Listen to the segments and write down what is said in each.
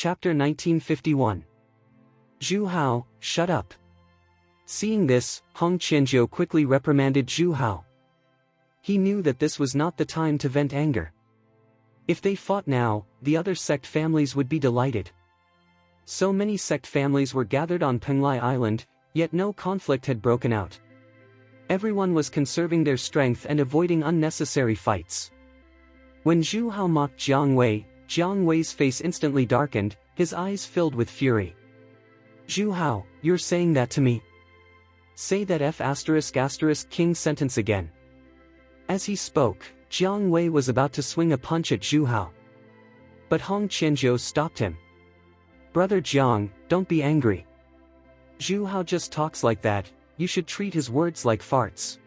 Chapter 1951. Zhu Hao, shut up. Seeing this, Hong Qianzhou quickly reprimanded Zhu Hao. He knew that this was not the time to vent anger. If they fought now, the other sect families would be delighted. So many sect families were gathered on Penglai Island, yet no conflict had broken out. Everyone was conserving their strength and avoiding unnecessary fights. When Zhu Hao mocked Jiang Wei's face instantly darkened, his eyes filled with fury. Zhu Hao, you're saying that to me? Say that ***king sentence again. As he spoke, Jiang Wei was about to swing a punch at Zhu Hao. But Hong Qianzhou stopped him. Brother Jiang, don't be angry. Zhu Hao just talks like that, you should treat his words like farts.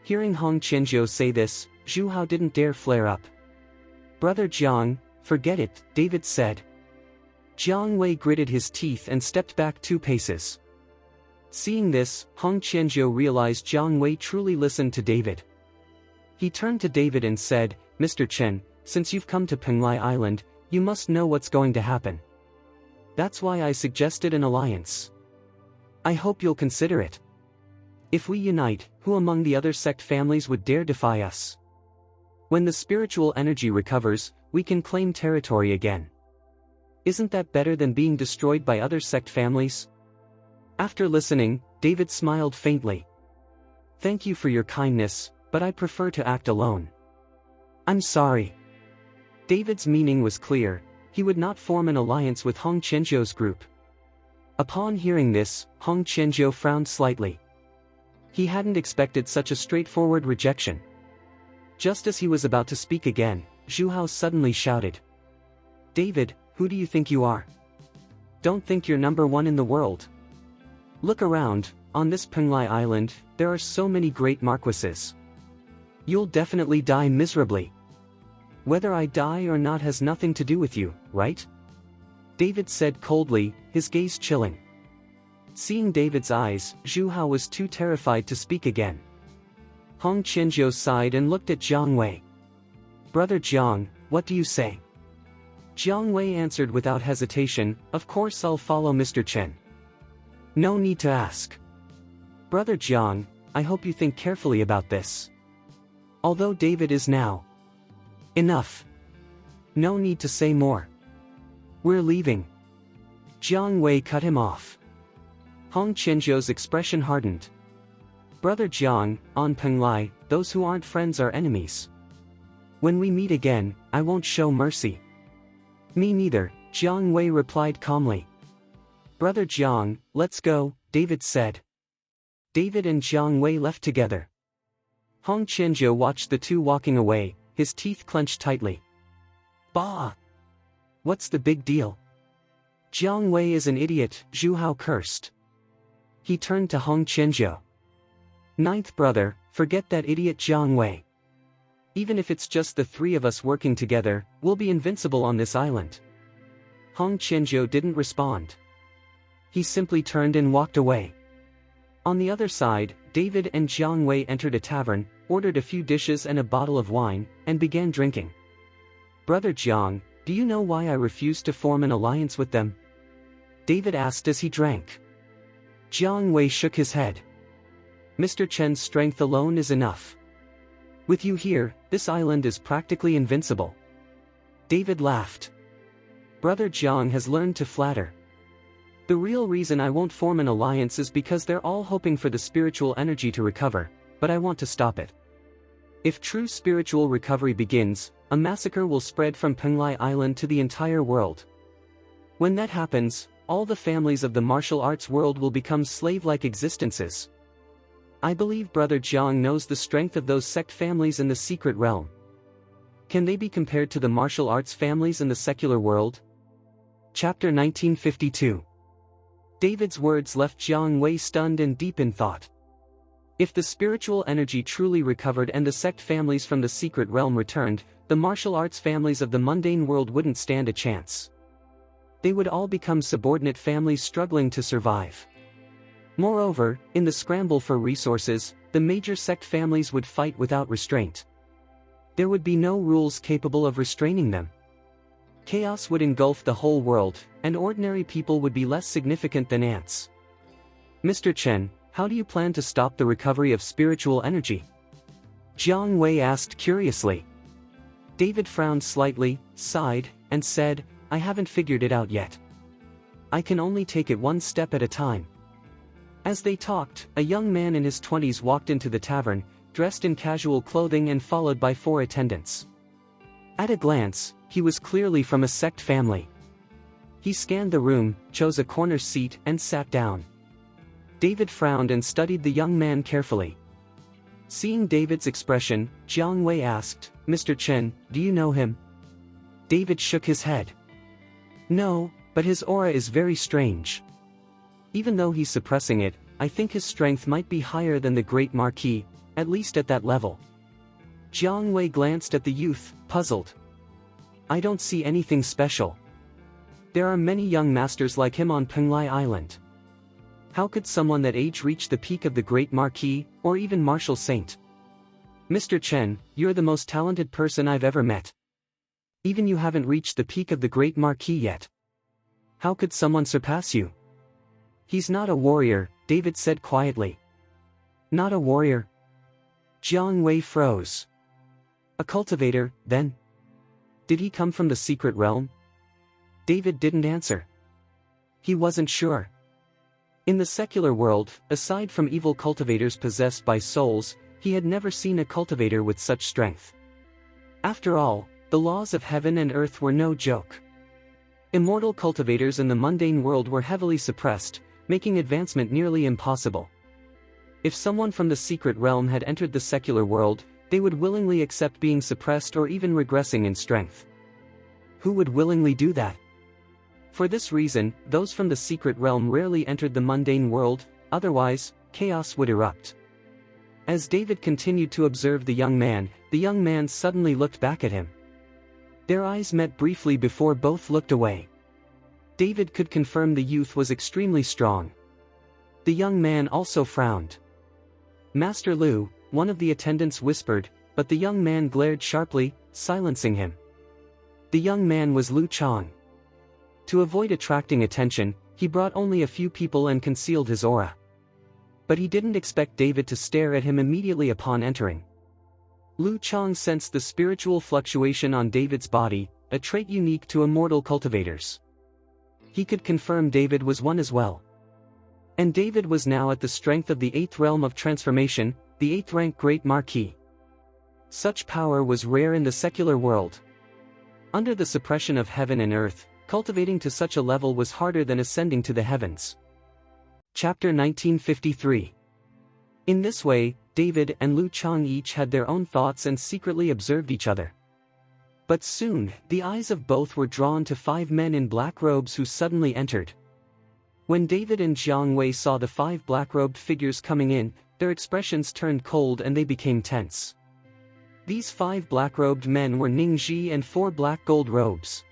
Hearing Hong Qianzhou say this, Zhu Hao didn't dare flare up. Brother Jiang, forget it, David said. Jiang Wei gritted his teeth and stepped back 2 paces. Seeing this, Hong Qianzhou realized Jiang Wei truly listened to David. He turned to David and said, Mr. Chen, since you've come to Penglai Island, you must know what's going to happen. That's why I suggested an alliance. I hope you'll consider it. If we unite, who among the other sect families would dare defy us? When the spiritual energy recovers, we can claim territory again. Isn't that better than being destroyed by other sect families? After listening, David smiled faintly. Thank you for your kindness, but I prefer to act alone. I'm sorry. David's meaning was clear, he would not form an alliance with Hong Qianzhou's group. Upon hearing this, Hong Qianzhou frowned slightly. He hadn't expected such a straightforward rejection. Just as he was about to speak again, Zhu Hao suddenly shouted. David, who do you think you are? Don't think you're number 1 in the world. Look around, on this Penglai Island, there are so many great marquises. You'll definitely die miserably. Whether I die or not has nothing to do with you, right? David said coldly, his gaze chilling. Seeing David's eyes, Zhu Hao was too terrified to speak again. Hong Qianzhou sighed and looked at Jiang Wei. Brother Jiang, what do you say? Jiang Wei answered without hesitation, of course I'll follow Mr. Chen. No need to ask. Brother Jiang, I hope you think carefully about this. Although David is now. Enough. No need to say more. We're leaving. Jiang Wei cut him off. Hong Qianzhou's expression hardened. Brother Jiang, on Penglai, those who aren't friends are enemies. When we meet again, I won't show mercy. Me neither, Jiang Wei replied calmly. Brother Jiang, let's go, David said. David and Jiang Wei left together. Hong Qianzhou watched the two walking away, his teeth clenched tightly. Bah! What's the big deal? Jiang Wei is an idiot, Zhu Hao cursed. He turned to Hong Qianzhou. Ninth brother, forget that idiot Jiang Wei. Even if it's just the 3 of us working together, we'll be invincible on this island. Hong Qianzhou didn't respond. He simply turned and walked away. On the other side, David and Jiang Wei entered a tavern, ordered a few dishes and a bottle of wine, and began drinking. Brother Jiang, do you know why I refused to form an alliance with them? David asked as he drank. Jiang Wei shook his head. Mr. Chen's strength alone is enough. With you here, this island is practically invincible. David laughed. Brother Jiang has learned to flatter. The real reason I won't form an alliance is because they're all hoping for the spiritual energy to recover, but I want to stop it. If true spiritual recovery begins, a massacre will spread from Penglai Island to the entire world. When that happens, all the families of the martial arts world will become slave-like existences. I believe Brother Jiang knows the strength of those sect families in the secret realm. Can they be compared to the martial arts families in the secular world? Chapter 1952. David's words left Jiang Wei stunned and deep in thought. If the spiritual energy truly recovered and the sect families from the secret realm returned, the martial arts families of the mundane world wouldn't stand a chance. They would all become subordinate families struggling to survive. Moreover, in the scramble for resources, the major sect families would fight without restraint. There would be no rules capable of restraining them. Chaos would engulf the whole world, and ordinary people would be less significant than ants. Mr. Chen, how do you plan to stop the recovery of spiritual energy? Jiang Wei asked curiously. David frowned slightly, sighed, and said, I haven't figured it out yet. I can only take it one step at a time. As they talked, a young man in his 20s walked into the tavern, dressed in casual clothing and followed by 4 attendants. At a glance, he was clearly from a sect family. He scanned the room, chose a corner seat, and sat down. David frowned and studied the young man carefully. Seeing David's expression, Jiang Wei asked, Mr. Chen, do you know him? David shook his head. No, but his aura is very strange. Even though he's suppressing it, I think his strength might be higher than the Great Marquis, at least at that level. Jiang Wei glanced at the youth, puzzled. I don't see anything special. There are many young masters like him on Penglai Island. How could someone that age reach the peak of the Great Marquis, or even Martial Saint? Mr. Chen, you're the most talented person I've ever met. Even you haven't reached the peak of the Great Marquis yet. How could someone surpass you? He's not a warrior, David said quietly. Not a warrior? Jiang Wei froze. A cultivator, then? Did he come from the secret realm? David didn't answer. He wasn't sure. In the secular world, aside from evil cultivators possessed by souls, he had never seen a cultivator with such strength. After all, the laws of heaven and earth were no joke. Immortal cultivators in the mundane world were heavily suppressed, making advancement nearly impossible. If someone from the secret realm had entered the secular world, they would willingly accept being suppressed or even regressing in strength. Who would willingly do that? For this reason, those from the secret realm rarely entered the mundane world, otherwise, chaos would erupt. As David continued to observe the young man suddenly looked back at him. Their eyes met briefly before both looked away. David could confirm the youth was extremely strong. The young man also frowned. Master Lu, one of the attendants whispered, but the young man glared sharply, silencing him. The young man was Lu Chang. To avoid attracting attention, he brought only a few people and concealed his aura. But he didn't expect David to stare at him immediately upon entering. Lu Chang sensed the spiritual fluctuation on David's body, a trait unique to immortal cultivators. He could confirm David was one as well. And David was now at the strength of the 8th realm of transformation, the 8th rank Great Marquis. Such power was rare in the secular world. Under the suppression of heaven and earth, cultivating to such a level was harder than ascending to the heavens. Chapter 1953. In this way, David and Lu Chang each had their own thoughts and secretly observed each other. But soon, the eyes of both were drawn to 5 men in black robes who suddenly entered. When David and Jiang Wei saw the 5 black-robed figures coming in, their expressions turned cold and they became tense. These 5 black-robed men were Ning Ji and 4 black gold robes.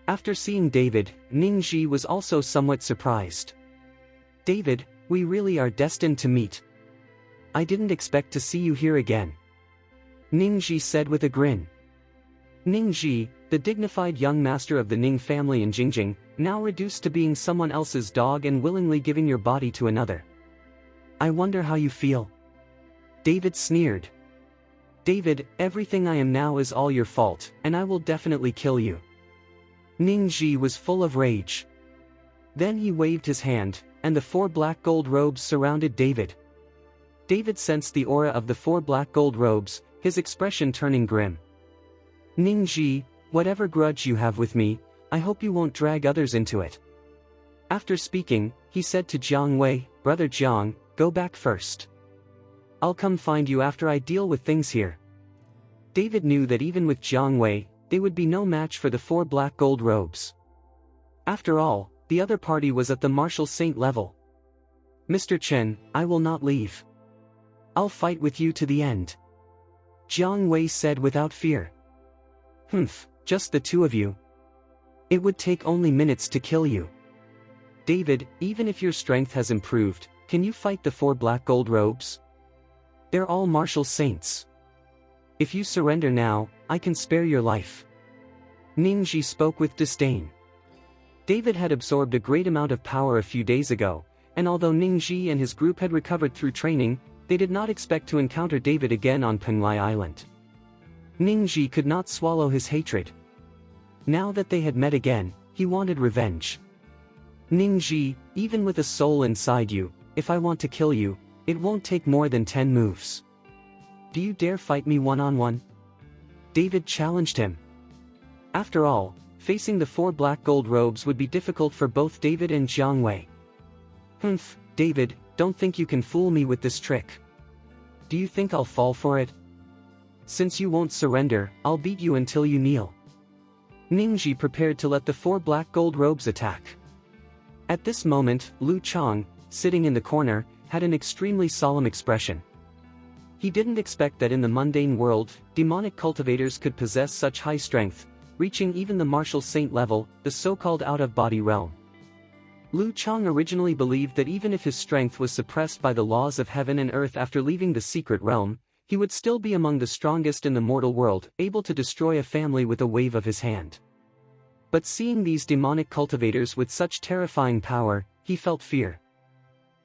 After seeing David, Ning Ji was also somewhat surprised. David, we really are destined to meet. I didn't expect to see you here again. Ning Ji said with a grin. Ning Ji, the dignified young master of the Ning family in Jingjing, now reduced to being someone else's dog and willingly giving your body to another. I wonder how you feel. David sneered. David, everything I am now is all your fault, and I will definitely kill you. Ning Ji was full of rage. Then he waved his hand, and the 4 black gold robes surrounded David. David sensed the aura of the 4 black gold robes, his expression turning grim. Ning Ji, whatever grudge you have with me, I hope you won't drag others into it. After speaking, he said to Jiang Wei, Brother Jiang, go back first. I'll come find you after I deal with things here. David knew that even with Jiang Wei, they would be no match for the 4 black gold robes. After all, the other party was at the Martial Saint level. Mr. Chen, I will not leave. I'll fight with you to the end. Jiang Wei said without fear. Just the 2 of you. It would take only minutes to kill you. David, even if your strength has improved, can you fight the 4 black gold robes? They're all martial saints. If you surrender now, I can spare your life. Ningji spoke with disdain. David had absorbed a great amount of power a few days ago, and although Ningji and his group had recovered through training, they did not expect to encounter David again on Penglai Island. Ningji could not swallow his hatred. Now that they had met again, he wanted revenge. Ningji, even with a soul inside you, if I want to kill you, it won't take more than 10 moves. Do you dare fight me one-on-one? David challenged him. After all, facing the 4 black gold robes would be difficult for both David and Jiang Wei. Humph, David, don't think you can fool me with this trick. Do you think I'll fall for it? Since you won't surrender, I'll beat you until you kneel. Ningji prepared to let the 4 black gold robes attack. At this moment, Lu Chang, sitting in the corner, had an extremely solemn expression. He didn't expect that in the mundane world, demonic cultivators could possess such high strength, reaching even the martial saint level, the so-called out-of-body realm. Lu Chang originally believed that even if his strength was suppressed by the laws of heaven and earth after leaving the secret realm, he would still be among the strongest in the mortal world, able to destroy a family with a wave of his hand. But seeing these demonic cultivators with such terrifying power, he felt fear.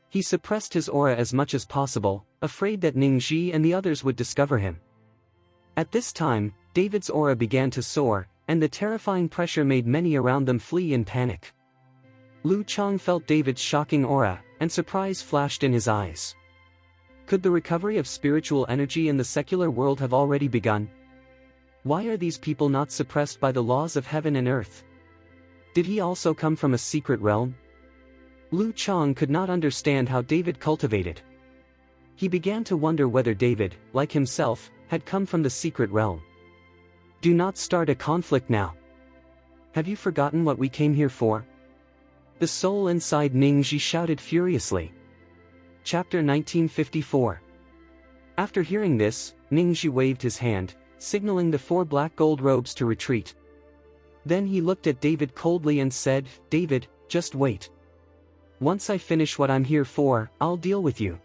He suppressed his aura as much as possible, afraid that Ningji and the others would discover him. At this time, David's aura began to soar, and the terrifying pressure made many around them flee in panic. Lu Chang felt David's shocking aura, and surprise flashed in his eyes. Could the recovery of spiritual energy in the secular world have already begun? Why are these people not suppressed by the laws of heaven and earth? Did he also come from a secret realm? Lu Chang could not understand how David cultivated. He began to wonder whether David, like himself, had come from the secret realm. Do not start a conflict now. Have you forgotten what we came here for? The soul inside Ningji shouted furiously. Chapter 1954. After hearing this, Ningji waved his hand, signaling the 4 black gold robes to retreat. Then he looked at David coldly and said, "David, just wait. Once I finish what I'm here for, I'll deal with you."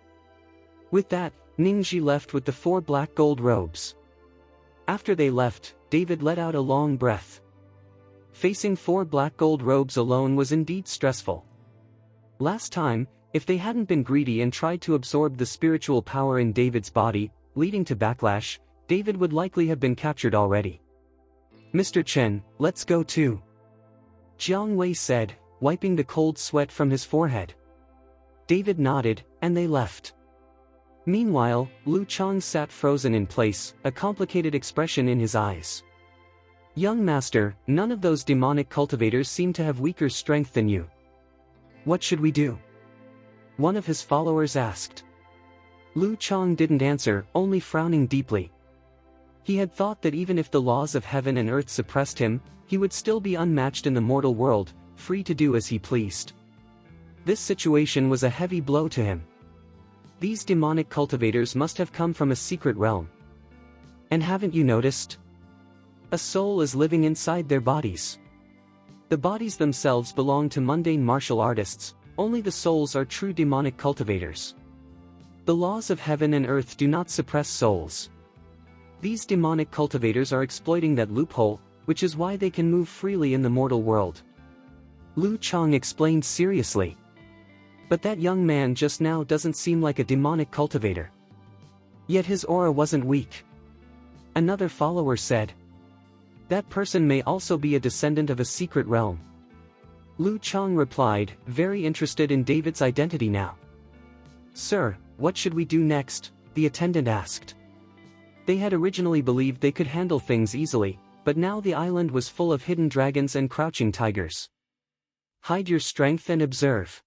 With that, Ningji left with the 4 black gold robes. After they left, David let out a long breath. Facing 4 black gold robes alone was indeed stressful. Last time, if they hadn't been greedy and tried to absorb the spiritual power in David's body, leading to backlash, David would likely have been captured already. "Mr. Chen, let's go too," Jiang Wei said, wiping the cold sweat from his forehead. David nodded, and they left. Meanwhile, Lu Chang sat frozen in place, a complicated expression in his eyes. "Young master, none of those demonic cultivators seem to have weaker strength than you. What should we do?" one of his followers asked. Lu Chang didn't answer, only frowning deeply. He had thought that even if the laws of heaven and earth suppressed him, he would still be unmatched in the mortal world, free to do as he pleased. This situation was a heavy blow to him. These demonic cultivators must have come from a secret realm. And haven't you noticed? A soul is living inside their bodies. The bodies themselves belong to mundane martial artists, only the souls are true demonic cultivators. The laws of heaven and earth do not suppress souls. These demonic cultivators are exploiting that loophole, which is why they can move freely in the mortal world. Lu Chang explained seriously. But that young man just now doesn't seem like a demonic cultivator. Yet his aura wasn't weak. Another follower said. That person may also be a descendant of a secret realm. Lu Chang replied, very interested in David's identity now. "Sir, what should we do next?" the attendant asked. They had originally believed they could handle things easily, but now the island was full of hidden dragons and crouching tigers. Hide your strength and observe.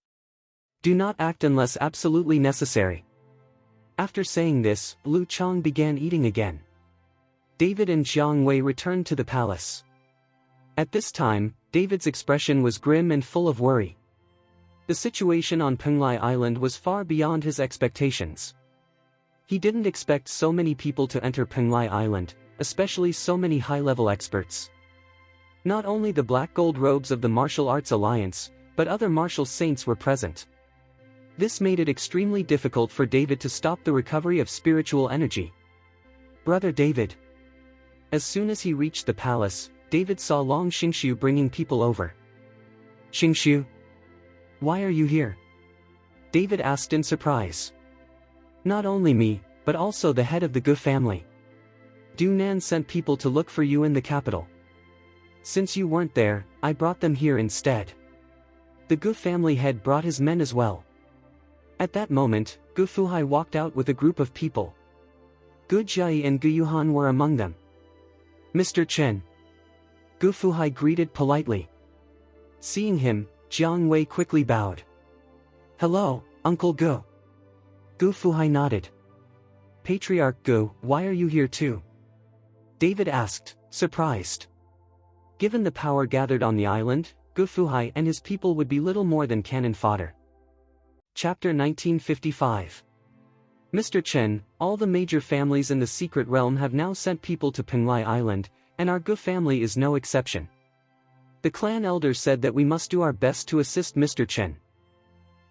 Do not act unless absolutely necessary. After saying this, Lu Chang began eating again. David and Jiang Wei returned to the palace. At this time, David's expression was grim and full of worry. The situation on Penglai Island was far beyond his expectations. He didn't expect so many people to enter Penglai Island, especially so many high-level experts. Not only the black gold robes of the Martial Arts Alliance, but other martial saints were present. This made it extremely difficult for David to stop the recovery of spiritual energy. "Brother David." As soon as he reached the palace, David saw Long Xingshu bringing people over. Xingshu? Why are you here? David asked in surprise. Not only me, but also the head of the Gu family. Du Nan sent people to look for you in the capital. Since you weren't there, I brought them here instead. The Gu family head brought his men as well. At that moment, Gu Fuhai walked out with a group of people. Gu Jiai and Gu Yuhan were among them. Mr. Chen. Gu Fuhai greeted politely. Seeing him, Jiang Wei quickly bowed. Hello, Uncle Gu. Gu Fuhai nodded. Patriarch Gu, why are you here too? David asked, surprised. Given the power gathered on the island, Gu Fuhai and his people would be little more than cannon fodder. Chapter 1955. Mr. Chen, all the major families in the secret realm have now sent people to Penglai Island, and our Gu family is no exception. The clan elder said that we must do our best to assist Mr. Chen.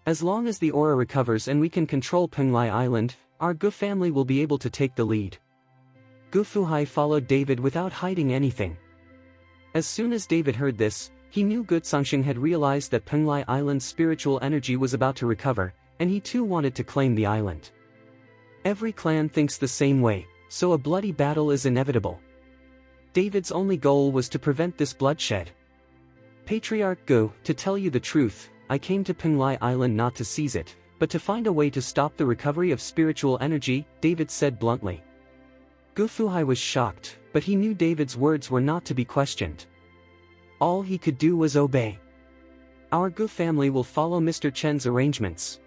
As long as the aura recovers and we can control Penglai Island, our Gu family will be able to take the lead. Gu Fuhai followed David without hiding anything. As soon as David heard this, he knew Gu Sangxing had realized that Penglai Island's spiritual energy was about to recover, and he too wanted to claim the island. Every clan thinks the same way, so a bloody battle is inevitable. David's only goal was to prevent this bloodshed. Patriarch Gu, to tell you the truth, I came to Penglai Island not to seize it, but to find a way to stop the recovery of spiritual energy, David said bluntly. Gu Fuhai was shocked, but he knew David's words were not to be questioned. All he could do was obey. Our Gu family will follow Mr. Chen's arrangements.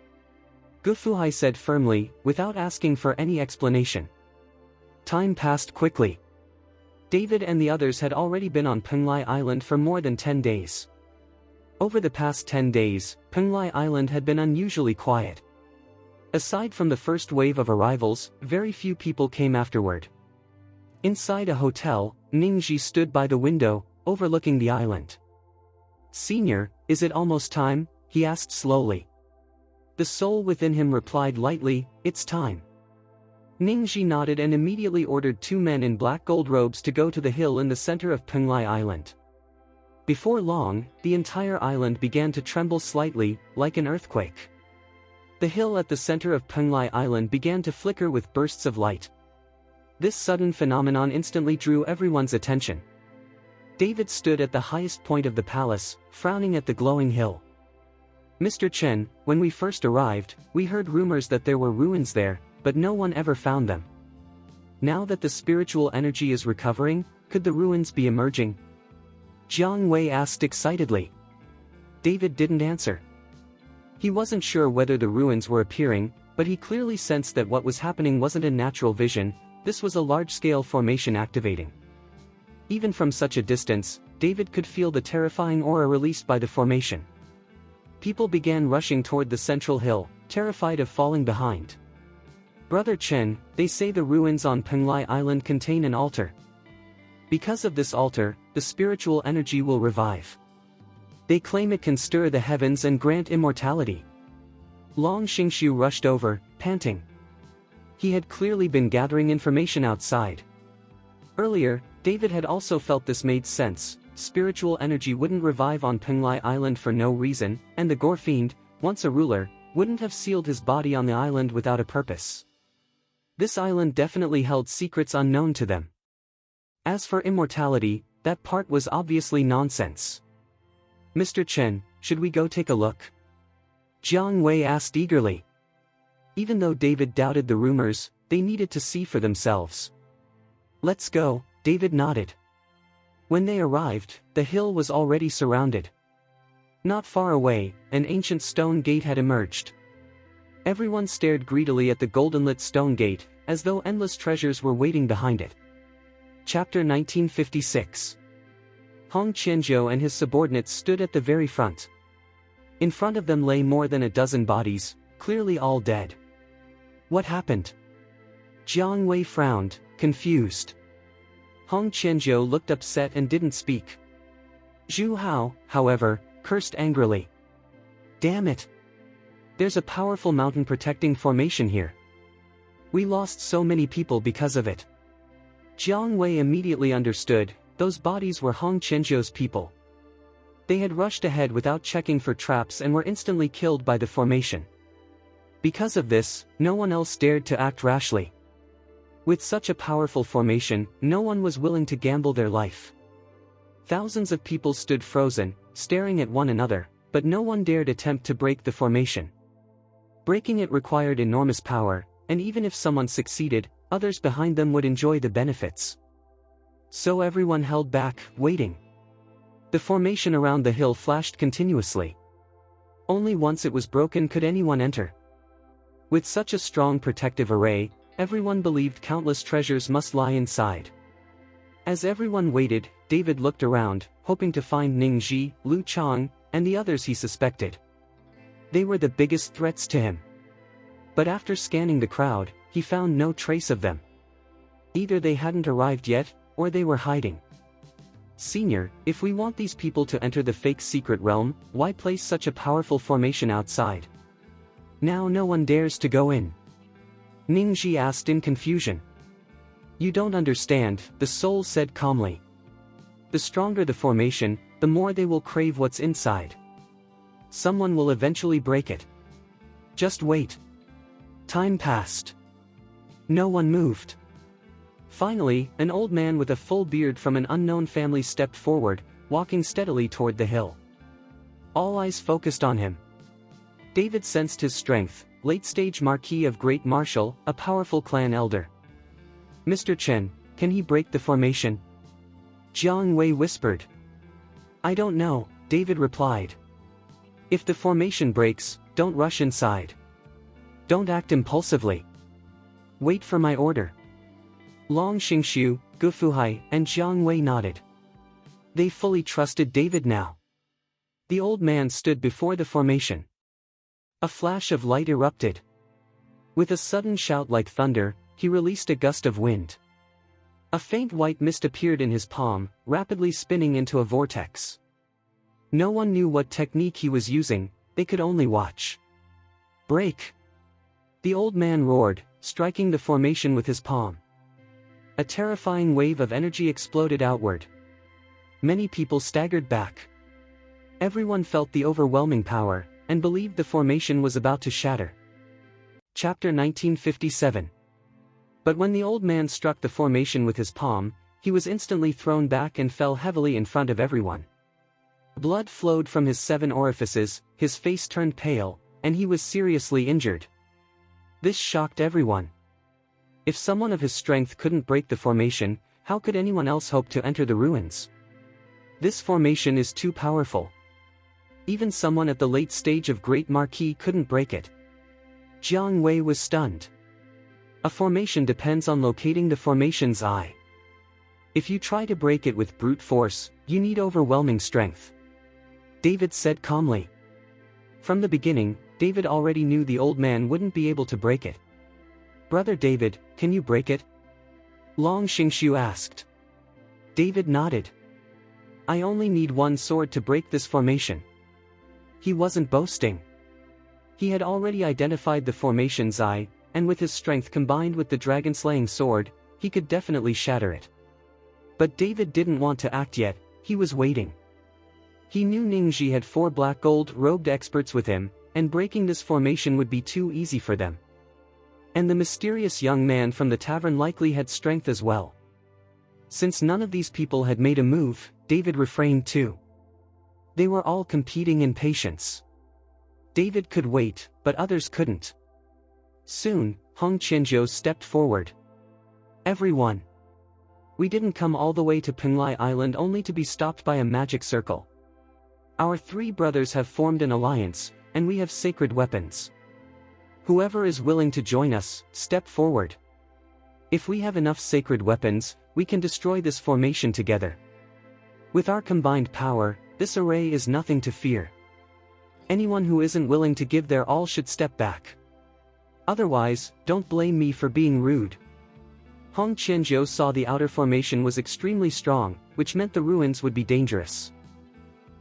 Gu Fuhai said firmly, without asking for any explanation. Time passed quickly. David and the others had already been on Penglai Island for more than 10 days. Over the past 10 days, Penglai Island had been unusually quiet. Aside from the first wave of arrivals, very few people came afterward. Inside a hotel, Ningji stood by the window, overlooking the island. Senior, is it almost time? He asked slowly. The soul within him replied lightly, it's time. Ningji nodded and immediately ordered 2 men in black gold robes to go to the hill in the center of Penglai Island. Before long, the entire island began to tremble slightly, like an earthquake. The hill at the center of Penglai Island began to flicker with bursts of light. This sudden phenomenon instantly drew everyone's attention. David stood at the highest point of the palace, frowning at the glowing hill. Mr. Chen, when we first arrived, we heard rumors that there were ruins there, but no one ever found them. Now that the spiritual energy is recovering, could the ruins be emerging? Jiang Wei asked excitedly. David didn't answer. He wasn't sure whether the ruins were appearing, but he clearly sensed that what was happening wasn't a natural vision, this was a large-scale formation activating. Even from such a distance, David could feel the terrifying aura released by the formation. People began rushing toward the central hill, terrified of falling behind. Brother Chen, they say the ruins on Penglai Island contain an altar. Because of this altar, the spiritual energy will revive. They claim it can stir the heavens and grant immortality. Long Xingshu rushed over, panting. He had clearly been gathering information outside. Earlier, David had also felt this made sense. Spiritual energy wouldn't revive on Penglai Island for no reason, and the Gore Fiend, once a ruler, wouldn't have sealed his body on the island without a purpose. This island definitely held secrets unknown to them. As for immortality, that part was obviously nonsense. Mr. Chen, should we go take a look? Jiang Wei asked eagerly. Even though David doubted the rumors, they needed to see for themselves. Let's go, David nodded. When they arrived, the hill was already surrounded. Not far away, an ancient stone gate had emerged. Everyone stared greedily at the golden-lit stone gate, as though endless treasures were waiting behind it. Chapter 1956. Hong Qianzhou and his subordinates stood at the very front. In front of them lay more than a dozen bodies, clearly all dead. What happened? Jiang Wei frowned, confused. Hong Qianzhou looked upset and didn't speak. Zhu Hao, however, cursed angrily. Damn it! There's a powerful mountain protecting formation here. We lost so many people because of it. Jiang Wei immediately understood, those bodies were Hong Qianzhou's people. They had rushed ahead without checking for traps and were instantly killed by the formation. Because of this, no one else dared to act rashly. With such a powerful formation, no one was willing to gamble their life. Thousands of people stood frozen, staring at one another, but no one dared attempt to break the formation. Breaking it required enormous power, and even if someone succeeded, others behind them would enjoy the benefits. So everyone held back, waiting. The formation around the hill flashed continuously. Only once it was broken could anyone enter. With such a strong protective array, everyone believed countless treasures must lie inside. As everyone waited, David looked around, hoping to find Ning Ji, Lu Chang, and the others he suspected. They were the biggest threats to him. But after scanning the crowd, he found no trace of them. Either they hadn't arrived yet, or they were hiding. Senior, if we want these people to enter the fake secret realm, why place such a powerful formation outside? Now no one dares to go in. Ning Ji asked in confusion. You don't understand, the soul said calmly. The stronger the formation, the more they will crave what's inside. Someone will eventually break it. Just wait. Time passed. No one moved. Finally, an old man with a full beard from an unknown family stepped forward, walking steadily toward the hill. All eyes focused on him. David sensed his strength, late-stage Marquis of Great Marshal, a powerful clan elder. Mr. Chen, can he break the formation? Jiang Wei whispered. I don't know, David replied. If the formation breaks, don't rush inside. Don't act impulsively. Wait for my order. Long Xingxiu, Gufuhai, and Jiang Wei nodded. They fully trusted David now. The old man stood before the formation. A flash of light erupted. With a sudden shout like thunder, he released a gust of wind. A faint white mist appeared in his palm, rapidly spinning into a vortex. No one knew what technique he was using, they could only watch. Break! The old man roared, striking the formation with his palm. A terrifying wave of energy exploded outward. Many people staggered back. Everyone felt the overwhelming power, and believed the formation was about to shatter. Chapter 1957. But when the old man struck the formation with his palm, he was instantly thrown back and fell heavily in front of everyone. Blood flowed from his 7 orifices, his face turned pale, and he was seriously injured. This shocked everyone. If someone of his strength couldn't break the formation, how could anyone else hope to enter the ruins? This formation is too powerful. Even someone at the late stage of Great Marquis couldn't break it. Jiang Wei was stunned. A formation depends on locating the formation's eye. If you try to break it with brute force, you need overwhelming strength. David said calmly. From the beginning, David already knew the old man wouldn't be able to break it. Brother David, can you break it? Long Xingxiu asked. David nodded. I only need one sword to break this formation. He wasn't boasting. He had already identified the formation's eye, and with his strength combined with the dragon-slaying sword, he could definitely shatter it. But David didn't want to act yet, he was waiting. He knew Ningji had 4 black gold-robed experts with him, and breaking this formation would be too easy for them. And the mysterious young man from the tavern likely had strength as well. Since none of these people had made a move, David refrained too. They were all competing in patience. David could wait, but others couldn't. Soon, Hong Qianzhou stepped forward. Everyone. We didn't come all the way to Penglai Island only to be stopped by a magic circle. Our 3 brothers have formed an alliance, and we have sacred weapons. Whoever is willing to join us, step forward. If we have enough sacred weapons, we can destroy this formation together. With our combined power, this array is nothing to fear. Anyone who isn't willing to give their all should step back. Otherwise, don't blame me for being rude. Hong Qianzhou saw the outer formation was extremely strong, which meant the ruins would be dangerous.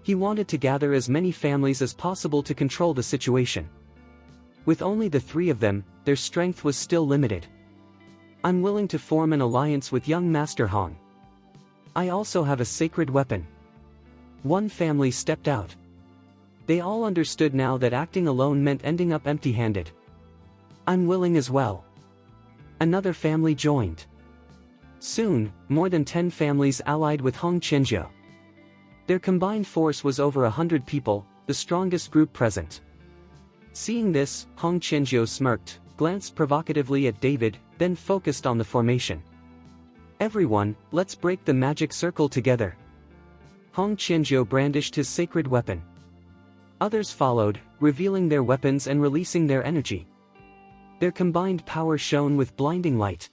He wanted to gather as many families as possible to control the situation. With only the 3 of them, their strength was still limited. I'm willing to form an alliance with young Master Hong. I also have a sacred weapon. One family stepped out. They all understood now that acting alone meant ending up empty-handed. I'm willing as well. Another family joined. Soon, more than 10 families allied with Hong Qianzhou. Their combined force was over 100 people, the strongest group present. Seeing this, Hong Qianzhou smirked, glanced provocatively at David, then focused on the formation. Everyone, let's break the magic circle together. Hong Qianzhou brandished his sacred weapon. Others followed, revealing their weapons and releasing their energy. Their combined power shone with blinding light.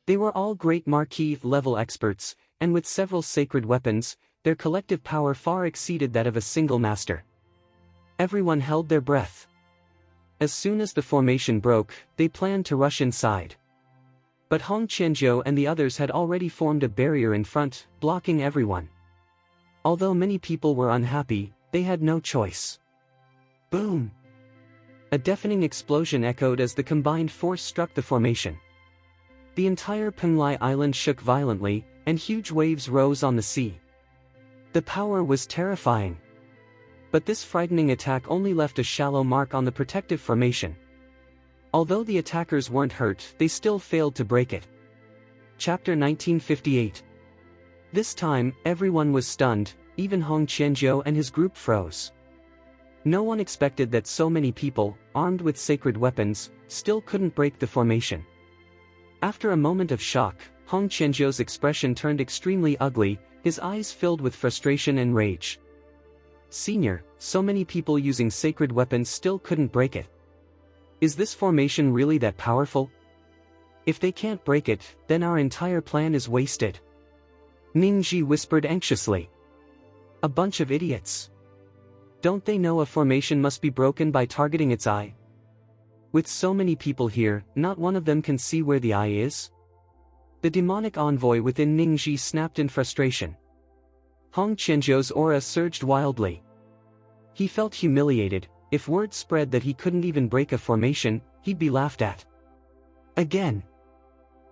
They were all great marquis-level experts, and with several sacred weapons, their collective power far exceeded that of a single master. Everyone held their breath. As soon as the formation broke, they planned to rush inside. But Hong Qianzhou and the others had already formed a barrier in front, blocking everyone. Although many people were unhappy, they had no choice. Boom! A deafening explosion echoed as the combined force struck the formation. The entire Penglai Island shook violently, and huge waves rose on the sea. The power was terrifying. But this frightening attack only left a shallow mark on the protective formation. Although the attackers weren't hurt, they still failed to break it. Chapter 1958. This time, everyone was stunned, even Hong Qianzhou and his group froze. No one expected that so many people, armed with sacred weapons, still couldn't break the formation. After a moment of shock, Hong Qianzhou's expression turned extremely ugly, his eyes filled with frustration and rage. Senior, so many people using sacred weapons still couldn't break it. Is this formation really that powerful? If they can't break it, then our entire plan is wasted. Ningji whispered anxiously. A bunch of idiots. Don't they know a formation must be broken by targeting its eye? With so many people here, not one of them can see where the eye is? The demonic envoy within Ningji snapped in frustration. Hong Qianzhou's aura surged wildly. He felt humiliated. If word spread that he couldn't even break a formation, he'd be laughed at. Again.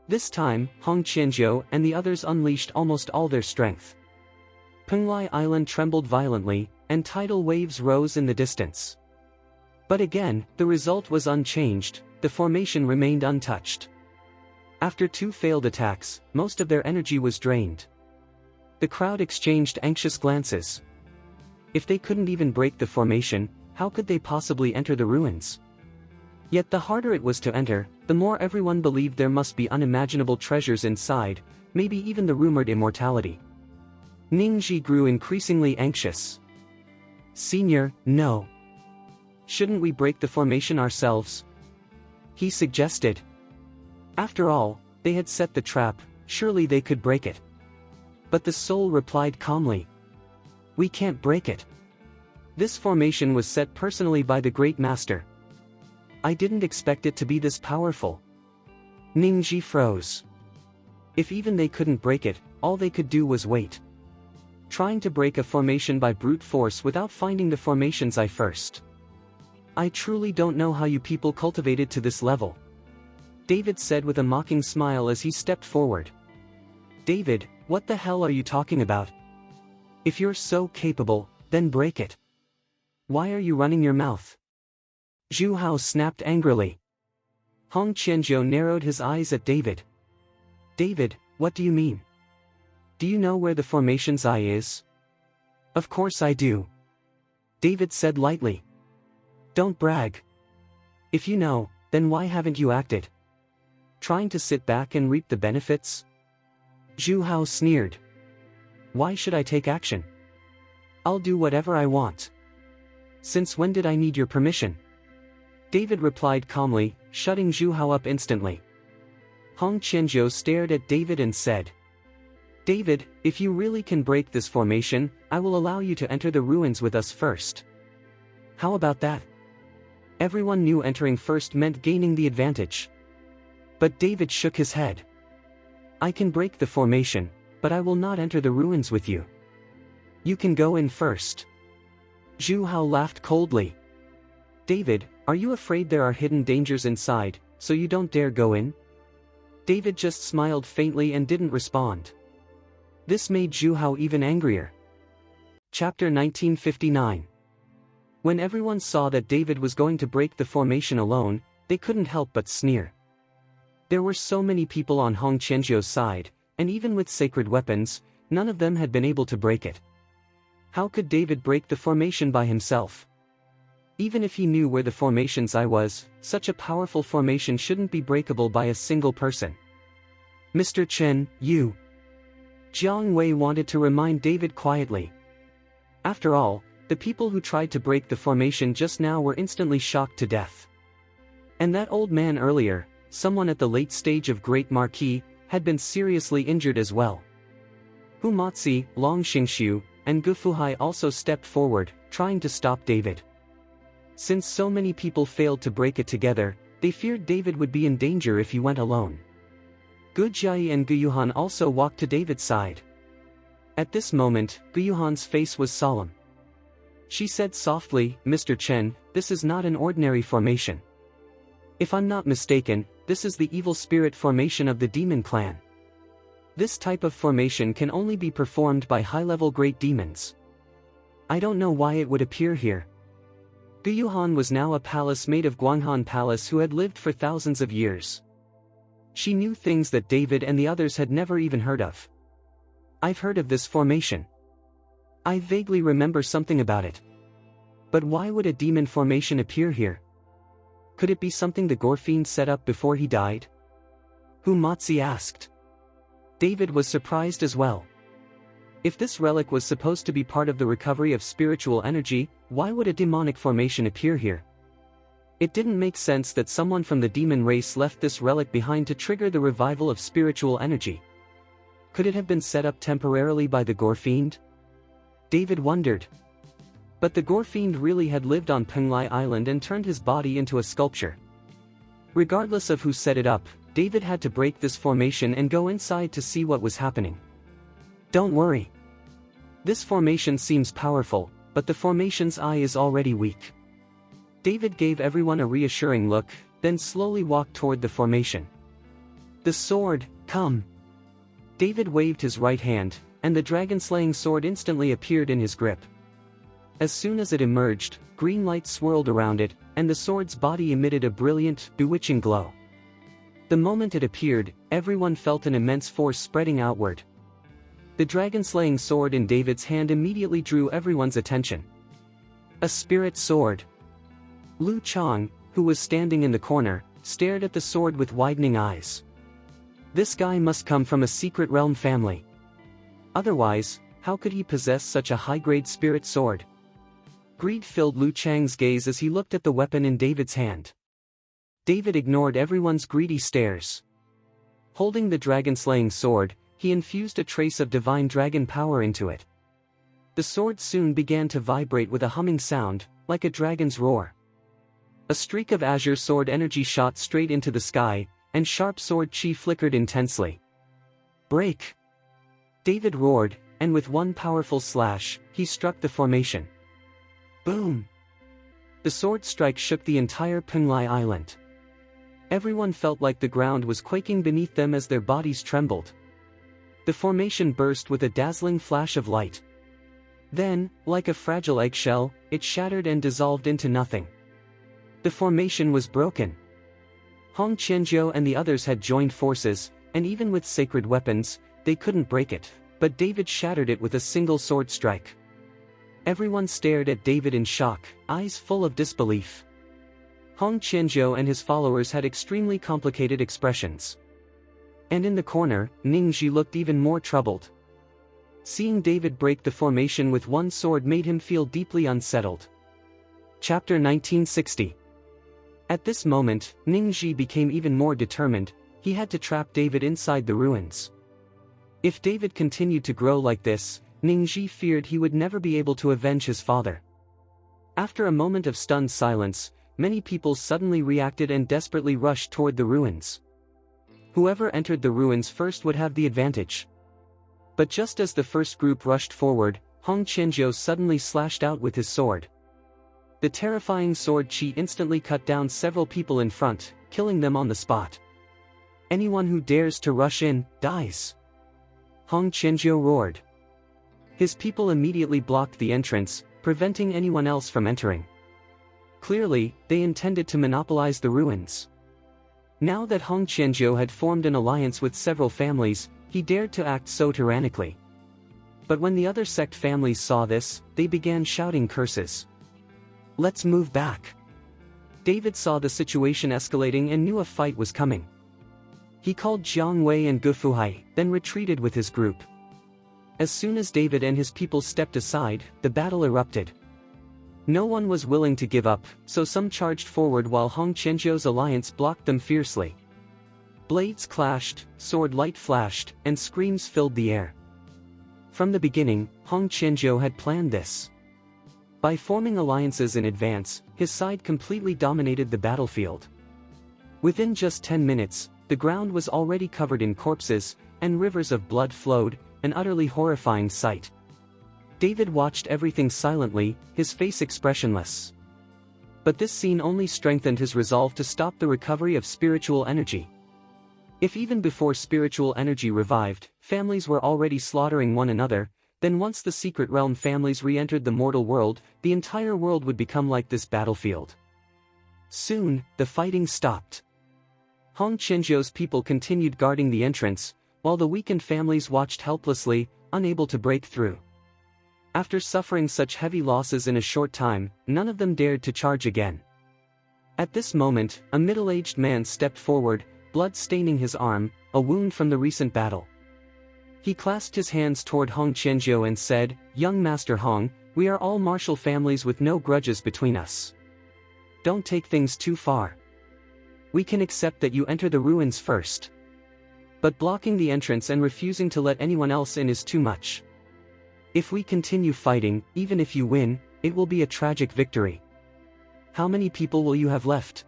This time, Hong Qianzhou and the others unleashed almost all their strength. Penglai Island trembled violently, and tidal waves rose in the distance. But again, the result was unchanged, the formation remained untouched. After 2 failed attacks, most of their energy was drained. The crowd exchanged anxious glances. If they couldn't even break the formation, how could they possibly enter the ruins? Yet the harder it was to enter, the more everyone believed there must be unimaginable treasures inside, maybe even the rumored immortality. Ningji grew increasingly anxious. Senior, no. Shouldn't we break the formation ourselves? He suggested. After all, they had set the trap, surely they could break it. But the soul replied calmly. We can't break it. This formation was set personally by the Great Master. I didn't expect it to be this powerful. Ningji froze. If even they couldn't break it, all they could do was wait. Trying to break a formation by brute force without finding the formation's eye first. I truly don't know how you people cultivated to this level. David said with a mocking smile as he stepped forward. David, what the hell are you talking about? If you're so capable, then break it. Why are you running your mouth? Zhu Hao snapped angrily. Hong Qianzhou narrowed his eyes at David. David, what do you mean? Do you know where the formation's eye is? Of course I do. David said lightly. Don't brag. If you know, then why haven't you acted? Trying to sit back and reap the benefits? Zhu Hao sneered. Why should I take action? I'll do whatever I want. Since when did I need your permission? David replied calmly, shutting Zhu Hao up instantly. Hong Qianzhou stared at David and said, David, if you really can break this formation, I will allow you to enter the ruins with us first. How about that? Everyone knew entering first meant gaining the advantage. But David shook his head. I can break the formation, but I will not enter the ruins with you. You can go in first. Zhu Hao laughed coldly. David, are you afraid there are hidden dangers inside, so you don't dare go in? David just smiled faintly and didn't respond. This made Zhu Hao even angrier. Chapter 1959. When everyone saw that David was going to break the formation alone, they couldn't help but sneer. There were so many people on Hong Qianzhou's side, and even with sacred weapons, none of them had been able to break it. How could David break the formation by himself? Even if he knew where the formation's eye was, such a powerful formation shouldn't be breakable by a single person. Mr. Chen, you. Jiang Wei wanted to remind David quietly. After all, the people who tried to break the formation just now were instantly shocked to death. And that old man earlier, someone at the late stage of Great Marquis, had been seriously injured as well. Hu Matzi, Long Xingxiu, and Gu Fuhai also stepped forward, trying to stop David. Since so many people failed to break it together, they feared David would be in danger if he went alone. Gu Jiayi and Gu Yuhan also walked to David's side. At this moment, Gu Yuhan's face was solemn. She said softly, "Mr. Chen, this is not an ordinary formation. If I'm not mistaken, this is the evil spirit formation of the demon clan. This type of formation can only be performed by high-level great demons. I don't know why it would appear here." Gu Yuhan was now a palace mate of Guanghan Palace who had lived for thousands of years. She knew things that David and the others had never even heard of. "I've heard of this formation. I vaguely remember something about it. But why would a demon formation appear here? Could it be something the Gorfiend set up before he died?" Hu Matzi asked. David was surprised as well. If this relic was supposed to be part of the recovery of spiritual energy, why would a demonic formation appear here? It didn't make sense that someone from the demon race left this relic behind to trigger the revival of spiritual energy. Could it have been set up temporarily by the Gorfiend? David wondered. But the Gorfiend really had lived on Penglai Island and turned his body into a sculpture. Regardless of who set it up, David had to break this formation and go inside to see what was happening. "Don't worry. This formation seems powerful, but the formation's eye is already weak." David gave everyone a reassuring look, then slowly walked toward the formation. "The sword, come!" David waved his right hand, and the dragon-slaying sword instantly appeared in his grip. As soon as it emerged, green light swirled around it, and the sword's body emitted a brilliant, bewitching glow. The moment it appeared, everyone felt an immense force spreading outward. The dragon-slaying sword in David's hand immediately drew everyone's attention. A spirit sword. Lu Chang, who was standing in the corner, stared at the sword with widening eyes. This guy must come from a secret realm family. Otherwise, how could he possess such a high-grade spirit sword? Greed filled Lu Chang's gaze as he looked at the weapon in David's hand. David ignored everyone's greedy stares. Holding the dragon-slaying sword, he infused a trace of divine dragon power into it. The sword soon began to vibrate with a humming sound, like a dragon's roar. A streak of azure sword energy shot straight into the sky, and sharp sword chi flickered intensely. "Break!" David roared, and with one powerful slash, he struck the formation. Boom! The sword strike shook the entire Penglai Island. Everyone felt like the ground was quaking beneath them as their bodies trembled. The formation burst with a dazzling flash of light. Then, like a fragile eggshell, it shattered and dissolved into nothing. The formation was broken. Hong Qianzhou and the others had joined forces, and even with sacred weapons, they couldn't break it, but David shattered it with a single sword strike. Everyone stared at David in shock, eyes full of disbelief. Hong Qianzhou and his followers had extremely complicated expressions. And in the corner, Ningxi looked even more troubled. Seeing David break the formation with one sword made him feel deeply unsettled. Chapter 1960. At this moment, Ningxi became even more determined. He had to trap David inside the ruins. If David continued to grow like this, Ningxi feared he would never be able to avenge his father. After a moment of stunned silence, many people suddenly reacted and desperately rushed toward the ruins. Whoever entered the ruins first would have the advantage. But just as the first group rushed forward, Hong Qianzhou suddenly slashed out with his sword. The terrifying sword chi instantly cut down several people in front, killing them on the spot. Anyone who dares to rush in, dies. Hong Qianzhou roared. His people immediately blocked the entrance, preventing anyone else from entering. Clearly, they intended to monopolize the ruins. Now that Hong Qianzhou had formed an alliance with several families, he dared to act so tyrannically. But when the other sect families saw this, they began shouting curses. "Let's move back." David saw the situation escalating and knew a fight was coming. He called Jiang Wei and Gufuhai, then retreated with his group. As soon as David and his people stepped aside, the battle erupted. No one was willing to give up, so some charged forward while Hong Qianzhou's alliance blocked them fiercely. Blades clashed, sword light flashed, and screams filled the air. From the beginning, Hong Qianzhou had planned this. By forming alliances in advance, his side completely dominated the battlefield. Within just 10 minutes, the ground was already covered in corpses, and rivers of blood flowed, an utterly horrifying sight. David watched everything silently, his face expressionless. But this scene only strengthened his resolve to stop the recovery of spiritual energy. If even before spiritual energy revived, families were already slaughtering one another, then once the secret realm families re-entered the mortal world, the entire world would become like this battlefield. Soon, the fighting stopped. Hong Qianzhou's people continued guarding the entrance, while the weakened families watched helplessly, unable to break through. After suffering such heavy losses in a short time, none of them dared to charge again. At this moment, a middle-aged man stepped forward, blood staining his arm, a wound from the recent battle. He clasped his hands toward Hong Qianzhou and said, "Young Master Hong, we are all martial families with no grudges between us. Don't take things too far. We can accept that you enter the ruins first. But blocking the entrance and refusing to let anyone else in is too much. If we continue fighting, even if you win, it will be a tragic victory. How many people will you have left?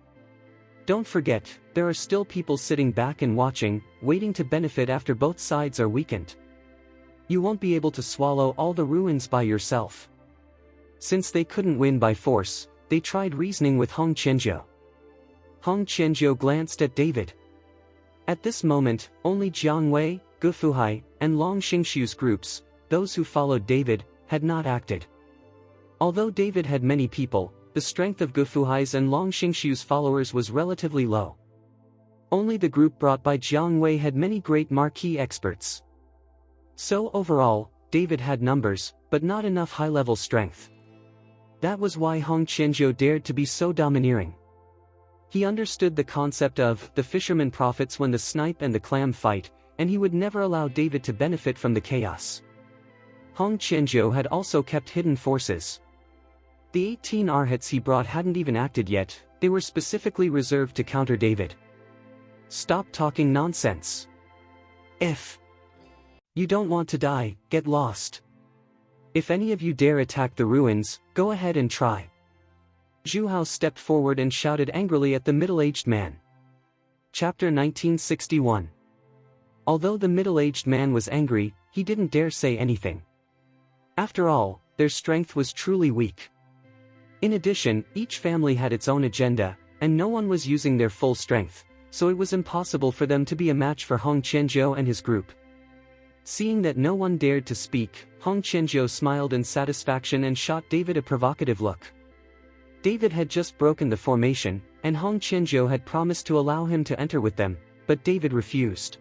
Don't forget, there are still people sitting back and watching, waiting to benefit after both sides are weakened. You won't be able to swallow all the ruins by yourself." Since they couldn't win by force, they tried reasoning with Hong Qianzhou. Hong Qianzhou glanced at David. At this moment, only Jiang Wei, Gufuhai, and Long Xingxiu's groups, those who followed David, had not acted. Although David had many people, the strength of Gufuhai's and Long Xingxiu's followers was relatively low. Only the group brought by Jiang Wei had many great marquee experts. So overall, David had numbers, but not enough high-level strength. That was why Hong Qianzhou dared to be so domineering. He understood the concept of the fisherman profits when the snipe and the clam fight, and he would never allow David to benefit from the chaos. Hong Qianzhou had also kept hidden forces. The 18 arhats he brought hadn't even acted yet, they were specifically reserved to counter David. Stop talking nonsense. If you don't want to die, get lost. If any of you dare attack the ruins, go ahead and try. Zhu Hao stepped forward and shouted angrily at the middle-aged man. Chapter 1961. Although the middle-aged man was angry, he didn't dare say anything. After all, their strength was truly weak. In addition, each family had its own agenda, and no one was using their full strength, so it was impossible for them to be a match for Hong Qianzhou and his group. Seeing that no one dared to speak, Hong Qianzhou smiled in satisfaction and shot David a provocative look. David had just broken the formation, and Hong Qianzhou had promised to allow him to enter with them, but David refused.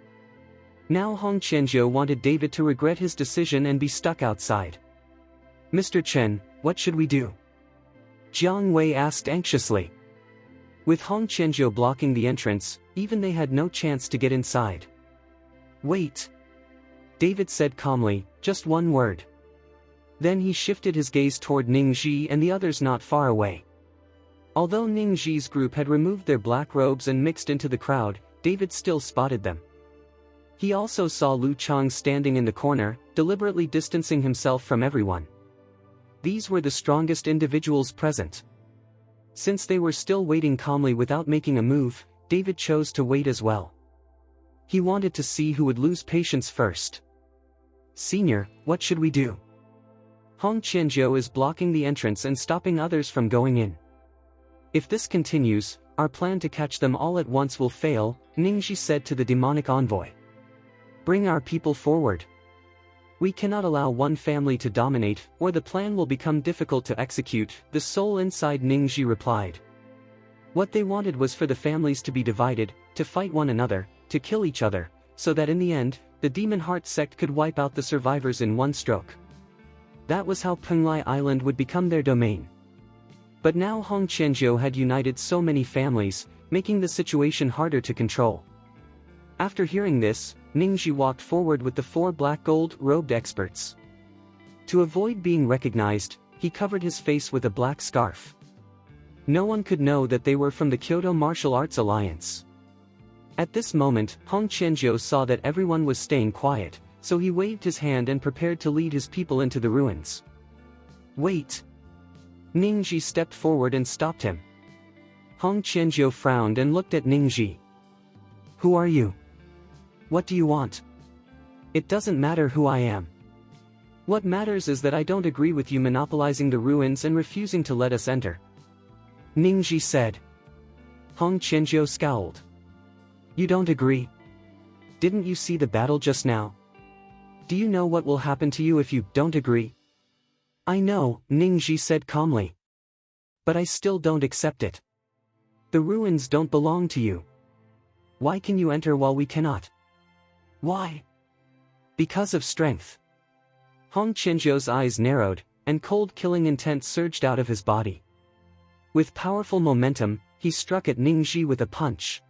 Now Hong Qianzhou wanted David to regret his decision and be stuck outside. "Mr. Chen, what should we do?" Jiang Wei asked anxiously. With Hong Qianzhou blocking the entrance, even they had no chance to get inside. "Wait," David said calmly, "just one word." Then he shifted his gaze toward Ning Ji and the others not far away. Although Ning Ji's group had removed their black robes and mixed into the crowd, David still spotted them. He also saw Lu Chang standing in the corner, deliberately distancing himself from everyone. These were the strongest individuals present. Since they were still waiting calmly without making a move, David chose to wait as well. He wanted to see who would lose patience first. "Senior, what should we do? Hong Qianzhou is blocking the entrance and stopping others from going in. If this continues, our plan to catch them all at once will fail," Ningxi said to the demonic envoy. "Bring our people forward." We cannot allow one family to dominate, or the plan will become difficult to execute, the soul inside Ningxi replied. What they wanted was for the families to be divided, to fight one another, to kill each other, so that in the end, the Demon Heart sect could wipe out the survivors in one stroke. That was how Penglai Island would become their domain. But now Hong Qianzhou had united so many families, making the situation harder to control. After hearing this, Ningxi walked forward with the 4 black gold-robed experts. To avoid being recognized, he covered his face with a black scarf. No one could know that they were from the Kyoto Martial Arts Alliance. At this moment, Hong Qianzhou saw that everyone was staying quiet, so he waved his hand and prepared to lead his people into the ruins. Wait! Ningxi stepped forward and stopped him. Hong Qianzhou frowned and looked at Ningxi. Who are you? What do you want? It doesn't matter who I am. What matters is that I don't agree with you monopolizing the ruins and refusing to let us enter. Ningxi said. Hong Qianzhou scowled. You don't agree? Didn't you see the battle just now? Do you know what will happen to you if you don't agree? I know, Ningxi said calmly. But I still don't accept it. The ruins don't belong to you. Why can you enter while we cannot? Why? Because of strength. Hong Qianzhou's eyes narrowed, and cold killing intent surged out of his body. With powerful momentum, he struck at Ningxi with a punch.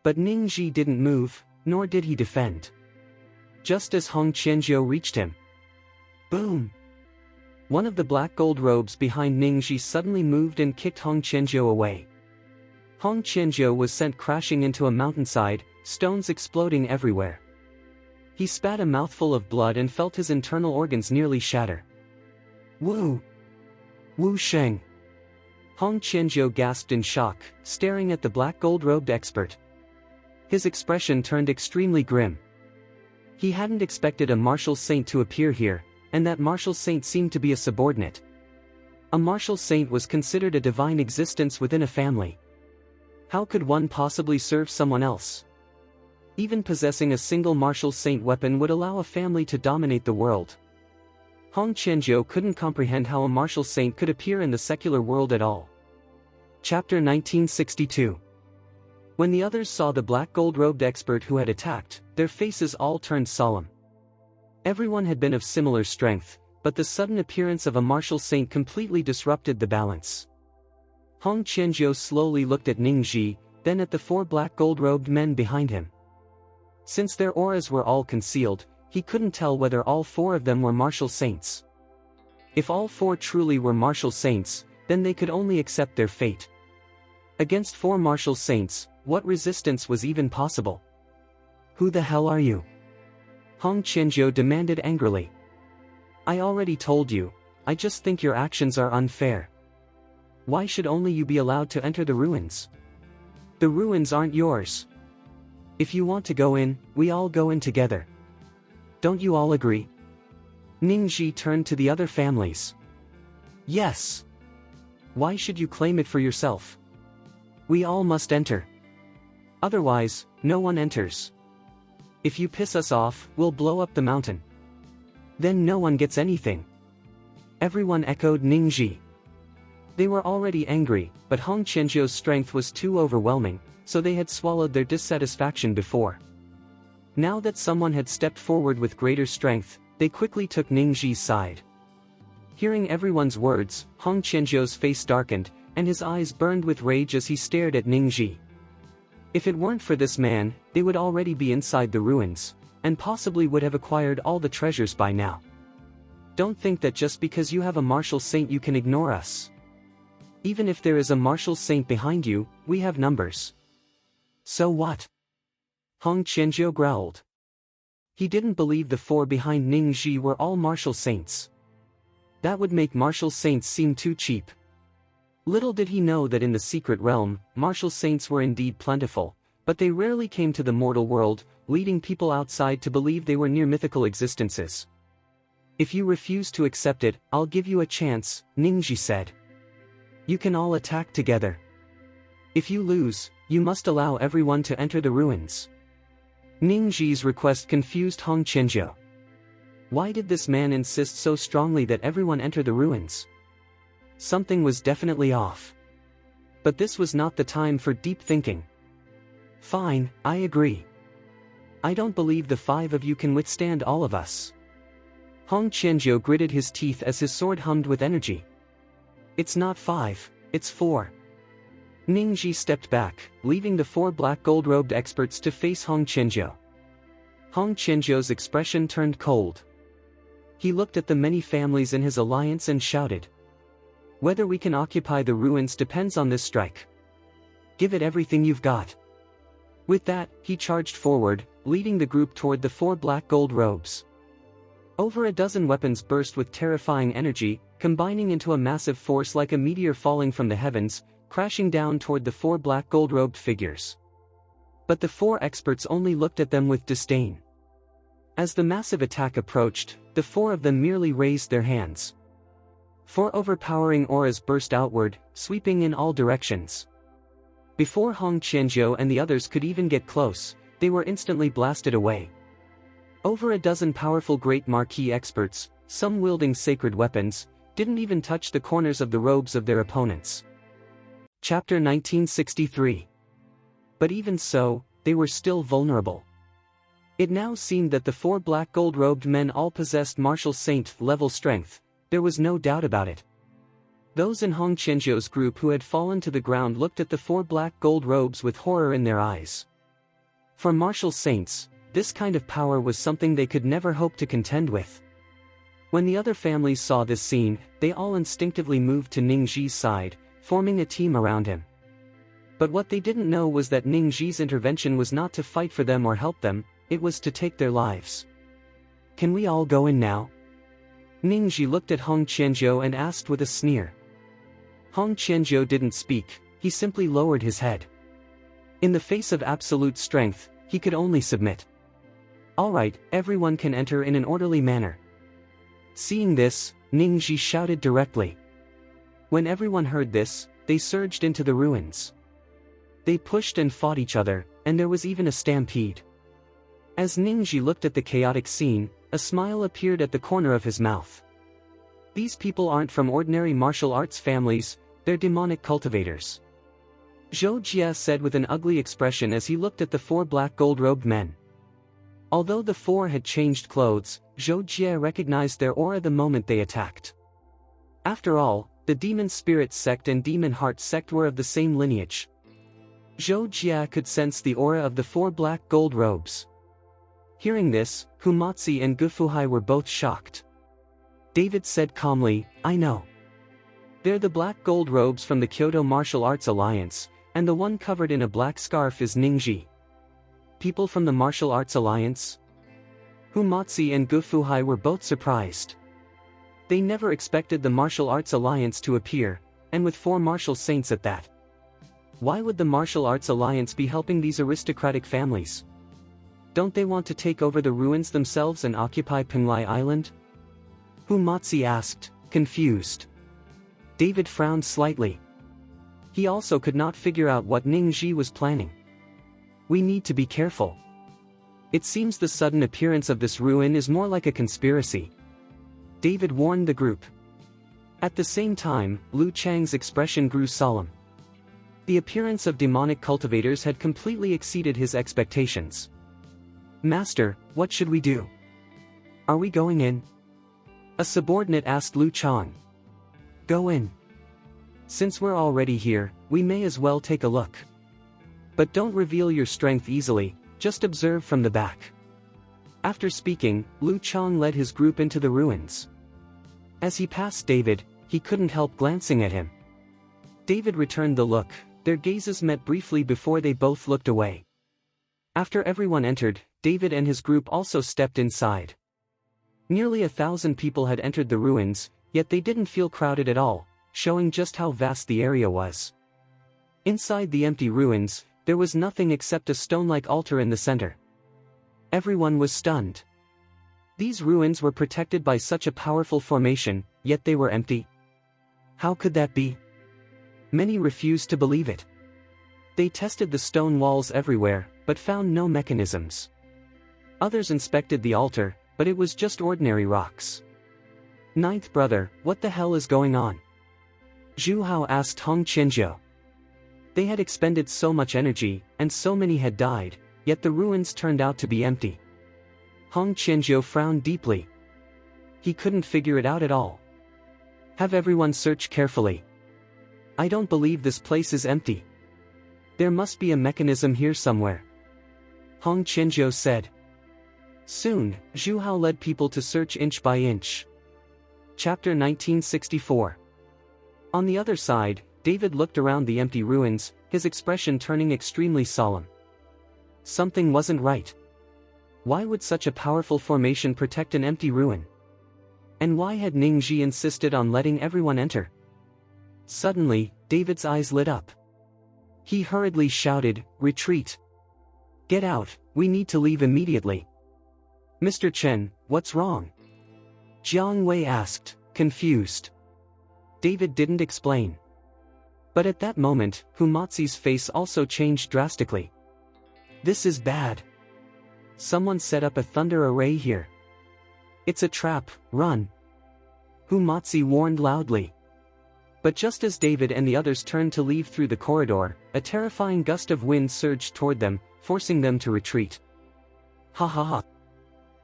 But Ningxi didn't move, nor did he defend. Just as Hong Qianzhou reached him. Boom! One of the black gold robes behind Ningxi suddenly moved and kicked Hong Qianzhou away. Hong Qianzhou was sent crashing into a mountainside, stones exploding everywhere. He spat a mouthful of blood and felt his internal organs nearly shatter. Wu! Wu Sheng! Hong Qianzhou gasped in shock, staring at the black gold-robed expert. His expression turned extremely grim. He hadn't expected a martial saint to appear here, and that martial saint seemed to be a subordinate. A martial saint was considered a divine existence within a family. How could one possibly serve someone else? Even possessing a single martial saint weapon would allow a family to dominate the world. Hong Qianzhou couldn't comprehend how a martial saint could appear in the secular world at all. Chapter 1962. When the others saw the black gold-robed expert who had attacked, their faces all turned solemn. Everyone had been of similar strength, but the sudden appearance of a martial saint completely disrupted the balance. Hong Qianzhou slowly looked at Ningxi, then at the 4 black gold-robed men behind him. Since their auras were all concealed, he couldn't tell whether all 4 of them were martial saints. If all 4 truly were martial saints, then they could only accept their fate. Against 4 martial saints, what resistance was even possible? Who the hell are you? Hong Qianzhou demanded angrily. I already told you, I just think your actions are unfair. Why should only you be allowed to enter the ruins? The ruins aren't yours. If you want to go in, we all go in together. Don't you all agree? Ningxi turned to the other families. Yes. Why should you claim it for yourself? We all must enter. Otherwise, no one enters. If you piss us off, we'll blow up the mountain. Then no one gets anything. Everyone echoed Ningxi. They were already angry, but Hong Qianzhou's strength was too overwhelming, so they had swallowed their dissatisfaction before. Now that someone had stepped forward with greater strength, they quickly took Ningxi's side. Hearing everyone's words, Hong Qianzhou's face darkened, and his eyes burned with rage as he stared at Ningxi. If it weren't for this man, they would already be inside the ruins, and possibly would have acquired all the treasures by now. Don't think that just because you have a martial saint you can ignore us. Even if there is a martial saint behind you, we have numbers. So what? Hong Qianzhou growled. He didn't believe the 4 behind Ningxi were all martial saints. That would make martial saints seem too cheap. Little did he know that in the secret realm, martial saints were indeed plentiful, but they rarely came to the mortal world, leading people outside to believe they were near mythical existences. If you refuse to accept it, I'll give you a chance, Ningxi said. You can all attack together. If you lose, you must allow everyone to enter the ruins. Ningxi's request confused Hong Qianzhou. Why did this man insist so strongly that everyone enter the ruins? Something was definitely off. But this was not the time for deep thinking. Fine, I agree. I don't believe the 5 of you can withstand all of us. Hong Qianzhou gritted his teeth as his sword hummed with energy. It's not 5, it's 4. Ningji stepped back, leaving the 4 black gold-robed experts to face Hong Qianzhou. Hong Qianzhou's expression turned cold. He looked at the many families in his alliance and shouted. Whether we can occupy the ruins depends on this strike. Give it everything you've got. With that, he charged forward, leading the group toward the 4 black gold robes. Over a dozen weapons burst with terrifying energy, combining into a massive force like a meteor falling from the heavens, crashing down toward the 4 black gold-robed figures. But the 4 experts only looked at them with disdain. As the massive attack approached, the 4 of them merely raised their hands. 4 overpowering auras burst outward, sweeping in all directions. Before Hong Qianzhou and the others could even get close, they were instantly blasted away. Over a dozen powerful great marquee experts, some wielding sacred weapons, didn't even touch the corners of the robes of their opponents. Chapter 1963. But even so, they were still vulnerable. It now seemed that the 4 black gold-robed men all possessed martial saint-level strength, there was no doubt about it. Those in Hong Qianzhou's group who had fallen to the ground looked at the 4 black gold robes with horror in their eyes. For martial saints, this kind of power was something they could never hope to contend with. When the other families saw this scene, they all instinctively moved to Ningji's side, forming a team around him. But what they didn't know was that Ningji's intervention was not to fight for them or help them, it was to take their lives. Can we all go in now? Ningji looked at Hong Qianzhou and asked with a sneer. Hong Qianzhou didn't speak, he simply lowered his head. In the face of absolute strength, he could only submit. All right, everyone can enter in an orderly manner. Seeing this, Ningji shouted directly. When everyone heard this, they surged into the ruins. They pushed and fought each other, and there was even a stampede. As Ningji looked at the chaotic scene, a smile appeared at the corner of his mouth. These people aren't from ordinary martial arts families, they're demonic cultivators. Zhou Jie said with an ugly expression as he looked at the 4 black gold-robed men. Although the 4 had changed clothes, Zhou Jie recognized their aura the moment they attacked. After all, the Demon Spirit sect and Demon Heart sect were of the same lineage. Zhou Jie could sense the aura of the 4 black gold robes. Hearing this, Humatzi and Gufuhai were both shocked. David said calmly, I know. They're the black gold robes from the Kyoto Martial Arts Alliance, and the one covered in a black scarf is Ningji. People from the Martial Arts Alliance? Humatzi and Gufuhai were both surprised. They never expected the Martial Arts Alliance to appear, and with 4 martial saints at that. Why would the Martial Arts Alliance be helping these aristocratic families? Don't they want to take over the ruins themselves and occupy Penglai Island? Humatzi asked, confused. David frowned slightly. He also could not figure out what Ningji was planning. We need to be careful. It seems the sudden appearance of this ruin is more like a conspiracy. David warned the group. At the same time, Lu Chang's expression grew solemn. The appearance of demonic cultivators had completely exceeded his expectations. Master, what should we do? Are we going in? A subordinate asked Lu Chang. Go in. Since we're already here, we may as well take a look. But don't reveal your strength easily, just observe from the back. After speaking, Lu Chang led his group into the ruins. As he passed David, he couldn't help glancing at him. David returned the look, their gazes met briefly before they both looked away. After everyone entered, David and his group also stepped inside. Nearly 1,000 people had entered the ruins, yet they didn't feel crowded at all, showing just how vast the area was. Inside the empty ruins, there was nothing except a stone-like altar in the center. Everyone was stunned. These ruins were protected by such a powerful formation, yet they were empty. How could that be? Many refused to believe it. They tested the stone walls everywhere, but found no mechanisms. Others inspected the altar, but it was just ordinary rocks. Ninth brother, what the hell is going on? Zhu Hao asked Hong Qianzhou. They had expended so much energy, and so many had died, yet the ruins turned out to be empty. Hong Qianzhou frowned deeply. He couldn't figure it out at all. Have everyone search carefully. I don't believe this place is empty. There must be a mechanism here somewhere. Hong Qianzhou said. Soon, Zhu Hao led people to search inch by inch. Chapter 1964. On the other side, David looked around the empty ruins, his expression turning extremely solemn. Something wasn't right. Why would such a powerful formation protect an empty ruin? And why had Ningji insisted on letting everyone enter? Suddenly, David's eyes lit up. He hurriedly shouted, "Retreat! Get out, we need to leave immediately." "Mr. Chen, what's wrong?" Jiang Wei asked, confused. David didn't explain. But at that moment, Humatsi's face also changed drastically. "This is bad. Someone set up a thunder array here. It's a trap, run!" Humatsi warned loudly. But just as David and the others turned to leave through the corridor, a terrifying gust of wind surged toward them, forcing them to retreat. "Ha ha ha!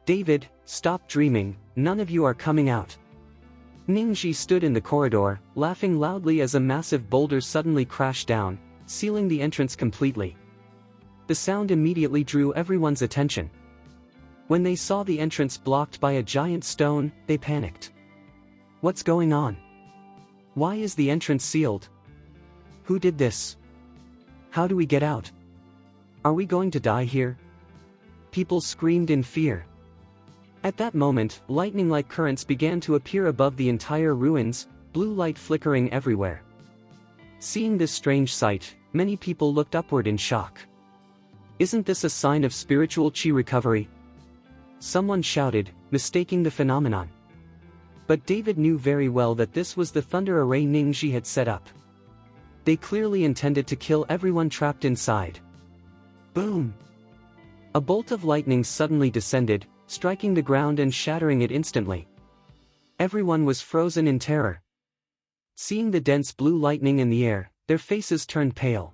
David, stop dreaming, none of you are coming out." Ningji stood in the corridor, laughing loudly as a massive boulder suddenly crashed down, sealing the entrance completely. The sound immediately drew everyone's attention. When they saw the entrance blocked by a giant stone, they panicked. "What's going on? Why is the entrance sealed? Who did this? How do we get out? Are we going to die here?" People screamed in fear. At that moment, lightning-like currents began to appear above the entire ruins, blue light flickering everywhere. Seeing this strange sight, many people looked upward in shock. "Isn't this a sign of spiritual chi recovery?" Someone shouted, mistaking the phenomenon. But David knew very well that this was the thunder array Ningji had set up. They clearly intended to kill everyone trapped inside. Boom! A bolt of lightning suddenly descended, striking the ground and shattering it instantly. Everyone was frozen in terror. Seeing the dense blue lightning in the air, their faces turned pale.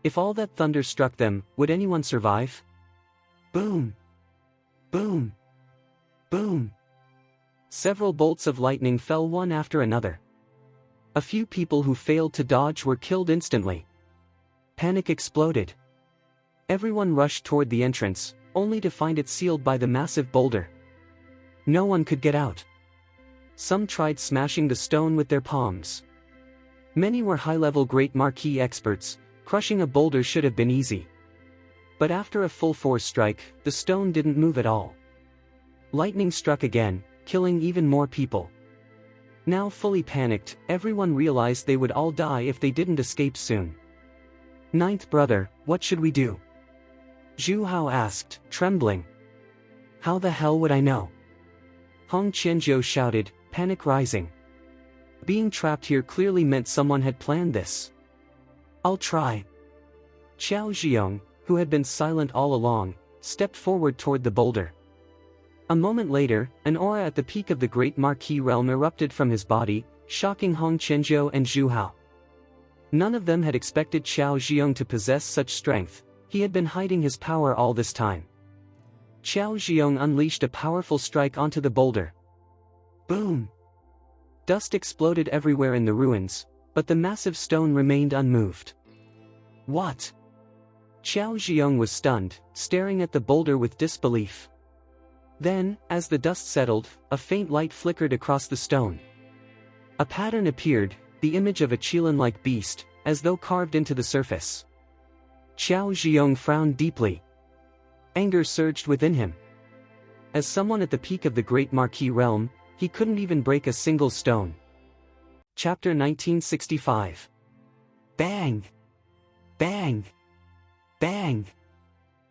If all that thunder struck them, would anyone survive? Boom! Boom! Boom! Several bolts of lightning fell one after another. A few people who failed to dodge were killed instantly. Panic exploded. Everyone rushed toward the entrance, only to find it sealed by the massive boulder. No one could get out. Some tried smashing the stone with their palms. Many were high-level Great Marquis experts. Crushing a boulder should have been easy. But after a full-force strike, the stone didn't move at all. Lightning struck again, killing even more people. Now fully panicked, everyone realized they would all die if they didn't escape soon. "Ninth brother, what should we do?" Zhu Hao asked, trembling. "How the hell would I know?" Hong Qianzhou shouted, panic rising. Being trapped here clearly meant someone had planned this. "I'll try." Qiao Zhiyong, who had been silent all along, stepped forward toward the boulder. A moment later, an aura at the peak of the Great Marquis realm erupted from his body, shocking Hong Qianzhou and Zhu Hao. None of them had expected Qiao Zhiyong to possess such strength. He had been hiding his power all this time. Qiao Zhiyong unleashed a powerful strike onto the boulder. Boom! Dust exploded everywhere in the ruins, but the massive stone remained unmoved. What? Qiao Zhiyong was stunned, staring at the boulder with disbelief. Then, as the dust settled, a faint light flickered across the stone. A pattern appeared, the image of a qilin-like beast, as though carved into the surface. Qiao Zhiyong frowned deeply. Anger surged within him. As someone at the peak of the Great Marquis realm, he couldn't even break a single stone. Chapter 1965. Bang! Bang! Bang!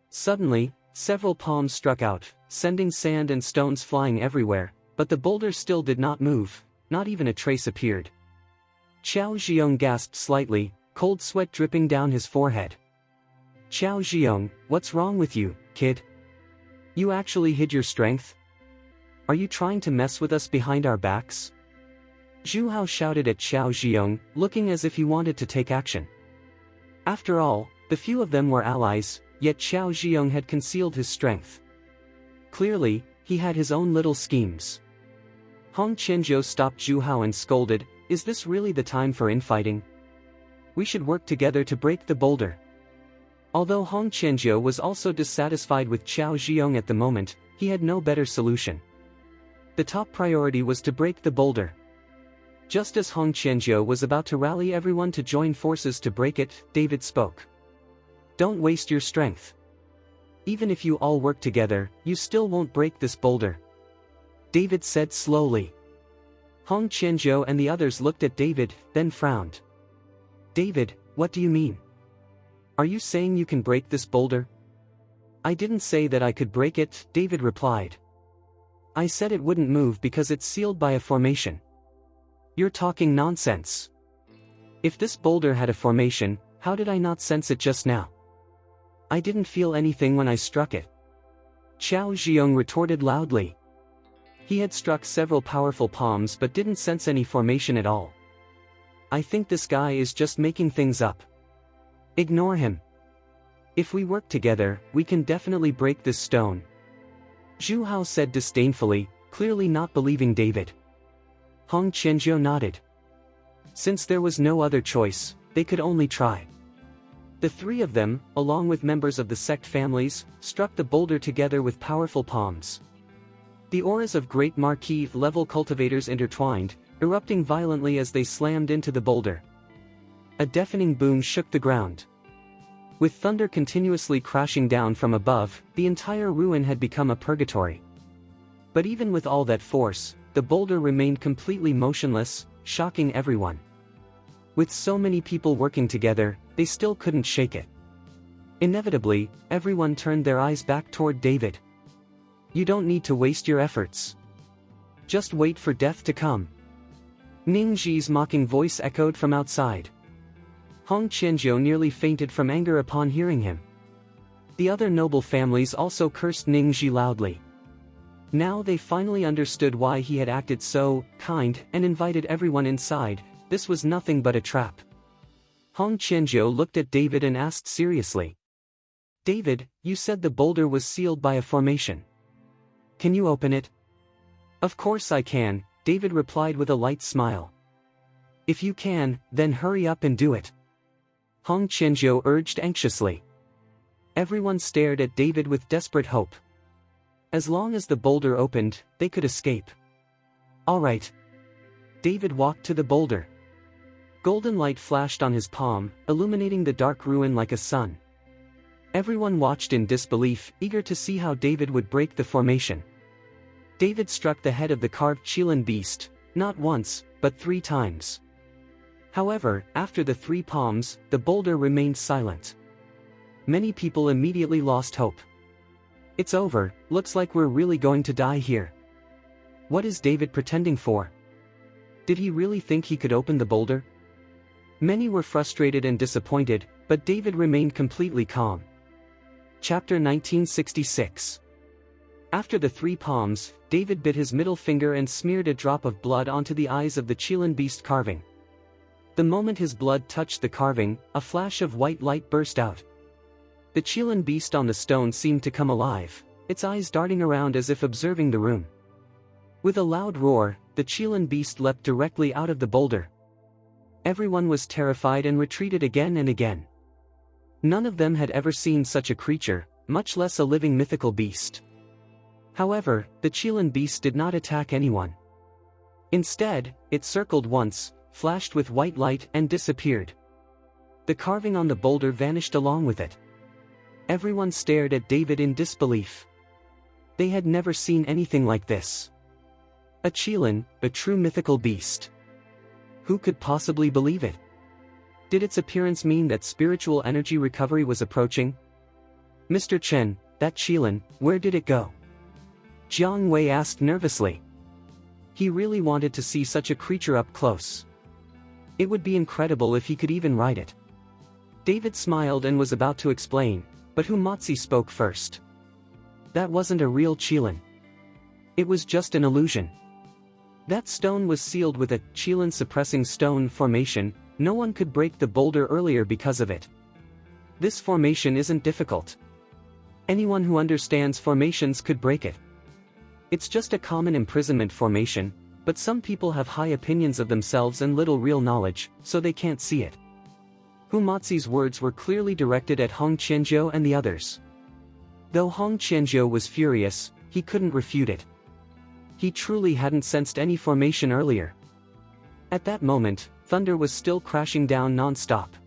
Suddenly, several palms struck out, sending sand and stones flying everywhere, but the boulder still did not move, not even a trace appeared. Qiao Zhiyong gasped slightly, cold sweat dripping down his forehead. "Qiao Zhiyong, what's wrong with you, kid? You actually hid your strength?" Are you trying to mess with us behind our backs? Zhu Hao shouted at Xiao Ziyong, looking as if he wanted to take action. After all, the few of them were allies, yet Xiao Ziyong had concealed his strength. Clearly, he had his own little schemes. Hong Qianzhou stopped Zhu Hao and scolded, "Is this really the time for infighting? We should work together to break the boulder." Although Hong Qianzhou was also dissatisfied with Xiao Ziyong at the moment, he had no better solution. The top priority was to break the boulder. Just as Hong Qianzhou was about to rally everyone to join forces to break it, David spoke. "Don't waste your strength. Even if you all work together, you still won't break this boulder," David said slowly. Hong Qianzhou and the others looked at David, then frowned. "David, what do you mean? Are you saying you can break this boulder?" "I didn't say that I could break it," David replied. "I said it wouldn't move because it's sealed by a formation." "You're talking nonsense. If this boulder had a formation, how did I not sense it just now? I didn't feel anything when I struck it," Xiao Ziyong retorted loudly. He had struck several powerful palms but didn't sense any formation at all. "I think this guy is just making things up. Ignore him. If we work together, we can definitely break this stone," Zhu Hao said disdainfully, clearly not believing David. Hong Qianzhou nodded. Since there was no other choice, they could only try. The three of them, along with members of the sect families, struck the boulder together with powerful palms. The auras of great marquee-level cultivators intertwined, erupting violently as they slammed into the boulder. A deafening boom shook the ground. With thunder continuously crashing down from above, the entire ruin had become a purgatory. But even with all that force, the boulder remained completely motionless, shocking everyone. With so many people working together, they still couldn't shake it. Inevitably, everyone turned their eyes back toward David. "You don't need to waste your efforts. Just wait for death to come." Ning Ji's mocking voice echoed from outside. Hong Qianzhou nearly fainted from anger upon hearing him. The other noble families also cursed Ning Ji loudly. Now they finally understood why he had acted so kind and invited everyone inside. This was nothing but a trap. Hong Qianzhou looked at David and asked seriously. "David, you said the boulder was sealed by a formation. Can you open it?" "Of course I can," David replied with a light smile. "If you can, then hurry up and do it," Hong Qianzhou urged anxiously. Everyone stared at David with desperate hope. As long as the boulder opened, they could escape. "All right." David walked to the boulder. Golden light flashed on his palm, illuminating the dark ruin like a sun. Everyone watched in disbelief, eager to see how David would break the formation. David struck the head of the carved Qilin beast, not once, but 3 times. However, after the 3 palms, the boulder remained silent. Many people immediately lost hope. "It's over, looks like we're really going to die here. What is David pretending for? Did he really think he could open the boulder?" Many were frustrated and disappointed, but David remained completely calm. Chapter 1966. After the 3 palms, David bit his middle finger and smeared a drop of blood onto the eyes of the Qilin beast carving. The moment his blood touched the carving, a flash of white light burst out. The Qilin beast on the stone seemed to come alive, its eyes darting around as if observing the room. With a loud roar, the Qilin beast leapt directly out of the boulder. Everyone was terrified and retreated again and again. None of them had ever seen such a creature, much less a living mythical beast. However, the Qilin beast did not attack anyone. Instead, it circled once, flashed with white light and disappeared. The carving on the boulder vanished along with it. Everyone stared at David in disbelief. They had never seen anything like this. A Qilin, a true mythical beast. Who could possibly believe it? Did its appearance mean that spiritual energy recovery was approaching? "Mr. Chen, that Qilin, where did it go?" Jiang Wei asked nervously. He really wanted to see such a creature up close. It would be incredible if he could even ride it. David smiled and was about to explain, but Hu Matzi spoke first. "That wasn't a real Qilin. It was just an illusion. That stone was sealed with a Qilin-suppressing stone formation. No one could break the boulder earlier because of it. This formation isn't difficult. Anyone who understands formations could break it. It's just a common imprisonment formation, but some people have high opinions of themselves and little real knowledge, so they can't see it. Hu Mazi's words were clearly directed at Hong Qianzhou and the others. Though Hong Qianzhou was furious, he couldn't refute it. He truly hadn't sensed any formation earlier. At that moment, thunder was still crashing down non-stop.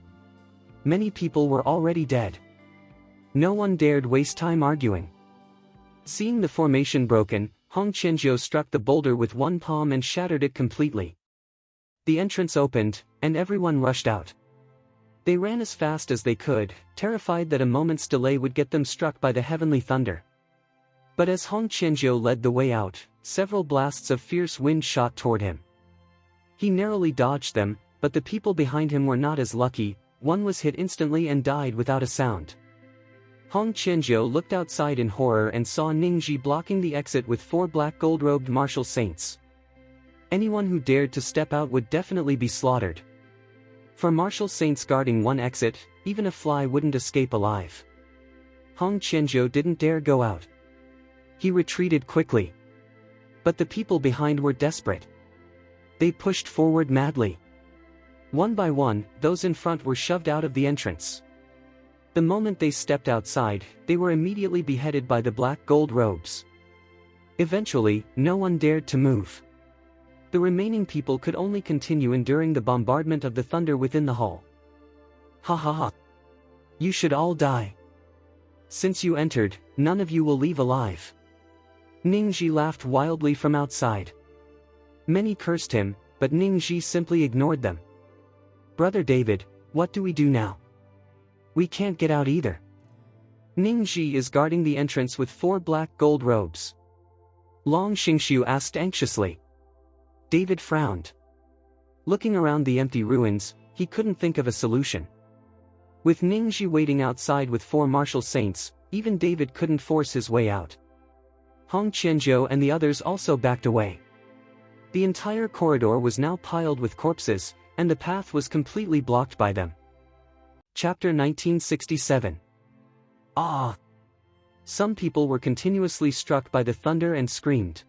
Many people were already dead. No one dared waste time arguing. Seeing the formation broken, Hong Qianzhou struck the boulder with one palm and shattered it completely. The entrance opened, and everyone rushed out. They ran as fast as they could, terrified that a moment's delay would get them struck by the heavenly thunder. But as Hong Qianzhou led the way out, several blasts of fierce wind shot toward him. He narrowly dodged them, but the people behind him were not as lucky. One was hit instantly and died without a sound. Hong Qianzhou looked outside in horror and saw Ningji blocking the exit with 4 black gold-robed martial saints. Anyone who dared to step out would definitely be slaughtered. For martial saints guarding one exit, even a fly wouldn't escape alive. Hong Qianzhou didn't dare go out. He retreated quickly. But the people behind were desperate. They pushed forward madly. One by one, those in front were shoved out of the entrance. The moment they stepped outside, they were immediately beheaded by the black gold robes. Eventually, no one dared to move. The remaining people could only continue enduring the bombardment of the thunder within the hall. Ha ha ha. You should all die. Since you entered, none of you will leave alive. Ningji laughed wildly from outside. Many cursed him, but Ningji simply ignored them. Brother David, what do we do now? We can't get out either. Ningji is guarding the entrance with 4 black gold robes. Long Xingxiu asked anxiously. David frowned. Looking around the empty ruins, he couldn't think of a solution. With Ningji waiting outside with 4 martial saints, even David couldn't force his way out. Hong Qianzhou and the others also backed away. The entire corridor was now piled with corpses, and the path was completely blocked by them. Chapter 1967. Ah! Some people were continuously struck by the thunder and screamed.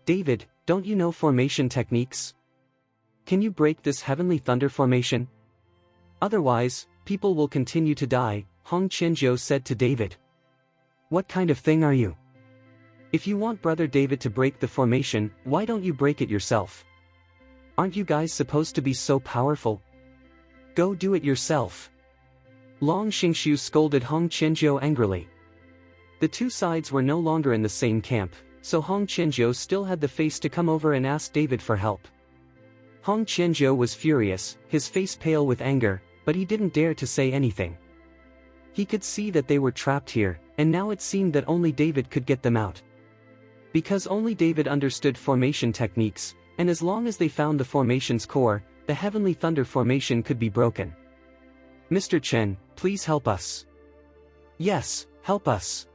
David, don't you know formation techniques? Can you break this heavenly thunder formation? Otherwise, people will continue to die, Hong Qianzhou said to David. What kind of thing are you? If you want Brother David to break the formation, why don't you break it yourself? Aren't you guys supposed to be so powerful? Go do it yourself. Long Xingxiu scolded Hong Qianzhou angrily. The two sides were no longer in the same camp, so Hong Qianzhou still had the face to come over and ask David for help. Hong Qianzhou was furious, his face pale with anger, but he didn't dare to say anything. He could see that they were trapped here, and now it seemed that only David could get them out. Because only David understood formation techniques, and as long as they found the formation's core, the heavenly thunder formation could be broken. Mr. Chen, please help us. Yes, help us.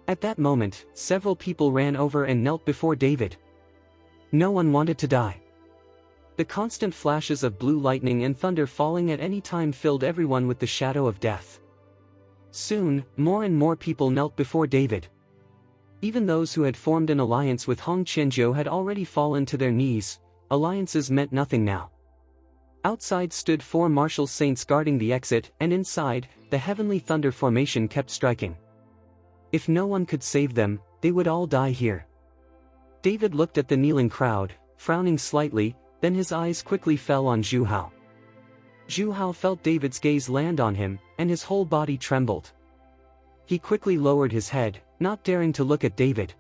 At that moment, several people ran over and knelt before David. No one wanted to die. The constant flashes of blue lightning and thunder falling at any time filled everyone with the shadow of death. Soon, more and more people knelt before David. Even those who had formed an alliance with Hong Qianzhou had already fallen to their knees. Alliances meant nothing now. Outside stood 4 martial saints guarding the exit, and inside, the heavenly thunder formation kept striking. If no one could save them, they would all die here. David looked at the kneeling crowd, frowning slightly, then his eyes quickly fell on Zhu Hao. Zhu Hao felt David's gaze land on him, and his whole body trembled. He quickly lowered his head, not daring to look at David.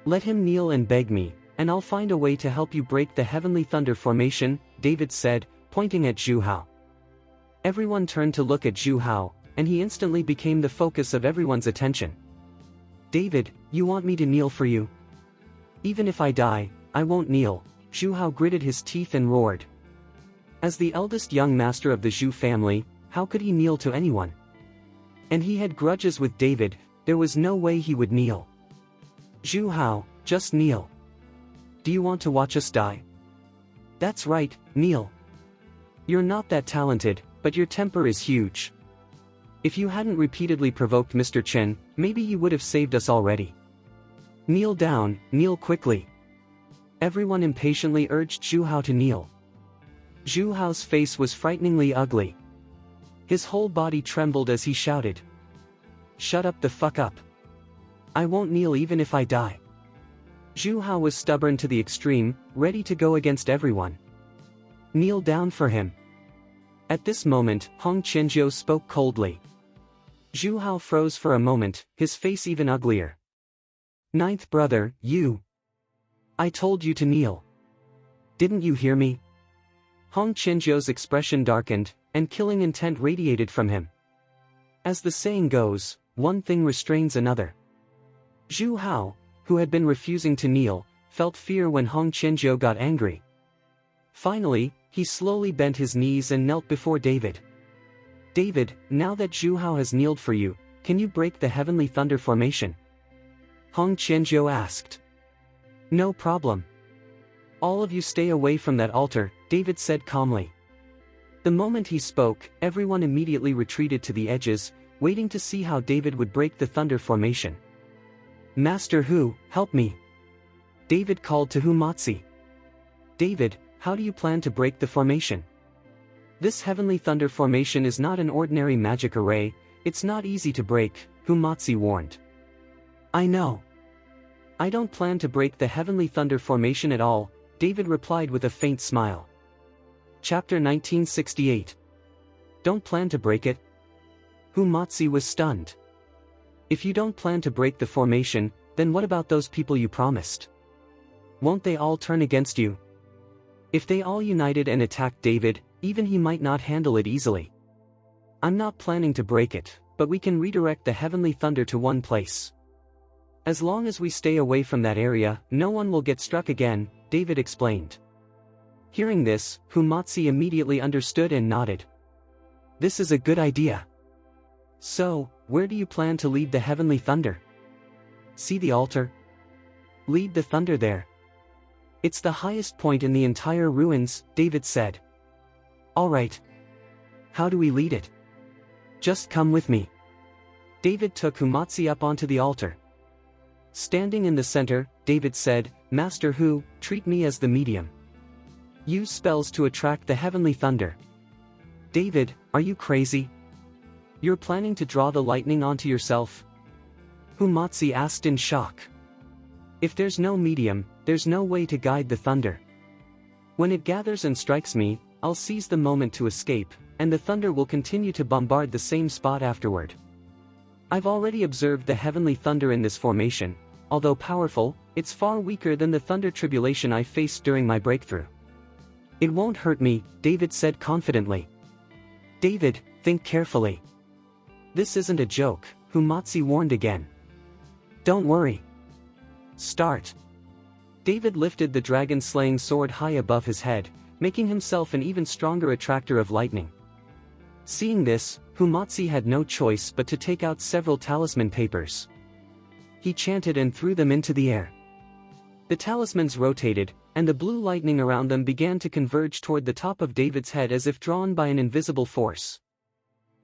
Let him kneel and beg me, and I'll find a way to help you break the heavenly thunder formation, David said, pointing at Zhu Hao. Everyone turned to look at Zhu Hao, and he instantly became the focus of everyone's attention. David, you want me to kneel for you? Even if I die, I won't kneel, Zhu Hao gritted his teeth and roared. As the eldest young master of the Zhu family, how could he kneel to anyone? And he had grudges with David, there was no way he would kneel. Zhu Hao, Just kneel. Do you want to watch us die? That's right, kneel. You're not that talented, but your temper is huge. If you hadn't repeatedly provoked Mr. Chen, maybe you would have saved us already. Kneel down, kneel quickly. Everyone impatiently urged Zhu Hao to kneel. Zhu Hao's face was frighteningly ugly. His whole body trembled as he shouted. Shut up the fuck up. I won't kneel even if I die. Zhu Hao was stubborn to the extreme, ready to go against everyone. Kneel down for him. At this moment, Hong Qianzhou spoke coldly. Zhu Hao froze for a moment, his face even uglier. Ninth brother, you. I told you to kneel. Didn't you hear me? Hong Qianzhou's expression darkened, and killing intent radiated from him. As the saying goes, one thing restrains another. Zhu Hao, who had been refusing to kneel, felt fear when Hong Qianzhou got angry. Finally, he slowly bent his knees and knelt before David. David, now that Zhu Hao has kneeled for you, can you break the heavenly thunder formation? Hong Qianzhou asked. No problem. All of you stay away from that altar, David said calmly. The moment he spoke, everyone immediately retreated to the edges, waiting to see how David would break the thunder formation. Master Hu, help me. David called to Humatzi. David, how do you plan to break the formation? This heavenly thunder formation is not an ordinary magic array, it's not easy to break, Humatzi warned. I know. I don't plan to break the heavenly thunder formation at all, David replied with a faint smile. Chapter 1968. Don't plan to break it? Humatzi was stunned. If you don't plan to break the formation, then what about those people you promised? Won't they all turn against you? If they all united and attacked David, even he might not handle it easily. I'm not planning to break it, but we can redirect the heavenly thunder to one place. As long as we stay away from that area, no one will get struck again, David explained. Hearing this, Humatzi immediately understood and nodded. This is a good idea. So, where do you plan to lead the heavenly thunder? See the altar? Lead the thunder there. It's the highest point in the entire ruins, David said. All right. How do we lead it? Just come with me. David took Humatzi up onto the altar. Standing in the center, David said, Master Hu, treat me as the medium. Use spells to attract the heavenly thunder. David, are you crazy? You're planning to draw the lightning onto yourself? Humatzi asked in shock. If there's no medium, there's no way to guide the thunder. When it gathers and strikes me, I'll seize the moment to escape, and the thunder will continue to bombard the same spot afterward. I've already observed the heavenly thunder in this formation. Although powerful, it's far weaker than the thunder tribulation I faced during my breakthrough. It won't hurt me, David said confidently. David, think carefully. This isn't a joke, Humatzi warned again. Don't worry. Start. David lifted the dragon-slaying sword high above his head, making himself an even stronger attractor of lightning. Seeing this, Humatzi had no choice but to take out several talisman papers. He chanted and threw them into the air. The talismans rotated, and the blue lightning around them began to converge toward the top of David's head as if drawn by an invisible force.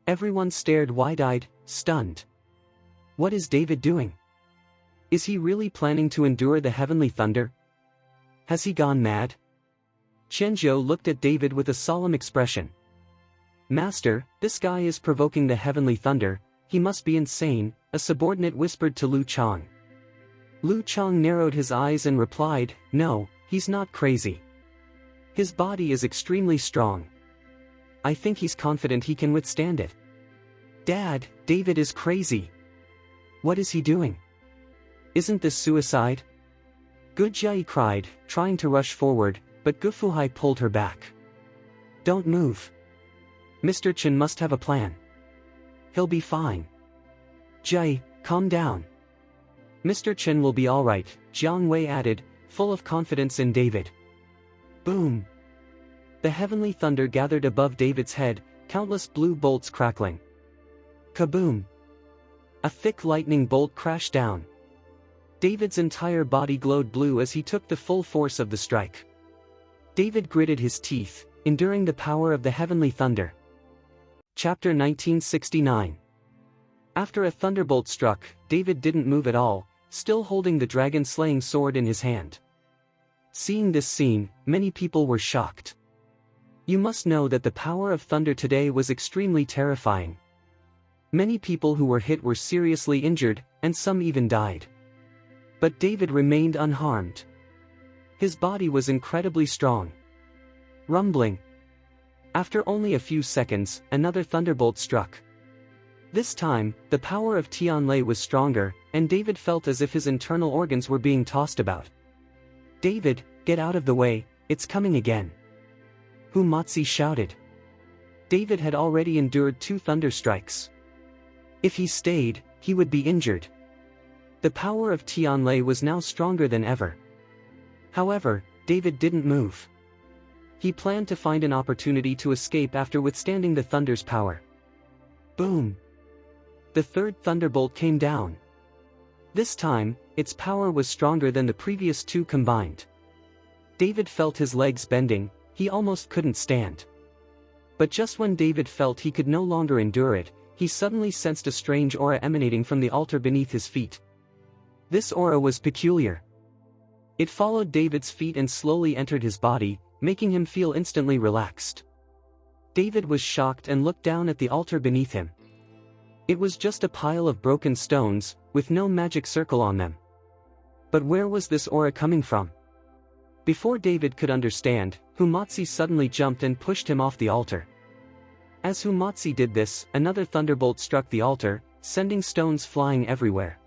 Everyone stared wide-eyed, stunned. What is David doing? Is he really planning to endure the heavenly thunder? Has he gone mad? Qianzhou looked at David with a solemn expression. Master, this guy is provoking the heavenly thunder, he must be insane, a subordinate whispered to Lu Chang. Lu Chang narrowed his eyes and replied, no, he's not crazy. His body is extremely strong. I think he's confident he can withstand it. Dad, David is crazy. What is he doing? Isn't this suicide? Gujia cried, trying to rush forward, but Gufuhai pulled her back. Don't move. Mr. Chen must have a plan. He'll be fine. Jai, calm down. Mr. Chen will be alright, Jiang Wei added, full of confidence in David. Boom. The heavenly thunder gathered above David's head, countless blue bolts crackling. Kaboom. A thick lightning bolt crashed down. David's entire body glowed blue as he took the full force of the strike. David gritted his teeth, enduring the power of the heavenly thunder. Chapter 1969. After a thunderbolt struck, David didn't move at all, still holding the dragon-slaying sword in his hand. Seeing this scene, many people were shocked. You must know that the power of thunder today was extremely terrifying. Many people who were hit were seriously injured, and some even died. But David remained unharmed. His body was incredibly strong. Rumbling. After only a few seconds, another thunderbolt struck. This time, the power of Tianlei was stronger, and David felt as if his internal organs were being tossed about. "David, get out of the way, it's coming again," Hu Matsi shouted. David had already endured 2 thunder strikes. If he stayed, he would be injured. The power of Tianlei was now stronger than ever. However, David didn't move. He planned to find an opportunity to escape after withstanding the thunder's power. Boom! The third thunderbolt came down. This time, its power was stronger than the previous 2 combined. David felt his legs bending, he almost couldn't stand. But just when David felt he could no longer endure it, he suddenly sensed a strange aura emanating from the altar beneath his feet. This aura was peculiar. It followed David's feet and slowly entered his body, making him feel instantly relaxed. David was shocked and looked down at the altar beneath him. It was just a pile of broken stones, with no magic circle on them. But where was this aura coming from? Before David could understand, Hu Matsi suddenly jumped and pushed him off the altar. As Hu Matsi did this, another thunderbolt struck the altar, sending stones flying everywhere.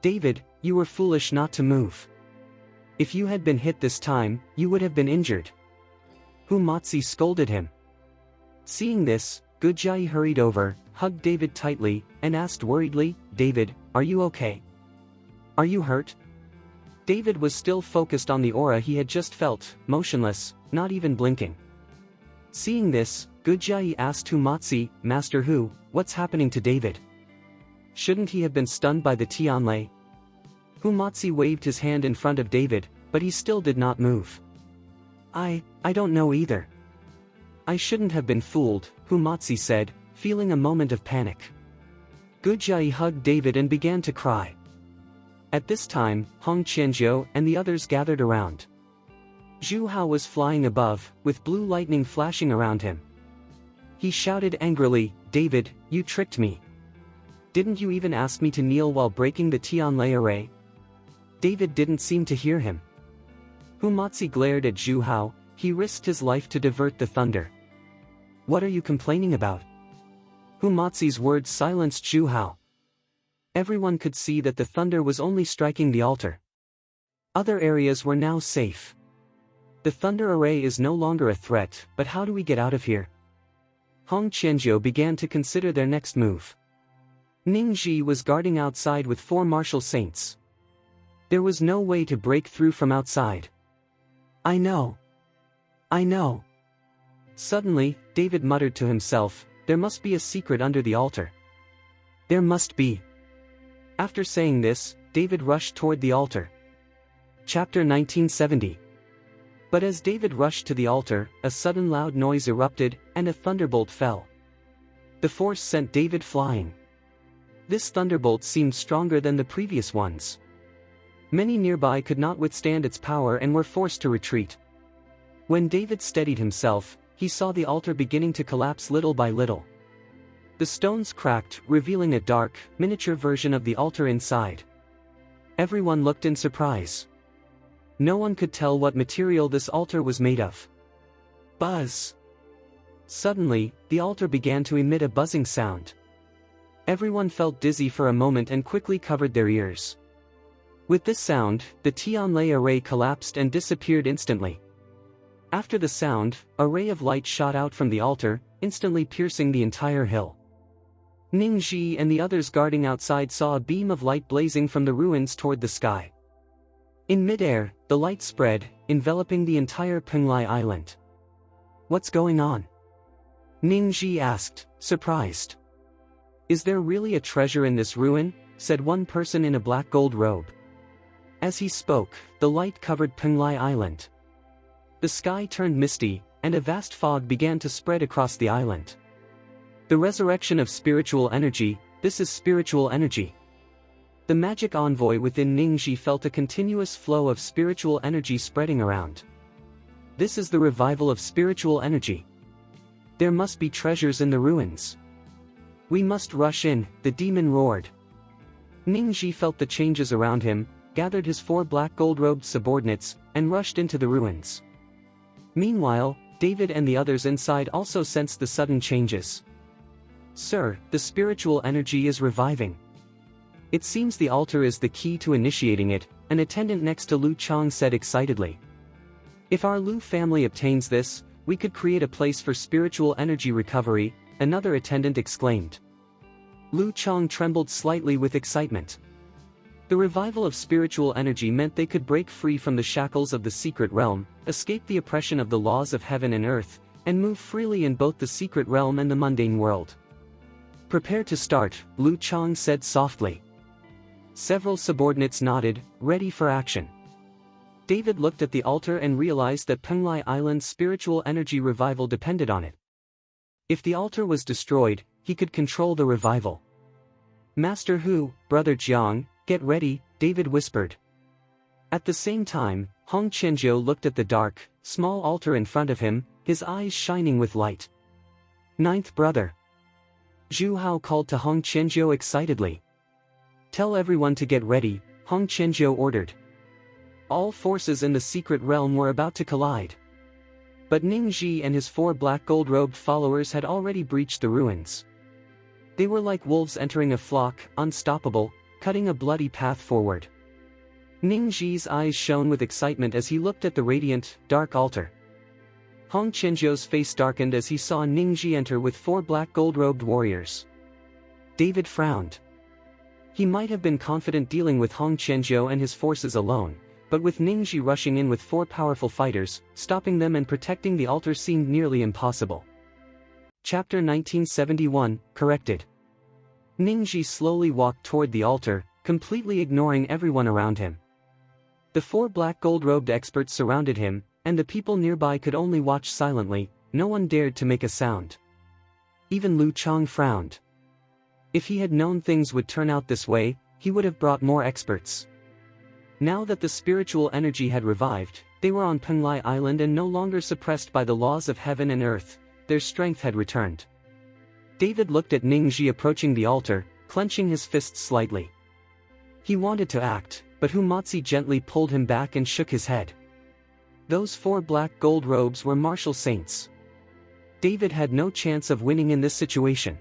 "David, you were foolish not to move. If you had been hit this time, you would have been injured," Hu Matsi scolded him. Seeing this, Gujai hurried over, hugged David tightly, and asked worriedly, "David, are you okay? Are you hurt?" David was still focused on the aura he had just felt, motionless, not even blinking. Seeing this, Gujai asked Hu Matsi, "Master Hu, what's happening to David? Shouldn't he have been stunned by the Tianlei?" Hu Matsi waved his hand in front of David, but he still did not move. I don't know either. I shouldn't have been fooled," Hu Matsi said, feeling a moment of panic. Gujai hugged David and began to cry. At this time, Hong Qianzhou and the others gathered around. Zhu Hao was flying above, with blue lightning flashing around him. He shouted angrily, "David, you tricked me. Didn't you even ask me to kneel while breaking the Tianlei array?" David didn't seem to hear him. Hu Matsi glared at Zhu Hao. He risked his life to divert the thunder. "What are you complaining about?" Hu Matsi's words silenced Zhu Hao. Everyone could see that the thunder was only striking the altar. Other areas were now safe. The thunder array is no longer a threat, but how do we get out of here? Hong Qianzhou began to consider their next move. Ning Ji was guarding outside with 4 martial saints. There was no way to break through from outside. I know. Suddenly, David muttered to himself, "There must be a secret under the altar. There must be." After saying this, David rushed toward the altar. Chapter 1970. But as David rushed to the altar, a sudden loud noise erupted, and a thunderbolt fell. The force sent David flying. This thunderbolt seemed stronger than the previous ones. Many nearby could not withstand its power and were forced to retreat. When David steadied himself, he saw the altar beginning to collapse little by little. The stones cracked, revealing a dark, miniature version of the altar inside. Everyone looked in surprise. No one could tell what material this altar was made of. Buzz! Suddenly, the altar began to emit a buzzing sound. Everyone felt dizzy for a moment and quickly covered their ears. With this sound, the Tianlei array collapsed and disappeared instantly. After the sound, a ray of light shot out from the altar, instantly piercing the entire hill. Ning Ji and the others guarding outside saw a beam of light blazing from the ruins toward the sky. In midair, the light spread, enveloping the entire Penglai Island. "What's going on?" Ning Ji asked, surprised. "Is there really a treasure in this ruin?" said one person in a black gold robe. As he spoke, the light covered Penglai Island. The sky turned misty, and a vast fog began to spread across the island. The resurrection of spiritual energy, this is spiritual energy. The magic envoy within Ningxi felt a continuous flow of spiritual energy spreading around. This is the revival of spiritual energy. There must be treasures in the ruins. We must rush in, the demon roared. Ningxi felt the changes around him, gathered his 4 black gold-robed subordinates, and rushed into the ruins. Meanwhile, David and the others inside also sensed the sudden changes. Sir, the spiritual energy is reviving. It seems the altar is the key to initiating it, an attendant next to Lu Chang said excitedly. If our Lu family obtains this, we could create a place for spiritual energy recovery, another attendant exclaimed. Lu Chang trembled slightly with excitement. The revival of spiritual energy meant they could break free from the shackles of the secret realm, escape the oppression of the laws of heaven and earth, and move freely in both the secret realm and the mundane world. Prepare to start, Lu Chang said softly. Several subordinates nodded, ready for action. David looked at the altar and realized that Penglai Island's spiritual energy revival depended on it. If the altar was destroyed, he could control the revival. Master Hu, Brother Jiang, get ready, David whispered. At the same time, Hong Qianzhou looked at the dark, small altar in front of him, his eyes shining with light. Ninth brother. Zhu Hao called to Hong Qianzhou excitedly. Tell everyone to get ready, Hong Qianzhou ordered. All forces in the secret realm were about to collide. But Ningxi and his 4 black gold-robed followers had already breached the ruins. They were like wolves entering a flock, unstoppable, cutting a bloody path forward. Ningxi's eyes shone with excitement as he looked at the radiant, dark altar. Hong Qianzhou's face darkened as he saw Ningxi enter with 4 black gold-robed warriors. David frowned. He might have been confident dealing with Hong Qianzhou and his forces alone, but with Ningxi rushing in with 4 powerful fighters, stopping them and protecting the altar seemed nearly impossible. Chapter 1971, Corrected. Ningxi slowly walked toward the altar, completely ignoring everyone around him. The 4 black gold-robed experts surrounded him, and the people nearby could only watch silently, no one dared to make a sound. Even Lu Chang frowned. If he had known things would turn out this way, he would have brought more experts. Now that the spiritual energy had revived, they were on Penglai Island and no longer suppressed by the laws of heaven and earth, their strength had returned. David looked at Ningxi approaching the altar, clenching his fists slightly. He wanted to act, but Hu Matzi gently pulled him back and shook his head. Those 4 black gold robes were martial saints. David had no chance of winning in this situation.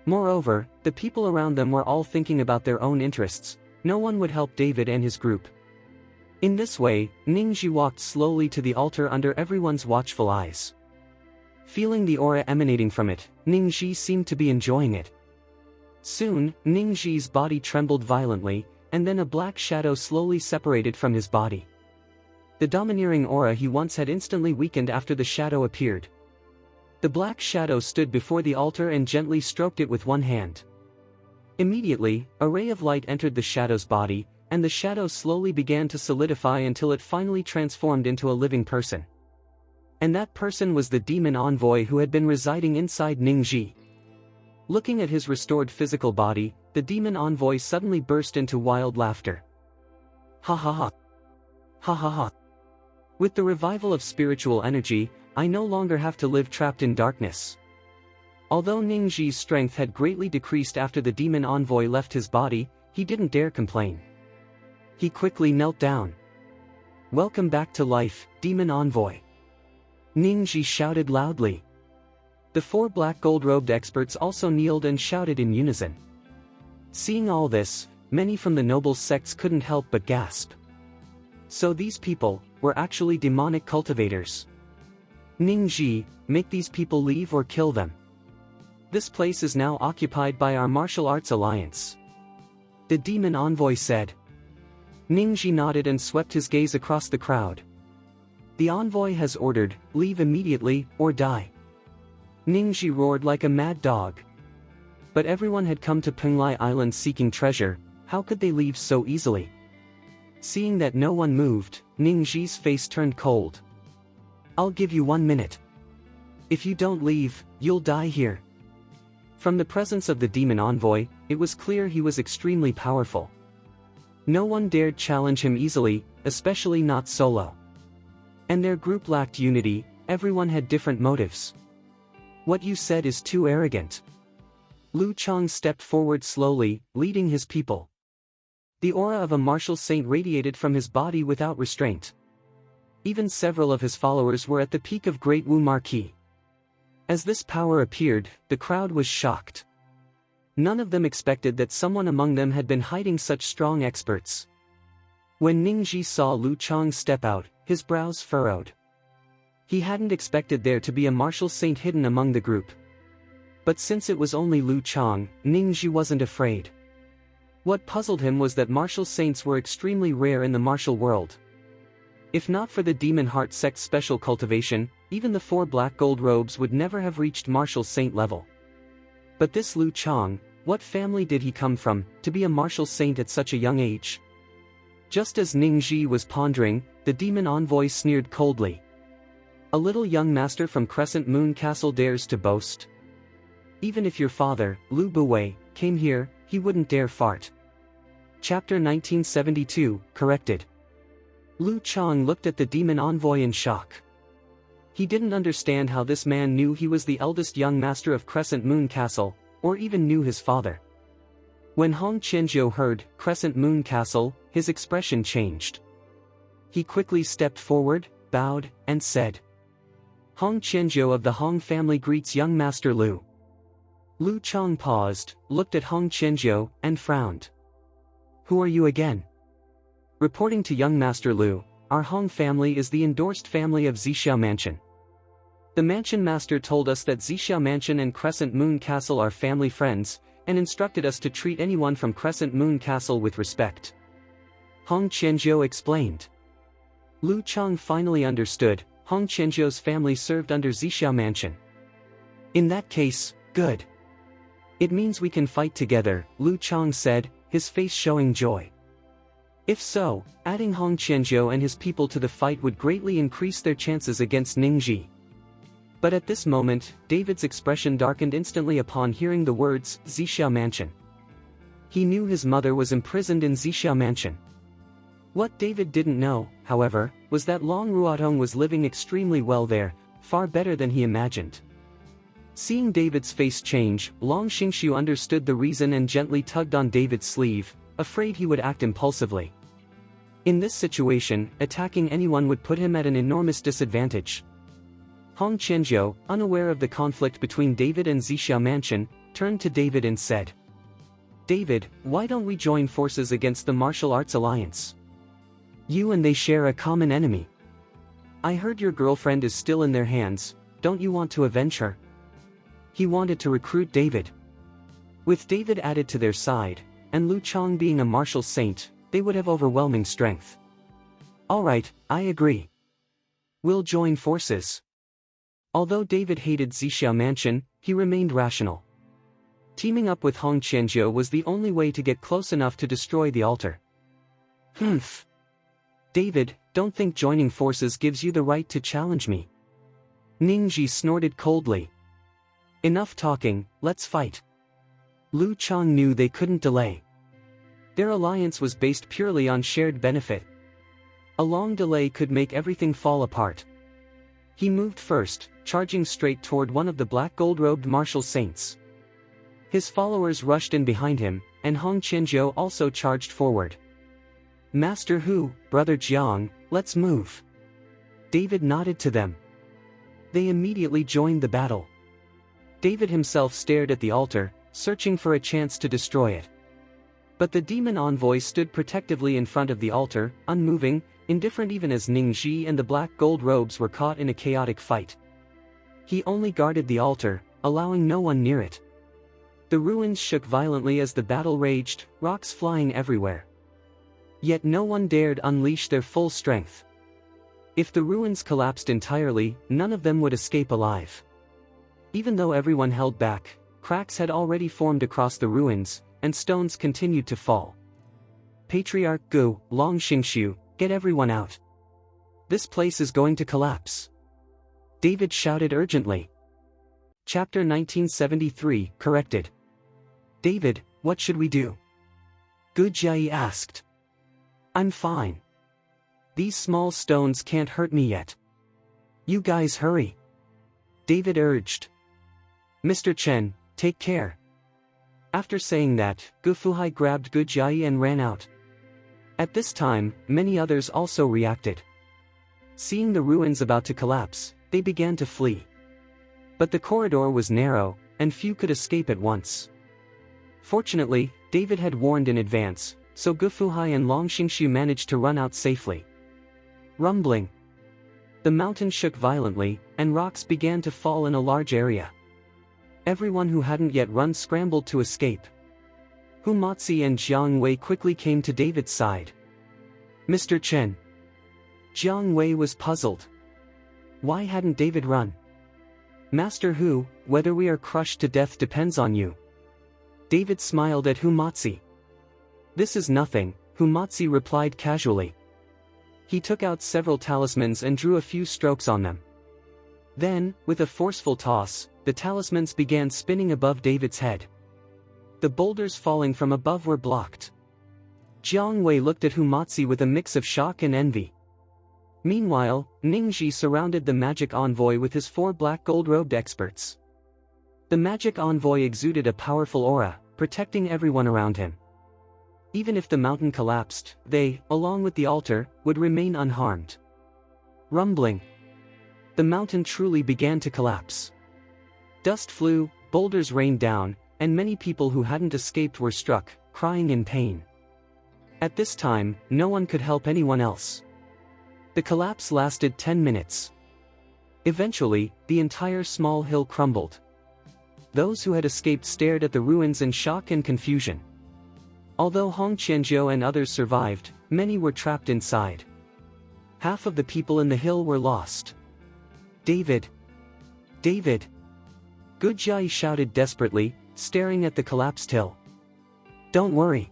Moreover, the people around them were all thinking about their own interests, no one would help David and his group. In this way, Ningxi walked slowly to the altar under everyone's watchful eyes. Feeling the aura emanating from it, Ningxi seemed to be enjoying it. Soon, Ningxi's body trembled violently, and then a black shadow slowly separated from his body. The domineering aura he once had instantly weakened after the shadow appeared. The black shadow stood before the altar and gently stroked it with one hand. Immediately, a ray of light entered the shadow's body, and the shadow slowly began to solidify until it finally transformed into a living person. And that person was the demon envoy who had been residing inside Ningxi. Looking at his restored physical body, the demon envoy suddenly burst into wild laughter. Ha ha ha. Ha ha ha. With the revival of spiritual energy, I no longer have to live trapped in darkness. Although Ningxi's strength had greatly decreased after the demon envoy left his body, he didn't dare complain. He quickly knelt down. Welcome back to life, demon envoy. Ningxi shouted loudly. The 4 black gold-robed experts also kneeled and shouted in unison. Seeing all this, many from the noble sects couldn't help but gasp. So these people were actually demonic cultivators. Ningxi, make these people leave or kill them. This place is now occupied by our martial arts alliance. The demon envoy said. Ningxi nodded and swept his gaze across the crowd. The envoy has ordered, leave immediately, or die. Ningxi roared like a mad dog. But everyone had come to Penglai Island seeking treasure, how could they leave so easily? Seeing that no one moved, Ningji's face turned cold. "I'll give you 1 minute. If you don't leave, you'll die here." From the presence of the demon envoy, it was clear he was extremely powerful. No one dared challenge him easily, especially not solo. And their group lacked unity, everyone had different motives. "What you said is too arrogant." Lu Chang stepped forward slowly, leading his people. The aura of a martial saint radiated from his body without restraint. Even several of his followers were at the peak of Great Wu Marquis. As this power appeared, the crowd was shocked. None of them expected that someone among them had been hiding such strong experts. When Ningji saw Lu Chang step out, his brows furrowed. He hadn't expected there to be a martial saint hidden among the group. But since it was only Lu Chang, Ningji wasn't afraid. What puzzled him was that martial saints were extremely rare in the martial world. If not for the Demon Heart sect's special cultivation, even the 4 black gold robes would never have reached martial saint level. But this Lu Chang, what family did he come from, to be a martial saint at such a young age? Just as Ningji was pondering, the demon envoy sneered coldly. "A little young master from Crescent Moon Castle dares to boast? Even if your father, Lu Buwei, came here, he wouldn't dare fart." Chapter 1972, corrected. Lu Chang looked at the demon envoy in shock. He didn't understand how this man knew he was the eldest young master of Crescent Moon Castle, or even knew his father. When Hong Qianzhou heard Crescent Moon Castle, his expression changed. He quickly stepped forward, bowed, and said, "Hong Qianzhou of the Hong family greets young Master Lu." Lu Chang paused, looked at Hong Qianzhou, and frowned. "Who are you again?" "Reporting to young Master Lu, our Hong family is the endorsed family of Zixiao Mansion. The mansion master told us that Zixiao Mansion and Crescent Moon Castle are family friends, and instructed us to treat anyone from Crescent Moon Castle with respect." Hong Qianzhou explained. Lu Chang finally understood, Hong Qianzhou's family served under Zixiao Mansion. "In that case, good. It means we can fight together," Lu Chang said, his face showing joy. If so, adding Hong Qianzhou and his people to the fight would greatly increase their chances against Ningji. But at this moment, David's expression darkened instantly upon hearing the words, Zixiao Mansion. He knew his mother was imprisoned in Zixiao Mansion. What David didn't know, however, was that Long Ruotong was living extremely well there, far better than he imagined. Seeing David's face change, Long Xingxiu understood the reason and gently tugged on David's sleeve, afraid he would act impulsively. In this situation, attacking anyone would put him at an enormous disadvantage. Hong Qianzhou, unaware of the conflict between David and Zixiao Mansion, turned to David and said, "David, why don't we join forces against the Martial Arts Alliance? You and they share a common enemy. I heard your girlfriend is still in their hands, don't you want to avenge her?" He wanted to recruit David. With David added to their side, and Lu Chang being a martial saint, they would have overwhelming strength. "Alright, I agree. We'll join forces." Although David hated Zixiao Mansion, he remained rational. Teaming up with Hong Qianzhou was the only way to get close enough to destroy the altar. "Humph. David, don't think joining forces gives you the right to challenge me." Ningji snorted coldly. "Enough talking, let's fight." Lu Chang knew they couldn't delay. Their alliance was based purely on shared benefit. A long delay could make everything fall apart. He moved first, charging straight toward one of the black gold-robed martial saints. His followers rushed in behind him, and Hong Qianzhou also charged forward. "Master Hu, Brother Jiang, let's move." David nodded to them. They immediately joined the battle. David himself stared at the altar, searching for a chance to destroy it. But the demon envoy stood protectively in front of the altar, unmoving, indifferent even as Ningji and the black gold robes were caught in a chaotic fight. He only guarded the altar, allowing no one near it. The ruins shook violently as the battle raged, rocks flying everywhere. Yet no one dared unleash their full strength. If the ruins collapsed entirely, none of them would escape alive. Even though everyone held back, cracks had already formed across the ruins, and stones continued to fall. Patriarch Gu, Long Xingshu, get everyone out. This place is going to collapse. David shouted urgently. Chapter 1973, corrected. David, what should we do? Gu Jiayi asked. I'm fine. These small stones can't hurt me yet. You guys hurry. David urged. Mr. Chen, take care. After saying that, Gu Fuhai grabbed Gu Jiayi and ran out. At this time, many others also reacted. Seeing the ruins about to collapse, they began to flee. But the corridor was narrow, and few could escape at once. Fortunately, David had warned in advance, so Gu Fuhai and Long Xingshu managed to run out safely. Rumbling. The mountain shook violently, and rocks began to fall in a large area. Everyone who hadn't yet run scrambled to escape. Hu Matsi and Jiang Wei quickly came to David's side. Mr. Chen. Jiang Wei was puzzled. Why hadn't David run? Master Hu, whether we are crushed to death depends on you. David smiled at Hu Matsi. This is nothing, Hu Matsi replied casually. He took out several talismans and drew a few strokes on them. Then, with a forceful toss, the talismans began spinning above David's head. The boulders falling from above were blocked. Jiang Wei looked at Hu Matsi with a mix of shock and envy. Meanwhile, Ningji surrounded the magic envoy with his 4 black gold-robed experts. The magic envoy exuded a powerful aura, protecting everyone around him. Even if the mountain collapsed, they, along with the altar, would remain unharmed. Rumbling. The mountain truly began to collapse. Dust flew, boulders rained down, and many people who hadn't escaped were struck, crying in pain. At this time, no one could help anyone else. The collapse lasted 10 minutes. Eventually, the entire small hill crumbled. Those who had escaped stared at the ruins in shock and confusion. Although Hong Qianzhou and others survived, many were trapped inside. Half of the people in the hill were lost. David! David! Gu Jiayi shouted desperately, staring at the collapsed hill. Don't worry.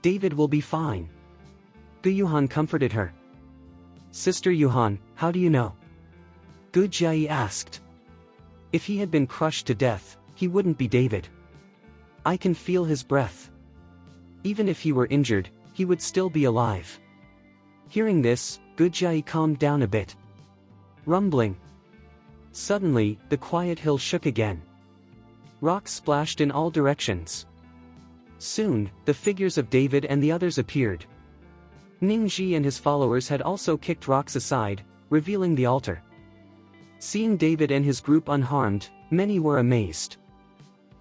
David will be fine. Gu Yuhan comforted her. Sister Yuhan, how do you know? Gu Jiayi asked. If he had been crushed to death, he wouldn't be David. I can feel his breath. Even if he were injured, he would still be alive. Hearing this, Gu Jiayi calmed down a bit. Rumbling. Suddenly, the quiet hill shook again. Rocks splashed in all directions. Soon, the figures of David and the others appeared. Ningji and his followers had also kicked rocks aside, revealing the altar. Seeing David and his group unharmed, many were amazed.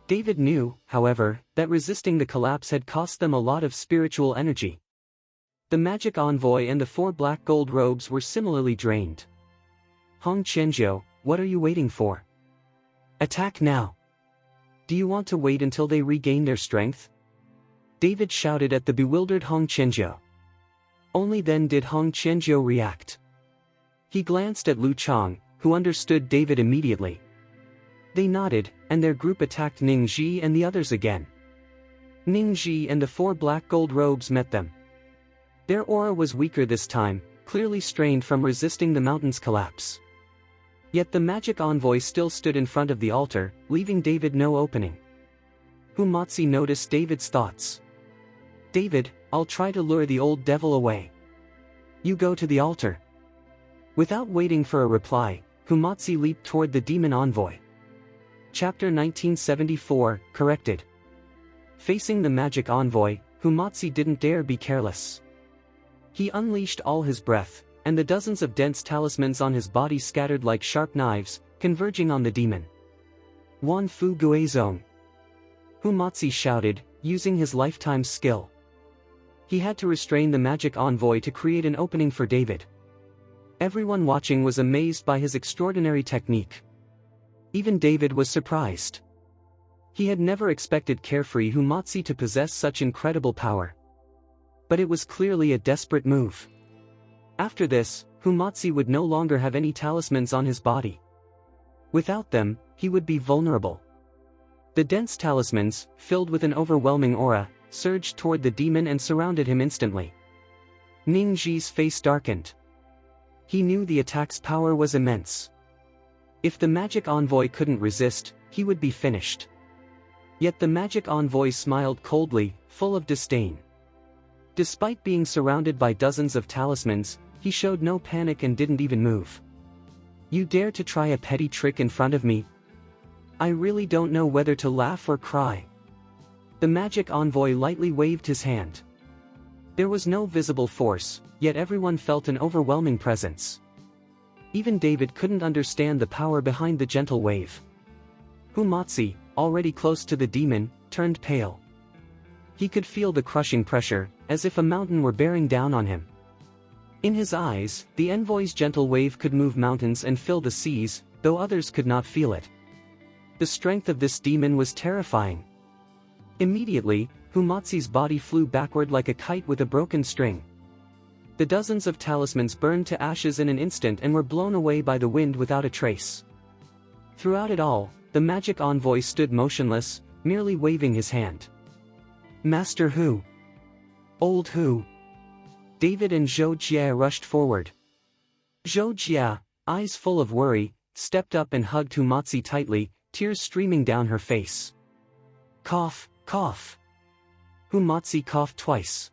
David knew, however, that resisting the collapse had cost them a lot of spiritual energy. The magic envoy and the 4 black gold robes were similarly drained. Hong Qianzhou, what are you waiting for? Attack now! Do you want to wait until they regain their strength? David shouted at the bewildered Hong Qianzhou. Only then did Hong Qianzhou react. He glanced at Lu Chang, who understood David immediately. They nodded, and their group attacked Ningji and the others again. Ningji and the 4 black gold robes met them. Their aura was weaker this time, clearly strained from resisting the mountain's collapse. Yet the magic envoy still stood in front of the altar, leaving David no opening. Hu Matsi noticed David's thoughts. David, I'll try to lure the old devil away. You go to the altar. Without waiting for a reply, Hu Matsi leaped toward the demon envoy. Chapter 1974, corrected. Facing the magic envoy, Hu Matsi didn't dare be careless. He unleashed all his breath, and the dozens of dense talismans on his body scattered like sharp knives, converging on the demon. Wan Fu Guizong. Hu Matsi shouted, using his lifetime skill. He had to restrain the magic envoy to create an opening for David. Everyone watching was amazed by his extraordinary technique. Even David was surprised. He had never expected carefree Hu Matsi to possess such incredible power. But it was clearly a desperate move. After this, Hu Matsi would no longer have any talismans on his body. Without them, he would be vulnerable. The dense talismans, filled with an overwhelming aura, surged toward the demon and surrounded him instantly. Ningxi's face darkened. He knew the attack's power was immense. If the magic envoy couldn't resist, he would be finished. Yet the magic envoy smiled coldly, full of disdain. Despite being surrounded by dozens of talismans, he showed no panic and didn't even move. "You dare to try a petty trick in front of me? I really don't know whether to laugh or cry." The magic envoy lightly waved his hand. There was no visible force, yet everyone felt an overwhelming presence. Even David couldn't understand the power behind the gentle wave. Humatsi, already close to the demon, turned pale. He could feel the crushing pressure, as if a mountain were bearing down on him. In his eyes, the envoy's gentle wave could move mountains and fill the seas, though others could not feel it. The strength of this demon was terrifying. Immediately, Humatsi's body flew backward like a kite with a broken string. The dozens of talismans burned to ashes in an instant and were blown away by the wind without a trace. Throughout it all, the magic envoy stood motionless, merely waving his hand. "Master Hu! Old Hu!" David and Zhou Jia rushed forward. Zhou Jia, eyes full of worry, stepped up and hugged Humatsi tightly, tears streaming down her face. "Cough, cough." Humatsi coughed twice.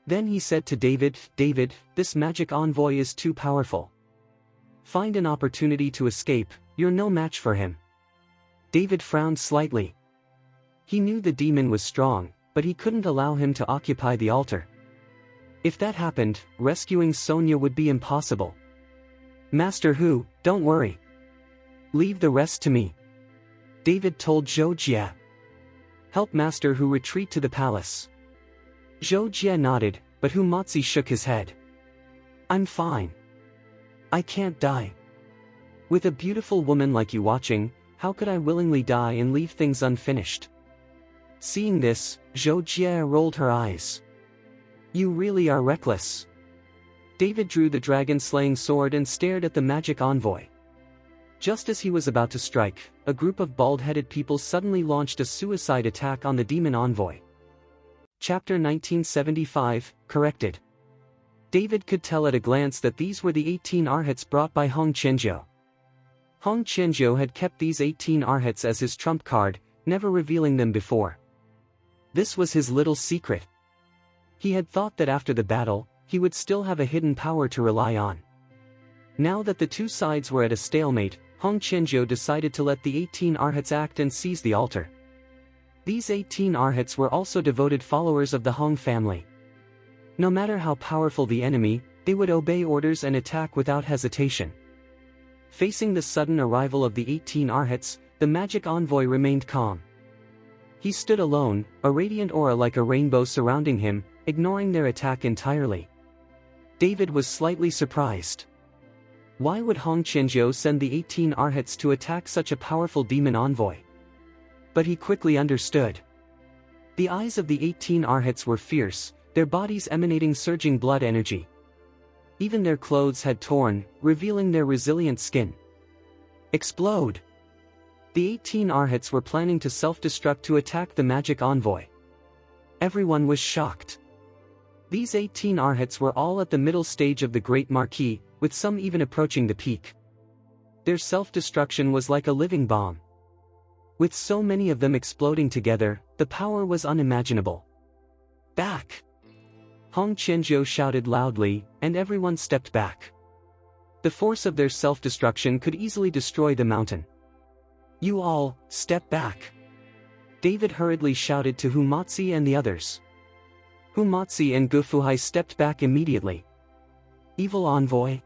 Then he said to David, "David, this magic envoy is too powerful. Find an opportunity to escape, you're no match for him." David frowned slightly. He knew the demon was strong, but he couldn't allow him to occupy the altar. If that happened, rescuing Sonia would be impossible. "Master Hu, don't worry. Leave the rest to me," David told Zhou Jia. "Help Master Hu retreat to the palace." Zhou Jia nodded, but Humatsi shook his head. "I'm fine. I can't die. With a beautiful woman like you watching, how could I willingly die and leave things unfinished?" Seeing this, Zhou Jia rolled her eyes. "You really are reckless." David drew the dragon-slaying sword and stared at the magic envoy. Just as he was about to strike, a group of bald-headed people suddenly launched a suicide attack on the demon envoy. Chapter 1975, Corrected. David could tell at a glance that these were the 18 arhats brought by Hong Qianzhou. Hong Qianzhou had kept these 18 arhats as his trump card, never revealing them before. This was his little secret. He had thought that after the battle, he would still have a hidden power to rely on. Now that the two sides were at a stalemate, Hong Qianzhou decided to let the 18 arhats act and seize the altar. These 18 arhats were also devoted followers of the Hong family. No matter how powerful the enemy, they would obey orders and attack without hesitation. Facing the sudden arrival of the 18 arhats, the magic envoy remained calm. He stood alone, a radiant aura like a rainbow surrounding him, ignoring their attack entirely. David was slightly surprised. Why would Hong Qianzhou send the 18 arhats to attack such a powerful demon envoy? But he quickly understood. The eyes of the 18 arhats were fierce, their bodies emanating surging blood energy. Even their clothes had torn, revealing their resilient skin. Explode! The 18 arhats were planning to self-destruct to attack the magic envoy. Everyone was shocked. These 18 arhats were all at the middle stage of the Great Marquee, with some even approaching the peak. Their self-destruction was like a living bomb. With so many of them exploding together, the power was unimaginable. "Back!" Hong Qianzhou shouted loudly, and everyone stepped back. The force of their self-destruction could easily destroy the mountain. "You all, step back!" David hurriedly shouted to Humatsi and the others. Humatsi and Gufuhai stepped back immediately. "Evil envoy?"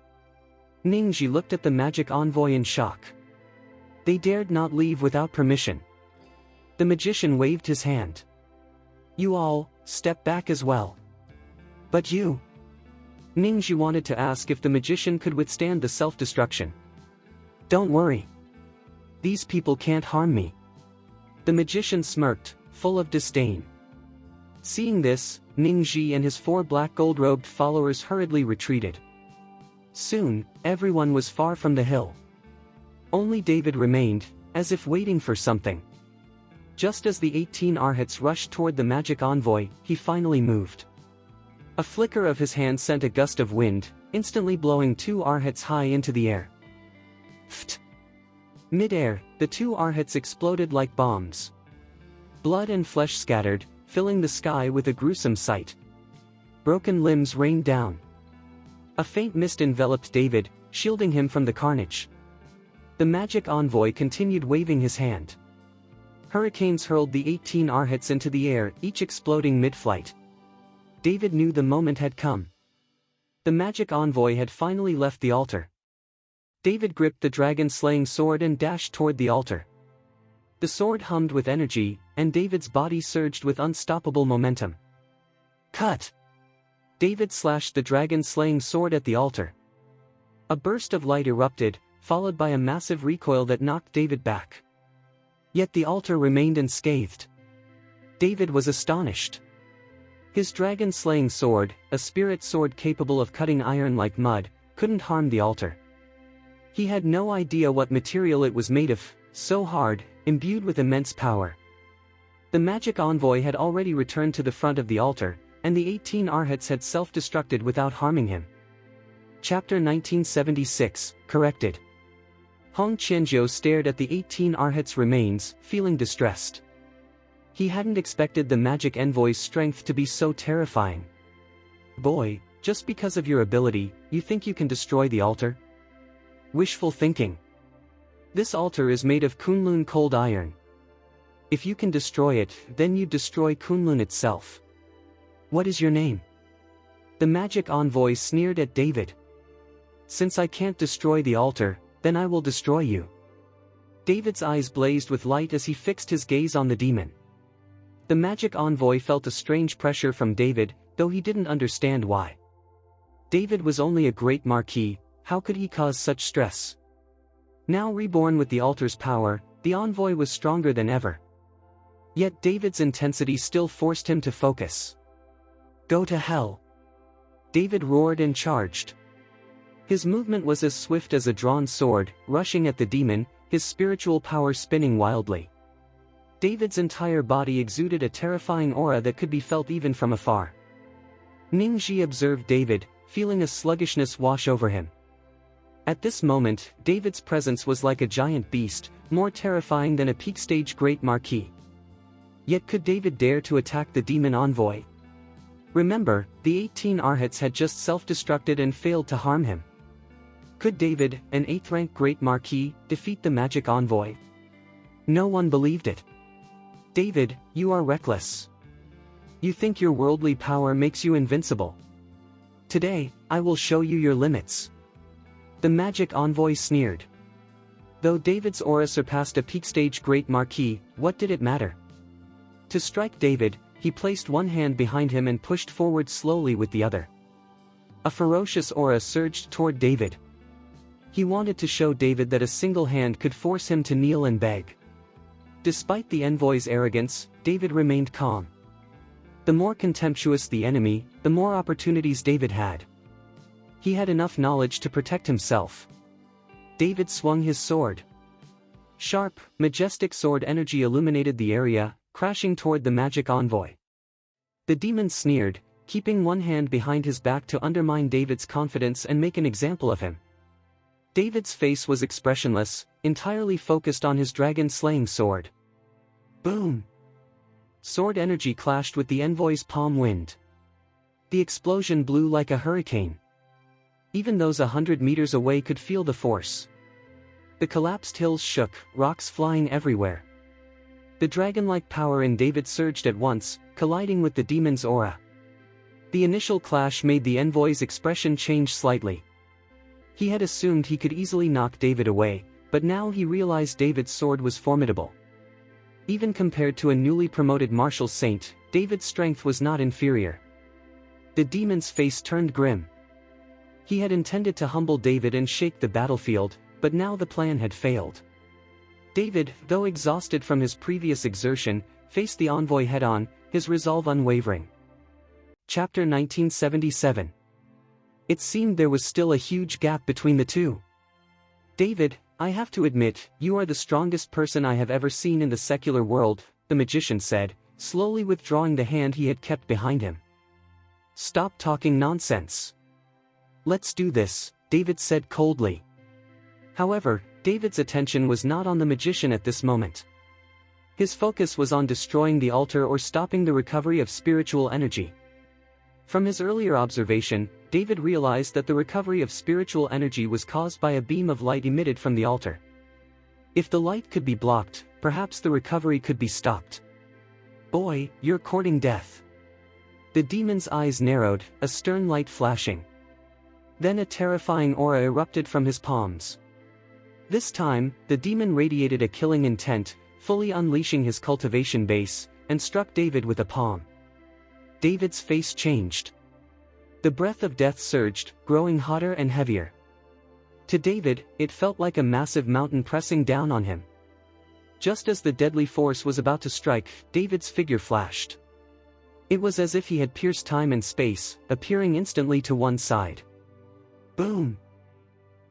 Ningxi looked at the magic envoy in shock. They dared not leave without permission. The magician waved his hand. "You all, step back as well." "But you?" Ningxi wanted to ask if the magician could withstand the self-destruction. "Don't worry. These people can't harm me." The magician smirked, full of disdain. Seeing this, Ningxi and his 4 black gold-robed followers hurriedly retreated. Soon, everyone was far from the hill. Only David remained, as if waiting for something. Just as the 18 Arhats rushed toward the magic envoy, he finally moved. A flicker of his hand sent a gust of wind, instantly blowing 2 Arhats high into the air. Pft! Mid-air, the 2 Arhats exploded like bombs. Blood and flesh scattered, filling the sky with a gruesome sight. Broken limbs rained down. A faint mist enveloped David, shielding him from the carnage. The magic envoy continued waving his hand. Hurricanes hurled the 18 Arhats into the air, each exploding mid-flight. David knew the moment had come. The magic envoy had finally left the altar. David gripped the dragon-slaying sword and dashed toward the altar. The sword hummed with energy, and David's body surged with unstoppable momentum. Cut! David slashed the dragon-slaying sword at the altar. A burst of light erupted, followed by a massive recoil that knocked David back. Yet the altar remained unscathed. David was astonished. His dragon-slaying sword, a spirit sword capable of cutting iron like mud, couldn't harm the altar. He had no idea what material it was made of, so hard, imbued with immense power. The magic envoy had already returned to the front of the altar, and the 18 Arhats had self-destructed without harming him. Chapter 1976, Corrected. Hong Qianzhou stared at the 18 Arhats' remains, feeling distressed. He hadn't expected the magic envoy's strength to be so terrifying. Boy, just because of your ability, you think you can destroy the altar? Wishful thinking. This altar is made of Kunlun cold iron. If you can destroy it, then you destroy Kunlun itself. What is your name? The magic envoy sneered at David. Since I can't destroy the altar, then I will destroy you. David's eyes blazed with light as he fixed his gaze on the demon. The magic envoy felt a strange pressure from David, though he didn't understand why. David was only a great marquis, how could he cause such stress? Now reborn with the altar's power, the envoy was stronger than ever. Yet David's intensity still forced him to focus. Go to hell! David roared and charged. His movement was as swift as a drawn sword, rushing at the demon, his spiritual power spinning wildly. David's entire body exuded a terrifying aura that could be felt even from afar. Ningji observed David, feeling a sluggishness wash over him. At this moment, David's presence was like a giant beast, more terrifying than a peak-stage great marquis. Yet could David dare to attack the demon envoy? Remember, the 18 Arhats had just self-destructed and failed to harm him. Could David, an 8th-rank great marquis, defeat the magic envoy? No one believed it. David, you are reckless. You think your worldly power makes you invincible. Today, I will show you your limits. The magic envoy sneered. Though David's aura surpassed a peak-stage great marquis, what did it matter? To strike David, he placed one hand behind him and pushed forward slowly with the other. A ferocious aura surged toward David. He wanted to show David that a single hand could force him to kneel and beg. Despite the envoy's arrogance, David remained calm. The more contemptuous the enemy, the more opportunities David had. He had enough knowledge to protect himself. David swung his sword. Sharp, majestic sword energy illuminated the area, crashing toward the magic envoy. The demon sneered, keeping one hand behind his back to undermine David's confidence and make an example of him. David's face was expressionless, entirely focused on his dragon-slaying sword. Boom! Sword energy clashed with the envoy's palm wind. The explosion blew like a hurricane. Even those 100 meters away could feel the force. The collapsed hills shook, rocks flying everywhere. The dragon-like power in David surged at once, colliding with the demon's aura. The initial clash made the envoy's expression change slightly. He had assumed he could easily knock David away, but now he realized David's sword was formidable. Even compared to a newly promoted martial saint, David's strength was not inferior. The demon's face turned grim. He had intended to humble David and shake the battlefield, but now the plan had failed. David, though exhausted from his previous exertion, faced the envoy head-on, his resolve unwavering. Chapter 1977. It seemed there was still a huge gap between the two. David, I have to admit, you are the strongest person I have ever seen in the secular world, the magician said, slowly withdrawing the hand he had kept behind him. "Stop talking nonsense. Let's do this," David said coldly. However, David's attention was not on the magician at this moment. His focus was on destroying the altar or stopping the recovery of spiritual energy. From his earlier observation, David realized that the recovery of spiritual energy was caused by a beam of light emitted from the altar. If the light could be blocked, perhaps the recovery could be stopped. "Boy, you're courting death." The demon's eyes narrowed, a stern light flashing. Then a terrifying aura erupted from his palms. This time, the demon radiated a killing intent, fully unleashing his cultivation base, and struck David with a palm. David's face changed. The breath of death surged, growing hotter and heavier. To David, it felt like a massive mountain pressing down on him. Just as the deadly force was about to strike, David's figure flashed. It was as if he had pierced time and space, appearing instantly to one side. Boom!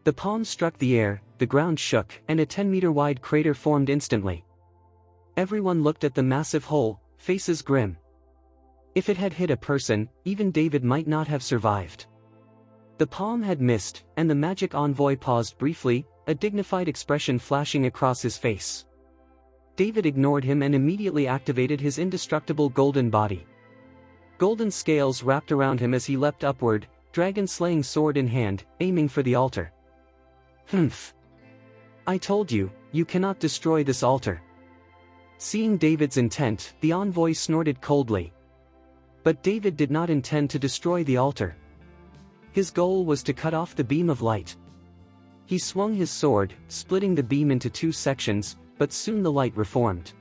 The palm struck the air, the ground shook, and a 10-meter-wide crater formed instantly. Everyone looked at the massive hole, faces grim. If it had hit a person, even David might not have survived. The palm had missed, and the magic envoy paused briefly, a dignified expression flashing across his face. David ignored him and immediately activated his indestructible golden body. Golden scales wrapped around him as he leapt upward, dragon-slaying sword in hand, aiming for the altar. "Humph! I told you, you cannot destroy this altar." Seeing David's intent, the envoy snorted coldly. But David did not intend to destroy the altar. His goal was to cut off the beam of light. He swung his sword, splitting the beam into two sections, but soon the light reformed.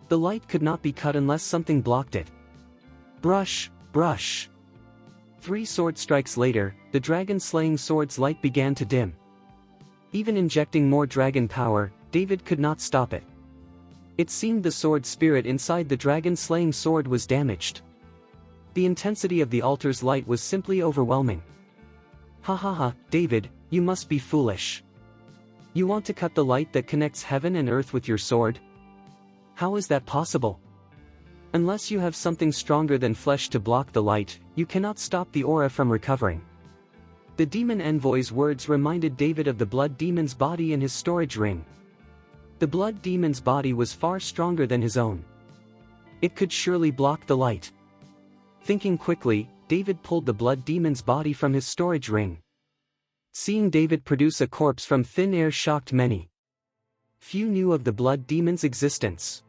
The light could not be cut unless something blocked it. Brush, brush. 3 sword strikes later, the dragon-slaying sword's light began to dim. Even injecting more dragon power, David could not stop it. It seemed the sword spirit inside the dragon-slaying sword was damaged. The intensity of the altar's light was simply overwhelming. "Ha ha ha, David, you must be foolish. You want to cut the light that connects heaven and earth with your sword? How is that possible? Unless you have something stronger than flesh to block the light, you cannot stop the aura from recovering." The demon envoy's words reminded David of the blood demon's body in his storage ring. The blood demon's body was far stronger than his own. It could surely block the light. Thinking quickly, David pulled the blood demon's body from his storage ring. Seeing David produce a corpse from thin air shocked many. Few knew of the blood demon's existence.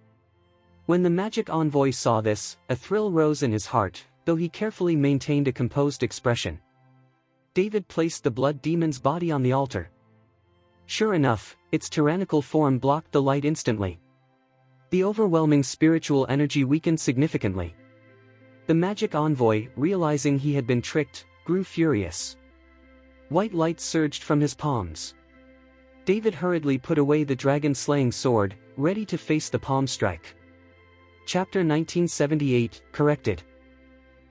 When the magic envoy saw this, a thrill rose in his heart, though he carefully maintained a composed expression. David placed the blood demon's body on the altar. Sure enough, its tyrannical form blocked the light instantly. The overwhelming spiritual energy weakened significantly. The magic envoy, realizing he had been tricked, grew furious. White light surged from his palms. David hurriedly put away the dragon-slaying sword, ready to face the palm strike. Chapter 1978, Corrected.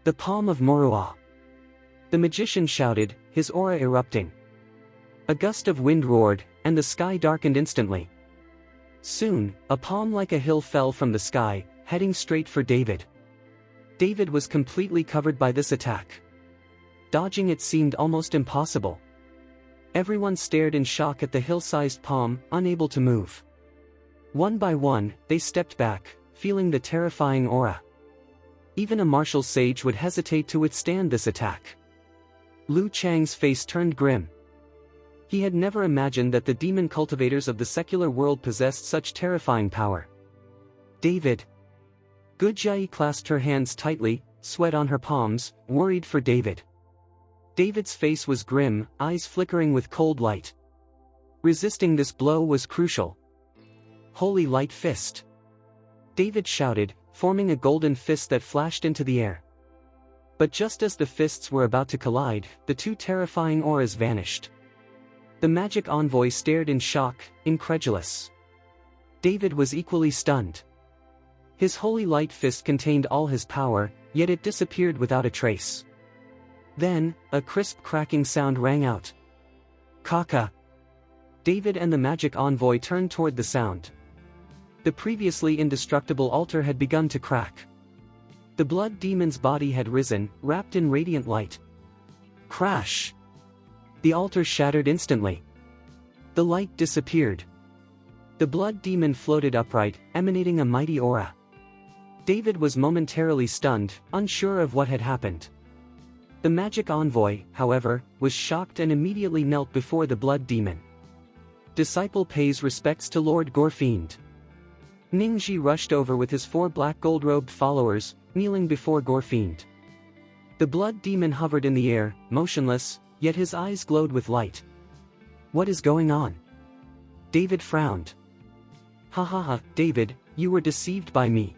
The Palm of Moruah. The magician shouted, his aura erupting. A gust of wind roared, and the sky darkened instantly. Soon, a palm like a hill fell from the sky, heading straight for David. David was completely covered by this attack. Dodging it seemed almost impossible. Everyone stared in shock at the hill-sized palm, unable to move. One by one, they stepped back, feeling the terrifying aura. Even a martial sage would hesitate to withstand this attack. Lu Chang's face turned grim. He had never imagined that the demon cultivators of the secular world possessed such terrifying power. David. Gujai clasped her hands tightly, sweat on her palms, worried for David. David's face was grim, eyes flickering with cold light. Resisting this blow was crucial. Holy Light Fist. David shouted, forming a golden fist that flashed into the air. But just as the fists were about to collide, the two terrifying auras vanished. The magic envoy stared in shock, incredulous. David was equally stunned. His holy light fist contained all his power, yet it disappeared without a trace. Then, a crisp cracking sound rang out. Kaka. David and the magic envoy turned toward the sound. The previously indestructible altar had begun to crack. The blood demon's body had risen, wrapped in radiant light. Crash! The altar shattered instantly. The light disappeared. The blood demon floated upright, emanating a mighty aura. David was momentarily stunned, unsure of what had happened. The magic envoy, however, was shocked and immediately knelt before the blood demon. Disciple pays respects to Lord Gorfiend. Ningji rushed over with his 4 black gold-robed followers, kneeling before Gorfiend. The blood demon hovered in the air, motionless, yet his eyes glowed with light. What is going on? David frowned. Ha ha ha, David, you were deceived by me.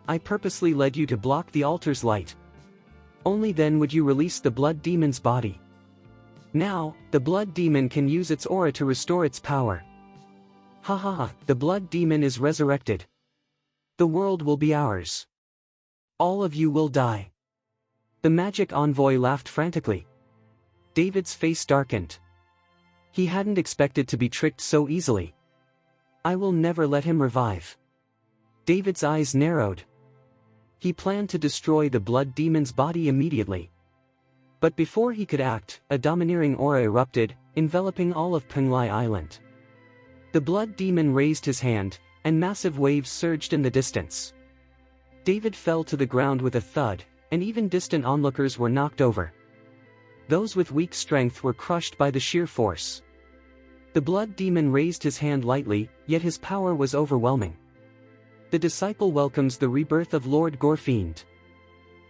I purposely led you to block the altar's light. Only then would you release the blood demon's body. Now, the blood demon can use its aura to restore its power. Ha ha ha, the blood demon is resurrected. The world will be ours. All of you will die. The magic envoy laughed frantically. David's face darkened. He hadn't expected to be tricked so easily. I will never let him revive. David's eyes narrowed. He planned to destroy the blood demon's body immediately. But before he could act, a domineering aura erupted, enveloping all of Penglai Island. The blood demon raised his hand, and massive waves surged in the distance. David fell to the ground with a thud, and even distant onlookers were knocked over. Those with weak strength were crushed by the sheer force. The blood demon raised his hand lightly, yet his power was overwhelming. The disciple welcomes the rebirth of Lord Gorfiend.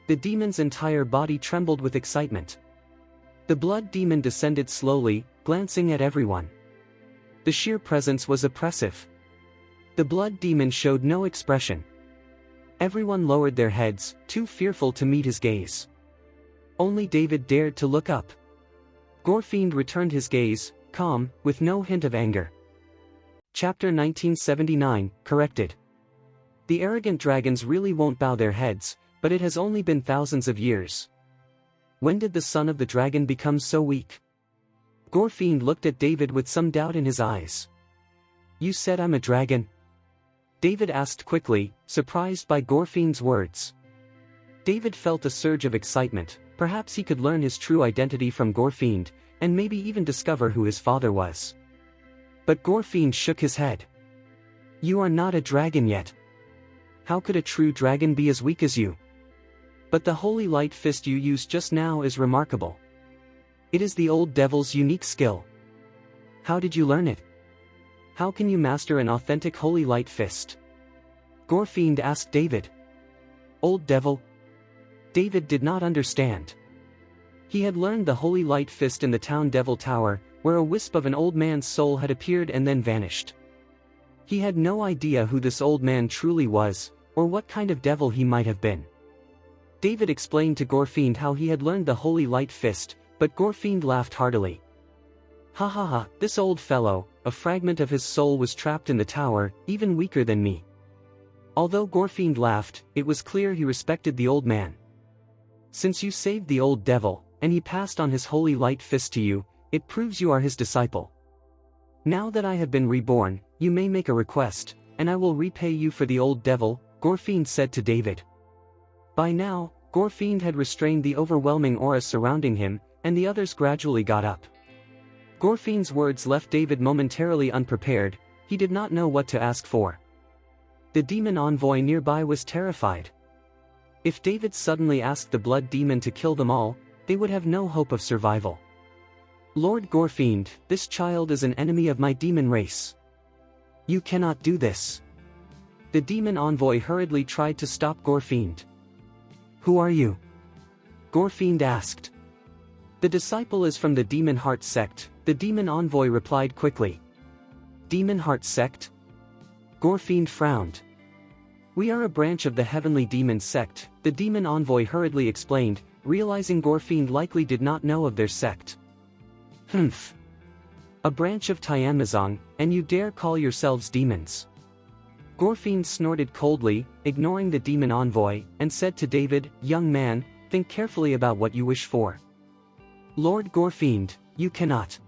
The demon's entire body trembled with excitement. The blood demon descended slowly, glancing at everyone. The sheer presence was oppressive. The blood demon showed no expression. Everyone lowered their heads, too fearful to meet his gaze. Only David dared to look up. Gorfiend returned his gaze, calm, with no hint of anger. Chapter 1979, Corrected. The arrogant dragons really won't bow their heads, but it has only been thousands of years. When did the son of the dragon become so weak? Gorfiend looked at David with some doubt in his eyes. You said I'm a dragon? David asked quickly, surprised by Gorfiend's words. David felt a surge of excitement. Perhaps he could learn his true identity from Gorfiend, and maybe even discover who his father was. But Gorfiend shook his head. You are not a dragon yet. How could a true dragon be as weak as you? But the holy light fist you used just now is remarkable. It is the old devil's unique skill. How did you learn it? How can you master an authentic holy light fist? Gorfiend asked David. Old devil? David did not understand. He had learned the holy light fist in the town devil tower, where a wisp of an old man's soul had appeared and then vanished. He had no idea who this old man truly was, or what kind of devil he might have been. David explained to Gorfiend how he had learned the holy light fist, but Gorfiend laughed heartily. Ha ha ha, this old fellow, a fragment of his soul was trapped in the tower, even weaker than me. Although Gorfiend laughed, it was clear he respected the old man. Since you saved the old devil, and he passed on his holy light fist to you, it proves you are his disciple. Now that I have been reborn, you may make a request, and I will repay you for the old devil, Gorfiend said to David. By now, Gorfiend had restrained the overwhelming aura surrounding him, and the others gradually got up. Gorfiend's words left David momentarily unprepared. He did not know what to ask for. The demon envoy nearby was terrified. If David suddenly asked the blood demon to kill them all, they would have no hope of survival. Lord Gorfiend, this child is an enemy of my demon race. You cannot do this. The demon envoy hurriedly tried to stop Gorfiend. Who are you? Gorfiend asked. The disciple is from the Demon Heart sect, the demon envoy replied quickly. Demon Heart sect? Gorfiend frowned. We are a branch of the Heavenly Demon sect, the demon envoy hurriedly explained, realizing Gorfiend likely did not know of their sect. Humph. A branch of Tianmazong, and you dare call yourselves demons? Gorfiend snorted coldly, ignoring the demon envoy, and said to David, young man, think carefully about what you wish for. Lord Gorfiend, you cannot.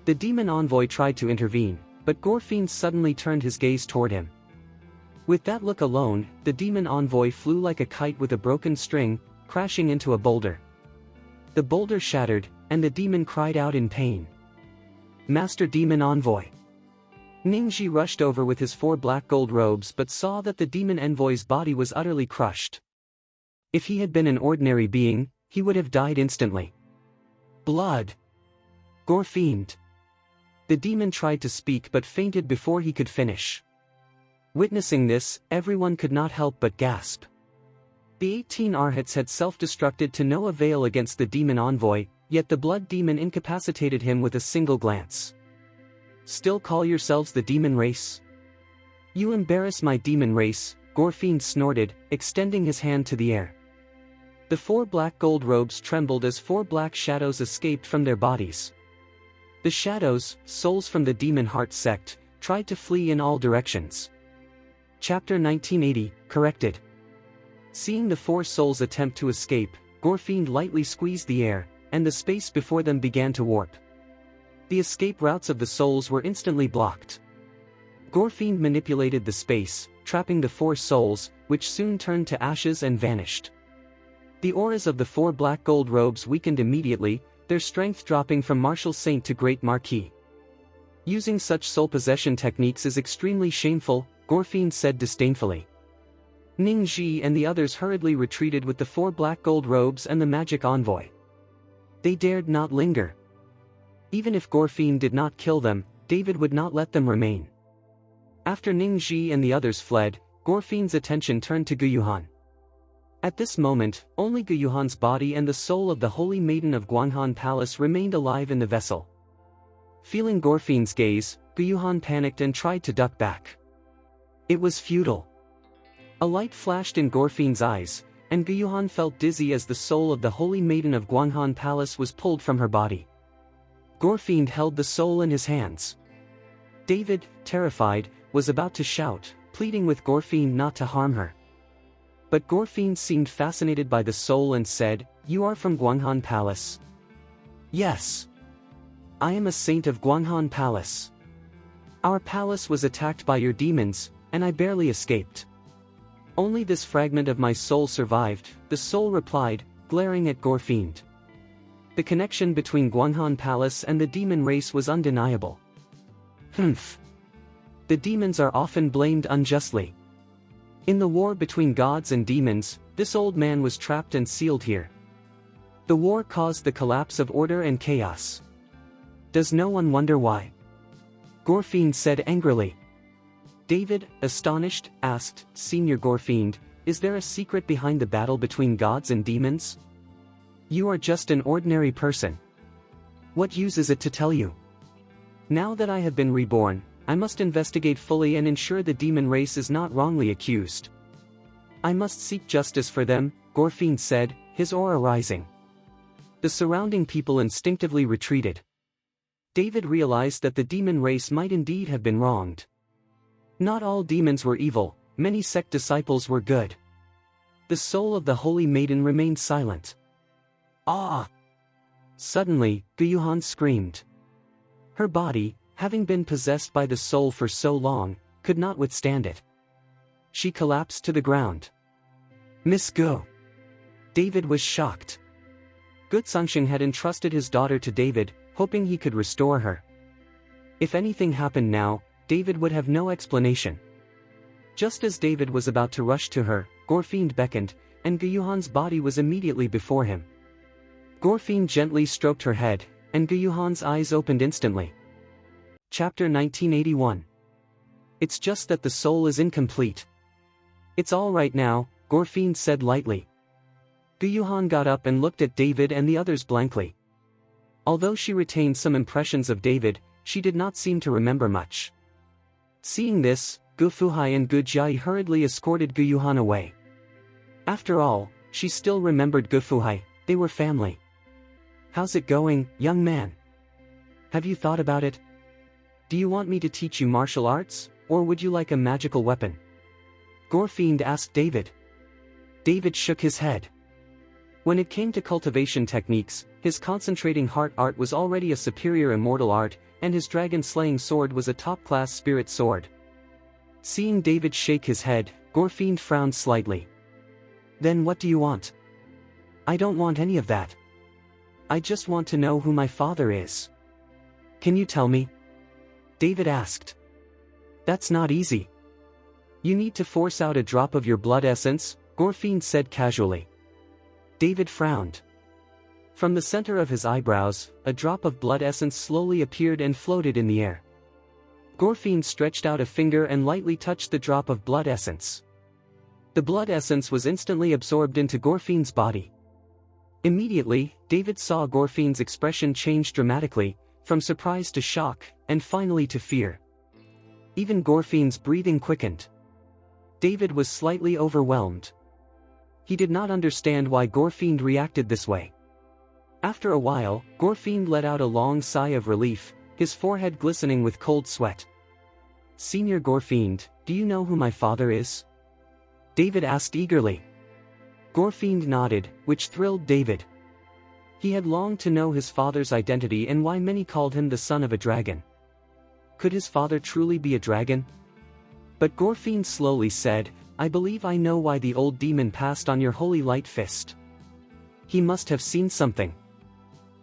The demon envoy tried to intervene, But Gorfiend suddenly turned his gaze toward him. With that look alone, the demon envoy flew like a kite with a broken string, crashing into a boulder. The boulder shattered, and the demon cried out in pain. Master Demon Envoy. Ningji rushed over with his 4 black gold robes but saw that the demon envoy's body was utterly crushed. If he had been an ordinary being, he would have died instantly. Blood! Gorfiend! The demon tried to speak but fainted before he could finish. Witnessing this, everyone could not help but gasp. The 18 Arhats had self-destructed to no avail against the demon envoy, yet the blood demon incapacitated him with a single glance. Still call yourselves the demon race? You embarrass my demon race, Gorfiend snorted, extending his hand to the air. The 4 black gold robes trembled as 4 black shadows escaped from their bodies. The shadows, souls from the demon heart sect, tried to flee in all directions. Chapter 1980, corrected. Seeing the 4 souls attempt to escape, Gorfiend lightly squeezed the air, and the space before them began to warp. The escape routes of the souls were instantly blocked. Gorfiend manipulated the space, trapping the 4 souls, which soon turned to ashes and vanished. The auras of the 4 black gold robes weakened immediately, their strength dropping from martial saint to great marquis. Using such soul possession techniques is extremely shameful, Gorfiend said disdainfully. Ningji and the others hurriedly retreated with the 4 black gold robes and the magic envoy. They dared not linger. Even if Gorfiend did not kill them, David would not let them remain. After Ningji and the others fled, Gorfiend's attention turned to Guyuhan. At this moment, only Guyuhan's body and the soul of the Holy Maiden of Guanghan Palace remained alive in the vessel. Feeling Gorfiend's gaze, Guyuhan panicked and tried to duck back. It was futile. A light flashed in Gorfiend's eyes, and Guyuhan felt dizzy as the soul of the Holy Maiden of Guanghan Palace was pulled from her body. Gorfiend held the soul in his hands. David, terrified, was about to shout, pleading with Gorfiend not to harm her. But Gorfiend seemed fascinated by the soul and said, "You are from Guanghan Palace?" "Yes. I am a saint of Guanghan Palace. Our palace was attacked by your demons, and I barely escaped. Only this fragment of my soul survived," the soul replied, glaring at Gorfiend. The connection between Guanghan Palace and the demon race was undeniable. Humph. The demons are often blamed unjustly. In the war between gods and demons, this old man was trapped and sealed here. The war caused the collapse of order and chaos. Does no one wonder why? Gorfiend said angrily. David, astonished, asked, "Senior Gorfiend, is there a secret behind the battle between gods and demons? You are just an ordinary person. What use is it to tell you? Now that I have been reborn, I must investigate fully and ensure the demon race is not wrongly accused. I must seek justice for them," Gorfiend said, his aura rising. The surrounding people instinctively retreated. David realized that the demon race might indeed have been wronged. Not all demons were evil, many sect disciples were good. The soul of the Holy Maiden remained silent. Ah! Suddenly, Guyuhan screamed. Her body, having been possessed by the soul for so long, could not withstand it. She collapsed to the ground. Miss Gu! David was shocked. Gutsangsheng had entrusted his daughter to David, hoping he could restore her. If anything happened now, David would have no explanation. Just as David was about to rush to her, Gorfiend beckoned, and Guyuhan's body was immediately before him. Gorfiend gently stroked her head, and Guyuhan's eyes opened instantly. Chapter 1981. It's just that the soul is incomplete. It's all right now, Gorfiend said lightly. Guyuhan got up and looked at David and the others blankly. Although she retained some impressions of David, she did not seem to remember much. Seeing this, Gu Fuhai and Gu Jiai hurriedly escorted Guyuhan away. After all, she still remembered Gu Fuhai, they were family. How's it going, young man? Have you thought about it? Do you want me to teach you martial arts, or would you like a magical weapon? Gorfiend asked David. David shook his head. When it came to cultivation techniques, his concentrating heart art was already a superior immortal art, and his dragon-slaying sword was a top-class spirit sword. Seeing David shake his head, Gorfind frowned slightly. Then what do you want? I don't want any of that. I just want to know who my father is. Can you tell me? David asked. That's not easy. You need to force out a drop of your blood essence, Gorfind said casually. David frowned. From the center of his eyebrows, a drop of blood essence slowly appeared and floated in the air. Gorfind stretched out a finger and lightly touched the drop of blood essence. The blood essence was instantly absorbed into Gorfind's body. Immediately, David saw Gorfind's expression change dramatically, from surprise to shock, and finally to fear. Even Gorfind's breathing quickened. David was slightly overwhelmed. He did not understand why Gorfind reacted this way. After a while, Gorfind let out a long sigh of relief, his forehead glistening with cold sweat. Senior Gorfind, do you know who my father is? David asked eagerly. Gorfind nodded, which thrilled David. He had longed to know his father's identity and why many called him the son of a dragon. Could his father truly be a dragon? But Gorfind slowly said, I believe I know why the old demon passed on your holy light fist. He must have seen something.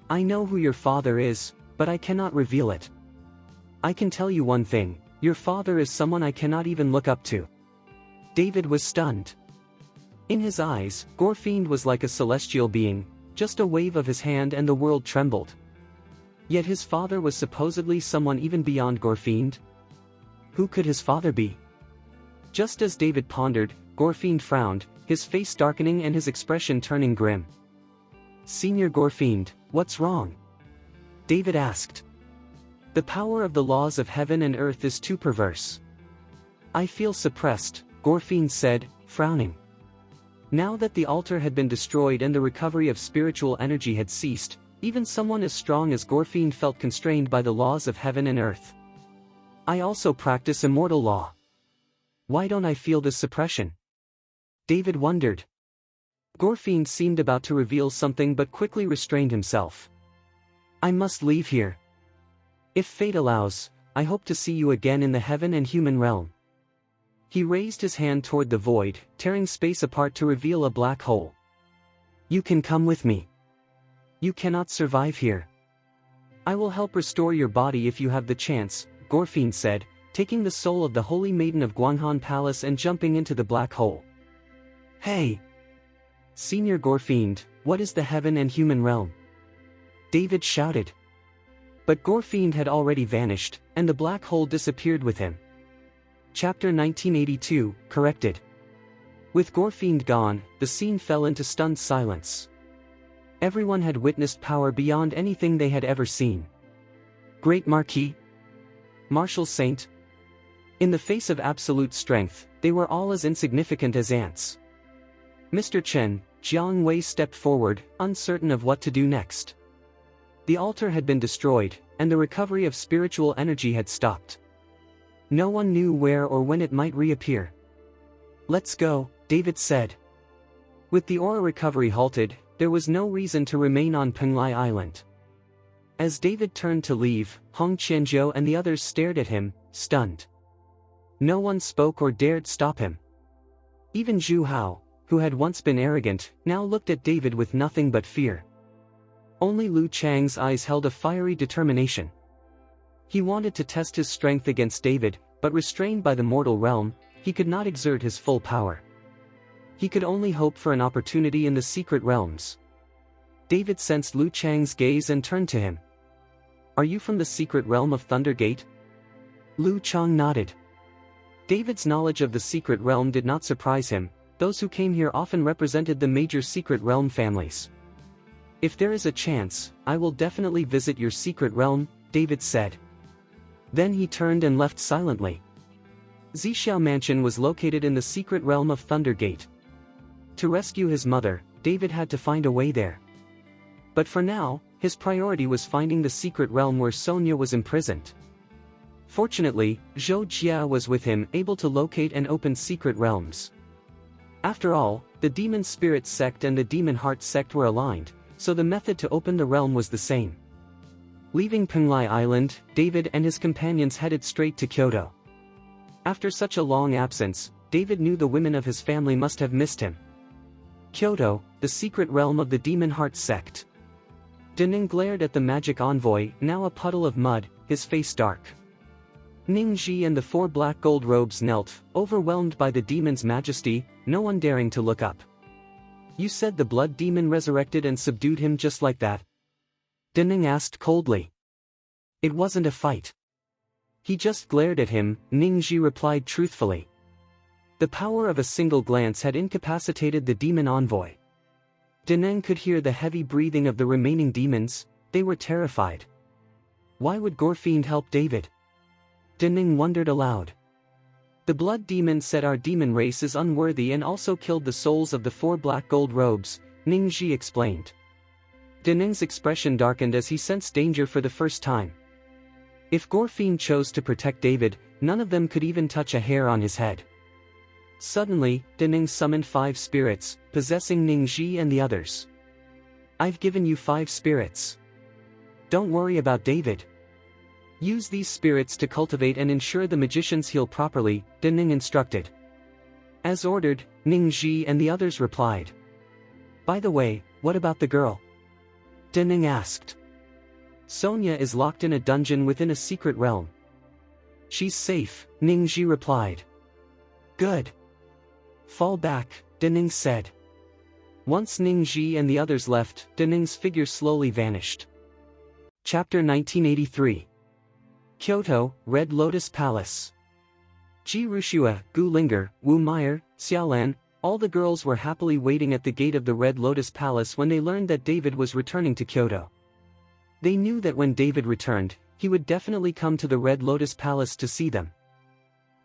I know who your father is, but I cannot reveal it. I can tell you one thing, your father is someone I cannot even look up to. David was stunned. In his eyes, Gorfind was like a celestial being, just a wave of his hand and the world trembled. Yet his father was supposedly someone even beyond Gorfind. Who could his father be? Just as David pondered, Gorfind frowned, his face darkening and his expression turning grim. Senior Gorfind, what's wrong? David asked. The power of the laws of heaven and earth is too perverse. I feel suppressed, Gorfind said, frowning. Now that the altar had been destroyed and the recovery of spiritual energy had ceased, even someone as strong as Gorfind felt constrained by the laws of heaven and earth. I also practice immortal law. Why don't I feel this suppression? David wondered. Gorfind seemed about to reveal something but quickly restrained himself. I must leave here. If fate allows, I hope to see you again in the heaven and human realm. He raised his hand toward the void, tearing space apart to reveal a black hole. You can come with me. You cannot survive here. I will help restore your body if you have the chance, Gorfind said, taking the soul of the Holy Maiden of Guanghan Palace and jumping into the black hole. Hey! Senior Gorfind, what is the heaven and human realm? David shouted. But Gorfind had already vanished, and the black hole disappeared with him. Chapter 1982, corrected. With Gorfind gone, the scene fell into stunned silence. Everyone had witnessed power beyond anything they had ever seen. Great Marquis? Martial Saint? In the face of absolute strength, they were all as insignificant as ants. Mr. Chen, Jiang Wei stepped forward, uncertain of what to do next. The altar had been destroyed, and the recovery of spiritual energy had stopped. No one knew where or when it might reappear. Let's go, David said. With the aura recovery halted, there was no reason to remain on Penglai Island. As David turned to leave, Hong Qianzhou and the others stared at him, stunned. No one spoke or dared stop him. Even Zhu Hao, who had once been arrogant, now looked at David with nothing but fear. Only Lu Chang's eyes held a fiery determination. He wanted to test his strength against David, but restrained by the mortal realm, he could not exert his full power. He could only hope for an opportunity in the secret realms. David sensed Lu Chang's gaze and turned to him. Are you from the secret realm of Thundergate? Lu Chang nodded. David's knowledge of the secret realm did not surprise him. Those who came here often represented the major secret realm families. If there is a chance, I will definitely visit your secret realm, David said. Then he turned and left silently. Zixiao Mansion was located in the secret realm of Thundergate. To rescue his mother, David had to find a way there. But for now, his priority was finding the secret realm where Sonia was imprisoned. Fortunately, Zhou Jia was with him, able to locate and open secret realms. After all, the Demon Spirit sect and the Demon Heart sect were aligned, so the method to open the realm was the same. Leaving Penglai Island, David and his companions headed straight to Kyoto. After such a long absence, David knew the women of his family must have missed him. Kyoto, the secret realm of the Demon Heart sect. Daning glared at the magic envoy, now a puddle of mud, his face dark. Ningji and the 4 black gold robes knelt, overwhelmed by the demon's majesty, no one daring to look up. "You said the blood demon resurrected and subdued him just like that?" Daning asked coldly. "It wasn't a fight. He just glared at him," Ningji replied truthfully. The power of a single glance had incapacitated the demon envoy. Daning could hear the heavy breathing of the remaining demons, they were terrified. Why would Gorfiend help David? Daning wondered aloud. "The blood demon said our demon race is unworthy and also killed the souls of the 4 black gold robes," Ningji explained. Daning's expression darkened as he sensed danger for the first time. If Gorfiend chose to protect David, none of them could even touch a hair on his head. Suddenly, Daning summoned 5 spirits, possessing Ningji and the others. "I've given you 5 spirits. Don't worry about David. Use these spirits to cultivate and ensure the magicians heal properly," Daning instructed. As ordered, Ningji and the others replied. "By the way, what about the girl?" Daning asked. "Sonia is locked in a dungeon within a secret realm. She's safe," Ningji replied. "Good. Fall back," Daning said. Once Ningji and the others left, Daning's figure slowly vanished. Chapter 1983. Kyoto, Red Lotus Palace. Ji Rushua, Gu Linger, Wu Meyer, Xiaolan, all the girls were happily waiting at the gate of the Red Lotus Palace when they learned that David was returning to Kyoto. They knew that when David returned, he would definitely come to the Red Lotus Palace to see them.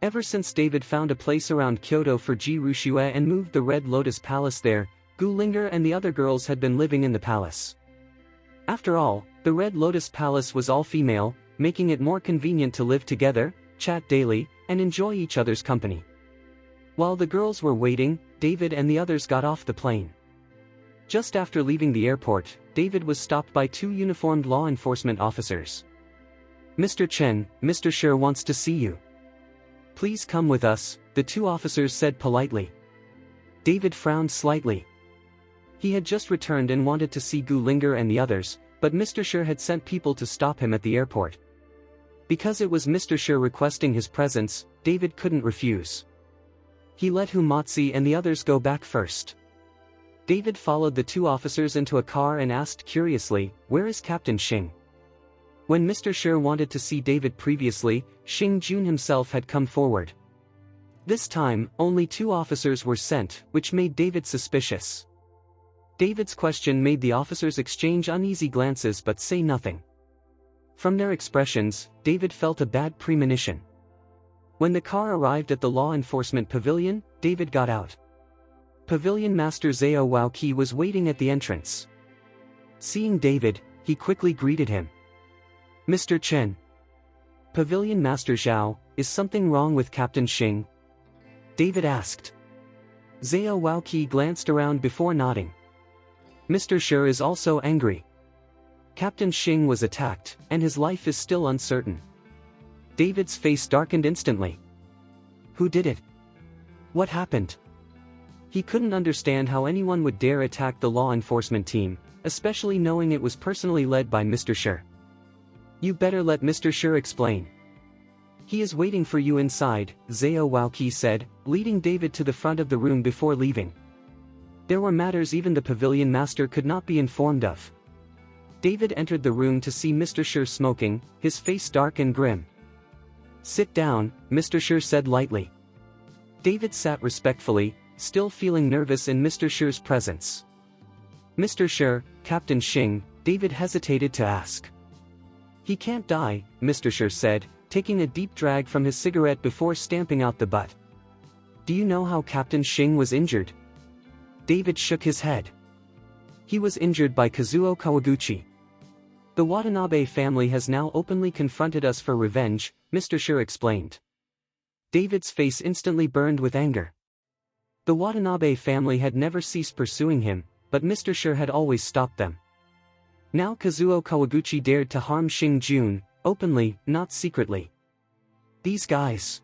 Ever since David found a place around Kyoto for Ji Rushua and moved the Red Lotus Palace there, Gu Linger and the other girls had been living in the palace. After all, the Red Lotus Palace was all female, making it more convenient to live together, chat daily, and enjoy each other's company. While the girls were waiting, David and the others got off the plane. Just after leaving the airport, David was stopped by 2 uniformed law enforcement officers. "Mr. Chen, Mr. Shi wants to see you. Please come with us," the 2 officers said politely. David frowned slightly. He had just returned and wanted to see Gu Linger and the others, but Mr. Shi had sent people to stop him at the airport. Because it was Mr. Shi requesting his presence, David couldn't refuse. He let Humatsi and the others go back first. David followed the 2 officers into a car and asked curiously, "Where is Captain Xing?" When Mr. Shi wanted to see David previously, Xing Jun himself had come forward. This time, only 2 officers were sent, which made David suspicious. David's question made the officers exchange uneasy glances but say nothing. From their expressions, David felt a bad premonition. When the car arrived at the law enforcement pavilion, David got out. Pavilion Master Zhao Waoqi was waiting at the entrance. Seeing David, he quickly greeted him. "Mr. Chen." "Pavilion Master Zhao, is something wrong with Captain Xing?" David asked. Zhao Waoqi glanced around before nodding. "Mr. Shi is also angry. Captain Xing was attacked, and his life is still uncertain." David's face darkened instantly. Who did it? What happened? He couldn't understand how anyone would dare attack the law enforcement team, especially knowing it was personally led by Mr. Shi. "You better let Mr. Shi explain. He is waiting for you inside," Zhao Waoqi said, leading David to the front of the room before leaving. There were matters even the pavilion master could not be informed of. David entered the room to see Mr. Shi smoking, his face dark and grim. "Sit down," Mr. Shi said lightly. David sat respectfully, still feeling nervous in Mr. Shi's presence. "Mr. Shi, Captain Xing," David hesitated to ask. "He can't die," Mr. Shi said, taking a deep drag from his cigarette before stamping out the butt. "Do you know how Captain Xing was injured?" David shook his head. "He was injured by Kazuo Kawaguchi. The Watanabe family has now openly confronted us for revenge," Mr. Shi explained. David's face instantly burned with anger. The Watanabe family had never ceased pursuing him, but Mr. Sure had always stopped them. Now Kazuo Kawaguchi dared to harm Xing-jun, openly, not secretly. These guys.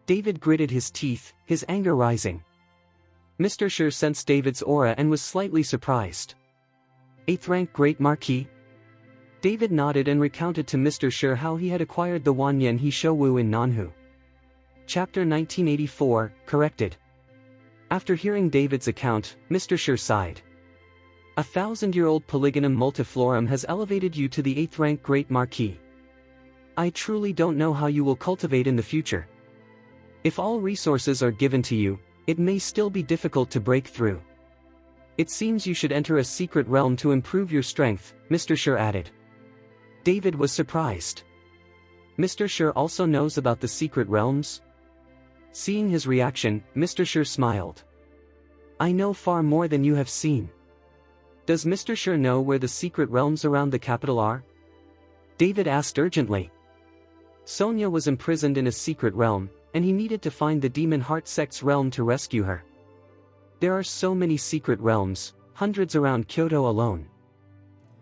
David gritted his teeth, his anger rising. Mr. Sure sensed David's aura and was slightly surprised. 8th rank Great Marquis? David nodded and recounted to Mr. Sure how he had acquired the Wanyan He Shouwu in Nanhu. Chapter 1984, corrected. After hearing David's account, Mr. Sure sighed. 1,000-year-old Polygonum multiflorum has elevated you to the 8th rank Great Marquis. I truly don't know how you will cultivate in the future. If all resources are given to you, it may still be difficult to break through. It seems you should enter a secret realm to improve your strength, Mr. Sure added. David was surprised. Mr. Sure also knows about the secret realms? Seeing his reaction, Mr. Sure smiled. I know far more than you have seen. Does Mr. Sure know where the secret realms around the capital are? David asked urgently. Sonia was imprisoned in a secret realm, and he needed to find the Demon Heart Sect's realm to rescue her. There are so many secret realms, hundreds around Kyoto alone.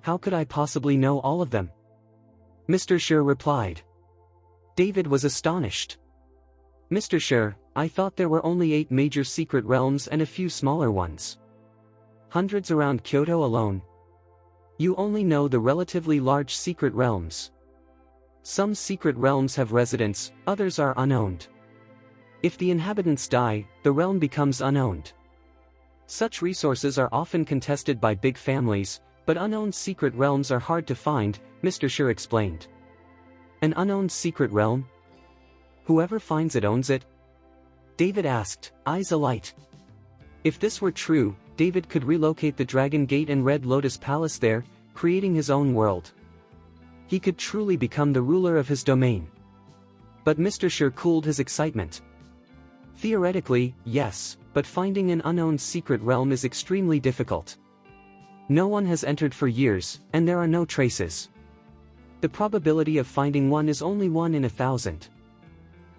How could I possibly know all of them? Mr. Sure replied. David was astonished. Mr. Sure, I thought there were only 8 major secret realms and a few smaller ones. Hundreds around Kyoto alone. You only know the relatively large secret realms. Some secret realms have residents, others are unowned. If the inhabitants die, the realm becomes unowned. Such resources are often contested by big families, but unowned secret realms are hard to find, Mr. Sure explained. An unowned secret realm? Whoever finds it owns it? David asked, eyes alight. If this were true, David could relocate the Dragon Gate and Red Lotus Palace there, creating his own world. He could truly become the ruler of his domain. But Mr. Sure cooled his excitement. Theoretically, yes, but finding an unowned secret realm is extremely difficult. No one has entered for years, and there are no traces. The probability of finding one is only 1 in 1,000.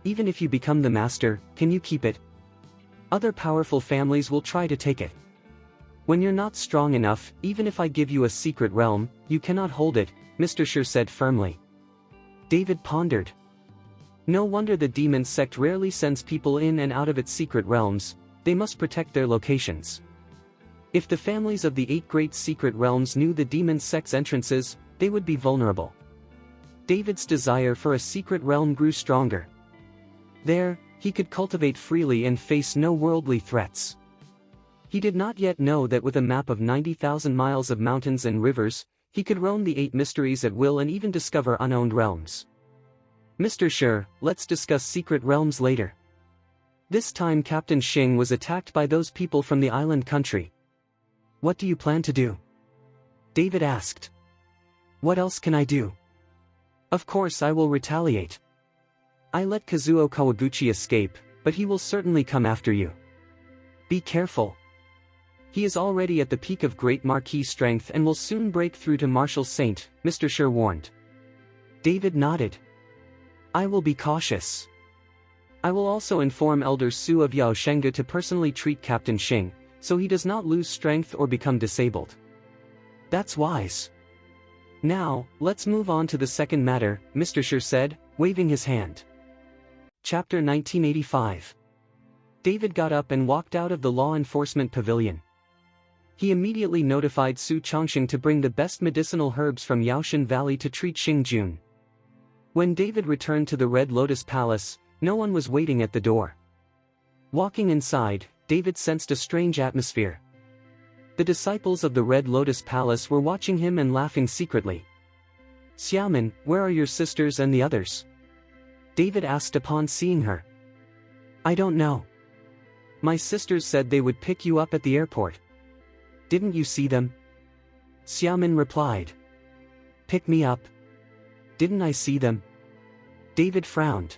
Even if you become the master, can you keep it? Other powerful families will try to take it. When you're not strong enough, even if I give you a secret realm, you cannot hold it, Mr. Sure said firmly. David pondered. No wonder the demon sect rarely sends people in and out of its secret realms, they must protect their locations. If the families of the 8 great secret realms knew the demon sect's entrances, they would be vulnerable. David's desire for a secret realm grew stronger. There, he could cultivate freely and face no worldly threats. He did not yet know that with a map of 90,000 miles of mountains and rivers, he could roam the 8 mysteries at will and even discover unowned realms. Mr. Sure, let's discuss secret realms later. This time Captain Xing was attacked by those people from the island country. What do you plan to do? David asked. What else can I do? Of course I will retaliate. I let Kazuo Kawaguchi escape, but he will certainly come after you. Be careful. He is already at the peak of Great Marquis strength and will soon break through to Martial Saint, Mr. Sure warned. David nodded. I will be cautious. I will also inform Elder Su of Yaoshenga to personally treat Captain Xing, so he does not lose strength or become disabled. That's wise. Now, let's move on to the second matter, Mr. Sure said, waving his hand. Chapter 1985. David got up and walked out of the law enforcement pavilion. He immediately notified Su Chongxing to bring the best medicinal herbs from Yaoshan Valley to treat Xing-jun. When David returned to the Red Lotus Palace, no one was waiting at the door. Walking inside, David sensed a strange atmosphere. The disciples of the Red Lotus Palace were watching him and laughing secretly. Xiaomin, where are your sisters and the others? David asked upon seeing her. I don't know. My sisters said they would pick you up at the airport. Didn't you see them? Xiaomin replied. Pick me up? Didn't I see them? David frowned.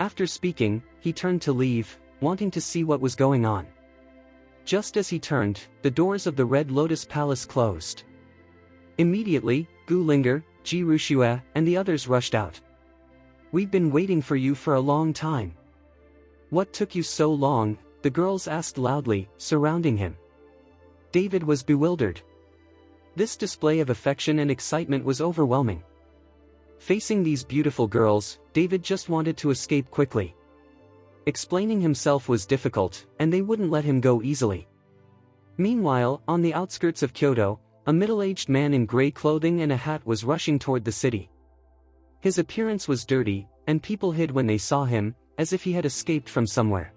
After speaking, he turned to leave, wanting to see what was going on. Just as he turned, the doors of the Red Lotus Palace closed. Immediately, Gu Linger, Ji Rushue, and the others rushed out. We've been waiting for you for a long time. What took you so long? The girls asked loudly, surrounding him. David was bewildered. This display of affection and excitement was overwhelming. Facing these beautiful girls, David just wanted to escape quickly. Explaining himself was difficult, and they wouldn't let him go easily. Meanwhile, on the outskirts of Kyoto, a middle-aged man in gray clothing and a hat was rushing toward the city. His appearance was dirty, and people hid when they saw him, as if he had escaped from somewhere.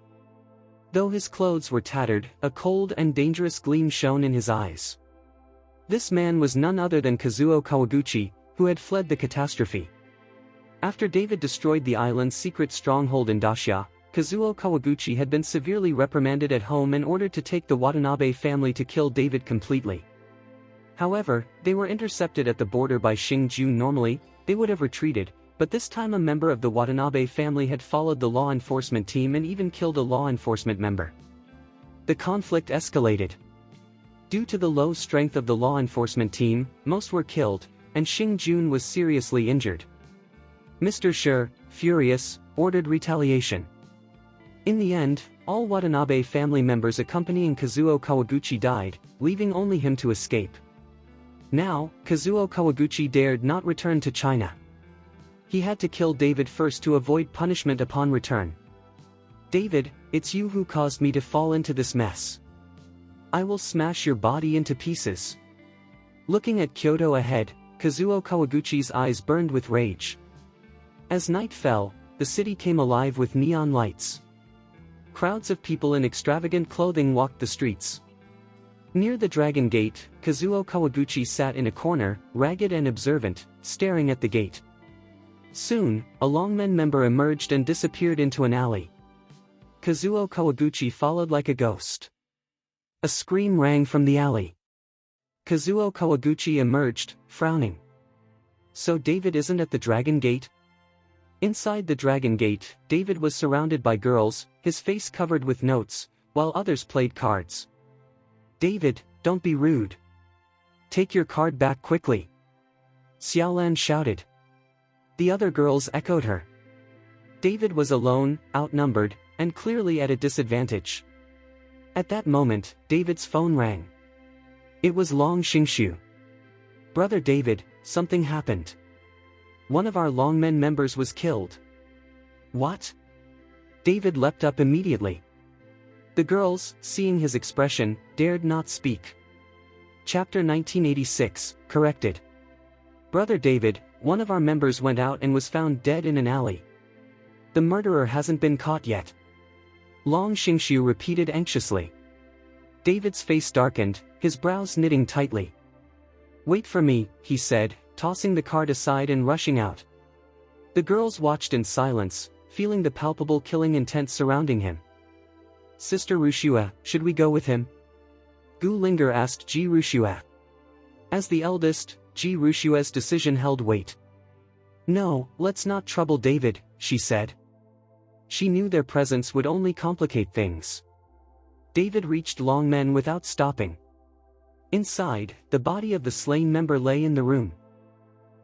Though his clothes were tattered, a cold and dangerous gleam shone in his eyes. This man was none other than Kazuo Kawaguchi, who had fled the catastrophe. After David destroyed the island's secret stronghold in Dacia, Kazuo Kawaguchi had been severely reprimanded at home and ordered to take the Watanabe family to kill David completely. However, they were intercepted at the border by Xing-ju. Normally, they would have retreated, but this time a member of the Watanabe family had followed the law enforcement team and even killed a law enforcement member. The conflict escalated. Due to the low strength of the law enforcement team, most were killed, and Xing-jun was seriously injured. Mr. Shi, furious, ordered retaliation. In the end, all Watanabe family members accompanying Kazuo Kawaguchi died, leaving only him to escape. Now, Kazuo Kawaguchi dared not return to China. He had to kill David first to avoid punishment upon return. David, it's you who caused me to fall into this mess. I will smash your body into pieces. Looking at Kyoto ahead, Kazuo Kawaguchi's eyes burned with rage. As night fell, the city came alive with neon lights. Crowds of people in extravagant clothing walked the streets. Near the Dragon Gate, Kazuo Kawaguchi sat in a corner, ragged and observant, staring at the gate. Soon, a Longmen member emerged and disappeared into an alley. Kazuo Kawaguchi followed like a ghost. A scream rang from the alley. Kazuo Kawaguchi emerged, frowning. So David isn't at the Dragon Gate? Inside the Dragon Gate, David was surrounded by girls, his face covered with notes, while others played cards. David, don't be rude. Take your card back quickly. Xiaolan shouted. The other girls echoed her. David was alone, outnumbered, and clearly at a disadvantage. At that moment, David's phone rang. It was Long Xingshu. Brother David, something happened. One of our Longmen members was killed. What? David leapt up immediately. The girls, seeing his expression, dared not speak. Chapter 1986, corrected. Brother David, one of our members went out and was found dead in an alley. The murderer hasn't been caught yet. Long Xingshu repeated anxiously. David's face darkened, his brows knitting tightly. Wait for me, he said, tossing the card aside and rushing out. The girls watched in silence, feeling the palpable killing intent surrounding him. Sister Rushua, should we go with him? Gu Linger asked Ji Rushua. As the eldest, Ji Rushua's decision held weight. No, let's not trouble David, she said. She knew their presence would only complicate things. David reached Longmen without stopping. Inside, the body of the slain member lay in the room.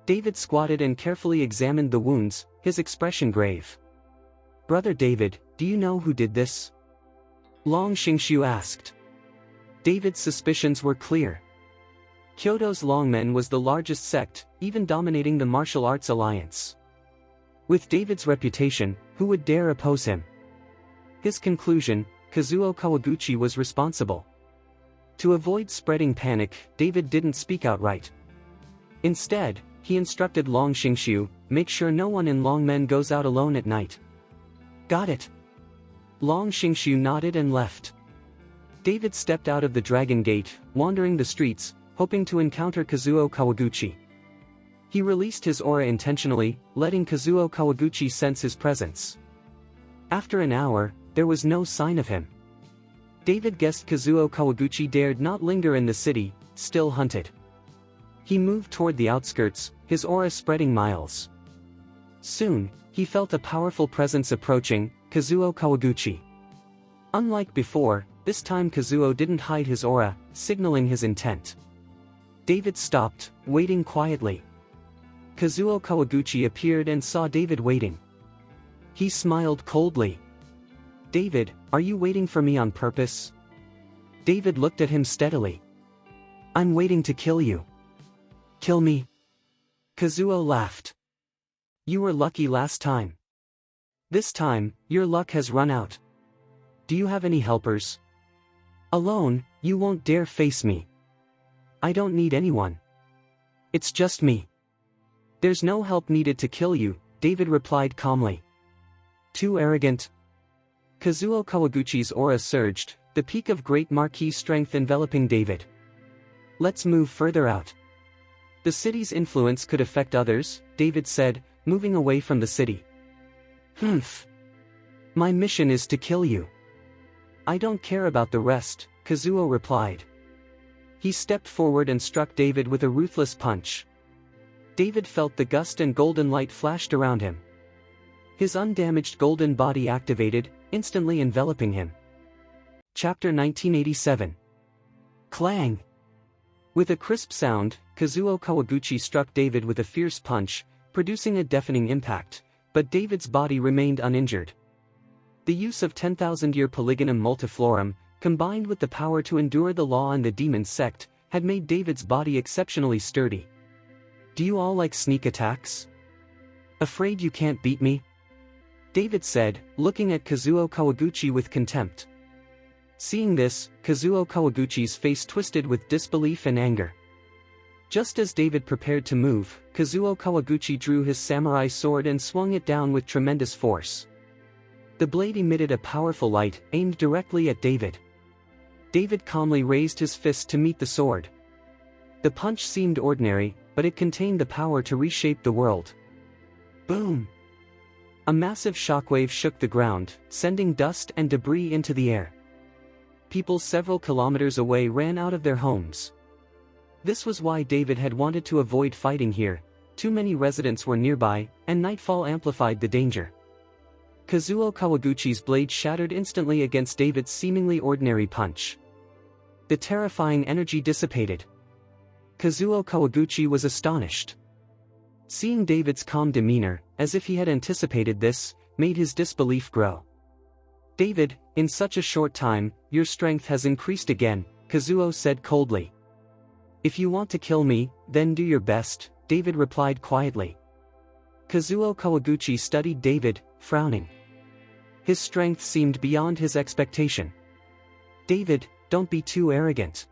David squatted and carefully examined the wounds, his expression grave. Brother David, do you know who did this? Long Xingshu asked. David's suspicions were clear. Kyoto's Longmen was the largest sect, even dominating the martial arts alliance. With David's reputation, who would dare oppose him? His conclusion, Kazuo Kawaguchi was responsible. To avoid spreading panic, David didn't speak outright. Instead, he instructed Long Xingshu, make sure no one in Longmen goes out alone at night. Got it. Long Xingshu nodded and left. David stepped out of the Dragon Gate, wandering the streets, hoping to encounter Kazuo Kawaguchi. He released his aura intentionally, letting Kazuo Kawaguchi sense his presence. After an hour, there was no sign of him. David guessed Kazuo Kawaguchi dared not linger in the city, still hunted. He moved toward the outskirts, his aura spreading miles. Soon, he felt a powerful presence approaching, Kazuo Kawaguchi. Unlike before, this time Kazuo didn't hide his aura, signaling his intent. David stopped, waiting quietly. Kazuo Kawaguchi appeared and saw David waiting. He smiled coldly. David, are you waiting for me on purpose? David looked at him steadily. I'm waiting to kill you. Kill me? Kazuo laughed. You were lucky last time. This time, your luck has run out. Do you have any helpers? Alone, you won't dare face me. I don't need anyone. It's just me. There's no help needed to kill you, David replied calmly. Too arrogant. Kazuo Kawaguchi's aura surged, the peak of great marquis strength enveloping David. Let's move further out. The city's influence could affect others, David said, moving away from the city. Humph. My mission is to kill you. I don't care about the rest, Kazuo replied. He stepped forward and struck David with a ruthless punch. David felt the gust and golden light flashed around him. His undamaged golden body activated, instantly enveloping him. Chapter 1987. Clang! With a crisp sound, Kazuo Kawaguchi struck David with a fierce punch, producing a deafening impact, but David's body remained uninjured. The use of 10,000-year Polygonum multiflorum, combined with the power to endure the law and the demon sect, had made David's body exceptionally sturdy. Do you all like sneak attacks? Afraid you can't beat me? David said, looking at Kazuo Kawaguchi with contempt. Seeing this, Kazuo Kawaguchi's face twisted with disbelief and anger. Just as David prepared to move, Kazuo Kawaguchi drew his samurai sword and swung it down with tremendous force. The blade emitted a powerful light, aimed directly at David. David calmly raised his fist to meet the sword. The punch seemed ordinary, but it contained the power to reshape the world. Boom! A massive shockwave shook the ground, sending dust and debris into the air. People several kilometers away ran out of their homes. This was why David had wanted to avoid fighting here. Too many residents were nearby, and nightfall amplified the danger. Kazuo Kawaguchi's blade shattered instantly against David's seemingly ordinary punch. The terrifying energy dissipated. Kazuo Kawaguchi was astonished. Seeing David's calm demeanor, as if he had anticipated this, made his disbelief grow. David, in such a short time, your strength has increased again, Kazuo said coldly. If you want to kill me, then do your best, David replied quietly. Kazuo Kawaguchi studied David, frowning. His strength seemed beyond his expectation. David, don't be too arrogant.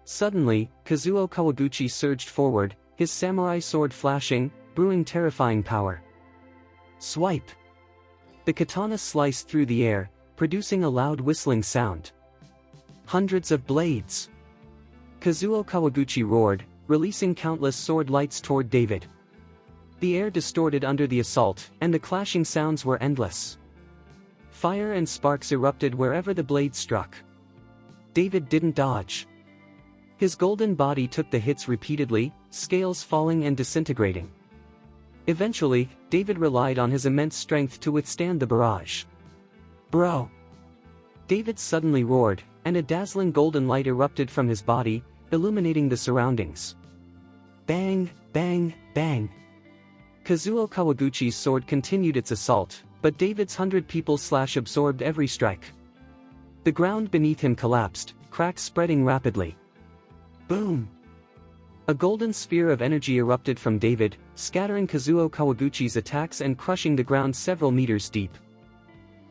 Suddenly, Kazuo Kawaguchi surged forward, his samurai sword flashing, brewing terrifying power. Swipe! The katana sliced through the air, producing a loud whistling sound. Hundreds of blades! Kazuo Kawaguchi roared, releasing countless sword lights toward David. The air distorted under the assault, and the clashing sounds were endless. Fire and sparks erupted wherever the blade struck. David didn't dodge. His golden body took the hits repeatedly, scales falling and disintegrating. Eventually, David relied on his immense strength to withstand the barrage. Bro! David suddenly roared, and a dazzling golden light erupted from his body, illuminating the surroundings. Bang, bang, bang! Kazuo Kawaguchi's sword continued its assault, but David's 100 people slash absorbed every strike. The ground beneath him collapsed, cracks spreading rapidly. Boom! A golden sphere of energy erupted from David, scattering Kazuo Kawaguchi's attacks and crushing the ground several meters deep.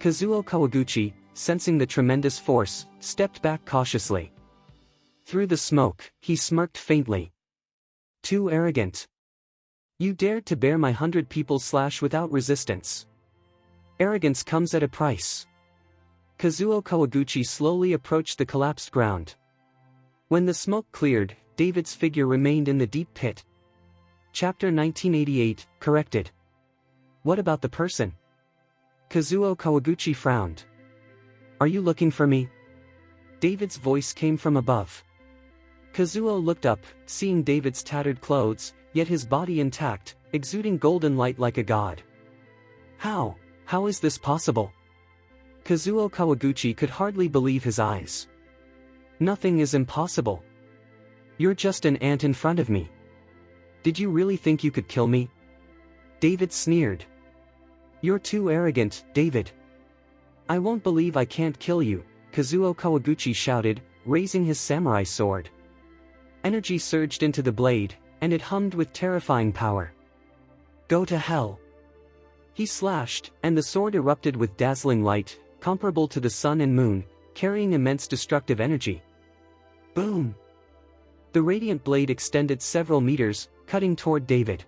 Kazuo Kawaguchi, sensing the tremendous force, stepped back cautiously. Through the smoke, he smirked faintly. Too arrogant. You dared to bear my 100 people slash without resistance. Arrogance comes at a price. Kazuo Kawaguchi slowly approached the collapsed ground. When the smoke cleared, David's figure remained in the deep pit. Chapter 1988, corrected. What about the person? Kazuo Kawaguchi frowned. Are you looking for me? David's voice came from above. Kazuo looked up, seeing David's tattered clothes, yet his body intact, exuding golden light like a god. How is this possible? Kazuo Kawaguchi could hardly believe his eyes. Nothing is impossible. You're just an ant in front of me. Did you really think you could kill me? David sneered. You're too arrogant, David. I won't believe I can't kill you, Kazuo Kawaguchi shouted, raising his samurai sword. Energy surged into the blade, and it hummed with terrifying power. "Go to hell!" He slashed, and the sword erupted with dazzling light, comparable to the sun and moon, carrying immense destructive energy. Boom! The radiant blade extended several meters, cutting toward David.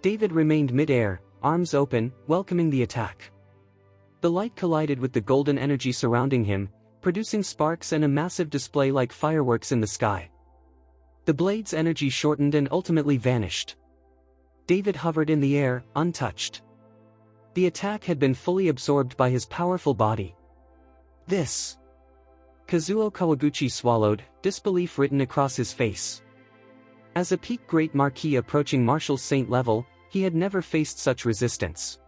David remained mid-air, arms open, welcoming the attack. The light collided with the golden energy surrounding him, producing sparks and a massive display like fireworks in the sky. The blade's energy shortened and ultimately vanished. David hovered in the air, untouched. The attack had been fully absorbed by his powerful body. This. Kazuo Kawaguchi swallowed, disbelief written across his face. As a peak great marquis approaching Martial Saint level, he had never faced such resistance.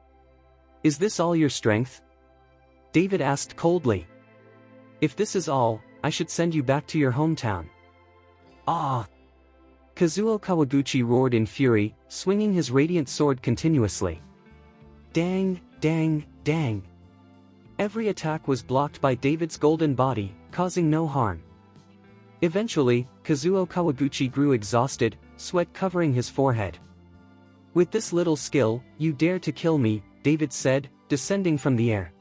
"Is this all your strength?" David asked coldly. "If this is all, I should send you back to your hometown." "Ah!" Kazuo Kawaguchi roared in fury, swinging his radiant sword continuously. Dang, dang, dang. Every attack was blocked by David's golden body, causing no harm. Eventually, Kazuo Kawaguchi grew exhausted, sweat covering his forehead. "With this little skill, you dare to kill me," David said, descending from the air.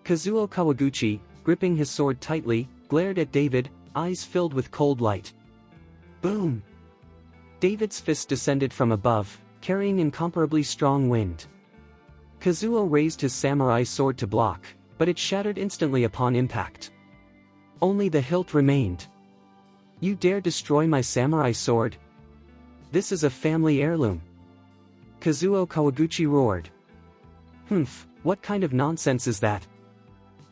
Kazuo Kawaguchi, gripping his sword tightly, glared at David, eyes filled with cold light. Boom! David's fist descended from above, carrying incomparably strong wind. Kazuo raised his samurai sword to block, but it shattered instantly upon impact. Only the hilt remained. "You dare destroy my samurai sword? This is a family heirloom." Kazuo Kawaguchi roared. "Humph, what kind of nonsense is that?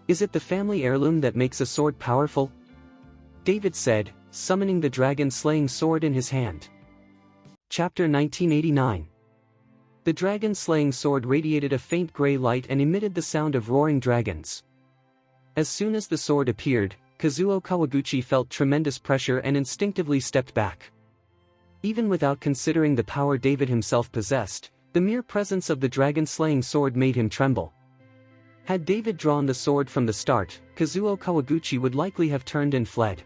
Is it the family heirloom that makes a sword powerful?" David said, summoning the dragon-slaying sword in his hand. Chapter 1989. The dragon-slaying sword radiated a faint gray light and emitted the sound of roaring dragons. As soon as the sword appeared, Kazuo Kawaguchi felt tremendous pressure and instinctively stepped back. Even without considering the power David himself possessed, the mere presence of the dragon-slaying sword made him tremble. Had David drawn the sword from the start, Kazuo Kawaguchi would likely have turned and fled.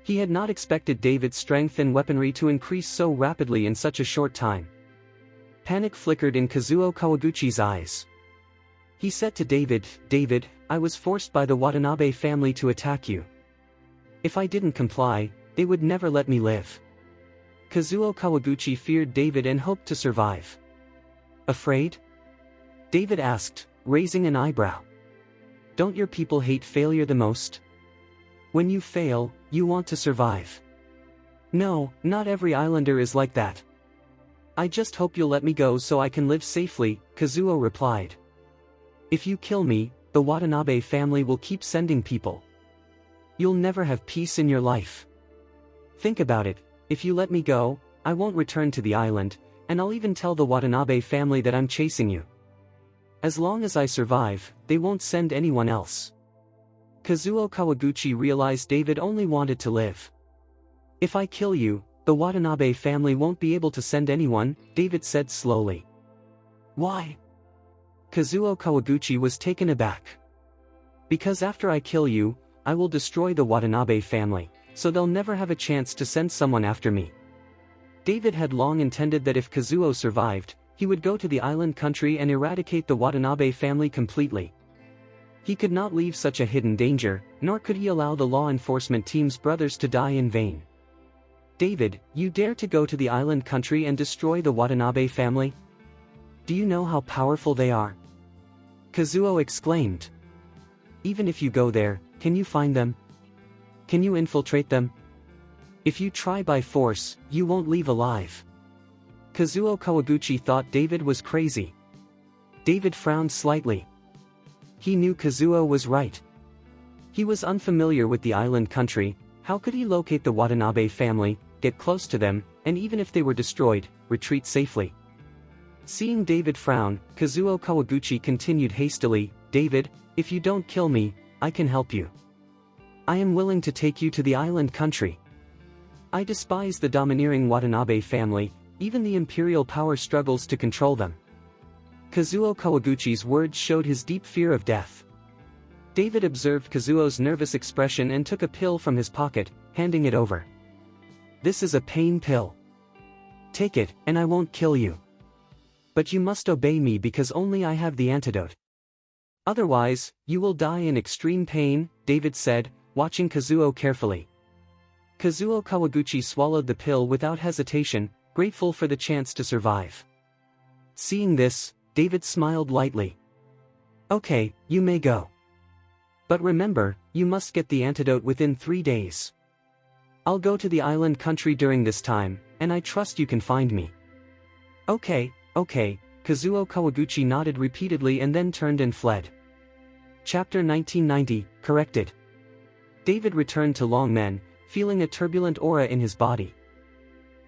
He had not expected David's strength and weaponry to increase so rapidly in such a short time. Panic flickered in Kazuo Kawaguchi's eyes. He said to David, "David, I was forced by the Watanabe family to attack you. If I didn't comply, they would never let me live." Kazuo Kawaguchi feared David and hoped to survive. "Afraid?" David asked, raising an eyebrow. "Don't your people hate failure the most? When you fail, you want to survive." "No, not every islander is like that. I just hope you'll let me go so I can live safely," Kazuo replied. "If you kill me, the Watanabe family will keep sending people. You'll never have peace in your life. Think about it, if you let me go, I won't return to the island, and I'll even tell the Watanabe family that I'm chasing you. As long as I survive, they won't send anyone else." Kazuo Kawaguchi realized David only wanted to live. "If I kill you, the Watanabe family won't be able to send anyone," David said slowly. "Why?" Kazuo Kawaguchi was taken aback. "Because after I kill you, I will destroy the Watanabe family, so they'll never have a chance to send someone after me." David had long intended that if Kazuo survived, he would go to the island country and eradicate the Watanabe family completely. He could not leave such a hidden danger, nor could he allow the law enforcement team's brothers to die in vain. "David, you dare to go to the island country and destroy the Watanabe family? Do you know how powerful they are?" Kazuo exclaimed. "Even if you go there, can you find them? Can you infiltrate them? If you try by force, you won't leave alive." Kazuo Kawaguchi thought David was crazy. David frowned slightly. He knew Kazuo was right. He was unfamiliar with the island country. How could he locate the Watanabe family, get close to them, and even if they were destroyed, retreat safely? Seeing David frown, Kazuo Kawaguchi continued hastily, "David, if you don't kill me, I can help you. I am willing to take you to the island country. I despise the domineering Watanabe family, even the imperial power struggles to control them." Kazuo Kawaguchi's words showed his deep fear of death. David observed Kazuo's nervous expression and took a pill from his pocket, handing it over. This is a pain pill. Take it, and I won't kill you. But you must obey me because only I have the antidote. Otherwise, you will die in extreme pain, David said, watching Kazuo carefully. Kazuo Kawaguchi swallowed the pill without hesitation, grateful for the chance to survive. Seeing this, David smiled lightly. Okay, you may go. But remember, you must get the antidote within 3 days. I'll go to the island country during this time, and I trust you can find me. Okay, Kazuo Kawaguchi nodded repeatedly and then turned and fled. Chapter 1990, corrected. David returned to Longmen, feeling a turbulent aura in his body.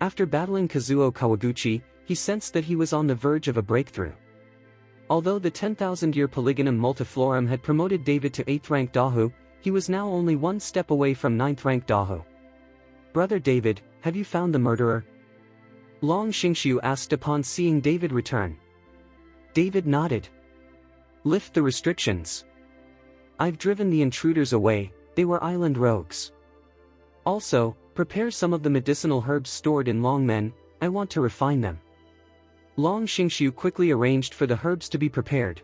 After battling Kazuo Kawaguchi, he sensed that he was on the verge of a breakthrough. Although the 10,000-year Polygonum Multiflorum had promoted David to 8th rank Dahu, he was now only one step away from 9th rank Dahu. Brother David, have you found the murderer? Long Xingshu asked upon seeing David return. David nodded. Lift the restrictions. I've driven the intruders away, they were island rogues. Also, prepare some of the medicinal herbs stored in Longmen, I want to refine them. Long Xingshu quickly arranged for the herbs to be prepared.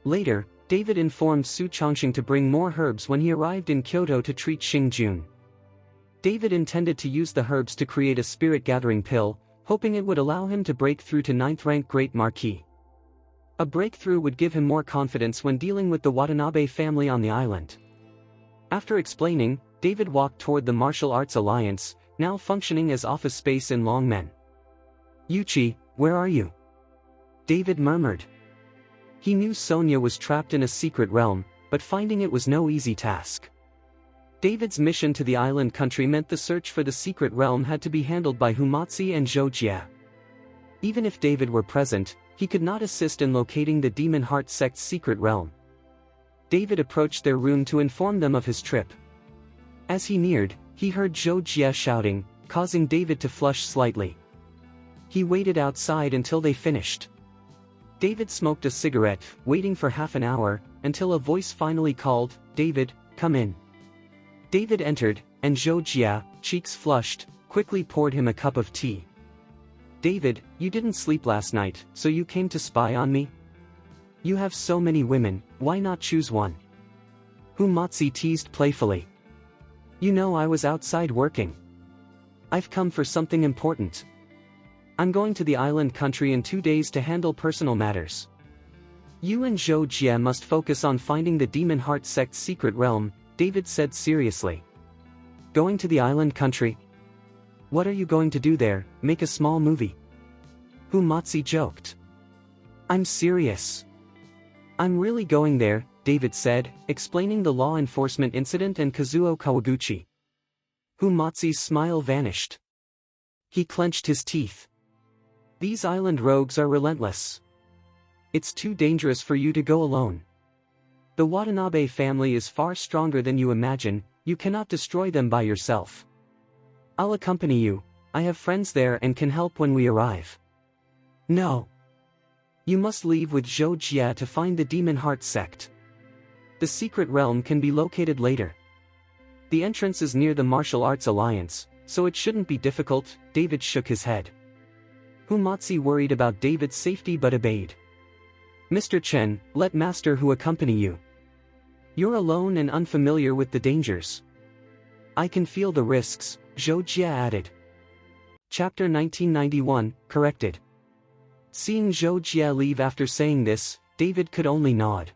Later, David informed Su Chongxing to bring more herbs when he arrived in Kyoto to treat Xing Jun. David intended to use the herbs to create a spirit-gathering pill, hoping it would allow him to break through to 9th rank Great Marquis. A breakthrough would give him more confidence when dealing with the Watanabe family on the island. After explaining, David walked toward the Martial Arts Alliance, now functioning as office space in Longmen. Yuchi, where are you? David murmured. He knew Sonia was trapped in a secret realm, but finding it was no easy task. David's mission to the island country meant the search for the secret realm had to be handled by Humatsi and Zhou Jia. Even if David were present, he could not assist in locating the Demon Heart sect's secret realm. David approached their room to inform them of his trip. As he neared, he heard Zhou Jia shouting, causing David to flush slightly. He waited outside until they finished. David smoked a cigarette, waiting for half an hour, until a voice finally called, David, come in. David entered, and Zhou Jia, cheeks flushed, quickly poured him a cup of tea. David, you didn't sleep last night, so you came to spy on me? You have so many women, why not choose one? Humatsi teased playfully. You know I was outside working. I've come for something important. I'm going to the island country in 2 days to handle personal matters. You and Zhou Jia must focus on finding the Demon Heart sect's secret realm, David said seriously. Going to the island country? What are you going to do there, make a small movie? Humatsi joked. I'm serious. I'm really going there, David said, explaining the law enforcement incident and Kazuo Kawaguchi. Humatsi's smile vanished. He clenched his teeth. These island rogues are relentless. It's too dangerous for you to go alone. The Watanabe family is far stronger than you imagine, you cannot destroy them by yourself. I'll accompany you, I have friends there and can help when we arrive. No. You must leave with Zhou Jia to find the Demon Heart sect. The secret realm can be located later. The entrance is near the Martial Arts Alliance, so it shouldn't be difficult, David shook his head. Humatsi worried about David's safety but obeyed. Mr. Chen, let Master Hu accompany you. You're alone and unfamiliar with the dangers. I can feel the risks, Zhou Jia added. Chapter 1991, corrected. Seeing Zhou Jia leave after saying this, David could only nod.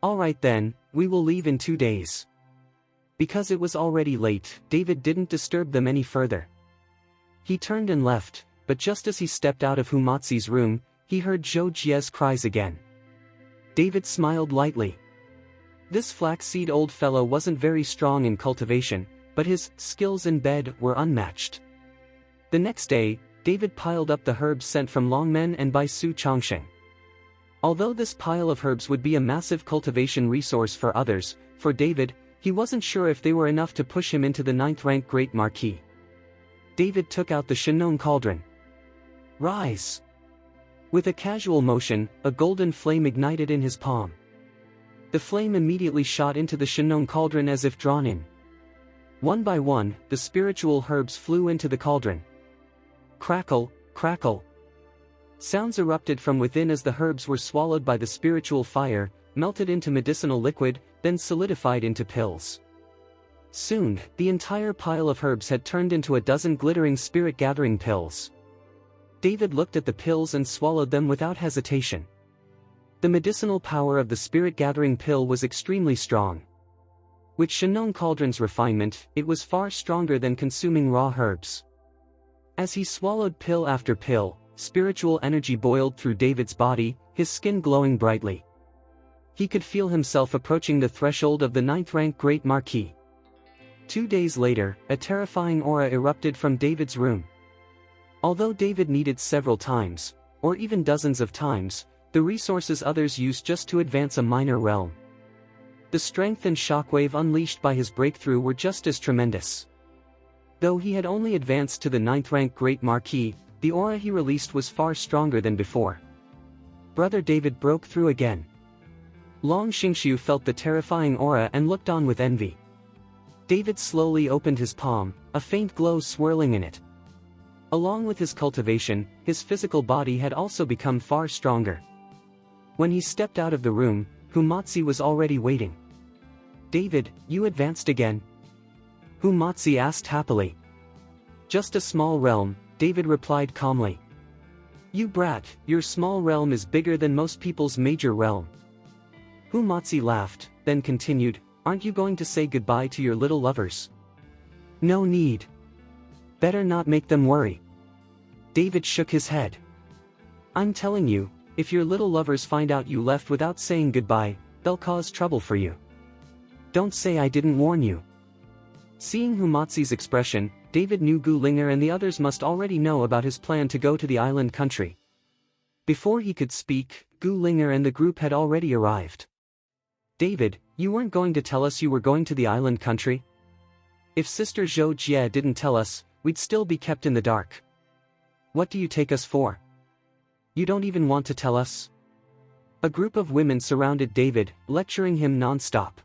Alright then, we will leave in 2 days. Because it was already late, David didn't disturb them any further. He turned and left, but just as he stepped out of Humatsi's room, he heard Zhou Jia's cries again. David smiled lightly. This flaxseed old fellow wasn't very strong in cultivation, but his skills in bed were unmatched. The next day, David piled up the herbs sent from Longmen and by Su Chongxing. Although this pile of herbs would be a massive cultivation resource for others, for David, he wasn't sure if they were enough to push him into the 9th rank Great Marquis. David took out the Shinnon cauldron. Rise! With a casual motion, a golden flame ignited in his palm. The flame immediately shot into the Shinnon cauldron as if drawn in. One by one, the spiritual herbs flew into the cauldron. Crackle, crackle. Sounds erupted from within as the herbs were swallowed by the spiritual fire, melted into medicinal liquid, then solidified into pills. Soon, the entire pile of herbs had turned into a dozen glittering spirit-gathering pills. David looked at the pills and swallowed them without hesitation. The medicinal power of the spirit-gathering pill was extremely strong. With Shinnon Cauldron's refinement, it was far stronger than consuming raw herbs. As he swallowed pill after pill, spiritual energy boiled through David's body, his skin glowing brightly. He could feel himself approaching the threshold of the 9th-rank Great Marquis. 2 days later, a terrifying aura erupted from David's room. Although David needed several times, or even dozens of times, the resources others used just to advance a minor realm. The strength and shockwave unleashed by his breakthrough were just as tremendous. Though he had only advanced to the 9th-rank Great Marquis, the aura he released was far stronger than before. Brother David broke through again. Long Xingqiu felt the terrifying aura and looked on with envy. David slowly opened his palm, a faint glow swirling in it. Along with his cultivation, his physical body had also become far stronger. When he stepped out of the room, Humatsi was already waiting. "David, you advanced again?" Humatsi asked happily. "Just a small realm," David replied calmly. "You brat, your small realm is bigger than most people's major realm." Humatsi laughed, then continued, "Aren't you going to say goodbye to your little lovers?" "No need. Better not make them worry." David shook his head. "I'm telling you, if your little lovers find out you left without saying goodbye, they'll cause trouble for you. Don't say I didn't warn you." Seeing Humatsi's expression, David knew Gu Linger and the others must already know about his plan to go to the island country. Before he could speak, Gu Linger and the group had already arrived. "David, you weren't going to tell us you were going to the island country? If Sister Zhou Jie didn't tell us, we'd still be kept in the dark. What do you take us for? You don't even want to tell us?" A group of women surrounded David, lecturing him non-stop.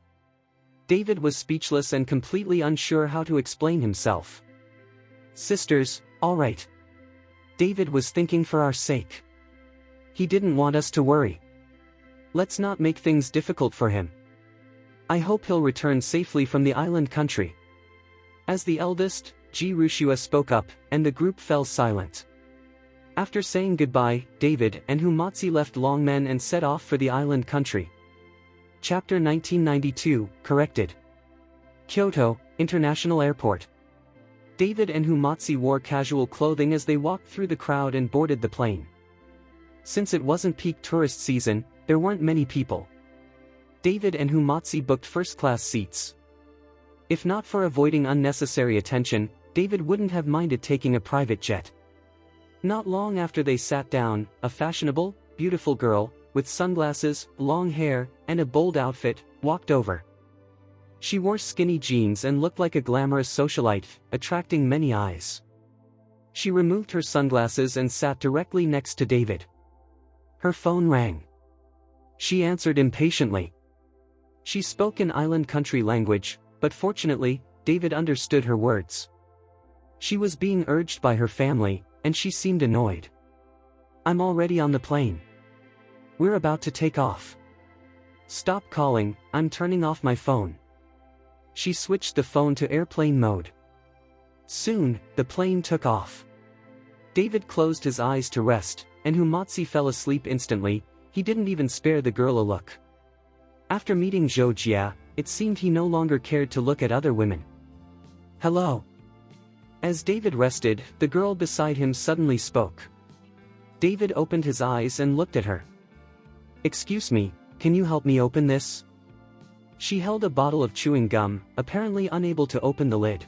David was speechless and completely unsure how to explain himself. "Sisters, all right. David was thinking for our sake. He didn't want us to worry. Let's not make things difficult for him. I hope he'll return safely from the island country." As the eldest, Ji Rushua spoke up, and the group fell silent. After saying goodbye, David and Humatsi left Longmen and set off for the island country. Chapter 1992, Corrected. Kyoto, International Airport. David and Humatsi wore casual clothing as they walked through the crowd and boarded the plane. Since it wasn't peak tourist season, there weren't many people. David and Humatsi booked first-class seats. If not for avoiding unnecessary attention, David wouldn't have minded taking a private jet. Not long after they sat down, a fashionable, beautiful girl, with sunglasses, long hair, and a bold outfit, walked over. She wore skinny jeans and looked like a glamorous socialite, attracting many eyes. She removed her sunglasses and sat directly next to David. Her phone rang. She answered impatiently. She spoke in island country language, but fortunately, David understood her words. She was being urged by her family, and she seemed annoyed. "I'm already on the plane. We're about to take off. Stop calling, I'm turning off my phone." She switched the phone to airplane mode. Soon, the plane took off. David closed his eyes to rest, and Humatsi fell asleep instantly. He didn't even spare the girl a look. After meeting Zhou Jia, it seemed he no longer cared to look at other women. "Hello." As David rested, the girl beside him suddenly spoke. David opened his eyes and looked at her. "Excuse me, can you help me open this?" She held a bottle of chewing gum, apparently unable to open the lid.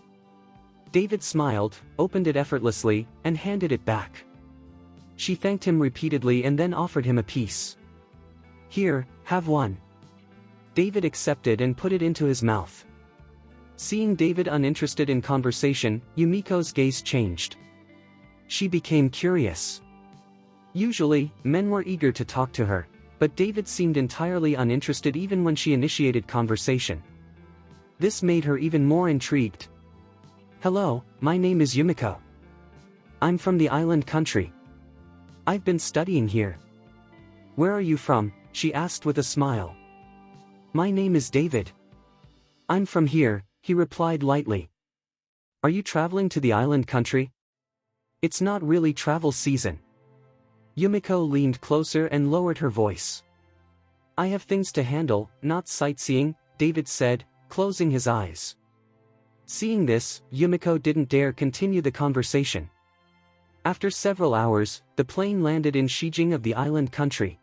David smiled, opened it effortlessly, and handed it back. She thanked him repeatedly and then offered him a piece. "Here, have one." David accepted and put it into his mouth. Seeing David uninterested in conversation, Yumiko's gaze changed. She became curious. Usually, men were eager to talk to her, But David seemed entirely uninterested even when she initiated conversation. This made her even more intrigued. "Hello, my name is Yumiko. I'm from the island country. I've been studying here." "Where are you from?" she asked with a smile. "My name is David. I'm from here," he replied lightly. "Are you traveling to the island country?" "It's not really travel season." Yumiko leaned closer and lowered her voice. "I have things to handle, not sightseeing," David said, closing his eyes. Seeing this, Yumiko didn't dare continue the conversation. After several hours, the plane landed in Shijing of the island country.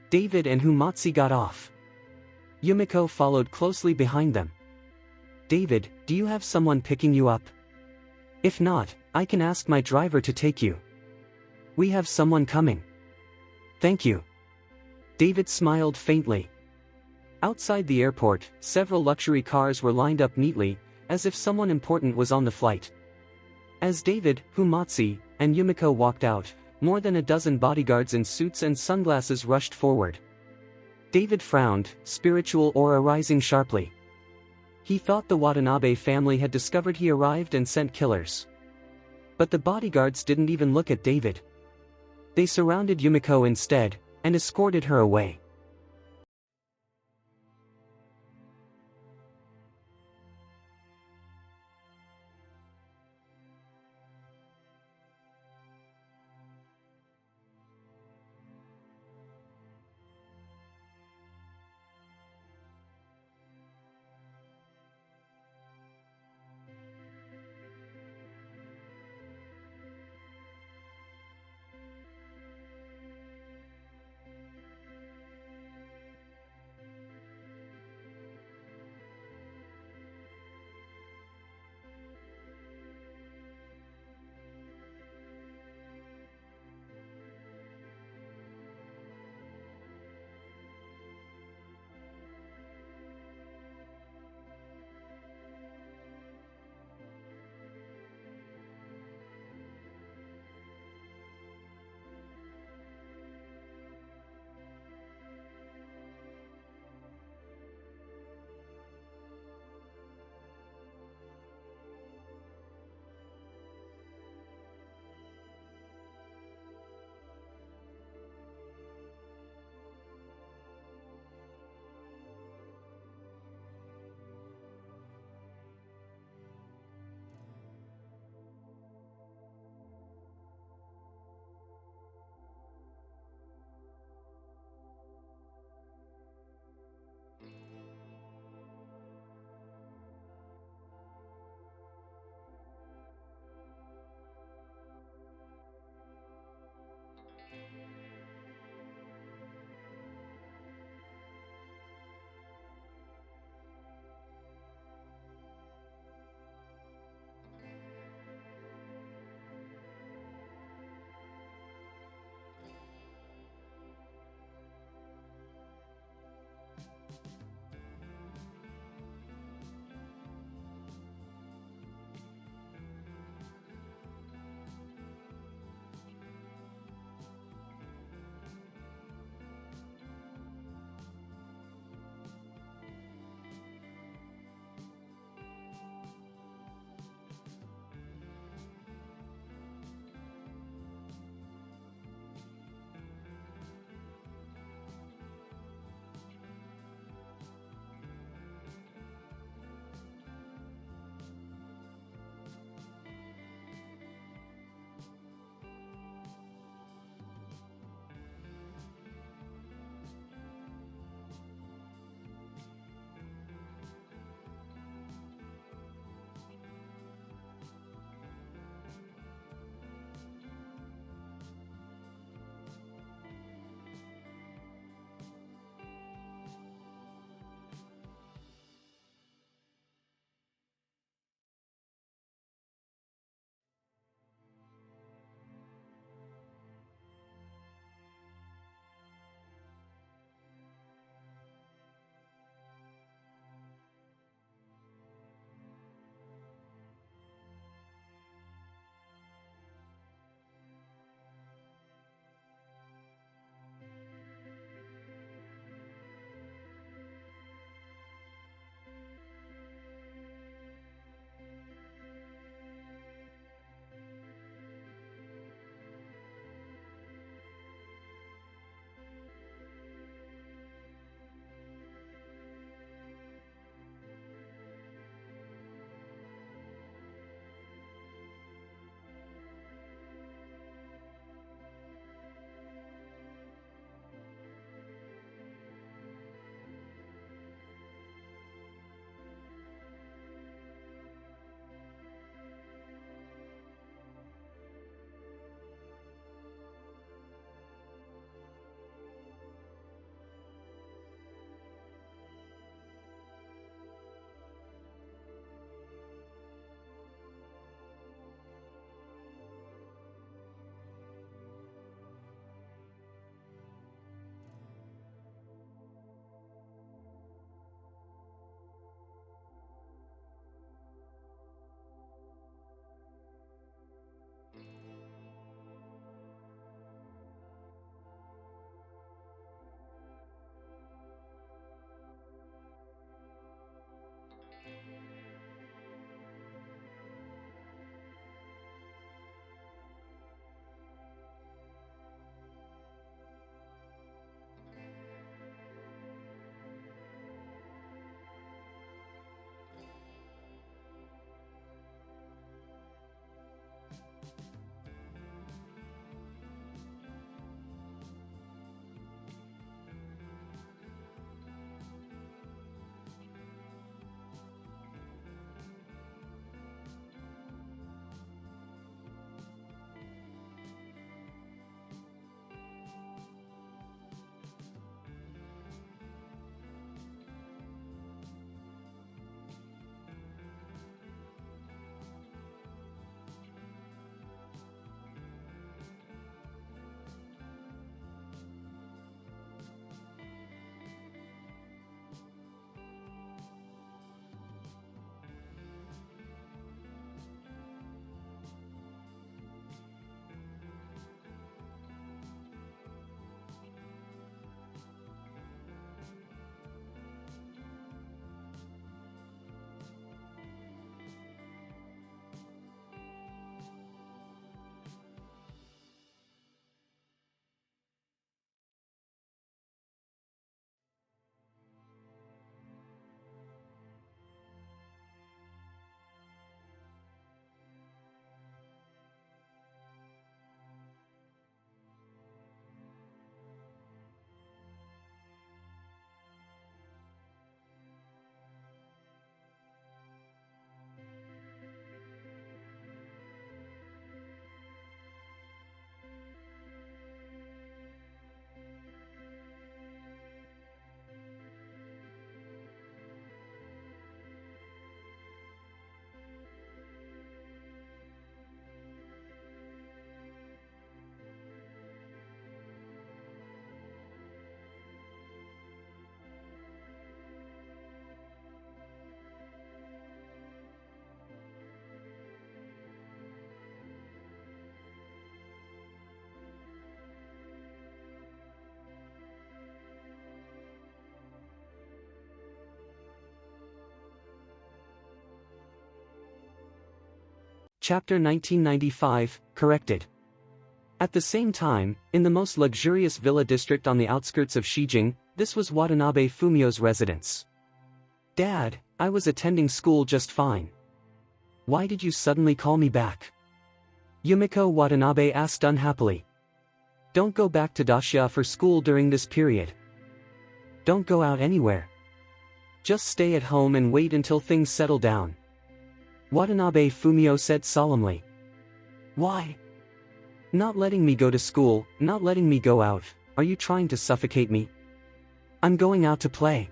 David and Humatsi got off. Yumiko followed closely behind them. "David, do you have someone picking you up? If not, I can ask my driver to take you." "We have someone coming." "Thank you." David smiled faintly. Outside the airport, several luxury cars were lined up neatly, as if someone important was on the flight. As David, Humatsi, and Yumiko walked out, more than a dozen bodyguards in suits and sunglasses rushed forward. David frowned, spiritual aura rising sharply. He thought the Watanabe family had discovered he arrived and sent killers. But the bodyguards didn't even look at David. They surrounded Yumiko instead, and escorted her away. Chapter 1995, corrected. At the same time, in the most luxurious villa district on the outskirts of Shijing, this was Watanabe Fumio's residence. Dad, I was attending school just fine. Why did you suddenly call me back? Yumiko Watanabe asked unhappily. Don't go back to Dacia for school during this period. Don't go out anywhere. Just stay at home and wait until things settle down. Watanabe Fumio said solemnly. Why? Not letting me go to school, not letting me go out, are you trying to suffocate me? I'm going out to play.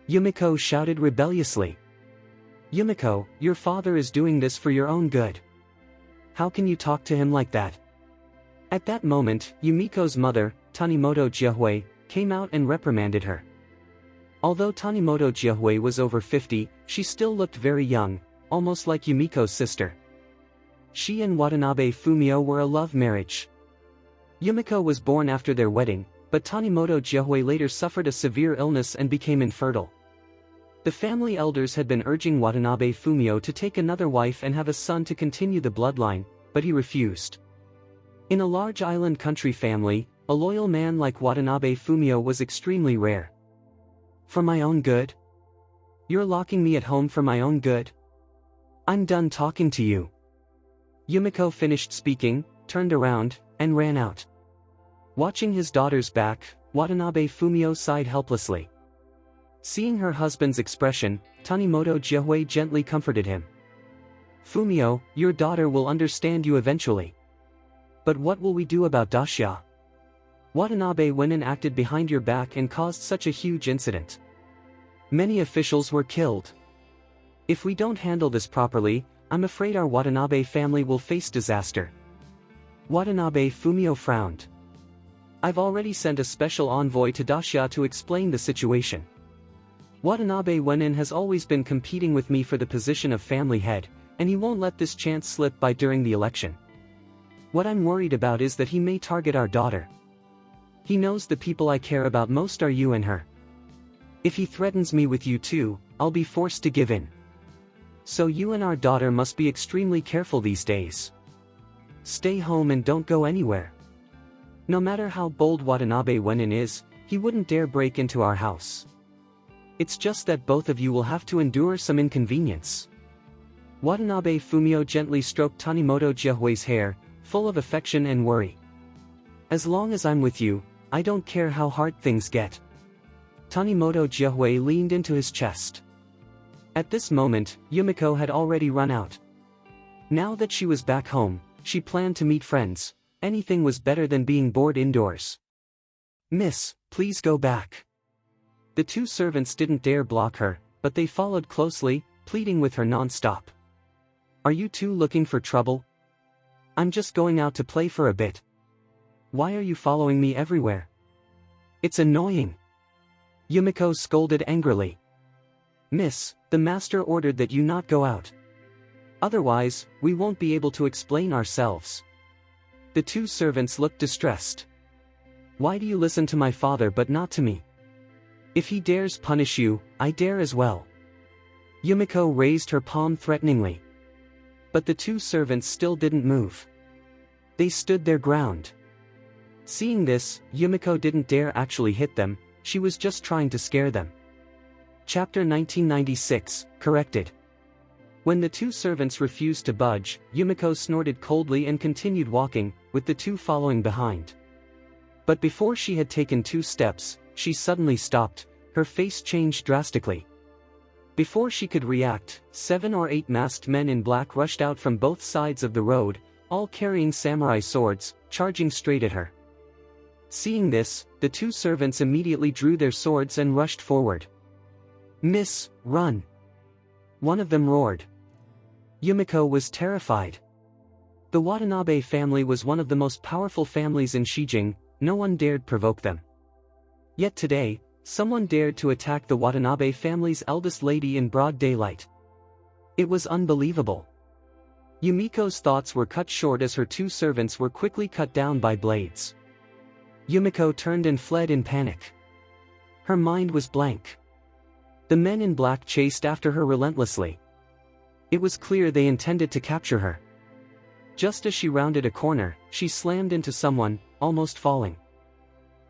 Yumiko shouted rebelliously. Yumiko, your father is doing this for your own good. How can you talk to him like that? At that moment, Yumiko's mother, Tanimoto Jiahui, came out and reprimanded her. Although Tanimoto Jiahui was over 50, she still looked very young, almost like Yumiko's sister. She and Watanabe Fumio were a love marriage. Yumiko was born after their wedding, but Tanimoto Jiahui later suffered a severe illness and became infertile. The family elders had been urging Watanabe Fumio to take another wife and have a son to continue the bloodline, but he refused. In a large island country family, a loyal man like Watanabe Fumio was extremely rare. For my own good? You're locking me at home for my own good? I'm done talking to you. Yumiko finished speaking, turned around, and ran out. Watching his daughter's back, Watanabe Fumio sighed helplessly. Seeing her husband's expression, Tanimoto Jiahui gently comforted him. Fumio, your daughter will understand you eventually. But what will we do about Dacia? Watanabe went and acted behind your back and caused such a huge incident. Many officials were killed. If we don't handle this properly, I'm afraid our Watanabe family will face disaster. Watanabe Fumio frowned. I've already sent a special envoy to Dacia to explain the situation. Watanabe Wenin has always been competing with me for the position of family head, and he won't let this chance slip by during the election. What I'm worried about is that he may target our daughter. He knows the people I care about most are you and her. If he threatens me with you too, I'll be forced to give in. So you and our daughter must be extremely careful these days. Stay home and don't go anywhere. No matter how bold Watanabe Wenin is, he wouldn't dare break into our house. It's just that both of you will have to endure some inconvenience. Watanabe Fumio gently stroked Tanimoto Jiahui's hair, full of affection and worry. As long as I'm with you, I don't care how hard things get. Tanimoto Jiahui leaned into his chest. At this moment, Yumiko had already run out. Now that she was back home, she planned to meet friends. Anything was better than being bored indoors. Miss, please go back. The two servants didn't dare block her, but they followed closely, pleading with her non-stop. Are you two looking for trouble? I'm just going out to play for a bit. Why are you following me everywhere? It's annoying. Yumiko scolded angrily. Miss, the master ordered that you not go out. Otherwise, we won't be able to explain ourselves. The two servants looked distressed. Why do you listen to my father but not to me? If he dares punish you, I dare as well. Yumiko raised her palm threateningly. But the two servants still didn't move. They stood their ground. Seeing this, Yumiko didn't dare actually hit them, she was just trying to scare them. Chapter 1996, corrected. When the two servants refused to budge, Yumiko snorted coldly and continued walking, with the two following behind. But before she had taken 2 steps, she suddenly stopped, her face changed drastically. Before she could react, 7 or 8 masked men in black rushed out from both sides of the road, all carrying samurai swords, charging straight at her. Seeing this, the two servants immediately drew their swords and rushed forward. Miss, run! One of them roared. Yumiko was terrified. The Watanabe family was one of the most powerful families in Shijing, no one dared provoke them. Yet today, someone dared to attack the Watanabe family's eldest lady in broad daylight. It was unbelievable. Yumiko's thoughts were cut short as her 2 servants were quickly cut down by blades. Yumiko turned and fled in panic. Her mind was blank. The men in black chased after her relentlessly. It was clear they intended to capture her. Just as she rounded a corner, she slammed into someone, almost falling.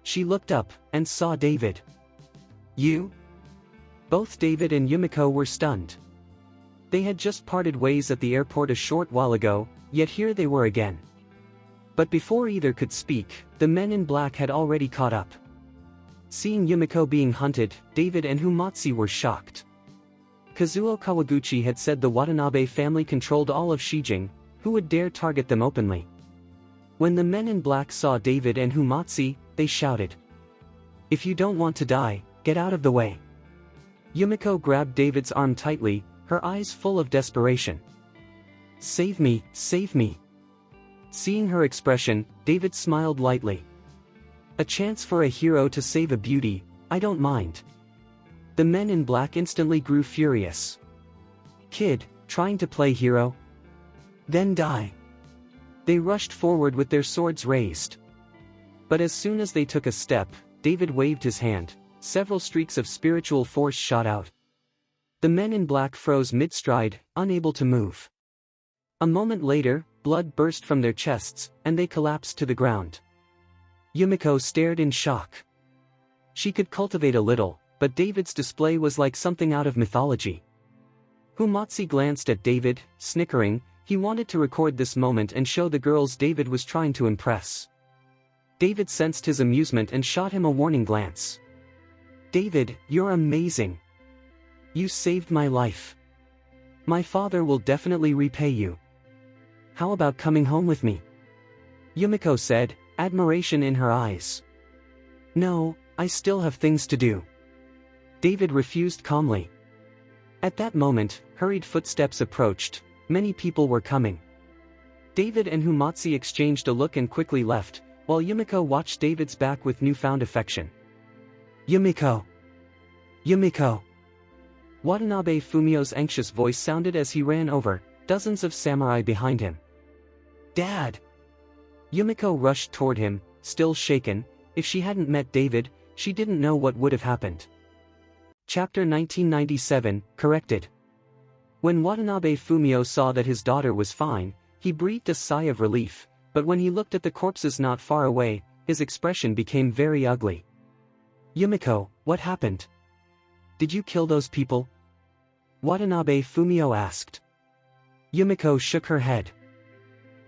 She looked up, and saw David. "You?" Both David and Yumiko were stunned. They had just parted ways at the airport a short while ago, yet here they were again. But before either could speak, the men in black had already caught up. Seeing Yumiko being hunted, David and Humatsu were shocked. Kazuo Kawaguchi had said the Watanabe family controlled all of Shijing. Who would dare target them openly? When the men in black saw David and Humatsu, they shouted, "If you don't want to die, get out of the way." Yumiko grabbed David's arm tightly, her eyes full of desperation. "Save me, save me." Seeing her expression, David smiled lightly. "A chance for a hero to save a beauty, I don't mind." The men in black instantly grew furious. "Kid, trying to play hero? Then die." They rushed forward with their swords raised. But as soon as they took a step, David waved his hand, several streaks of spiritual force shot out. The men in black froze mid-stride, unable to move. A moment later, blood burst from their chests, and they collapsed to the ground. Yumiko stared in shock. She could cultivate a little, but David's display was like something out of mythology. Humatsu glanced at David, snickering. He wanted to record this moment and show the girls David was trying to impress. David sensed his amusement and shot him a warning glance. "David, you're amazing. You saved my life. My father will definitely repay you. How about coming home with me?" Yumiko said, admiration in her eyes. "No, I still have things to do." David refused calmly. At that moment, hurried footsteps approached. Many people were coming. David and Humatsu exchanged a look and quickly left, while Yumiko watched David's back with newfound affection. "Yumiko! Yumiko!" Watanabe Fumio's anxious voice sounded as he ran over, dozens of samurai behind him. "Dad!" Yumiko rushed toward him, still shaken. If she hadn't met David, she didn't know what would have happened. Chapter 1997, Corrected. When Watanabe Fumio saw that his daughter was fine, he breathed a sigh of relief, but when he looked at the corpses not far away, his expression became very ugly. "Yumiko, what happened? Did you kill those people?" Watanabe Fumio asked. Yumiko shook her head.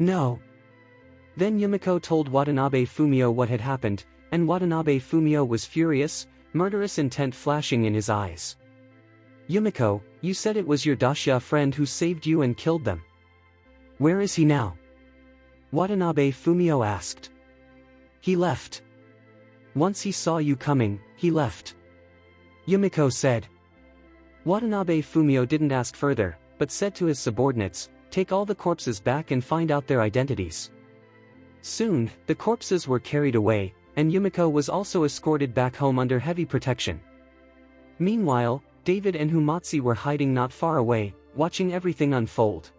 "No." Then Yumiko told Watanabe Fumio what had happened, and Watanabe Fumio was furious, murderous intent flashing in his eyes. "Yumiko, you said it was your Dacia friend who saved you and killed them. Where is he now?" Watanabe Fumio asked. "He left. Once he saw you coming, he left," Yumiko said. Watanabe Fumio didn't ask further, but said to his subordinates, "Take all the corpses back and find out their identities." Soon, the corpses were carried away, and Yumiko was also escorted back home under heavy protection. Meanwhile, David and Humatsu were hiding not far away, watching everything unfold.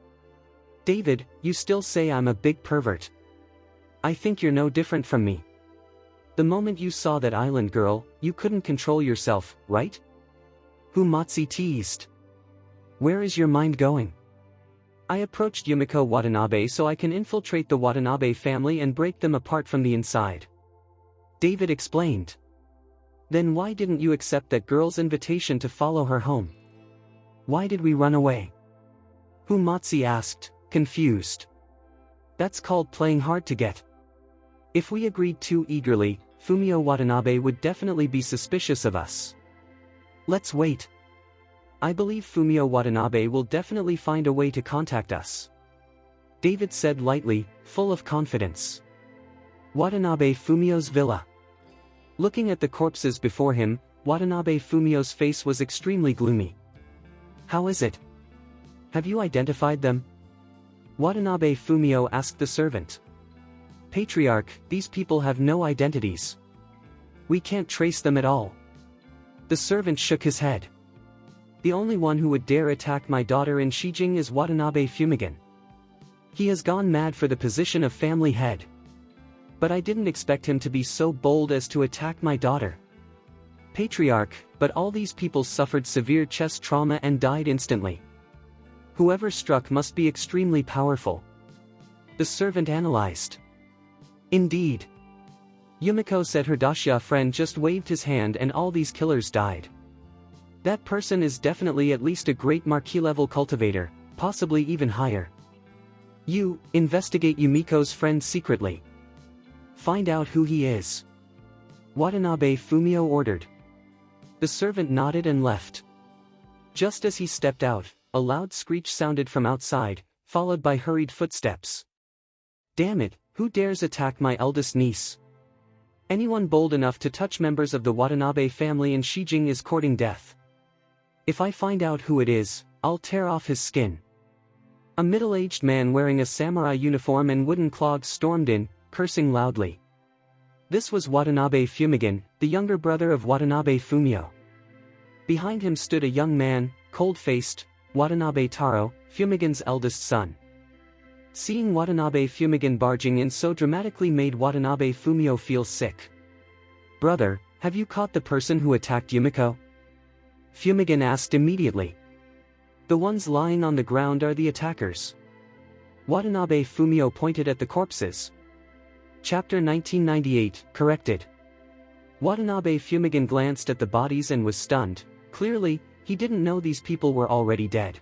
"David, you still say I'm a big pervert. I think you're no different from me. The moment you saw that island girl, you couldn't control yourself, right?" Humatsu teased. "Where is your mind going?" "I approached Yumiko Watanabe so I can infiltrate the Watanabe family and break them apart from the inside," David explained. "Then why didn't you accept that girl's invitation to follow her home? Why did we run away?" Humatsu asked, confused. "That's called playing hard to get. If we agreed too eagerly, Fumio Watanabe would definitely be suspicious of us. Let's wait. I believe Fumio Watanabe will definitely find a way to contact us," David said lightly, full of confidence. Watanabe Fumio's villa. Looking at the corpses before him, Watanabe Fumio's face was extremely gloomy. "How is it? Have you identified them?" Watanabe Fumio asked the servant. "Patriarch, these people have no identities. We can't trace them at all." The servant shook his head. "The only one who would dare attack my daughter in Shijing is Watanabe Fumigan. He has gone mad for the position of family head. But I didn't expect him to be so bold as to attack my daughter. Patriarch, but all these people suffered severe chest trauma and died instantly." Whoever struck must be extremely powerful. The servant analyzed. Indeed. Yumiko said her Dacia friend just waved his hand and all these killers died. That person is definitely at least a great marquis-level cultivator, possibly even higher. You, investigate Yumiko's friend secretly. Find out who he is. Watanabe Fumio ordered. The servant nodded and left. Just as he stepped out, a loud screech sounded from outside, followed by hurried footsteps. Damn it, who dares attack my eldest niece? Anyone bold enough to touch members of the Watanabe family in Shijing is courting death. If I find out who it is, I'll tear off his skin. A middle-aged man wearing a samurai uniform and wooden clogs stormed in, cursing loudly. This was Watanabe Fumigan, the younger brother of Watanabe Fumio. Behind him stood a young man, cold-faced, Watanabe Taro, Fumigan's eldest son. Seeing Watanabe Fumigan barging in so dramatically made Watanabe Fumio feel sick. Brother, have you caught the person who attacked Yumiko? Fumigan asked immediately. The ones lying on the ground are the attackers. Watanabe Fumio pointed at the corpses. Chapter 1998, corrected. Watanabe Fumigan glanced at the bodies and was stunned. Clearly, he didn't know these people were already dead.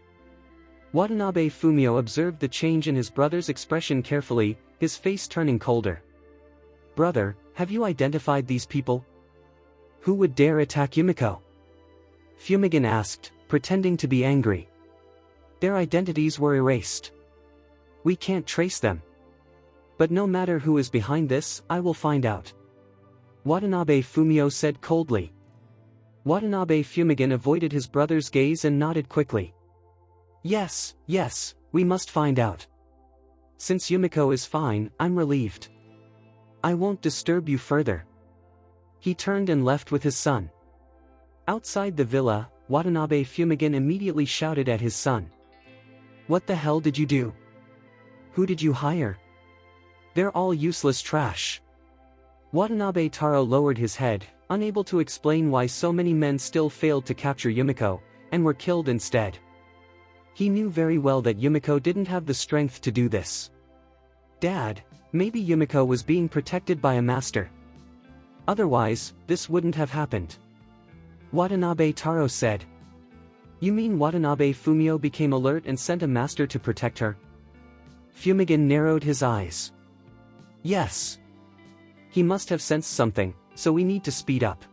Watanabe Fumio observed the change in his brother's expression carefully, his face turning colder. Brother, have you identified these people? Who would dare attack Yumiko? Fumigan asked, pretending to be angry. Their identities were erased. We can't trace them. But no matter who is behind this, I will find out. Watanabe Fumio said coldly. Watanabe Fumigan avoided his brother's gaze and nodded quickly. Yes, we must find out. Since Yumiko is fine, I'm relieved. I won't disturb you further. He turned and left with his son. Outside the villa, Watanabe Fumigan immediately shouted at his son. What the hell did you do? Who did you hire? They're all useless trash. Watanabe Taro lowered his head, unable to explain why so many men still failed to capture Yumiko, and were killed instead. He knew very well that Yumiko didn't have the strength to do this. Dad, maybe Yumiko was being protected by a master. Otherwise, this wouldn't have happened. Watanabe Taro said. You mean Watanabe Fumio became alert and sent a master to protect her? Fumigan narrowed his eyes. Yes. He must have sensed something, so we need to speed up.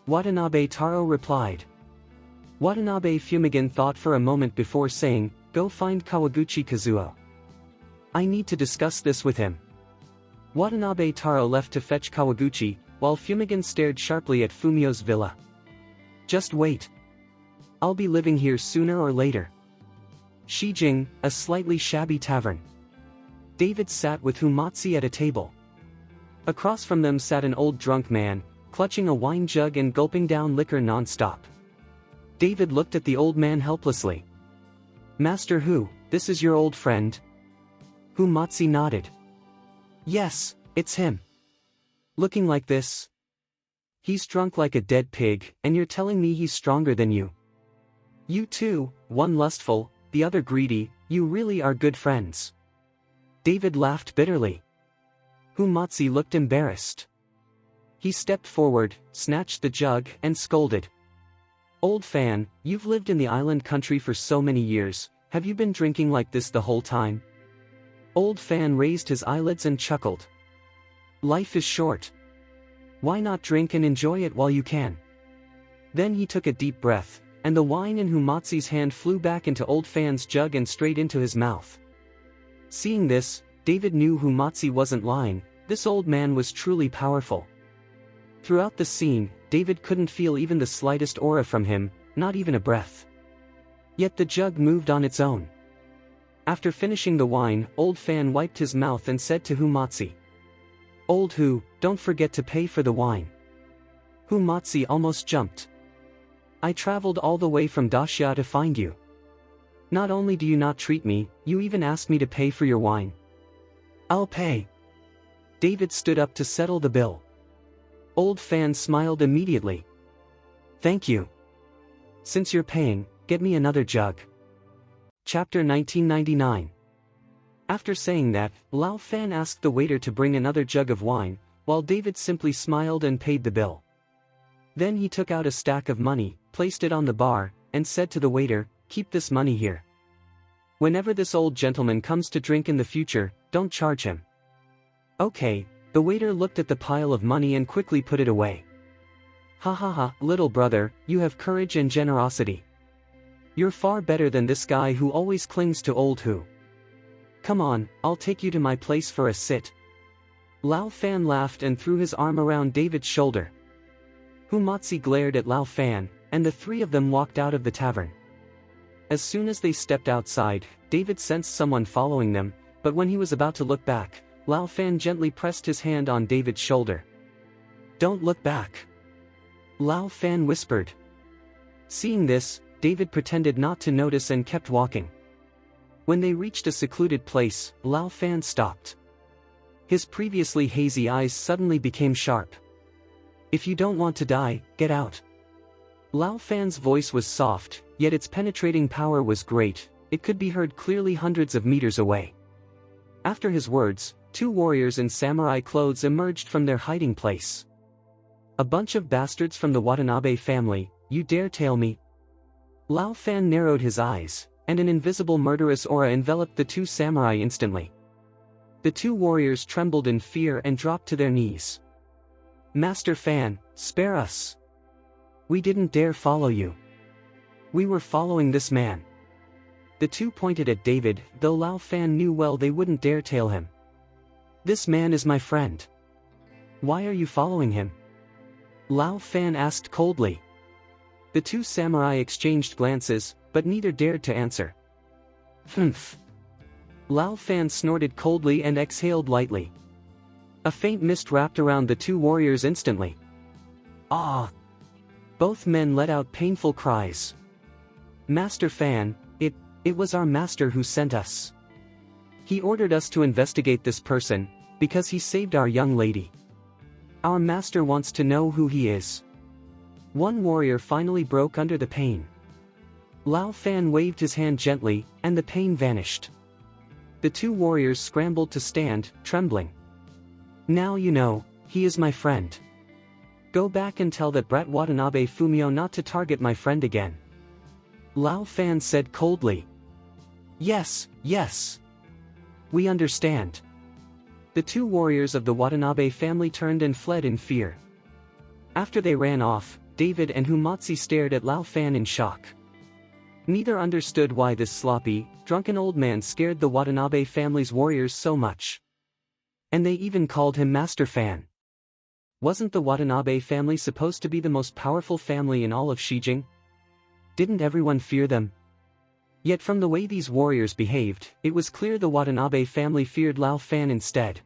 Watanabe Taro replied. Watanabe Fumigan thought for a moment before saying, go find Kawaguchi Kazuo. I need to discuss this with him. Watanabe Taro left to fetch Kawaguchi, while Fumigan stared sharply at Fumio's villa. Just wait. I'll be living here sooner or later. Shijing, a slightly shabby tavern. David sat with Humatsu at a table. Across from them sat an old drunk man, clutching a wine jug and gulping down liquor non-stop. David looked at the old man helplessly. Master Hu, this is your old friend? Humatsu nodded. Yes, it's him. Looking like this? He's drunk like a dead pig, and you're telling me he's stronger than you. You two, one lustful, the other greedy, you really are good friends. David laughed bitterly. Humatsu looked embarrassed. He stepped forward, snatched the jug, and scolded. Old fan, you've lived in the island country for so many years, have you been drinking like this the whole time? Old fan raised his eyelids and chuckled. Life is short. Why not drink and enjoy it while you can? Then he took a deep breath, and the wine in Humatsu's hand flew back into old fan's jug and straight into his mouth. Seeing this, David knew Humatsu wasn't lying, this old man was truly powerful. Throughout the scene, David couldn't feel even the slightest aura from him, not even a breath. Yet the jug moved on its own. After finishing the wine, old fan wiped his mouth and said to Humatsu. Old Hu, don't forget to pay for the wine. Humatsu almost jumped. I traveled all the way from Dacia to find you. Not only do you not treat me, you even asked me to pay for your wine. I'll pay. David stood up to settle the bill. Old fan smiled immediately. Thank you. Since you're paying, get me another jug. Chapter 1999. After saying that, Lao Fan asked the waiter to bring another jug of wine, while David simply smiled and paid the bill. Then he took out a stack of money, placed it on the bar, and said to the waiter, "Keep this money here. Whenever this old gentleman comes to drink in the future, don't charge him." "Okay." The waiter looked at the pile of money and quickly put it away. "Ha ha ha, little brother, you have courage and generosity. You're far better than this guy who always clings to old who. Come on, I'll take you to my place for a sit." Lao Fan laughed and threw his arm around David's shoulder. Humatsi glared at Lao Fan, and the three of them walked out of the tavern. As soon as they stepped outside, David sensed someone following them, but when he was about to look back, Lao Fan gently pressed his hand on David's shoulder. "Don't look back," Lao Fan whispered. Seeing this, David pretended not to notice and kept walking. When they reached a secluded place, Lao Fan stopped. His previously hazy eyes suddenly became sharp. "If you don't want to die, get out." Lao Fan's voice was soft, yet its penetrating power was great. It could be heard clearly hundreds of meters away. After his words, two warriors in samurai clothes emerged from their hiding place. "A bunch of bastards from the Watanabe family, you dare tail me?" Lao Fan narrowed his eyes, and an invisible murderous aura enveloped the two samurai instantly. The two warriors trembled in fear and dropped to their knees. "Master Fan, spare us. We didn't dare follow you. We were following this man." The two pointed at David, though Lao Fan knew well they wouldn't dare tail him. "This man is my friend. Why are you following him?" Lao Fan asked coldly. The two samurai exchanged glances, but neither dared to answer. "Humph." Lao Fan snorted coldly and exhaled lightly. A faint mist wrapped around the two warriors instantly. "Ah!" Both men let out painful cries. "Master Fan, it was our master who sent us. He ordered us to investigate this person, because he saved our young lady. Our master wants to know who he is." One warrior finally broke under the pain. Lao Fan waved his hand gently, and the pain vanished. The two warriors scrambled to stand, trembling. "Now you know, he is my friend. Go back and tell that brat Watanabe Fumio not to target my friend again." Lao Fan said coldly. Yes. We understand." The two warriors of the Watanabe family turned and fled in fear. After they ran off, David and Humatsi stared at Lao Fan in shock. Neither understood why this sloppy, drunken old man scared the Watanabe family's warriors so much. And they even called him Master Fan. Wasn't the Watanabe family supposed to be the most powerful family in all of Shijing? Didn't everyone fear them? Yet from the way these warriors behaved, it was clear the Watanabe family feared Lao Fan instead.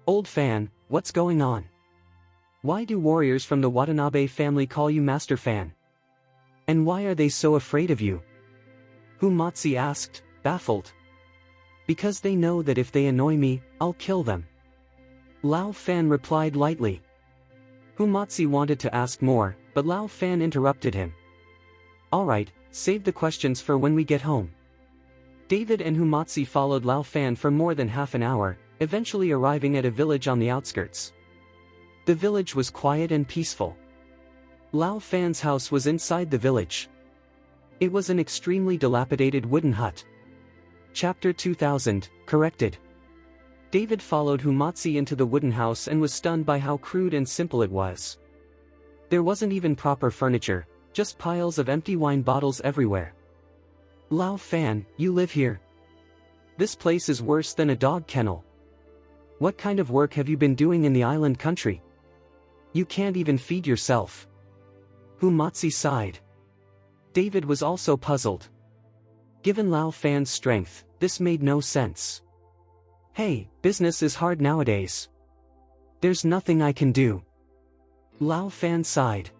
"Old Fan, what's going on? Why do warriors from the Watanabe family call you Master Fan? And why are they so afraid of you?" Humatsi asked, baffled. "Because they know that if they annoy me, I'll kill them." Lao Fan replied lightly. Humatsi wanted to ask more, but Lao Fan interrupted him. "Alright, save the questions for when we get home." David and Humatsi followed Lao Fan for more than half an hour, eventually arriving at a village on the outskirts. The village was quiet and peaceful. Lao Fan's house was inside the village. It was an extremely dilapidated wooden hut. Chapter 2000, Corrected. David followed Humatsi into the wooden house and was stunned by how crude and simple it was. There wasn't even proper furniture, just piles of empty wine bottles everywhere. "Lao Fan, you live here? This place is worse than a dog kennel. What kind of work have you been doing in the island country? You can't even feed yourself." Humatsi sighed. David was also puzzled. Given Lao Fan's strength, this made no sense. "Hey, business is hard nowadays. There's nothing I can do." Lao Fan sighed.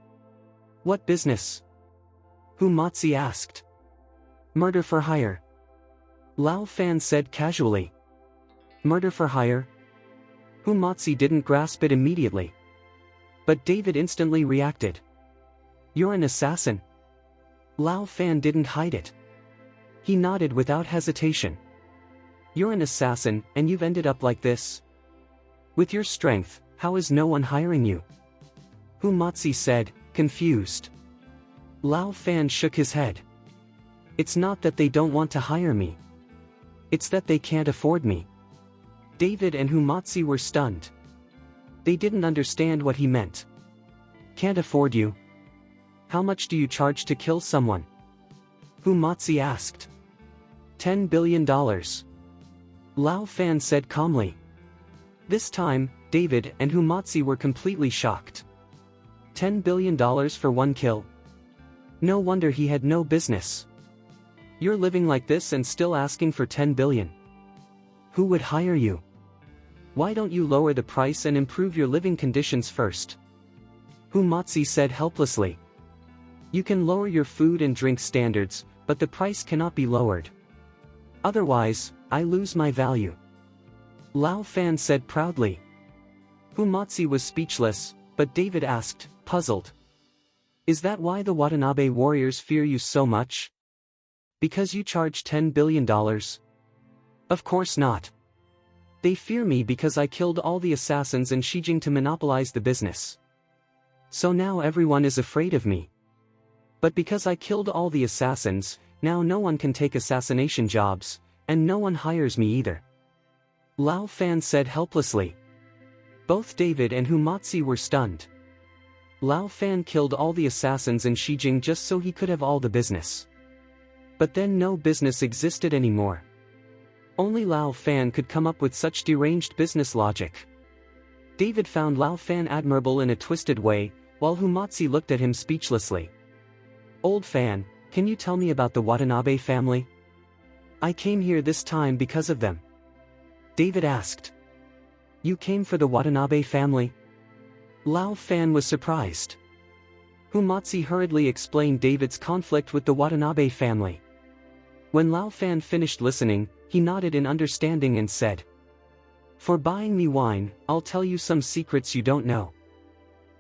"What business?" Humatsi asked. "Murder for hire." Lao Fan said casually. "Murder for hire?" Humatsi didn't grasp it immediately. But David instantly reacted. "You're an assassin." Lao Fan didn't hide it. He nodded without hesitation. You're an assassin, and you've ended up like this? With your strength, how is no one hiring you? Hu Matsi said, confused. Lao Fan shook his head. It's not that they don't want to hire me. It's that they can't afford me. David and Hu Matsi were stunned. They didn't understand what he meant. Can't afford you? How much do you charge to kill someone? Hu Matsi asked. $10 billion. Lao Fan said calmly. This time, David and Hu Matsi were completely shocked. $10 billion for one kill? No wonder he had no business. You're living like this and still asking for 10 billion. Who would hire you? Why don't you lower the price and improve your living conditions first? Hu Matsi said helplessly. You can lower your food and drink standards, but the price cannot be lowered. Otherwise, I lose my value. Lao Fan said proudly. Hu Matsi was speechless, but David asked, puzzled. Is that why the Watanabe warriors fear you so much? Because you charge $10 billion? Of course not. They fear me because I killed all the assassins in Shijing to monopolize the business. So now everyone is afraid of me. But because I killed all the assassins, now no one can take assassination jobs, and no one hires me either. Lao Fan said helplessly. Both David and Hu Matsi were stunned. Lao Fan killed all the assassins in Shijing just so he could have all the business. But then no business existed anymore. Only Lao Fan could come up with such deranged business logic. David found Lao Fan admirable in a twisted way, while Hu Matsi looked at him speechlessly. Old Fan, can you tell me about the Watanabe family? I came here this time because of them. David asked. You came for the Watanabe family? Lao Fan was surprised. Hu Matsi hurriedly explained David's conflict with the Watanabe family. When Lao Fan finished listening, he nodded in understanding and said, For buying me wine, I'll tell you some secrets you don't know.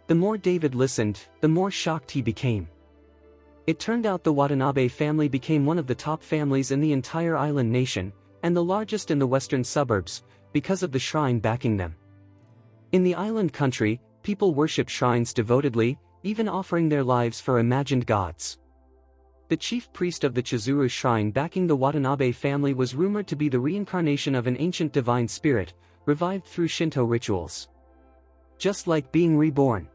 The more David listened, the more shocked he became. It turned out the Watanabe family became one of the top families in the entire island nation, and the largest in the western suburbs, because of the shrine backing them. In the island country, people worship shrines devotedly, even offering their lives for imagined gods. The chief priest of the Chizuru shrine backing the Watanabe family was rumored to be the reincarnation of an ancient divine spirit, revived through Shinto rituals. Just like being reborn.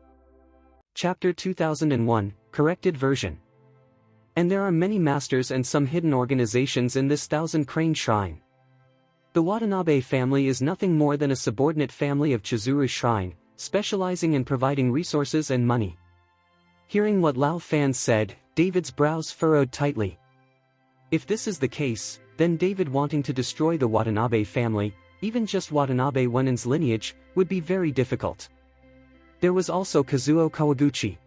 Chapter 2001, Corrected Version. And there are many masters and some hidden organizations in this thousand-crane shrine. The Watanabe family is nothing more than a subordinate family of Chizuru shrine, specializing in providing resources and money. Hearing what Lao Fan said, David's brows furrowed tightly. If this is the case, then David wanting to destroy the Watanabe family, even just Watanabe Wenen's lineage, would be very difficult. There was also Kazuo Kawaguchi.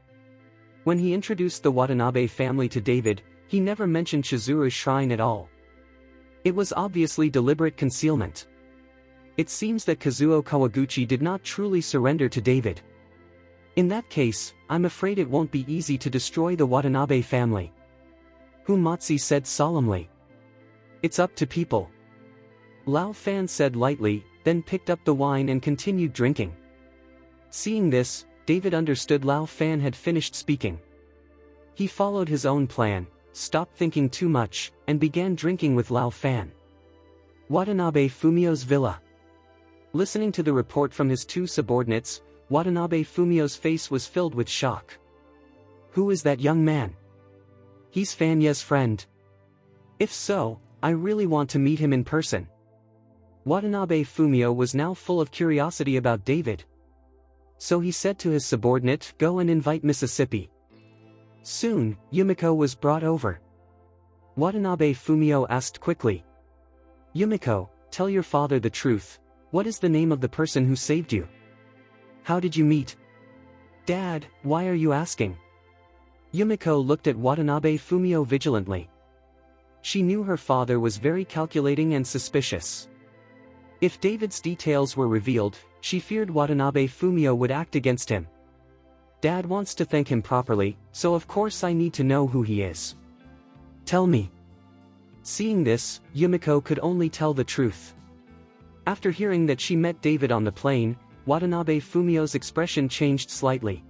When he introduced the Watanabe family to David, he never mentioned Chizuru's shrine at all. It was obviously deliberate concealment. It seems that Kazuo Kawaguchi did not truly surrender to David. In that case, I'm afraid it won't be easy to destroy the Watanabe family. Hu Matsi said solemnly. It's up to people. Lao Fan said lightly, then picked up the wine and continued drinking. Seeing this, David understood Lao Fan had finished speaking. He followed his own plan, stopped thinking too much, and began drinking with Lao Fan. Watanabe Fumio's villa. Listening to the report from his two subordinates, Watanabe Fumio's face was filled with shock. Who is that young man? He's Fanya's friend. If so, I really want to meet him in person. Watanabe Fumio was now full of curiosity about David. So he said to his subordinate, Go and invite Mississippi. Soon, Yumiko was brought over. Watanabe Fumio asked quickly. Yumiko, tell your father the truth. What is the name of the person who saved you? How did you meet? Dad, why are you asking? Yumiko looked at Watanabe Fumio vigilantly. She knew her father was very calculating and suspicious. If David's details were revealed, she feared Watanabe Fumio would act against him. Dad wants to thank him properly, so of course I need to know who he is. Tell me. Seeing this, Yumiko could only tell the truth. After hearing that she met David on the plane, Watanabe Fumio's expression changed slightly.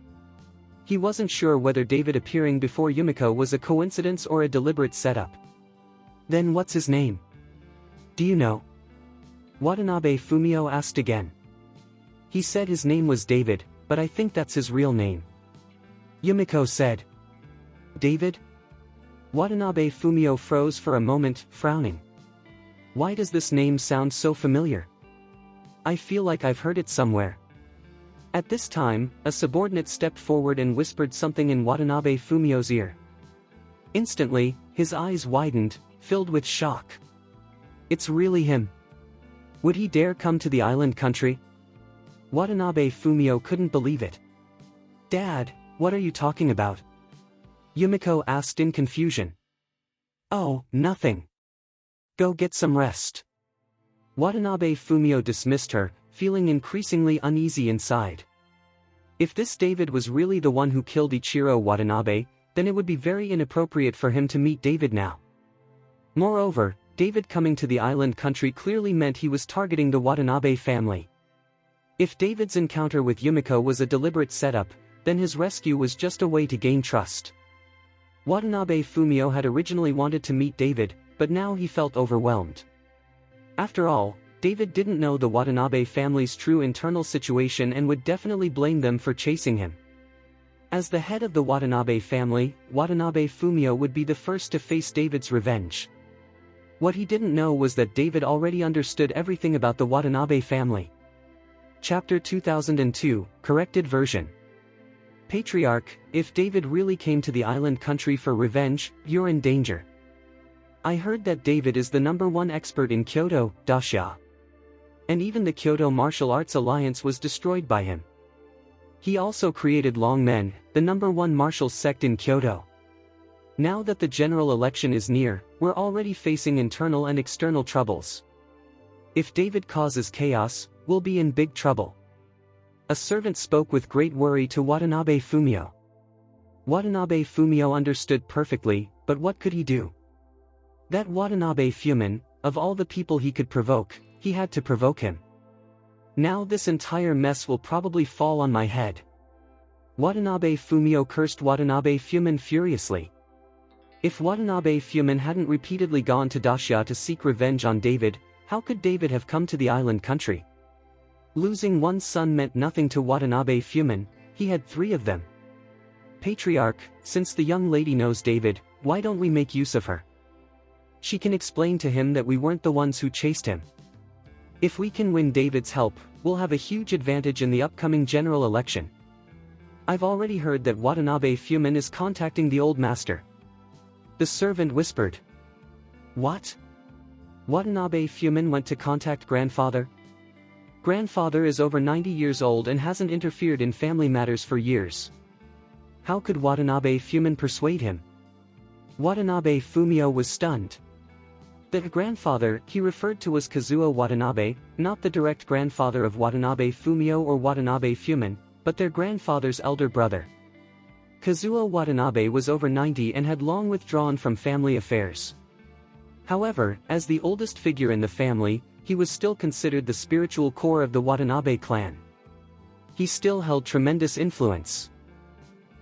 He wasn't sure whether David appearing before Yumiko was a coincidence or a deliberate setup. Then what's his name? Do you know? Watanabe Fumio asked again. He said his name was David, but I think that's his real name. Yumiko said. David? Watanabe Fumio froze for a moment, frowning. Why does this name sound so familiar? I feel like I've heard it somewhere. At this time, a subordinate stepped forward and whispered something in Watanabe Fumio's ear. Instantly, his eyes widened, filled with shock. It's really him. Would he dare come to the island country? Watanabe Fumio couldn't believe it. Dad, what are you talking about? Yumiko asked in confusion. Oh, nothing. Go get some rest. Watanabe Fumio dismissed her, feeling increasingly uneasy inside. If this David was really the one who killed Ichiro Watanabe, then it would be very inappropriate for him to meet David now. Moreover, David coming to the island country clearly meant he was targeting the Watanabe family. If David's encounter with Yumiko was a deliberate setup, then his rescue was just a way to gain trust. Watanabe Fumio had originally wanted to meet David, but now he felt overwhelmed. After all, David didn't know the Watanabe family's true internal situation and would definitely blame them for chasing him. As the head of the Watanabe family, Watanabe Fumio would be the first to face David's revenge. What he didn't know was that David already understood everything about the Watanabe family. Chapter 2002, Corrected Version. Patriarch, if David really came to the island country for revenge, you're in danger. I heard that David is the #1 expert in Kyoto, Dacia. And even the Kyoto Martial Arts Alliance was destroyed by him. He also created Longmen, the #1 martial sect in Kyoto. Now that the general election is near, we're already facing internal and external troubles. If David causes chaos, we'll be in big trouble. A servant spoke with great worry to Watanabe Fumio. Watanabe Fumio understood perfectly, but what could he do? That Watanabe Fumin, of all the people he could provoke, he had to provoke him. Now this entire mess will probably fall on my head. Watanabe Fumio cursed Watanabe Fumin furiously. If Watanabe Fumin hadn't repeatedly gone to Dacia to seek revenge on David, how could David have come to the island country? Losing one son meant nothing to Watanabe Fumin, he had 3 of them. Patriarch, since the young lady knows David, why don't we make use of her? She can explain to him that we weren't the ones who chased him. If we can win David's help, we'll have a huge advantage in the upcoming general election. I've already heard that Watanabe Fumin is contacting the old master. The servant whispered. What? Watanabe Fumin went to contact grandfather? Grandfather is over 90 years old and hasn't interfered in family matters for years. How could Watanabe Fumin persuade him? Watanabe Fumio was stunned. The grandfather he referred to was Kazuo Watanabe, not the direct grandfather of Watanabe Fumio or Watanabe Fumin, but their grandfather's elder brother. Kazuo Watanabe was over 90 and had long withdrawn from family affairs. However, as the oldest figure in the family, he was still considered the spiritual core of the Watanabe clan. He still held tremendous influence.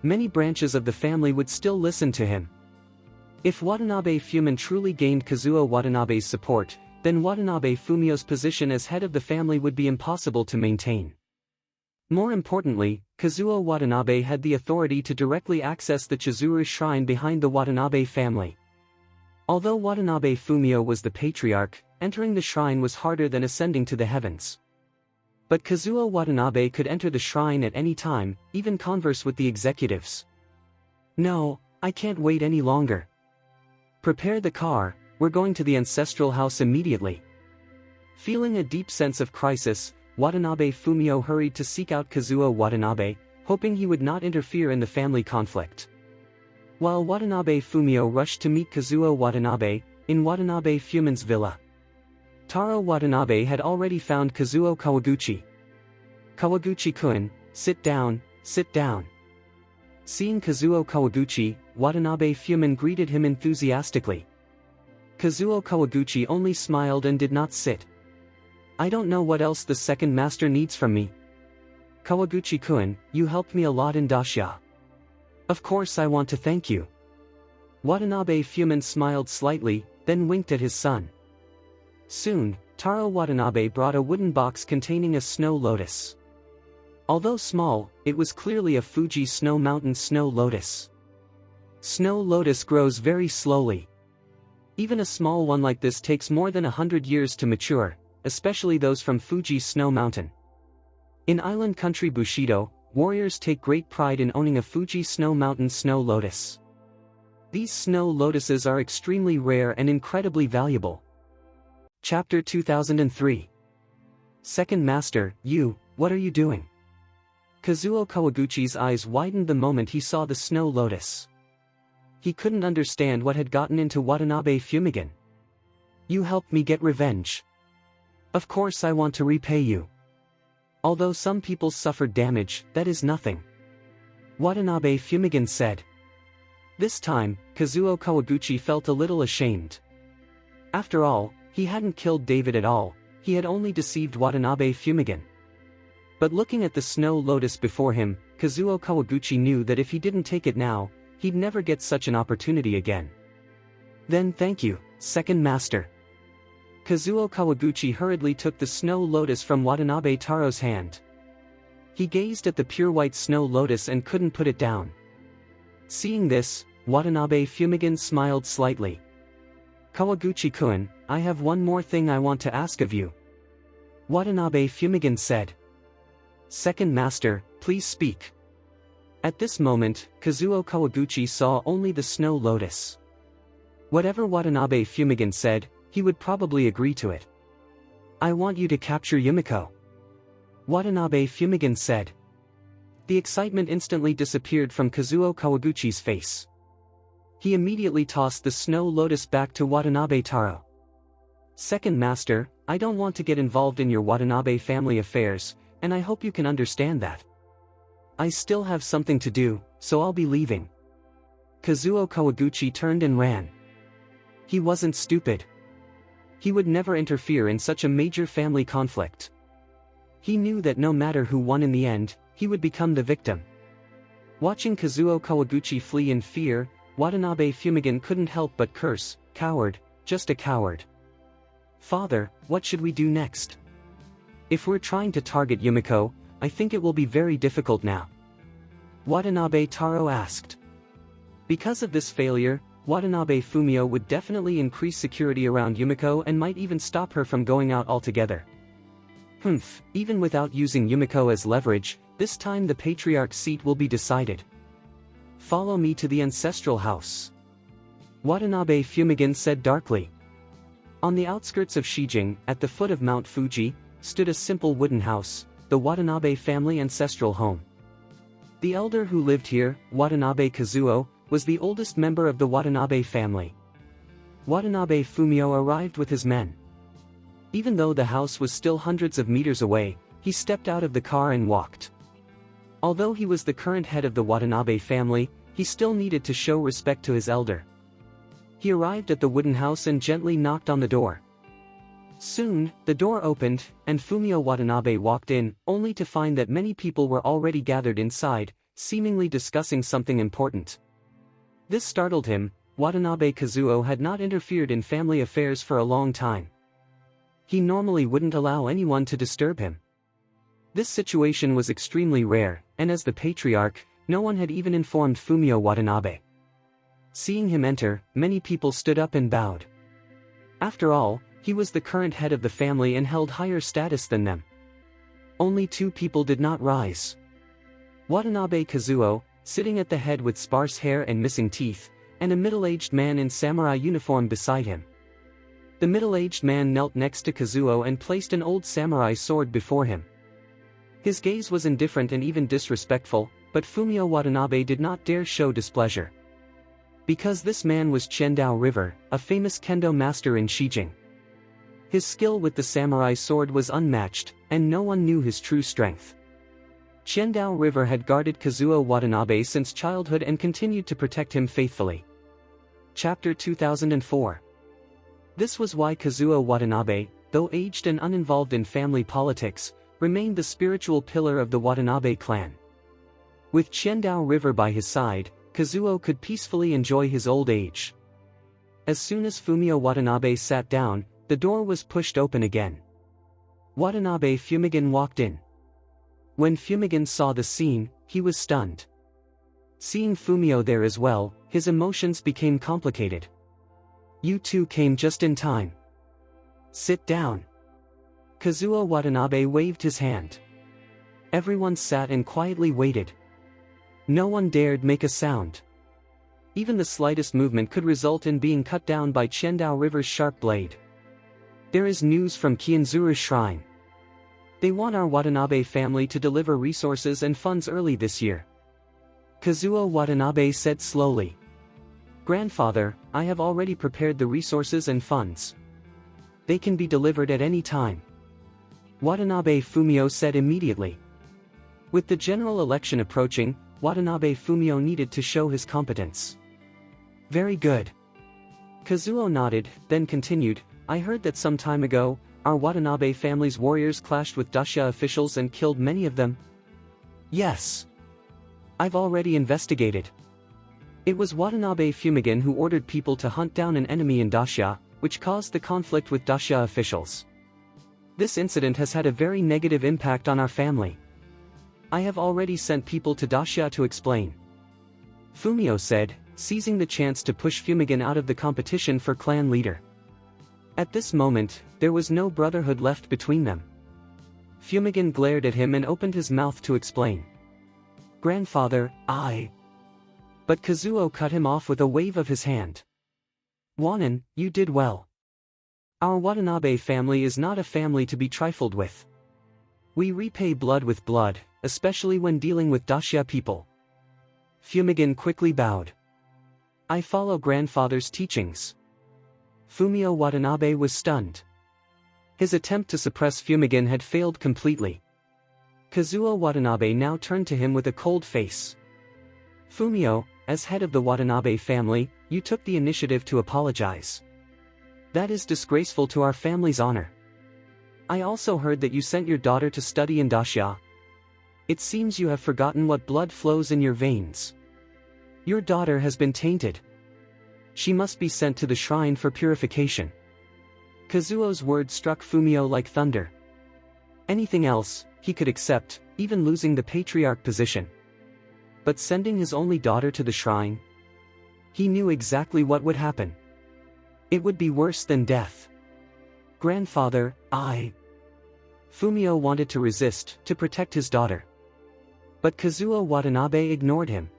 Many branches of the family would still listen to him. If Watanabe Fumin truly gained Kazuo Watanabe's support, then Watanabe Fumio's position as head of the family would be impossible to maintain. More importantly, Kazuo Watanabe had the authority to directly access the Chizuru shrine behind the Watanabe family. Although Watanabe Fumio was the patriarch, entering the shrine was harder than ascending to the heavens. But Kazuo Watanabe could enter the shrine at any time, even converse with the executives. No, I can't wait any longer. Prepare the car, we're going to the ancestral house immediately. Feeling a deep sense of crisis, Watanabe Fumio hurried to seek out Kazuo Watanabe, hoping he would not interfere in the family conflict. While Watanabe Fumio rushed to meet Kazuo Watanabe, in Watanabe Fumin's villa. Taro Watanabe had already found Kazuo Kawaguchi. Kawaguchi-kun, sit down, sit down. Seeing Kazuo Kawaguchi, Watanabe Fumin greeted him enthusiastically. Kazuo Kawaguchi only smiled and did not sit. I don't know what else the second master needs from me. Kawaguchi-kun, you helped me a lot in Dacia. Of course I want to thank you. Watanabe Fumin smiled slightly, then winked at his son. Soon, Taro Watanabe brought a wooden box containing a snow lotus. Although small, it was clearly a Fuji Snow Mountain snow lotus. Snow lotus grows very slowly. Even a small one like this takes more than 100 years to mature, especially those from Fuji Snow Mountain. In island country Bushido, warriors take great pride in owning a Fuji Snow Mountain snow lotus. These snow lotuses are extremely rare and incredibly valuable. Chapter 2003. Second Master, what are you doing? Kazuo Kawaguchi's eyes widened the moment he saw the snow lotus. He couldn't understand what had gotten into Watanabe Fumigan. You helped me get revenge. Of course I want to repay you. Although some people suffered damage, that is nothing. Watanabe Fumigan said. This time, Kazuo Kawaguchi felt a little ashamed. After all, he hadn't killed David at all, he had only deceived Watanabe Fumigan. But looking at the snow lotus before him, Kazuo Kawaguchi knew that if he didn't take it now, he'd never get such an opportunity again. Then thank you, Second Master. Kazuo Kawaguchi hurriedly took the snow lotus from Watanabe Taro's hand. He gazed at the pure white snow lotus and couldn't put it down. Seeing this, Watanabe Fumigan smiled slightly. Kawaguchi-kun, I have one more thing I want to ask of you. Watanabe Fumigan said. Second Master, please speak. At this moment, Kazuo Kawaguchi saw only the snow lotus. Whatever Watanabe Fumigan said, he would probably agree to it. I want you to capture Yumiko. Watanabe Fumigan said. The excitement instantly disappeared from Kazuo Kawaguchi's face. He immediately tossed the snow lotus back to Watanabe Taro. Second Master, I don't want to get involved in your Watanabe family affairs, and I hope you can understand that. I still have something to do, so I'll be leaving. Kazuo Kawaguchi turned and ran. He wasn't stupid. He would never interfere in such a major family conflict. He knew that no matter who won in the end, he would become the victim. Watching Kazuo Kawaguchi flee in fear, Watanabe Fumigan couldn't help but curse, coward, just a coward. Father, what should we do next? If we're trying to target Yumiko, I think it will be very difficult now. Watanabe Taro asked. Because of this failure, Watanabe Fumio would definitely increase security around Yumiko and might even stop her from going out altogether. Even without using Yumiko as leverage, this time the Patriarch's seat will be decided. Follow me to the ancestral house. Watanabe Fumigan said darkly. On the outskirts of Shijing, at the foot of Mount Fuji, stood a simple wooden house, the Watanabe family ancestral home. The elder who lived here, Watanabe Kazuo, was the oldest member of the Watanabe family. Watanabe Fumio arrived with his men. Even though the house was still hundreds of meters away, he stepped out of the car and walked. Although he was the current head of the Watanabe family, he still needed to show respect to his elder. He arrived at the wooden house and gently knocked on the door. Soon, the door opened, and Fumio Watanabe walked in, only to find that many people were already gathered inside, seemingly discussing something important. This startled him. Watanabe Kazuo had not interfered in family affairs for a long time. He normally wouldn't allow anyone to disturb him. This situation was extremely rare, and as the Patriarch, no one had even informed Fumio Watanabe. Seeing him enter, many people stood up and bowed. After all, he was the current head of the family and held higher status than them. Only two people did not rise. Watanabe Kazuo, sitting at the head with sparse hair and missing teeth, and a middle-aged man in samurai uniform beside him. The middle-aged man knelt next to Kazuo and placed an old samurai sword before him. His gaze was indifferent and even disrespectful, but Fumio Watanabe did not dare show displeasure. Because this man was Chendao River, a famous kendo master in Shijing. His skill with the samurai sword was unmatched, and no one knew his true strength. Chendao River had guarded Kazuo Watanabe since childhood and continued to protect him faithfully. Chapter 2004. This was why Kazuo Watanabe, though aged and uninvolved in family politics, remained the spiritual pillar of the Watanabe clan. With Qiandao River by his side, Kazuo could peacefully enjoy his old age. As soon as Fumio Watanabe sat down, the door was pushed open again. Watanabe Fumigan walked in. When Fumigan saw the scene, he was stunned. Seeing Fumio there as well, his emotions became complicated. "You two came just in time. Sit down." Kazuo Watanabe waved his hand. Everyone sat and quietly waited. No one dared make a sound. Even the slightest movement could result in being cut down by Qiandao River's sharp blade. "There is news from Kianzuru Shrine. They want our Watanabe family to deliver resources and funds early this year," Kazuo Watanabe said slowly. "Grandfather, I have already prepared the resources and funds. They can be delivered at any time," Watanabe Fumio said immediately. With the general election approaching, Watanabe Fumio needed to show his competence. "Very good." Kazuo nodded, then continued, "I heard that some time ago, our Watanabe family's warriors clashed with Dacia officials and killed many of them." "Yes. I've already investigated. It was Watanabe Fumigan who ordered people to hunt down an enemy in Dacia, which caused the conflict with Dacia officials. This incident has had a very negative impact on our family. I have already sent people to Dacia to explain," Fumio said, seizing the chance to push Fumigan out of the competition for clan leader. At this moment, there was no brotherhood left between them. Fumigan glared at him and opened his mouth to explain. "Grandfather, But Kazuo cut him off with a wave of his hand. "Wanan, you did well. Our Watanabe family is not a family to be trifled with. We repay blood with blood, especially when dealing with Dacia people." Fumigan quickly bowed. "I follow grandfather's teachings." Fumio Watanabe was stunned. His attempt to suppress Fumigan had failed completely. Kazuo Watanabe now turned to him with a cold face. "Fumio, as head of the Watanabe family, you took the initiative to apologize. That is disgraceful to our family's honor. I also heard that you sent your daughter to study in Dacia. It seems you have forgotten what blood flows in your veins. Your daughter has been tainted. She must be sent to the shrine for purification." Kazuo's words struck Fumio like thunder. Anything else, he could accept, even losing the patriarch position. But sending his only daughter to the shrine? He knew exactly what would happen. It would be worse than death. "Grandfather, Fumio wanted to resist, to protect his daughter. But Kazuo Watanabe ignored him.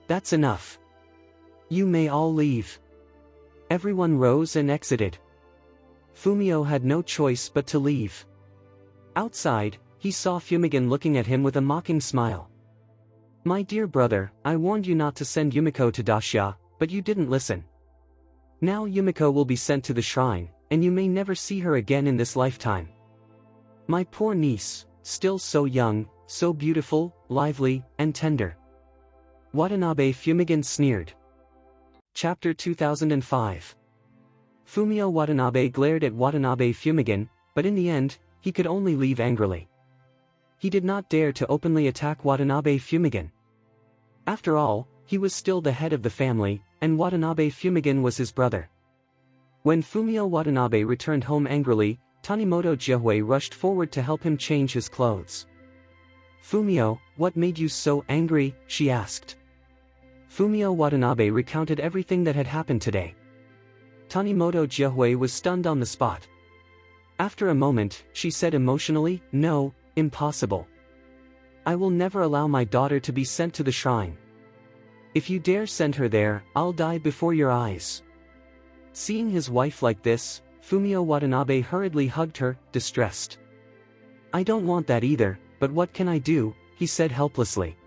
"That's enough. You may all leave." Everyone rose and exited. Fumio had no choice but to leave. Outside, he saw Fumigan looking at him with a mocking smile. "My dear brother, I warned you not to send Yumiko to Dacia, but you didn't listen. Now Yumiko will be sent to the shrine, and you may never see her again in this lifetime. My poor niece, still so young, so beautiful, lively, and tender." Watanabe Fumigan sneered. Chapter 2005. Fumio Watanabe glared at Watanabe Fumigan, but in the end, he could only leave angrily. He did not dare to openly attack Watanabe Fumigan. After all, he was still the head of the family, and Watanabe Fumigan was his brother. When Fumio Watanabe returned home angrily, Tanimoto Jiahui rushed forward to help him change his clothes. "Fumio, what made you so angry?" she asked. Fumio Watanabe recounted everything that had happened today. Tanimoto Jiahui was stunned on the spot. After a moment, she said emotionally, "No, impossible. I will never allow my daughter to be sent to the shrine. If you dare send her there, I'll die before your eyes." Seeing his wife like this, Fumio Watanabe hurriedly hugged her, distressed. "I don't want that either, but what can I do?" he said helplessly.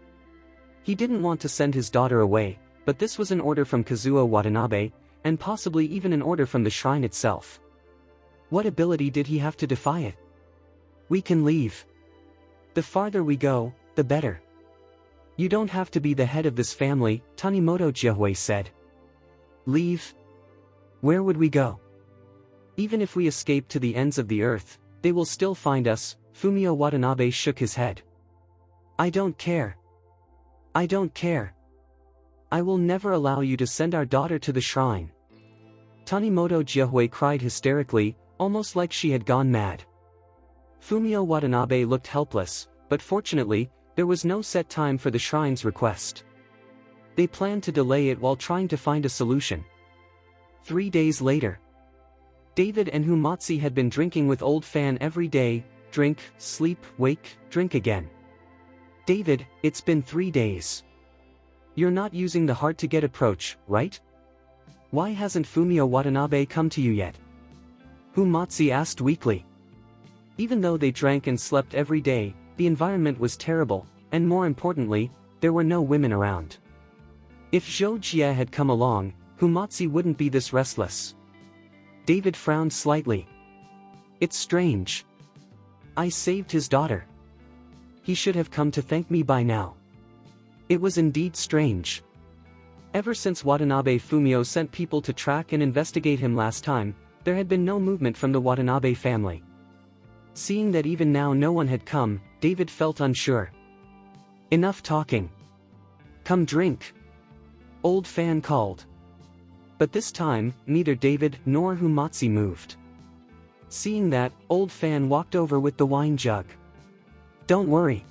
He didn't want to send his daughter away, but this was an order from Kazuo Watanabe, and possibly even an order from the shrine itself. What ability did he have to defy it? "We can leave. The farther we go, the better." "You don't have to be the head of this family," Tanimoto Jiahui said. "Leave? Where would we go?" Even if we escape to the ends of the earth, they will still find us. Fumio Watanabe shook his head. I don't care. I don't care. I will never allow you to send our daughter to the shrine. Tanimoto Jiahui cried hysterically, almost like she had gone mad. Fumio Watanabe looked helpless, but fortunately, there was no set time for the shrine's request. They planned to delay it while trying to find a solution. 3 days later, David and Humatsi had been drinking with Old Fan every day, drink, sleep, wake, drink again. David, it's been 3 days. You're not using the heart to get approach, right? Why hasn't Fumio Watanabe come to you yet? Humatsi asked weakly. Even though they drank and slept every day, the environment was terrible, and more importantly, there were no women around. If Zhou Jie had come along, Humatsi wouldn't be this restless. David frowned slightly. It's strange. I saved his daughter. He should have come to thank me by now. It was indeed strange. Ever since Watanabe Fumio sent people to track and investigate him last time, there had been no movement from the Watanabe family. Seeing that even now no one had come, David felt unsure. Enough talking. Come drink. Old Fan called. But this time, neither David nor Humatsi moved. Seeing that, Old Fan walked over with the wine jug. Don't worry.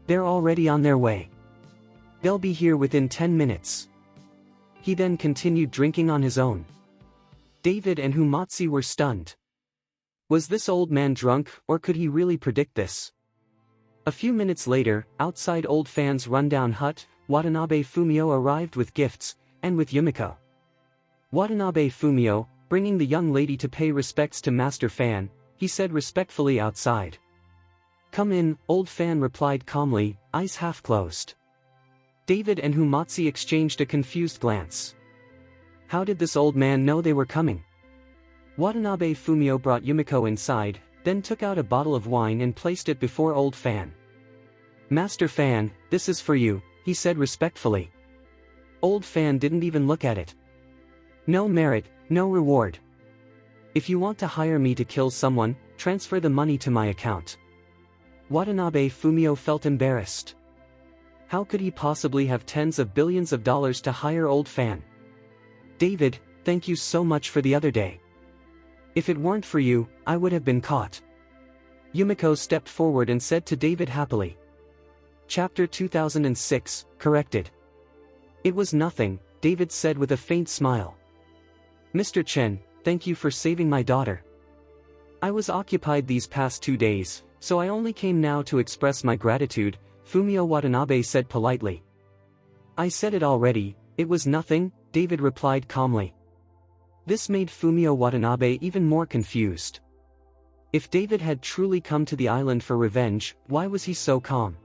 They're already on their way. They'll be here within 10 minutes. He then continued drinking on his own. David and Humatsi were stunned. Was this old man drunk, or could he really predict this? A few minutes later, outside Old Fan's rundown hut, Watanabe Fumio arrived with gifts, and with Yumiko. Watanabe Fumio, bringing the young lady to pay respects to Master Fan, he said respectfully outside. Come in, Old Fan replied calmly, eyes half closed. David and Humatsi exchanged a confused glance. How did this old man know they were coming? Watanabe Fumio brought Yumiko inside, then took out a bottle of wine and placed it before Old Fan. Master Fan, this is for you, he said respectfully. Old Fan didn't even look at it. No merit, no reward. If you want to hire me to kill someone, transfer the money to my account. Watanabe Fumio felt embarrassed. How could he possibly have tens of billions of dollars to hire Old Fan? David, thank you so much for the other day. If it weren't for you, I would have been caught. Yumiko stepped forward and said to David happily. Chapter 2006, corrected. It was nothing, David said with a faint smile. Mr. Chen, thank you for saving my daughter. I was occupied these past 2 days, so I only came now to express my gratitude, Fumio Watanabe said politely. I said it already, it was nothing, David replied calmly. This made Fumio Watanabe even more confused. If David had truly come to the island for revenge, why was he so calm?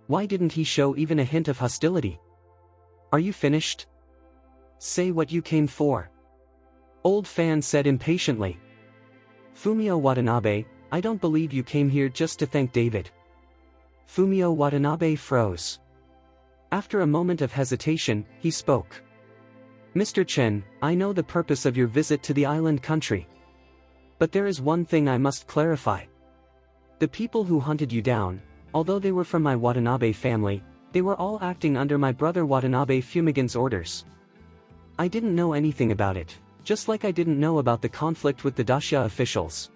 Why didn't he show even a hint of hostility? Are you finished? Say what you came for. Old Fan said impatiently. Fumio Watanabe, I don't believe you came here just to thank David. Fumio Watanabe froze. After a moment of hesitation, he spoke. Mr. Chen, I know the purpose of your visit to the island country. But there is one thing I must clarify. The people who hunted you down, although they were from my Watanabe family, they were all acting under my brother Watanabe Fumigan's orders. I didn't know anything about it, just like I didn't know about the conflict with the Dacia officials.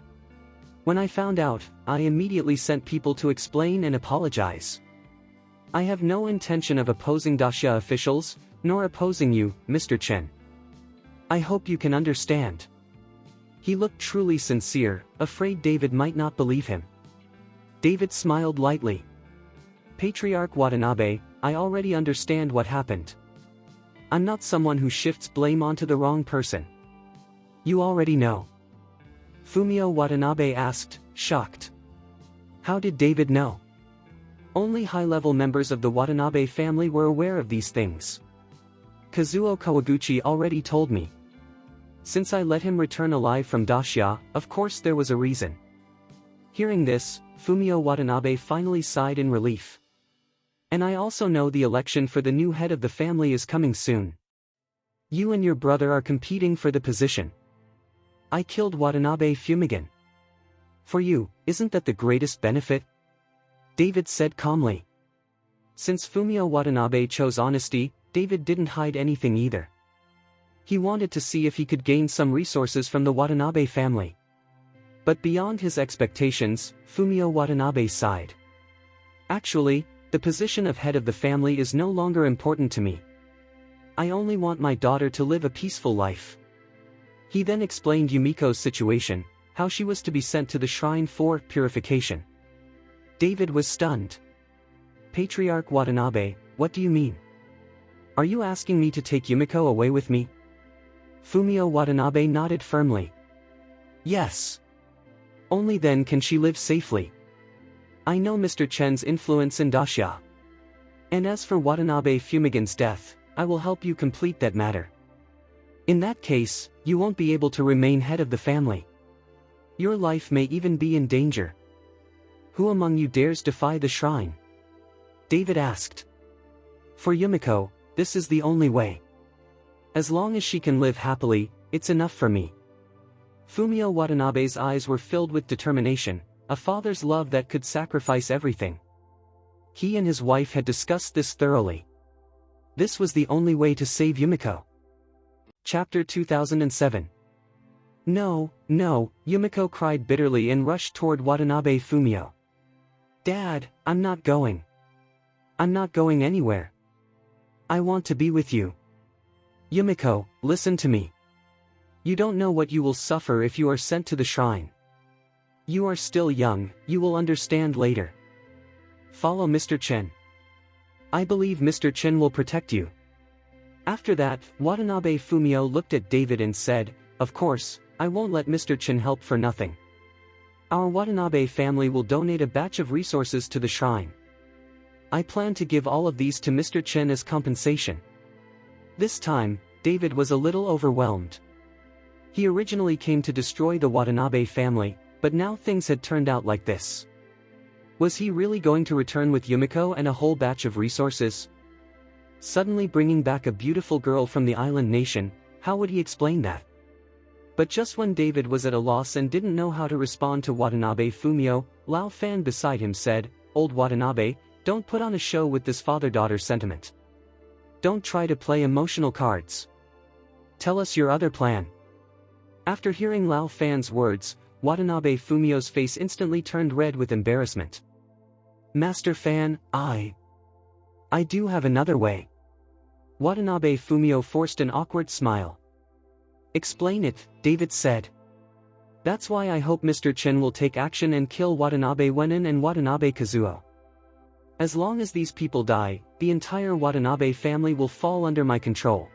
When I found out, I immediately sent people to explain and apologize. I have no intention of opposing Dacia officials, nor opposing you, Mr. Chen. I hope you can understand. He looked truly sincere, afraid David might not believe him. David smiled lightly. Patriarch Watanabe, I already understand what happened. I'm not someone who shifts blame onto the wrong person. You already know. Fumio Watanabe asked, shocked. How did David know? Only high-level members of the Watanabe family were aware of these things. Kazuo Kawaguchi already told me. Since I let him return alive from Dacia, of course there was a reason. Hearing this, Fumio Watanabe finally sighed in relief. And I also know the election for the new head of the family is coming soon. You and your brother are competing for the position. I killed Watanabe Fumigan. For you, isn't that the greatest benefit? David said calmly. Since Fumio Watanabe chose honesty, David didn't hide anything either. He wanted to see if he could gain some resources from the Watanabe family. But beyond his expectations, Fumio Watanabe sighed. Actually, the position of head of the family is no longer important to me. I only want my daughter to live a peaceful life. He then explained Yumiko's situation, how she was to be sent to the shrine for purification. David was stunned. Patriarch Watanabe, what do you mean? Are you asking me to take Yumiko away with me? Fumio Watanabe nodded firmly. Yes. Only then can she live safely. I know Mr. Chen's influence in Daxia. And as for Watanabe Fumigan's death, I will help you complete that matter. In that case, you won't be able to remain head of the family. Your life may even be in danger. Who among you dares defy the shrine? David asked. For Yumiko, this is the only way. As long as she can live happily, it's enough for me. Fumio Watanabe's eyes were filled with determination, a father's love that could sacrifice everything. He and his wife had discussed this thoroughly. This was the only way to save Yumiko. Chapter 2007. No, Yumiko cried bitterly and rushed toward Watanabe Fumio. Dad, I'm not going. I'm not going anywhere. I want to be with you. Yumiko, listen to me. You don't know what you will suffer if you are sent to the shrine. You are still young, you will understand later. Follow Mr. Chen. I believe Mr. Chen will protect you. After that, Watanabe Fumio looked at David and said, of course, I won't let Mr. Chen help for nothing. Our Watanabe family will donate a batch of resources to the shrine. I plan to give all of these to Mr. Chen as compensation. This time, David was a little overwhelmed. He originally came to destroy the Watanabe family, but now things had turned out like this. Was he really going to return with Yumiko and a whole batch of resources? Suddenly bringing back a beautiful girl from the island nation, how would he explain that? But just when David was at a loss and didn't know how to respond to Watanabe Fumio, Lao Fan beside him said, Old Watanabe, don't put on a show with this father-daughter sentiment. Don't try to play emotional cards. Tell us your other plan. After hearing Lao Fan's words, Watanabe Fumio's face instantly turned red with embarrassment. Master Fan, I do have another way. Watanabe Fumio forced an awkward smile. Explain it, David said. That's why I hope Mr. Chen will take action and kill Watanabe Wenin and Watanabe Kazuo. As long as these people die, the entire Watanabe family will fall under my control.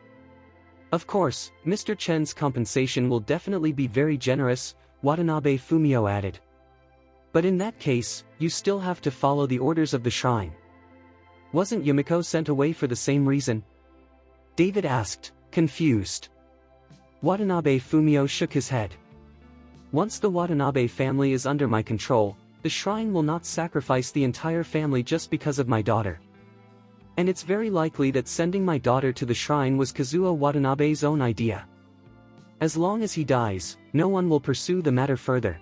Of course, Mr. Chen's compensation will definitely be very generous, Watanabe Fumio added. But in that case, you still have to follow the orders of the shrine. Wasn't Yumiko sent away for the same reason? David asked, confused. Watanabe Fumio shook his head. Once the Watanabe family is under my control, the shrine will not sacrifice the entire family just because of my daughter. And it's very likely that sending my daughter to the shrine was Kazuo Watanabe's own idea. As long as he dies, no one will pursue the matter further.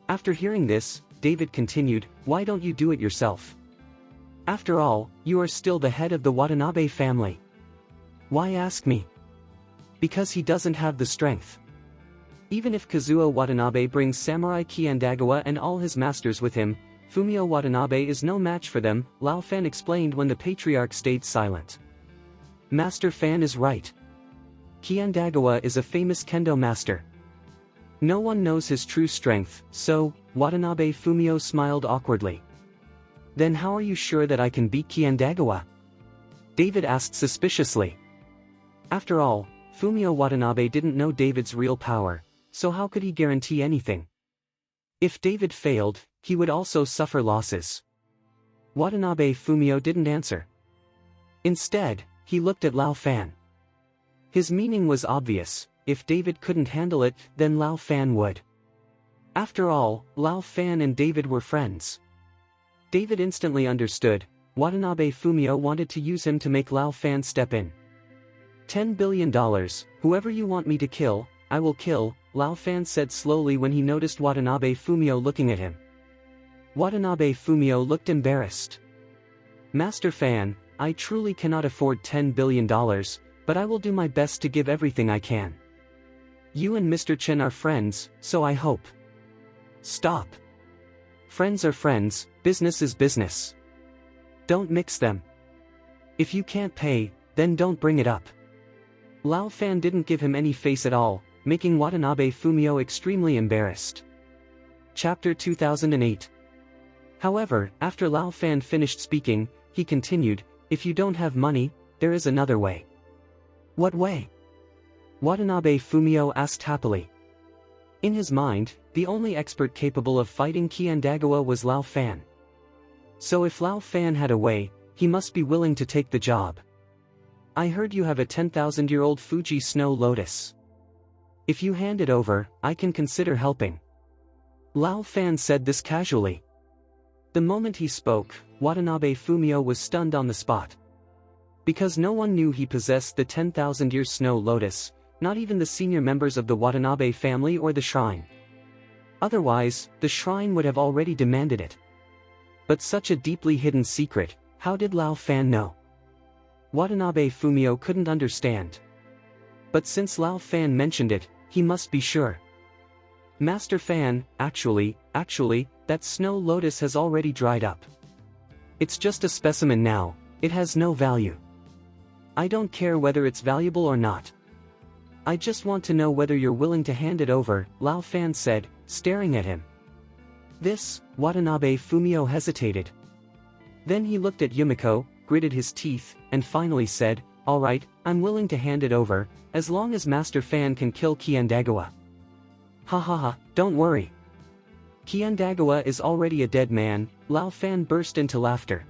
After hearing this, David continued, why don't you do it yourself? After all, you are still the head of the Watanabe family. Why ask me? Because he doesn't have the strength. Even if Kazuo Watanabe brings Samurai Kiandagawa and all his masters with him, Fumio Watanabe is no match for them, Lao Fan explained when the patriarch stayed silent. Master Fan is right. Kiandagawa is a famous kendo master. No one knows his true strength, so, Watanabe Fumio smiled awkwardly. Then how are you sure that I can beat Kiandagawa? David asked suspiciously. After all, Fumio Watanabe didn't know David's real power, so how could he guarantee anything? If David failed, he would also suffer losses. Watanabe Fumio didn't answer. Instead, he looked at Lao Fan. His meaning was obvious, if David couldn't handle it, then Lao Fan would. After all, Lao Fan and David were friends. David instantly understood, Watanabe Fumio wanted to use him to make Lao Fan step in. $10 billion, whoever you want me to kill, I will kill, Lao Fan said slowly when he noticed Watanabe Fumio looking at him. Watanabe Fumio looked embarrassed. Master Fan, I truly cannot afford $10 billion, but I will do my best to give everything I can. You and Mr. Chen are friends, so I hope. Stop. Friends are friends, business is business. Don't mix them. If you can't pay, then don't bring it up. Lao Fan didn't give him any face at all, making Watanabe Fumio extremely embarrassed. Chapter 2008. However, after Lao Fan finished speaking, he continued, if you don't have money, there is another way. What way? Watanabe Fumio asked happily. In his mind, the only expert capable of fighting Kiandagawa was Lao Fan. So if Lao Fan had a way, he must be willing to take the job. I heard you have a 10,000-year-old Fuji snow lotus. If you hand it over, I can consider helping. Lao Fan said this casually. The moment he spoke, Watanabe Fumio was stunned on the spot. Because no one knew he possessed the 10,000-year snow lotus, not even the senior members of the Watanabe family or the shrine. Otherwise, the shrine would have already demanded it. But such a deeply hidden secret, how did Lao Fan know? Watanabe Fumio couldn't understand. But since Lao Fan mentioned it, he must be sure. Master Fan, actually, that snow lotus has already dried up. It's just a specimen now, it has no value. I don't care whether it's valuable or not. I just want to know whether you're willing to hand it over, Lao Fan said, staring at him. This, Watanabe Fumio hesitated. Then he looked at Yumiko, gritted his teeth, and finally said, alright, I'm willing to hand it over, as long as Master Fan can kill Kiandagawa. Ha ha ha, don't worry. Kiandagawa is already a dead man, Lao Fan burst into laughter.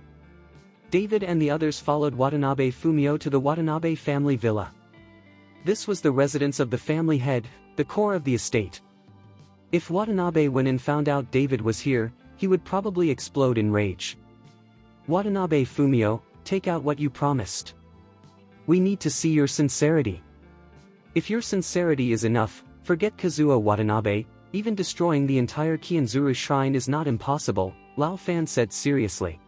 David and the others followed Watanabe Fumio to the Watanabe family villa. This was the residence of the family head, the core of the estate. If Watanabe went and found out David was here, he would probably explode in rage. Watanabe Fumio, take out what you promised. We need to see your sincerity. If your sincerity is enough, forget Kazuo Watanabe, even destroying the entire Kianzuru shrine is not impossible, Lao Fan said seriously.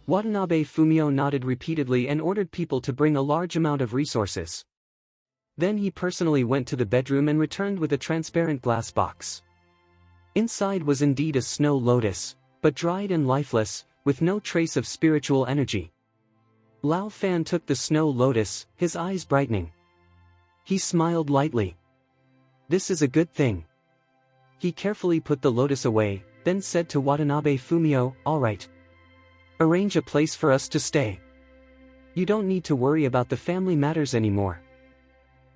Watanabe Fumio nodded repeatedly and ordered people to bring a large amount of resources. Then he personally went to the bedroom and returned with a transparent glass box. Inside was indeed a snow lotus, but dried and lifeless, with no trace of spiritual energy. Lao Fan took the snow lotus, his eyes brightening. He smiled lightly. This is a good thing. He carefully put the lotus away, then said to Watanabe Fumio, alright. Arrange a place for us to stay. You don't need to worry about the family matters anymore.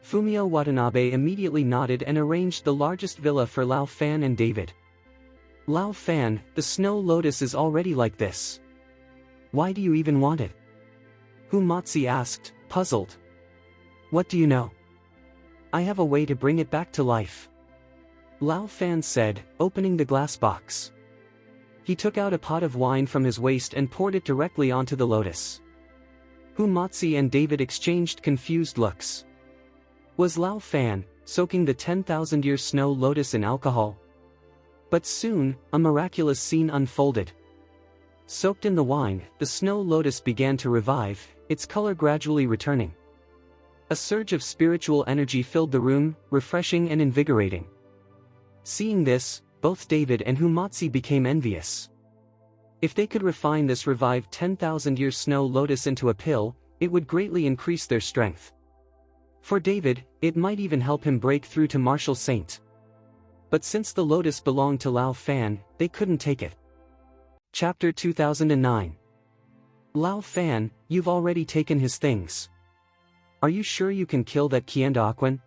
Fumio Watanabe immediately nodded and arranged the largest villa for Lao Fan and David. Lao Fan, the snow lotus is already like this. Why do you even want it? Humatsi asked, puzzled. What do you know? I have a way to bring it back to life. Lao Fan said, opening the glass box. He took out a pot of wine from his waist and poured it directly onto the lotus. Humatsi and David exchanged confused looks. Was Lao Fan soaking the 10,000-year snow lotus in alcohol? But soon, a miraculous scene unfolded. Soaked in the wine, the snow lotus began to revive, its color gradually returning. A surge of spiritual energy filled the room, refreshing and invigorating. Seeing this, both David and Humatsi became envious. If they could refine this revived 10,000-year snow lotus into a pill, it would greatly increase their strength. For David, it might even help him break through to martial saint. But since the lotus belonged to Lao Fan, they couldn't take it. Chapter 2009. Lao Fan, you've already taken his things. Are you sure you can kill that Kiandagawa?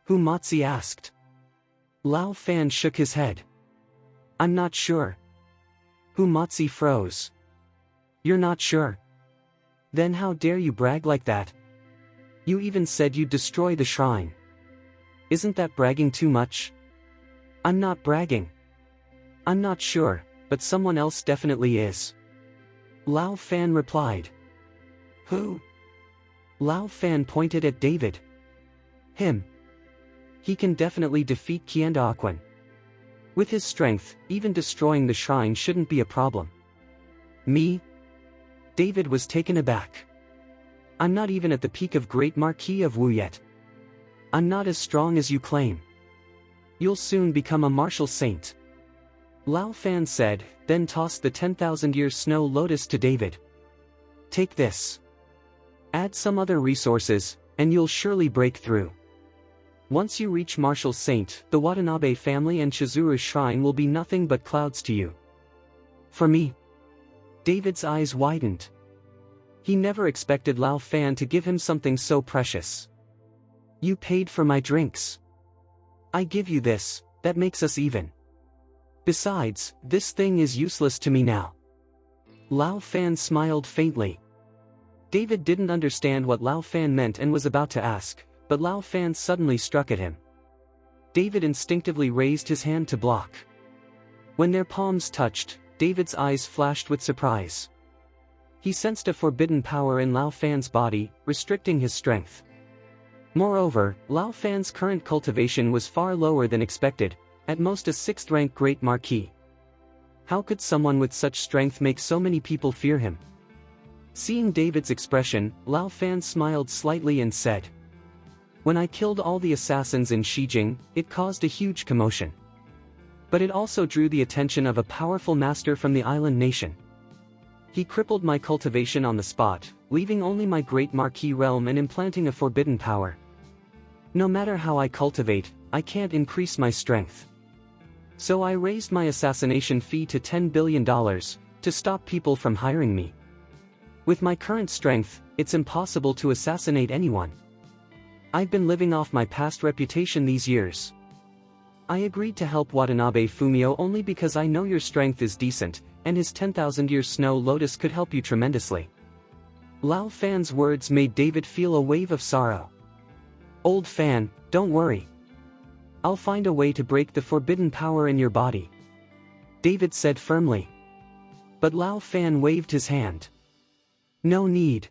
Humatsi asked. Lao Fan shook his head. I'm not sure. Humatsi froze. You're not sure? Then how dare you brag like that? You even said you'd destroy the shrine. Isn't that bragging too much? I'm not bragging. I'm not sure, but someone else definitely is. Lao Fan replied. Who? Lao Fan pointed at David. Him. He can definitely defeat Qiandaoquan. With his strength, even destroying the shrine shouldn't be a problem. Me? David was taken aback. I'm not even at the peak of Great Marquis of Wu yet. I'm not as strong as you claim. You'll soon become a martial saint. Lao Fan said, then tossed the 10,000-year snow lotus to David. Take this. Add some other resources, and you'll surely break through. Once you reach Martial Saint, the Watanabe family and Chizuru's shrine will be nothing but clouds to you. For me? David's eyes widened. He never expected Lao Fan to give him something so precious. You paid for my drinks. I give you this, that makes us even. Besides, this thing is useless to me now. Lao Fan smiled faintly. David didn't understand what Lao Fan meant and was about to ask, but Lao Fan suddenly struck at him. David instinctively raised his hand to block. When their palms touched, David's eyes flashed with surprise. He sensed a forbidden power in Lao Fan's body, restricting his strength. Moreover, Lao Fan's current cultivation was far lower than expected, at most a 6th-rank Great Marquis. How could someone with such strength make so many people fear him? Seeing David's expression, Lao Fan smiled slightly and said, "When I killed all the assassins in Shijing, it caused a huge commotion. But it also drew the attention of a powerful master from the island nation. He crippled my cultivation on the spot, leaving only my Great Marquis realm and implanting a forbidden power. No matter how I cultivate, I can't increase my strength. So I raised my assassination fee to $10 billion, to stop people from hiring me. With my current strength, it's impossible to assassinate anyone. I've been living off my past reputation these years. I agreed to help Watanabe Fumio only because I know your strength is decent, and his 10,000-year snow lotus could help you tremendously." Lao Fan's words made David feel a wave of sorrow. "Old Fan, don't worry. I'll find a way to break the forbidden power in your body," David said firmly. But Lao Fan waved his hand. "No need.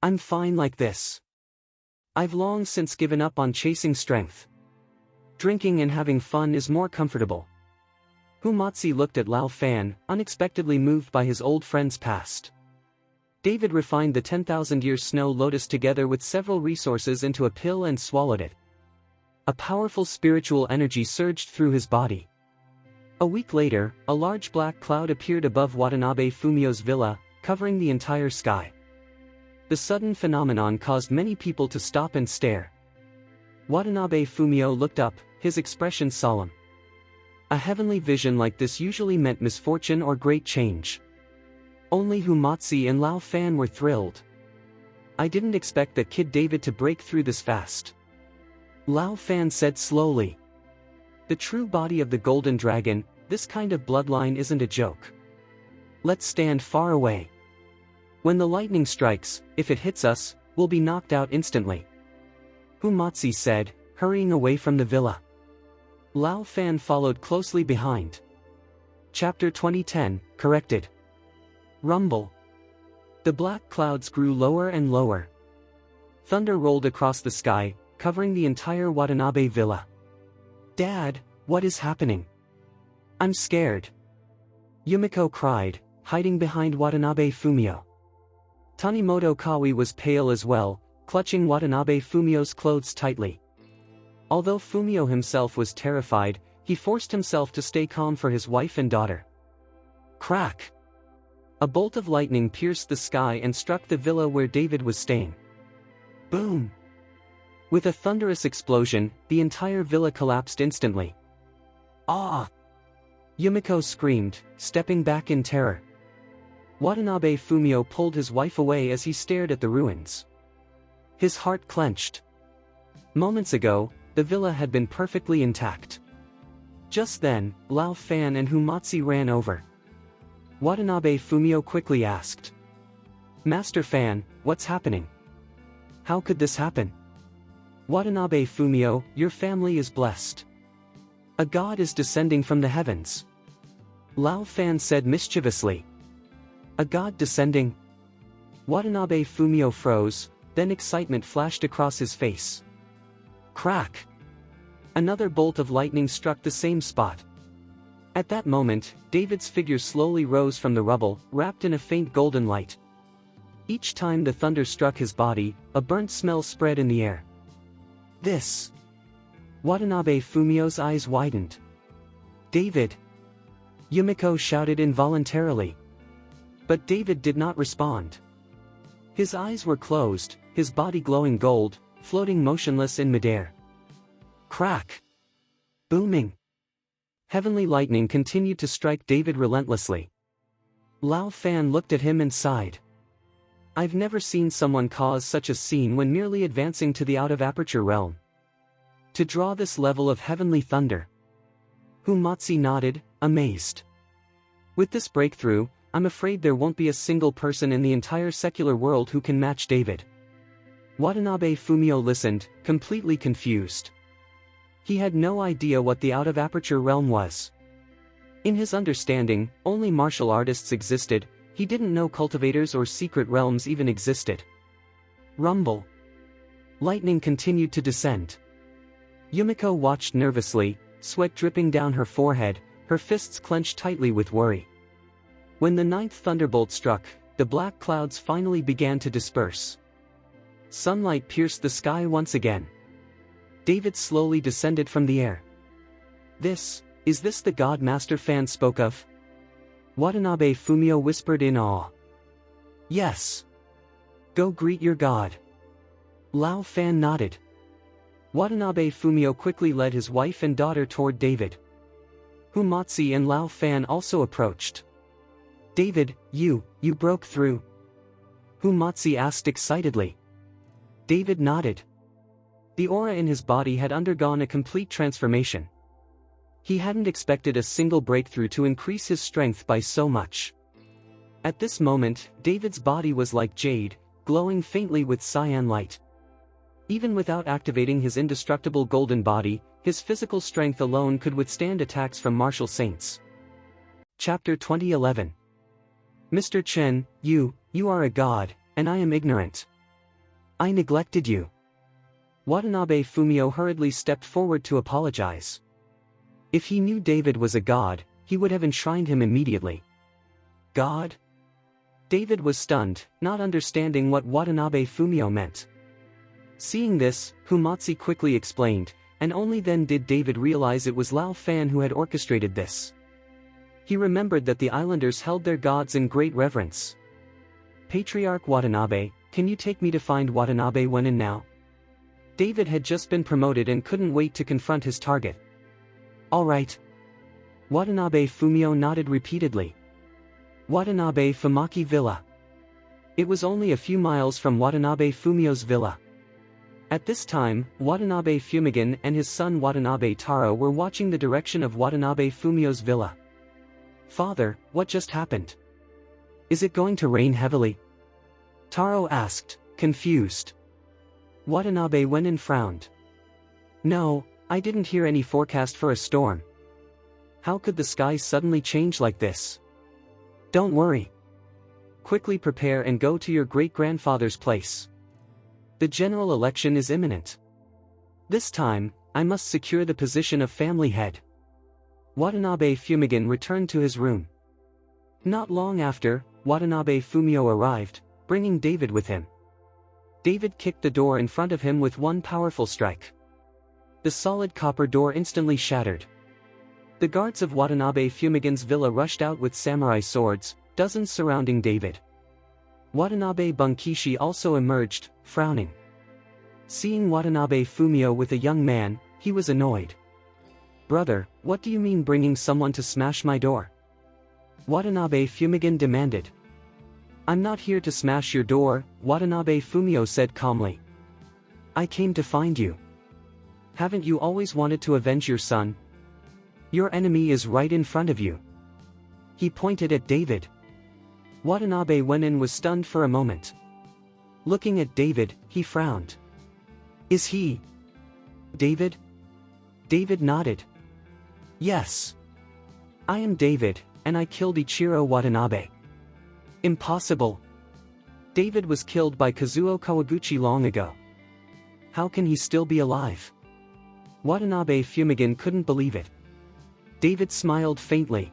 I'm fine like this. I've long since given up on chasing strength. Drinking and having fun is more comfortable." Humatsi looked at Lao Fan, unexpectedly moved by his old friend's past. David refined the 10,000-year snow lotus together with several resources into a pill and swallowed it. A powerful spiritual energy surged through his body. A week later, a large black cloud appeared above Watanabe Fumio's villa, covering the entire sky. The sudden phenomenon caused many people to stop and stare. Watanabe Fumio looked up, his expression solemn. A heavenly vision like this usually meant misfortune or great change. Only Humatsi and Lao Fan were thrilled. "I didn't expect that kid David to break through this fast," Lao Fan said slowly. "The true body of the Golden Dragon, this kind of bloodline isn't a joke. Let's stand far away. When the lightning strikes, if it hits us, we'll be knocked out instantly," Humatsi said, hurrying away from the villa. Lao Fan followed closely behind. Chapter 2010, Corrected. Rumble. The black clouds grew lower and lower. Thunder rolled across the sky, covering the entire Watanabe villa. "Dad, what is happening? I'm scared," Yumiko cried, hiding behind Watanabe Fumio. Tanimoto Kawi was pale as well, clutching Watanabe Fumio's clothes tightly. Although Fumio himself was terrified, he forced himself to stay calm for his wife and daughter. Crack! A bolt of lightning pierced the sky and struck the villa where David was staying. Boom! With a thunderous explosion, the entire villa collapsed instantly. "Ah!" Yumiko screamed, stepping back in terror. Watanabe Fumio pulled his wife away as he stared at the ruins. His heart clenched. Moments ago, the villa had been perfectly intact. Just then, Lao Fan and Humatsi ran over. Watanabe Fumio quickly asked, "Master Fan, what's happening? How could this happen?" "Watanabe Fumio, your family is blessed. A god is descending from the heavens," Lao Fan said mischievously. "A god descending?" Watanabe Fumio froze, then excitement flashed across his face. Crack! Another bolt of lightning struck the same spot. At that moment, David's figure slowly rose from the rubble, wrapped in a faint golden light. Each time the thunder struck his body, a burnt smell spread in the air. This. Watanabe Fumio's eyes widened. David! Yumiko shouted involuntarily. But David did not respond. His eyes were closed, his body glowing gold, floating motionless in midair. Crack! Booming! Heavenly lightning continued to strike David relentlessly. Lao Fan looked at him and sighed. I've never seen someone cause such a scene when merely advancing to the out-of-aperture realm. To draw this level of heavenly thunder. Humatsi nodded, amazed. With this breakthrough, I'm afraid there won't be a single person in the entire secular world who can match David. Watanabe Fumio listened, completely confused. He had no idea what the out-of-aperture realm was. In his understanding, only martial artists existed. He didn't know cultivators or secret realms even existed. Rumble. Lightning continued to descend. Yumiko watched nervously, sweat dripping down her forehead, her fists clenched tightly with worry. When the ninth thunderbolt struck, the black clouds finally began to disperse. Sunlight pierced the sky once again. David slowly descended from the air. Is this the god Master Fan spoke of? Watanabe Fumio whispered in awe. Yes. Go greet your god. Lao Fan nodded. Watanabe Fumio quickly led his wife and daughter toward David. Humatsi and Lao Fan also approached. David, you broke through? Humatsi asked excitedly. David nodded. The aura in his body had undergone a complete transformation. He hadn't expected a single breakthrough to increase his strength by so much. At this moment, David's body was like jade, glowing faintly with cyan light. Even without activating his indestructible golden body, his physical strength alone could withstand attacks from martial saints. Chapter 2011. Mr. Chen, you are a god, and I am ignorant. I neglected you. Watanabe Fumio hurriedly stepped forward to apologize. If he knew David was a god, he would have enshrined him immediately. God? David was stunned, not understanding what Watanabe Fumio meant. Seeing this, Humatsi quickly explained, and only then did David realize it was Lao Fan who had orchestrated this. He remembered that the islanders held their gods in great reverence. Patriarch Watanabe, can you take me to find Watanabe Wenin now? David had just been promoted and couldn't wait to confront his target. All right. Watanabe Fumio nodded repeatedly. Watanabe Fumaki Villa. It was only a few miles from Watanabe Fumio's villa. At this time, Watanabe Fumigan and his son Watanabe Taro were watching the direction of Watanabe Fumio's villa. Father, what just happened? Is it going to rain heavily? Taro asked, confused. Watanabe Wenin frowned. No, I didn't hear any forecast for a storm. How could the sky suddenly change like this? Don't worry. Quickly prepare and go to your great-grandfather's place. The general election is imminent. This time, I must secure the position of family head. Watanabe Fumigan returned to his room. Not long after, Watanabe Fumio arrived, bringing David with him. David kicked the door in front of him with one powerful strike. The solid copper door instantly shattered. The guards of Watanabe Fumigan's villa rushed out with samurai swords, dozens surrounding David. Watanabe Bunkishi also emerged, frowning. Seeing Watanabe Fumio with a young man, he was annoyed. Brother, what do you mean bringing someone to smash my door? Watanabe Fumigan demanded. I'm not here to smash your door, Watanabe Fumio said calmly. I came to find you. Haven't you always wanted to avenge your son? Your enemy is right in front of you. He pointed at David. Watanabe Wenin was stunned for a moment. Looking at David, he frowned. Is he David? David nodded. Yes. I am David, and I killed Ichiro Watanabe. Impossible. David was killed by Kazuo Kawaguchi long ago. How can he still be alive? Watanabe Fumigan couldn't believe it. David smiled faintly.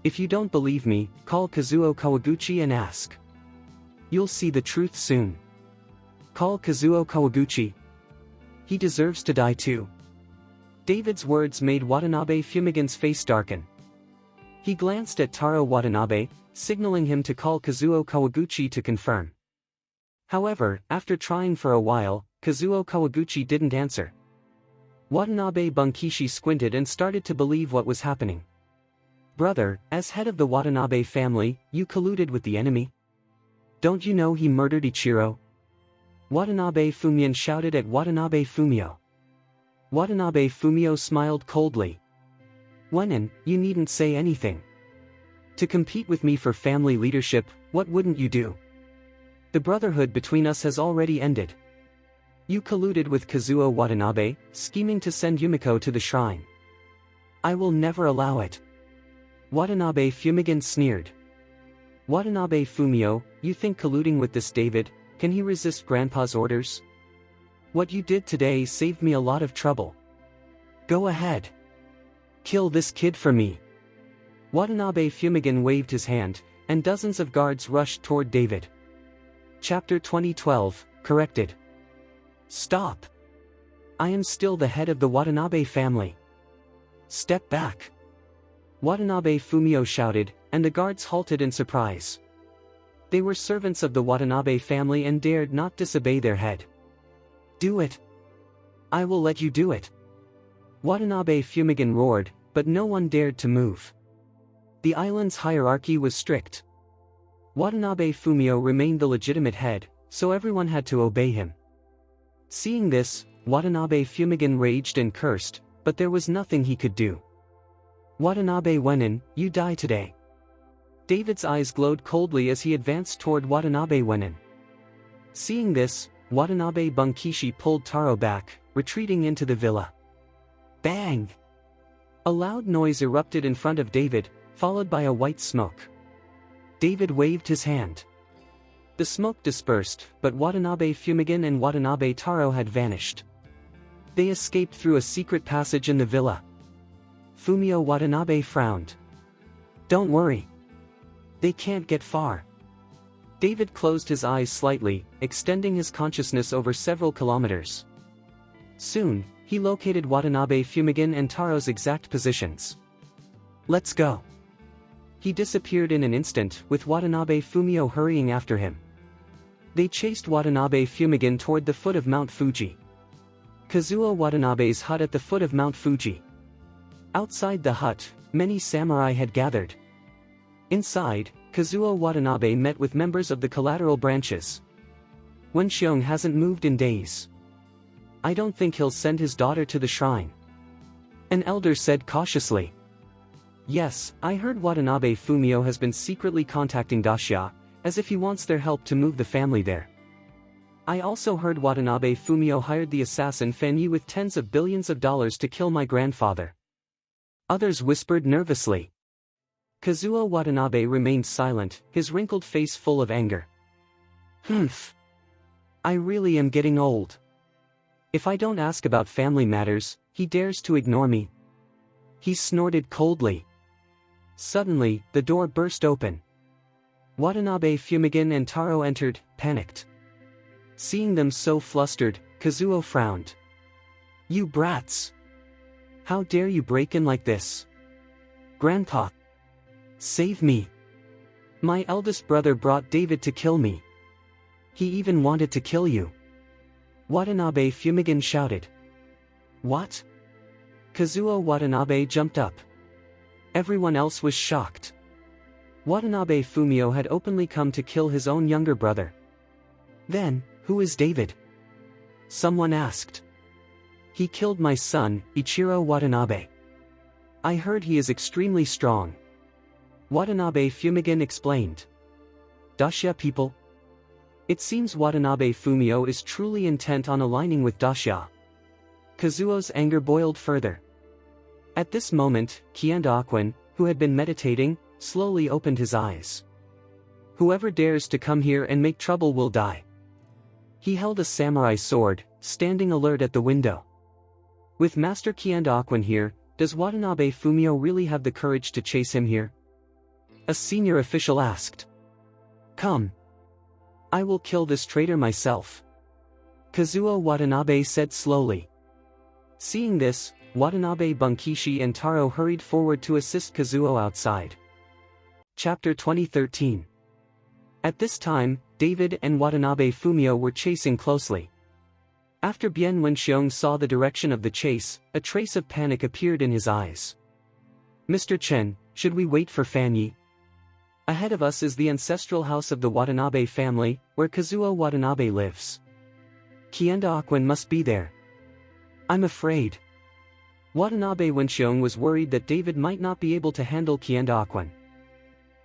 If you don't believe me, call Kazuo Kawaguchi and ask. You'll see the truth soon. Call Kazuo Kawaguchi. He deserves to die too. David's words made Watanabe Fumigan's face darken. He glanced at Taro Watanabe, signaling him to call Kazuo Kawaguchi to confirm. However, after trying for a while, Kazuo Kawaguchi didn't answer. Watanabe Bunkishi squinted and started to believe what was happening. Brother, as head of the Watanabe family, you colluded with the enemy? Don't you know he murdered Ichiro? Watanabe Fumian shouted at Watanabe Fumio. Watanabe Fumio smiled coldly. Wenin, you needn't say anything. To compete with me for family leadership, what wouldn't you do? The brotherhood between us has already ended. You colluded with Kazuo Watanabe, scheming to send Yumiko to the shrine. I will never allow it. Watanabe Fumigan sneered. Watanabe Fumio, you think colluding with this David, can he resist Grandpa's orders? What you did today saved me a lot of trouble. Go ahead. Kill this kid for me. Watanabe Fumigan waved his hand, and dozens of guards rushed toward David. Chapter 2012, Corrected. Stop. I am still the head of the Watanabe family. Step back. Watanabe Fumio shouted, and the guards halted in surprise. They were servants of the Watanabe family and dared not disobey their head. Do it. I will let you do it. Watanabe Fumigan roared, but no one dared to move. The island's hierarchy was strict. Watanabe Fumio remained the legitimate head, so everyone had to obey him. Seeing this, Watanabe Fumigan raged and cursed, but there was nothing he could do. Watanabe Wenin, you die today. David's eyes glowed coldly as he advanced toward Watanabe Wenin. Seeing this, Watanabe Bunkishi pulled Taro back, retreating into the villa. Bang! A loud noise erupted in front of David, followed by a white smoke. David waved his hand. The smoke dispersed, but Watanabe Fumigan and Watanabe Taro had vanished. They escaped through a secret passage in the villa. Fumio Watanabe frowned. Don't worry. They can't get far. David closed his eyes slightly, extending his consciousness over several kilometers. Soon, he located Watanabe Fumigan and Taro's exact positions. Let's go. He disappeared in an instant, with Watanabe Fumio hurrying after him. They chased Watanabe Fumigan toward the foot of Mount Fuji. Kazuo Watanabe's hut at the foot of Mount Fuji. Outside the hut, many samurai had gathered. Inside, Kazuo Watanabe met with members of the collateral branches. Wenxiong hasn't moved in days. I don't think he'll send his daughter to the shrine. An elder said cautiously. Yes, I heard Watanabe Fumio has been secretly contacting Dacia, as if he wants their help to move the family there. I also heard Watanabe Fumio hired the assassin Fan Yi with tens of billions of dollars to kill my grandfather. Others whispered nervously. Kazuo Watanabe remained silent, his wrinkled face full of anger. Humph. I really am getting old. If I don't ask about family matters, he dares to ignore me. He snorted coldly. Suddenly, the door burst open. Watanabe Fumigan and Taro entered, panicked. Seeing them so flustered, Kazuo frowned. You brats! How dare you break in like this? Grandpa! Save me! My eldest brother brought David to kill me. He even wanted to kill you. Watanabe Fumigan shouted. What? Kazuo Watanabe jumped up. Everyone else was shocked. Watanabe Fumio had openly come to kill his own younger brother. Then, who is David? Someone asked. He killed my son, Ichiro Watanabe. I heard he is extremely strong. Watanabe Fumigan explained. Dacia people? It seems Watanabe Fumio is truly intent on aligning with Dacia. Kazuo's anger boiled further. At this moment, Kianda Aquin, who had been meditating, slowly opened his eyes. Whoever dares to come here and make trouble will die. He held a samurai sword, standing alert at the window. With Master Kiandaquan here, does Watanabe Fumio really have the courage to chase him here? A senior official asked. Come. I will kill this traitor myself. Kazuo Watanabe said slowly. Seeing this, Watanabe Bunkishi and Taro hurried forward to assist Kazuo outside. Chapter 2013. At this time, David and Watanabe Fumio were chasing closely. After Bien Wenxiong saw the direction of the chase, a trace of panic appeared in his eyes. Mr. Chen, should we wait for Fanyi? Ahead of us is the ancestral house of the Watanabe family, where Kazuo Watanabe lives. Kiandaquan must be there. I'm afraid. Watanabe Wenxiong was worried that David might not be able to handle Kiandaquan.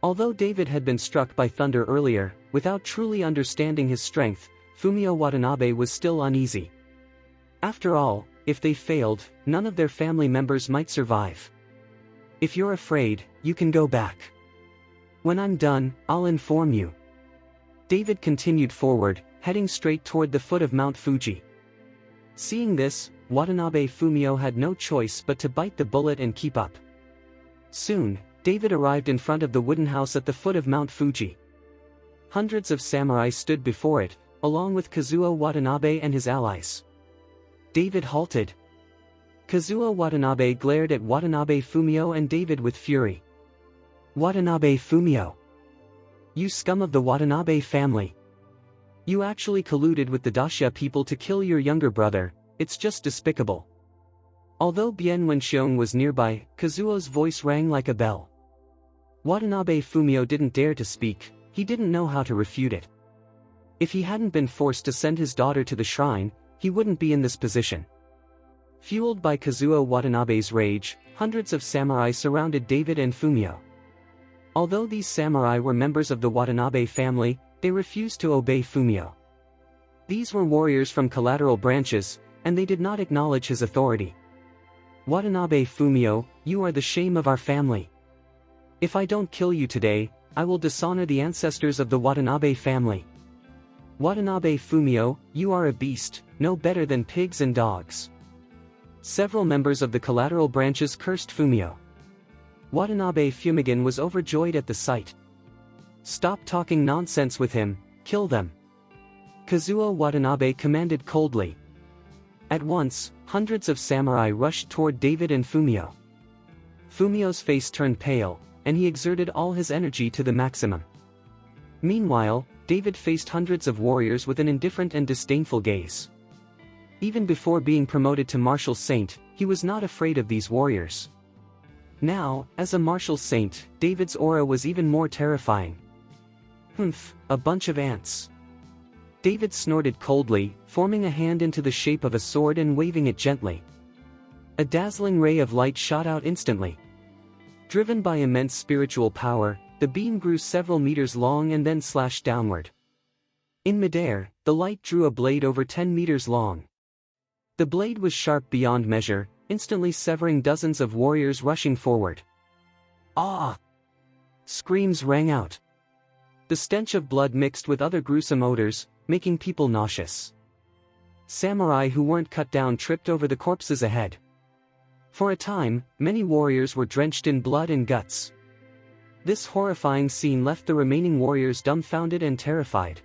Although David had been struck by thunder earlier, without truly understanding his strength, Fumio Watanabe was still uneasy. After all, if they failed, none of their family members might survive. If you're afraid, you can go back. When I'm done, I'll inform you. David continued forward, heading straight toward the foot of Mount Fuji. Seeing this, Watanabe Fumio had no choice but to bite the bullet and keep up. Soon, David arrived in front of the wooden house at the foot of Mount Fuji. Hundreds of samurai stood before it, along with Kazuo Watanabe and his allies. David halted. Kazuo Watanabe glared at Watanabe Fumio and David with fury. Watanabe Fumio. You scum of the Watanabe family. You actually colluded with the Dacia people to kill your younger brother, it's just despicable. Although Bien Wenxiong was nearby, Kazuo's voice rang like a bell. Watanabe Fumio didn't dare to speak, he didn't know how to refute it. If he hadn't been forced to send his daughter to the shrine, he wouldn't be in this position. Fueled by Kazuo Watanabe's rage, hundreds of samurai surrounded David and Fumio. Although these samurai were members of the Watanabe family, they refused to obey Fumio. These were warriors from collateral branches, and they did not acknowledge his authority. Watanabe Fumio, you are the shame of our family. If I don't kill you today, I will dishonor the ancestors of the Watanabe family. Watanabe Fumio, you are a beast, no better than pigs and dogs. Several members of the collateral branches cursed Fumio. Watanabe Fumigan was overjoyed at the sight. Stop talking nonsense with him, kill them. Kazuo Watanabe commanded coldly. At once, hundreds of samurai rushed toward David and Fumio. Fumio's face turned pale, and he exerted all his energy to the maximum. Meanwhile, David faced hundreds of warriors with an indifferent and disdainful gaze. Even before being promoted to martial saint, he was not afraid of these warriors. Now, as a martial saint, David's aura was even more terrifying. Humph, a bunch of ants. David snorted coldly, forming a hand into the shape of a sword and waving it gently. A dazzling ray of light shot out instantly. Driven by immense spiritual power, the beam grew several meters long and then slashed downward. In midair, the light drew a blade over 10 meters long. The blade was sharp beyond measure, instantly severing dozens of warriors rushing forward. Ah! Screams rang out. The stench of blood mixed with other gruesome odors, making people nauseous. Samurai who weren't cut down tripped over the corpses ahead. For a time, many warriors were drenched in blood and guts. This horrifying scene left the remaining warriors dumbfounded and terrified.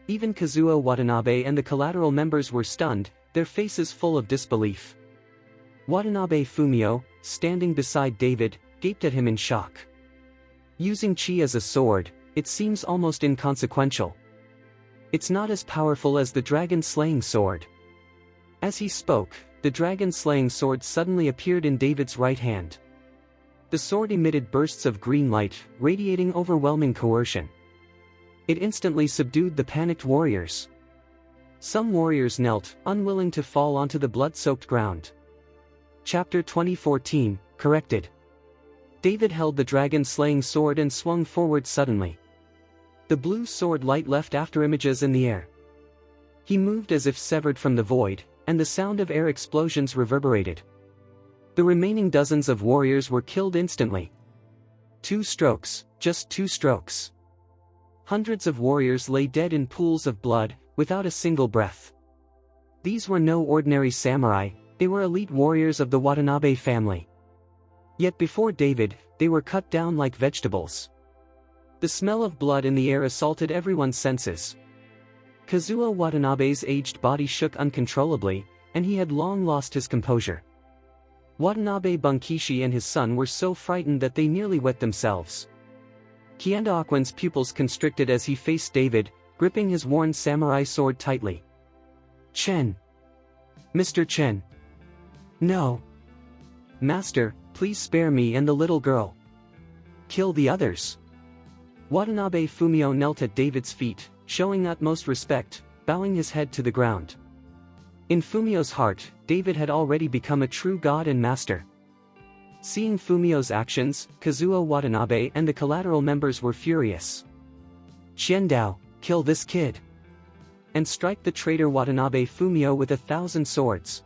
Even Kazuo Watanabe and the collateral members were stunned, their faces full of disbelief. Watanabe Fumio, standing beside David, gaped at him in shock. Using chi as a sword, it seems almost inconsequential. It's not as powerful as the dragon-slaying sword. As he spoke, the dragon-slaying sword suddenly appeared in David's right hand. The sword emitted bursts of green light, radiating overwhelming coercion. It instantly subdued the panicked warriors. Some warriors knelt, unwilling to fall onto the blood-soaked ground. Chapter 2014, Corrected. David held the dragon-slaying sword and swung forward suddenly. The blue sword light left afterimages in the air. He moved as if severed from the void, and the sound of air explosions reverberated. The remaining dozens of warriors were killed instantly. 2 strokes, just 2 strokes. Hundreds of warriors lay dead in pools of blood, without a single breath. These were no ordinary samurai, They were elite warriors of the Watanabe family. Yet before David, they were cut down like vegetables. The smell of blood in the air assaulted everyone's senses. Kazuo Watanabe's aged body shook uncontrollably, and he had long lost his composure. Watanabe Bunkishi and his son were so frightened that they nearly wet themselves. Kianda pupils constricted as he faced David, gripping his worn samurai sword tightly. "Chen! Mr. Chen! No! Master, please spare me and the little girl. Kill the others." Watanabe Fumio knelt at David's feet, showing utmost respect, bowing his head to the ground. In Fumio's heart, David had already become a true god and master. Seeing Fumio's actions, Kazuo Watanabe and the collateral members were furious. "Xiandao, kill this kid! And strike the traitor Watanabe Fumio with 1,000 swords!"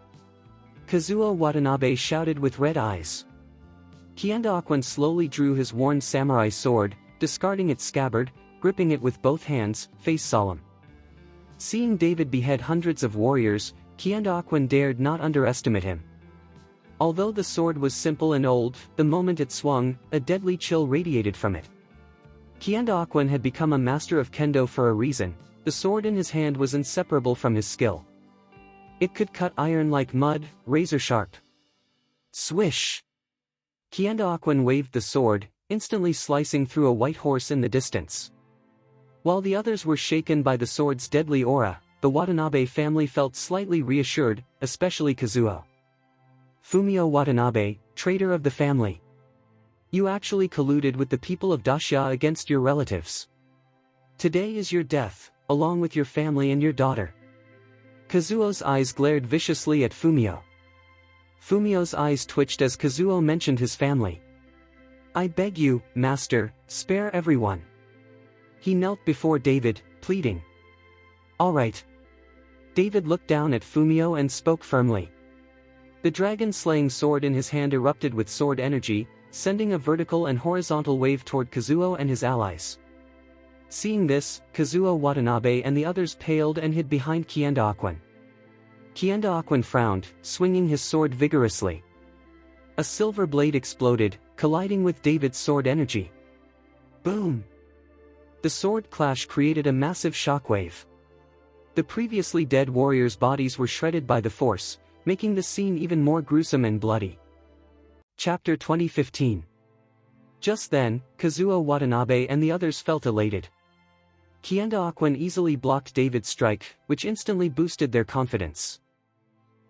Kazuo Watanabe shouted with red eyes. Kianda slowly drew his worn samurai sword, discarding its scabbard, gripping it with both hands, face solemn. Seeing David behead hundreds of warriors, Kianda dared not underestimate him. Although the sword was simple and old, the moment it swung, a deadly chill radiated from it. Kianda had become a master of kendo for a reason. The sword in his hand was inseparable from his skill. It could cut iron like mud, razor sharp. Swish! Kianda waved the sword, instantly slicing through a white horse in the distance. While the others were shaken by the sword's deadly aura, the Watanabe family felt slightly reassured, especially Kazuo. "Fumio Watanabe, traitor of the family. You actually colluded with the people of Dacia against your relatives. Today is your death, along with your family and your daughter." Kazuo's eyes glared viciously at Fumio. Fumio's eyes twitched as Kazuo mentioned his family. "I beg you, master, spare everyone." He knelt before David, pleading. "All right." David looked down at Fumio and spoke firmly. The dragon-slaying sword in his hand erupted with sword energy, sending a vertical and horizontal wave toward Kazuo and his allies. Seeing this, Kazuo Watanabe and the others paled and hid behind Kianda. Kianda frowned, swinging his sword vigorously. A silver blade exploded, colliding with David's sword energy. Boom! The sword clash created a massive shockwave. The previously dead warriors' bodies were shredded by the force, making the scene even more gruesome and bloody. Chapter 2015. Just then, Kazuo Watanabe and the others felt elated. Kianda easily blocked David's strike, which instantly boosted their confidence.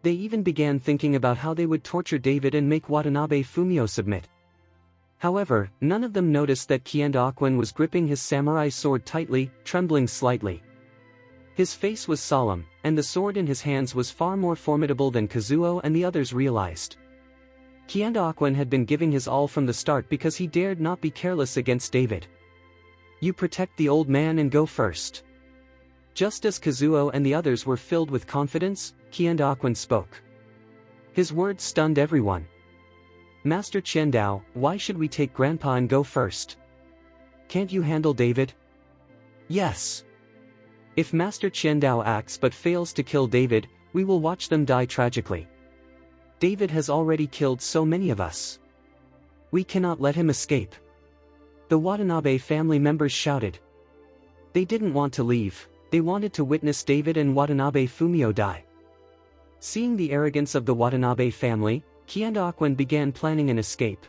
They even began thinking about how they would torture David and make Watanabe Fumio submit. However, none of them noticed that Kianda was gripping his samurai sword tightly, trembling slightly. His face was solemn, and the sword in his hands was far more formidable than Kazuo and the others realized. Kianda had been giving his all from the start because he dared not be careless against David. "You protect the old man and go first." Just as Kazuo and the others were filled with confidence, Kianda spoke. His words stunned everyone. "Master Xiandao, why should we take Grandpa and go first? Can't you handle David?" "Yes. If Master Xiandao acts but fails to kill David, we will watch them die tragically. David has already killed so many of us. We cannot let him escape." The Watanabe family members shouted. They didn't want to leave, they wanted to witness David and Watanabe Fumio die. Seeing the arrogance of the Watanabe family, Kianda began planning an escape.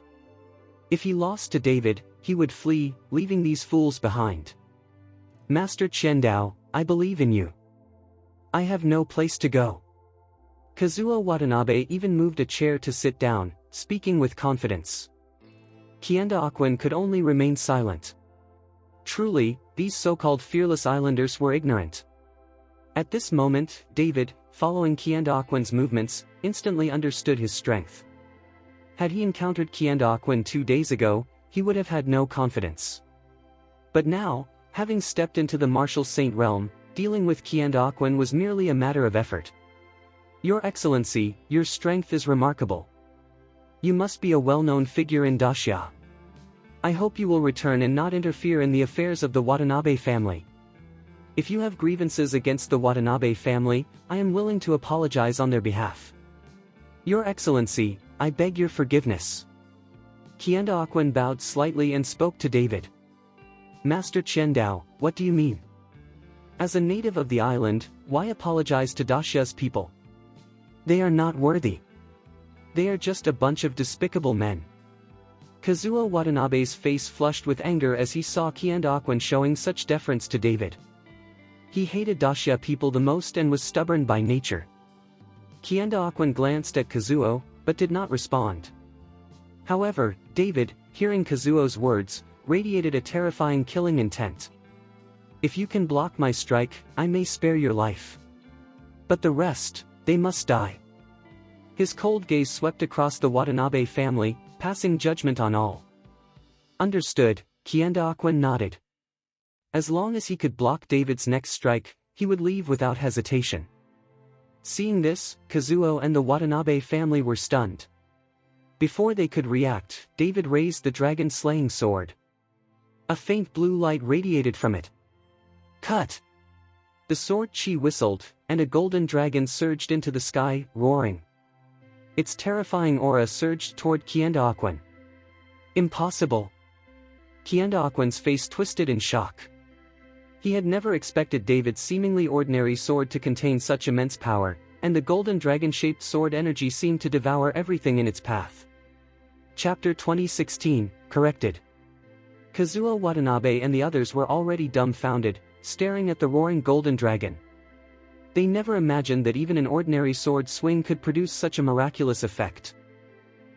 If he lost to David, he would flee, leaving these fools behind. "Master Xiandao, I believe in you. I have no place to go." Kazuo Watanabe even moved a chair to sit down, speaking with confidence. Kianda could only remain silent. Truly, these so-called fearless islanders were ignorant. At this moment, David, following Kianda movements, instantly understood his strength. Had he encountered Kianda 2 days ago, he would have had no confidence. But now, having stepped into the martial saint realm, dealing with Kianda was merely a matter of effort. "Your Excellency, your strength is remarkable. You must be a well-known figure in Dacia. I hope you will return and not interfere in the affairs of the Watanabe family. If you have grievances against the Watanabe family, I am willing to apologize on their behalf." Your Excellency, I beg your forgiveness. Qiandaoquan bowed slightly and spoke to David. Master Qiandao, what do you mean? As a native of the island, why apologize to Daxia's people? They are not worthy. They are just a bunch of despicable men. Kazuo Watanabe's face flushed with anger as he saw Qiandaoquan showing such deference to David. He hated Daxia people the most and was stubborn by nature. Qiandaoquan glanced at Kazuo, but did not respond. However, David, hearing Kazuo's words, radiated a terrifying killing intent. If you can block my strike, I may spare your life. But the rest, they must die. His cold gaze swept across the Watanabe family, passing judgment on all. Understood, Qiandaoquan nodded. As long as he could block David's next strike, he would leave without hesitation. Seeing this, Kazuo and the Watanabe family were stunned. Before they could react, David raised the dragon-slaying sword. A faint blue light radiated from it. Cut! The sword chi whistled, and a golden dragon surged into the sky, roaring. Its terrifying aura surged toward Qiandaoquan. Impossible! Qiandaoquan's face twisted in shock. He had never expected David's seemingly ordinary sword to contain such immense power, and the golden dragon-shaped sword energy seemed to devour everything in its path. Chapter 2016, Corrected. Kazuo Watanabe and the others were already dumbfounded, staring at the roaring golden dragon. They never imagined that even an ordinary sword swing could produce such a miraculous effect.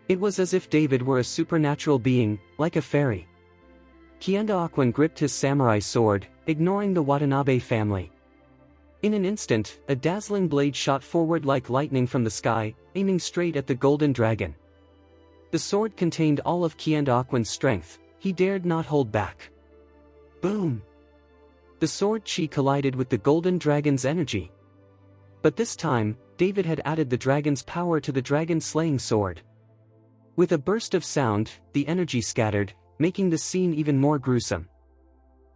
It was as if David were a supernatural being, like a fairy. Qiandaoquan gripped his samurai sword, ignoring the Watanabe family. In an instant, a dazzling blade shot forward like lightning from the sky, aiming straight at the golden dragon. The sword contained all of Qiandaoquan's strength, he dared not hold back. Boom! The sword chi collided with the golden dragon's energy. But this time, David had added the dragon's power to the dragon-slaying sword. With a burst of sound, the energy scattered, making the scene even more gruesome.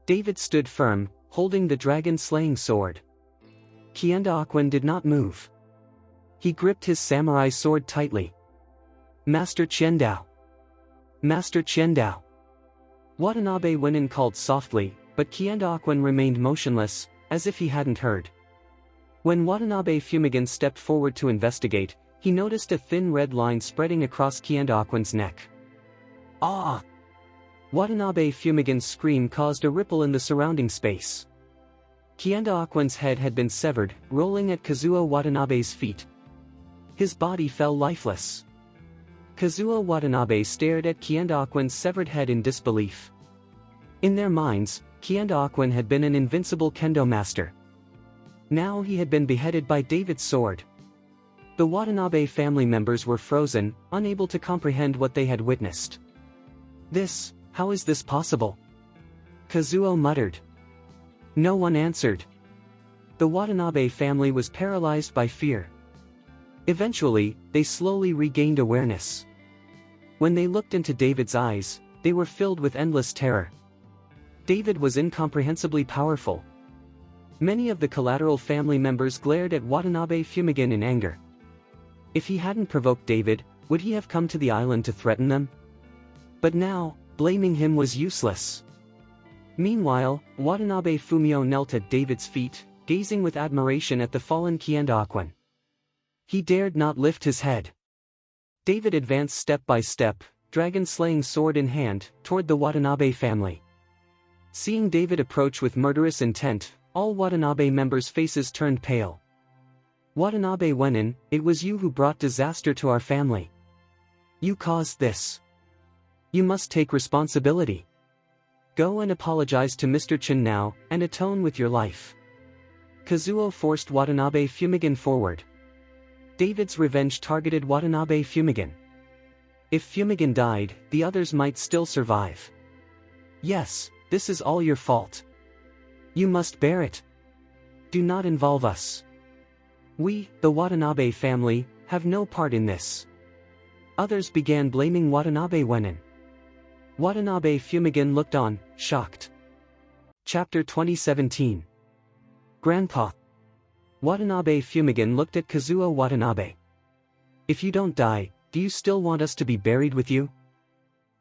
David stood firm, holding the dragon-slaying sword. Qiandaoquan did not move. He gripped his samurai sword tightly. Master Qiandao! Master Qiandao! Watanabe went in called softly, but Qiandaoquan remained motionless, as if he hadn't heard. When Watanabe Fumigan stepped forward to investigate, he noticed a thin red line spreading across Qiandaoquan's neck. Ah! Watanabe Fumigan's scream caused a ripple in the surrounding space. Qiandaoquan's head had been severed, rolling at Kazuo Watanabe's feet. His body fell lifeless. Kazuo Watanabe stared at Qiandaoquan's severed head in disbelief. In their minds, Qiandaoquan had been an invincible kendo master. Now he had been beheaded by David's sword. The Watanabe family members were frozen, unable to comprehend what they had witnessed. How is this possible? Kazuo muttered. No one answered. The Watanabe family was paralyzed by fear. Eventually, they slowly regained awareness. When they looked into David's eyes, they were filled with endless terror. David was incomprehensibly powerful. Many of the collateral family members glared at Watanabe Fumigan in anger. If he hadn't provoked David, would he have come to the island to threaten them? But now, blaming him was useless. Meanwhile, Watanabe Fumio knelt at David's feet, gazing with admiration at the fallen Qiandaoquan. He dared not lift his head. David advanced step by step, dragon-slaying sword in hand, toward the Watanabe family. Seeing David approach with murderous intent, all Watanabe members' faces turned pale. Watanabe Wenin, it was you who brought disaster to our family. You caused this. You must take responsibility. Go and apologize to Mr. Chen now, and atone with your life. Kazuo forced Watanabe Fumigan forward. David's revenge targeted Watanabe Fumigan. If Fumigan died, the others might still survive. Yes, this is all your fault. You must bear it. Do not involve us. We, the Watanabe family, have no part in this. Others began blaming Watanabe Wenin. Watanabe Fumigan looked on, shocked. Chapter 2017. Grandpa. Watanabe Fumigan looked at Kazuo Watanabe. If you don't die, do you still want us to be buried with you?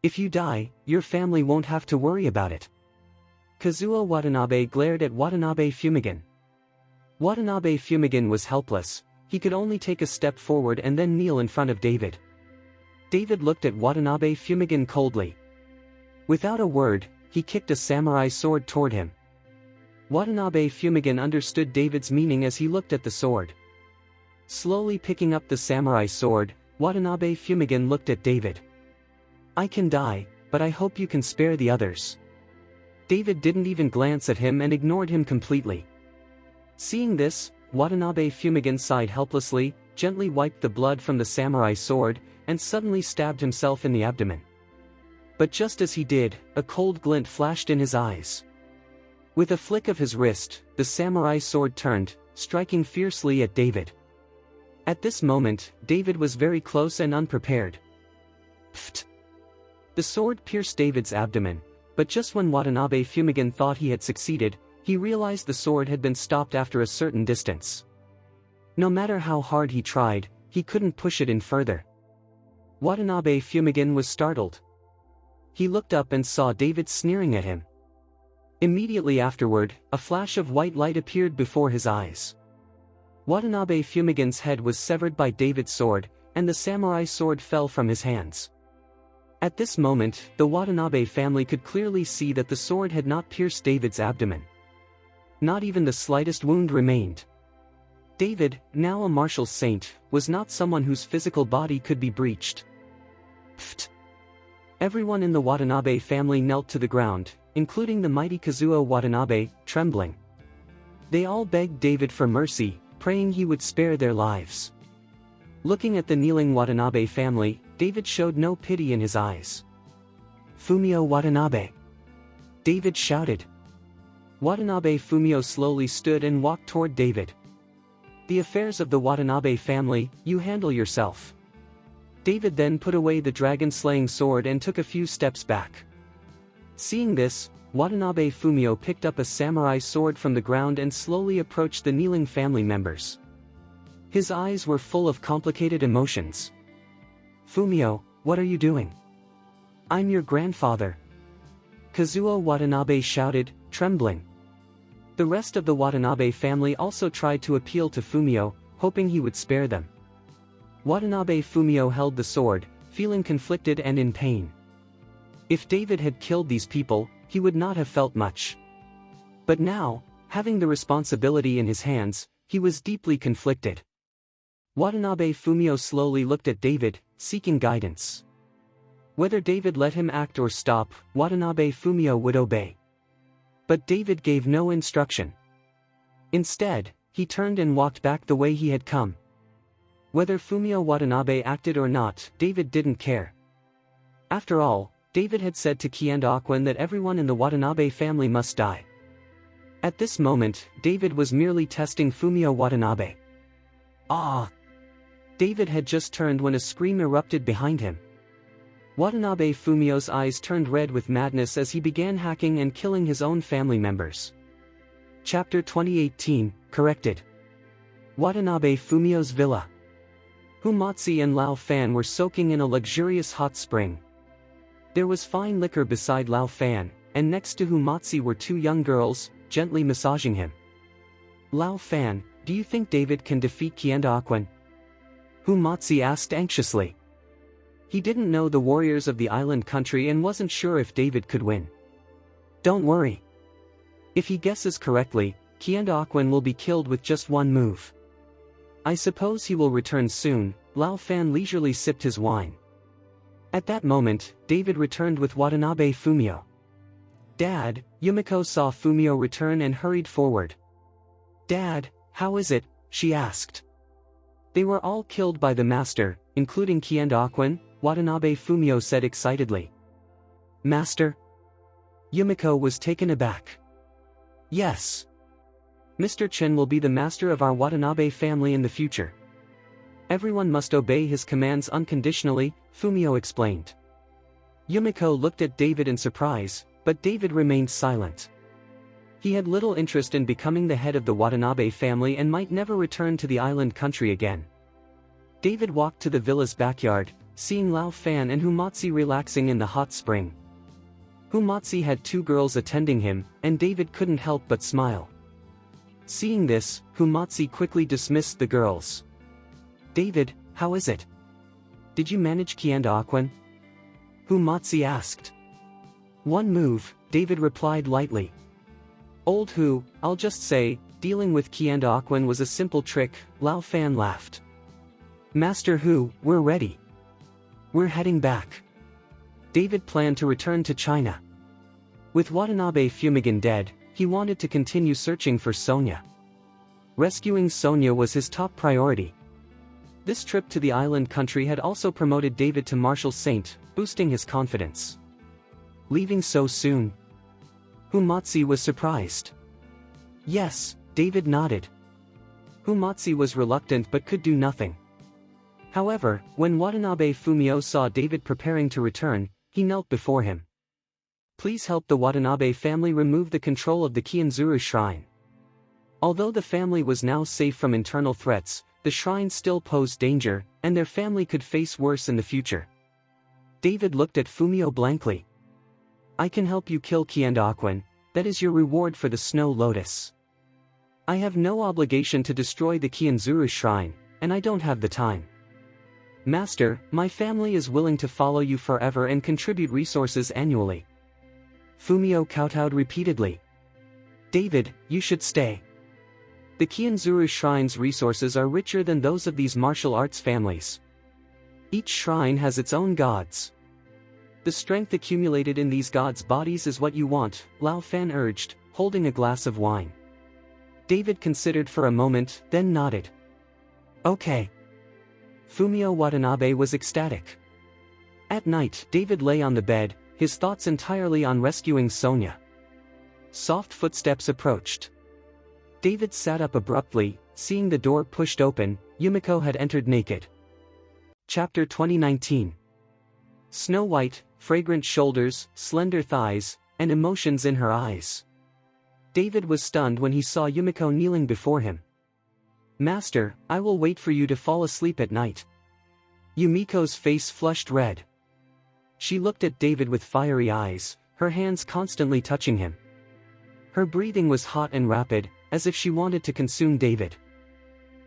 If you die, your family won't have to worry about it. Kazuo Watanabe glared at Watanabe Fumigan. Watanabe Fumigan was helpless, he could only take a step forward and then kneel in front of David. David looked at Watanabe Fumigan coldly. Without a word, he kicked a samurai sword toward him. Watanabe Fumigan understood David's meaning as he looked at the sword. Slowly picking up the samurai sword, Watanabe Fumigan looked at David. I can die, but I hope you can spare the others. David didn't even glance at him and ignored him completely. Seeing this, Watanabe Fumigan sighed helplessly, gently wiped the blood from the samurai sword, and suddenly stabbed himself in the abdomen. But just as he did, a cold glint flashed in his eyes. With a flick of his wrist, the samurai sword turned, striking fiercely at David. At this moment, David was very close and unprepared. Pfft! The sword pierced David's abdomen, but just when Watanabe Fumigan thought he had succeeded, he realized the sword had been stopped after a certain distance. No matter how hard he tried, he couldn't push it in further. Watanabe Fumigan was startled. He looked up and saw David sneering at him. Immediately afterward, a flash of white light appeared before his eyes. Watanabe Fumigan's head was severed by David's sword, and the samurai sword fell from his hands. At this moment, the Watanabe family could clearly see that the sword had not pierced David's abdomen. Not even the slightest wound remained. David, now a martial saint, was not someone whose physical body could be breached. Pfft! Everyone in the Watanabe family knelt to the ground, including the mighty Kazuo Watanabe, trembling. They all begged David for mercy, praying he would spare their lives. Looking at the kneeling Watanabe family, David showed no pity in his eyes. Fumio Watanabe! David shouted. Watanabe Fumio slowly stood and walked toward David. The affairs of the Watanabe family, you handle yourself. David then put away the dragon-slaying sword and took a few steps back. Seeing this, Watanabe Fumio picked up a samurai sword from the ground and slowly approached the kneeling family members. His eyes were full of complicated emotions. Fumio, what are you doing? I'm your grandfather. Kazuo Watanabe shouted, trembling. The rest of the Watanabe family also tried to appeal to Fumio, hoping he would spare them. Watanabe Fumio held the sword, feeling conflicted and in pain. If David had killed these people, he would not have felt much. But now, having the responsibility in his hands, he was deeply conflicted. Watanabe Fumio slowly looked at David, seeking guidance. Whether David let him act or stop, Watanabe Fumio would obey. But David gave no instruction. Instead, he turned and walked back the way he had come. Whether Fumio Watanabe acted or not, David didn't care. After all, David had said to Kiandaquan that everyone in the Watanabe family must die. At this moment, David was merely testing Fumio Watanabe. Ah! David had just turned when a scream erupted behind him. Watanabe Fumio's eyes turned red with madness as he began hacking and killing his own family members. Chapter 2018, Corrected. Watanabe Fumio's villa. Humatsi and Lao Fan were soaking in a luxurious hot spring. There was fine liquor beside Lao Fan, and next to Humatsi were two young girls, gently massaging him. Lao Fan, do you think David can defeat Kiandaquan? Humatsi asked anxiously. He didn't know the warriors of the island country and wasn't sure if David could win. Don't worry. If he guesses correctly, Kiandaquan will be killed with just one move. I suppose he will return soon. Lao Fan leisurely sipped his wine. At that moment, David returned with Watanabe Fumio. Dad, Yumiko saw Fumio return and hurried forward. Dad, how is it? She asked. They were all killed by the master, including Kiandaquan, Watanabe Fumio said excitedly. Master? Yumiko was taken aback. Yes. Mr. Chen will be the master of our Watanabe family in the future. Everyone must obey his commands unconditionally, Fumio explained. Yumiko looked at David in surprise, but David remained silent. He had little interest in becoming the head of the Watanabe family and might never return to the island country again. David walked to the villa's backyard, seeing Lao Fan and Humatsi relaxing in the hot spring. Humatsi had two girls attending him, and David couldn't help but smile. Seeing this, Humatsi quickly dismissed the girls. "David, how is it? Did you manage Kianda-Aquan?" Humatsi asked. "One move," David replied lightly. "Old Hu, I'll just say, dealing with Kianda-Aquan was a simple trick," Lao Fan laughed. "Master Hu, we're ready. We're heading back." David planned to return to China. With Watanabe Fumigan dead, he wanted to continue searching for Sonia. Rescuing Sonia was his top priority. This trip to the island country had also promoted David to Marshal Saint, boosting his confidence. Leaving so soon? Humatsi was surprised. "Yes," David nodded. Humatsi was reluctant but could do nothing. However, when Watanabe Fumio saw David preparing to return, he knelt before him. "Please help the Watanabe family remove the control of the Kianzuru shrine." Although the family was now safe from internal threats, the shrine still posed danger, and their family could face worse in the future. David looked at Fumio blankly. "I can help you kill Kianda-Aquan, that is your reward for the Snow Lotus. I have no obligation to destroy the Kianzuru shrine, and I don't have the time. Master, my family is willing to follow you forever and contribute resources annually." Fumio kowtowed repeatedly. "David, you should stay. The Kianzuru shrine's resources are richer than those of these martial arts families. Each shrine has its own gods. The strength accumulated in these gods' bodies is what you want," Lao Fan urged, holding a glass of wine. David considered for a moment, then nodded. "Okay." Fumio Watanabe was ecstatic. At night, David lay on the bed, his thoughts entirely on rescuing Sonia. Soft footsteps approached. David sat up abruptly, seeing the door pushed open. Yumiko had entered naked. Chapter 2019. Snow white, fragrant shoulders, slender thighs, and emotions in her eyes. David was stunned when he saw Yumiko kneeling before him. "Master, I will wait for you to fall asleep at night." Yumiko's face flushed red. She looked at David with fiery eyes, her hands constantly touching him. Her breathing was hot and rapid, as if she wanted to consume David.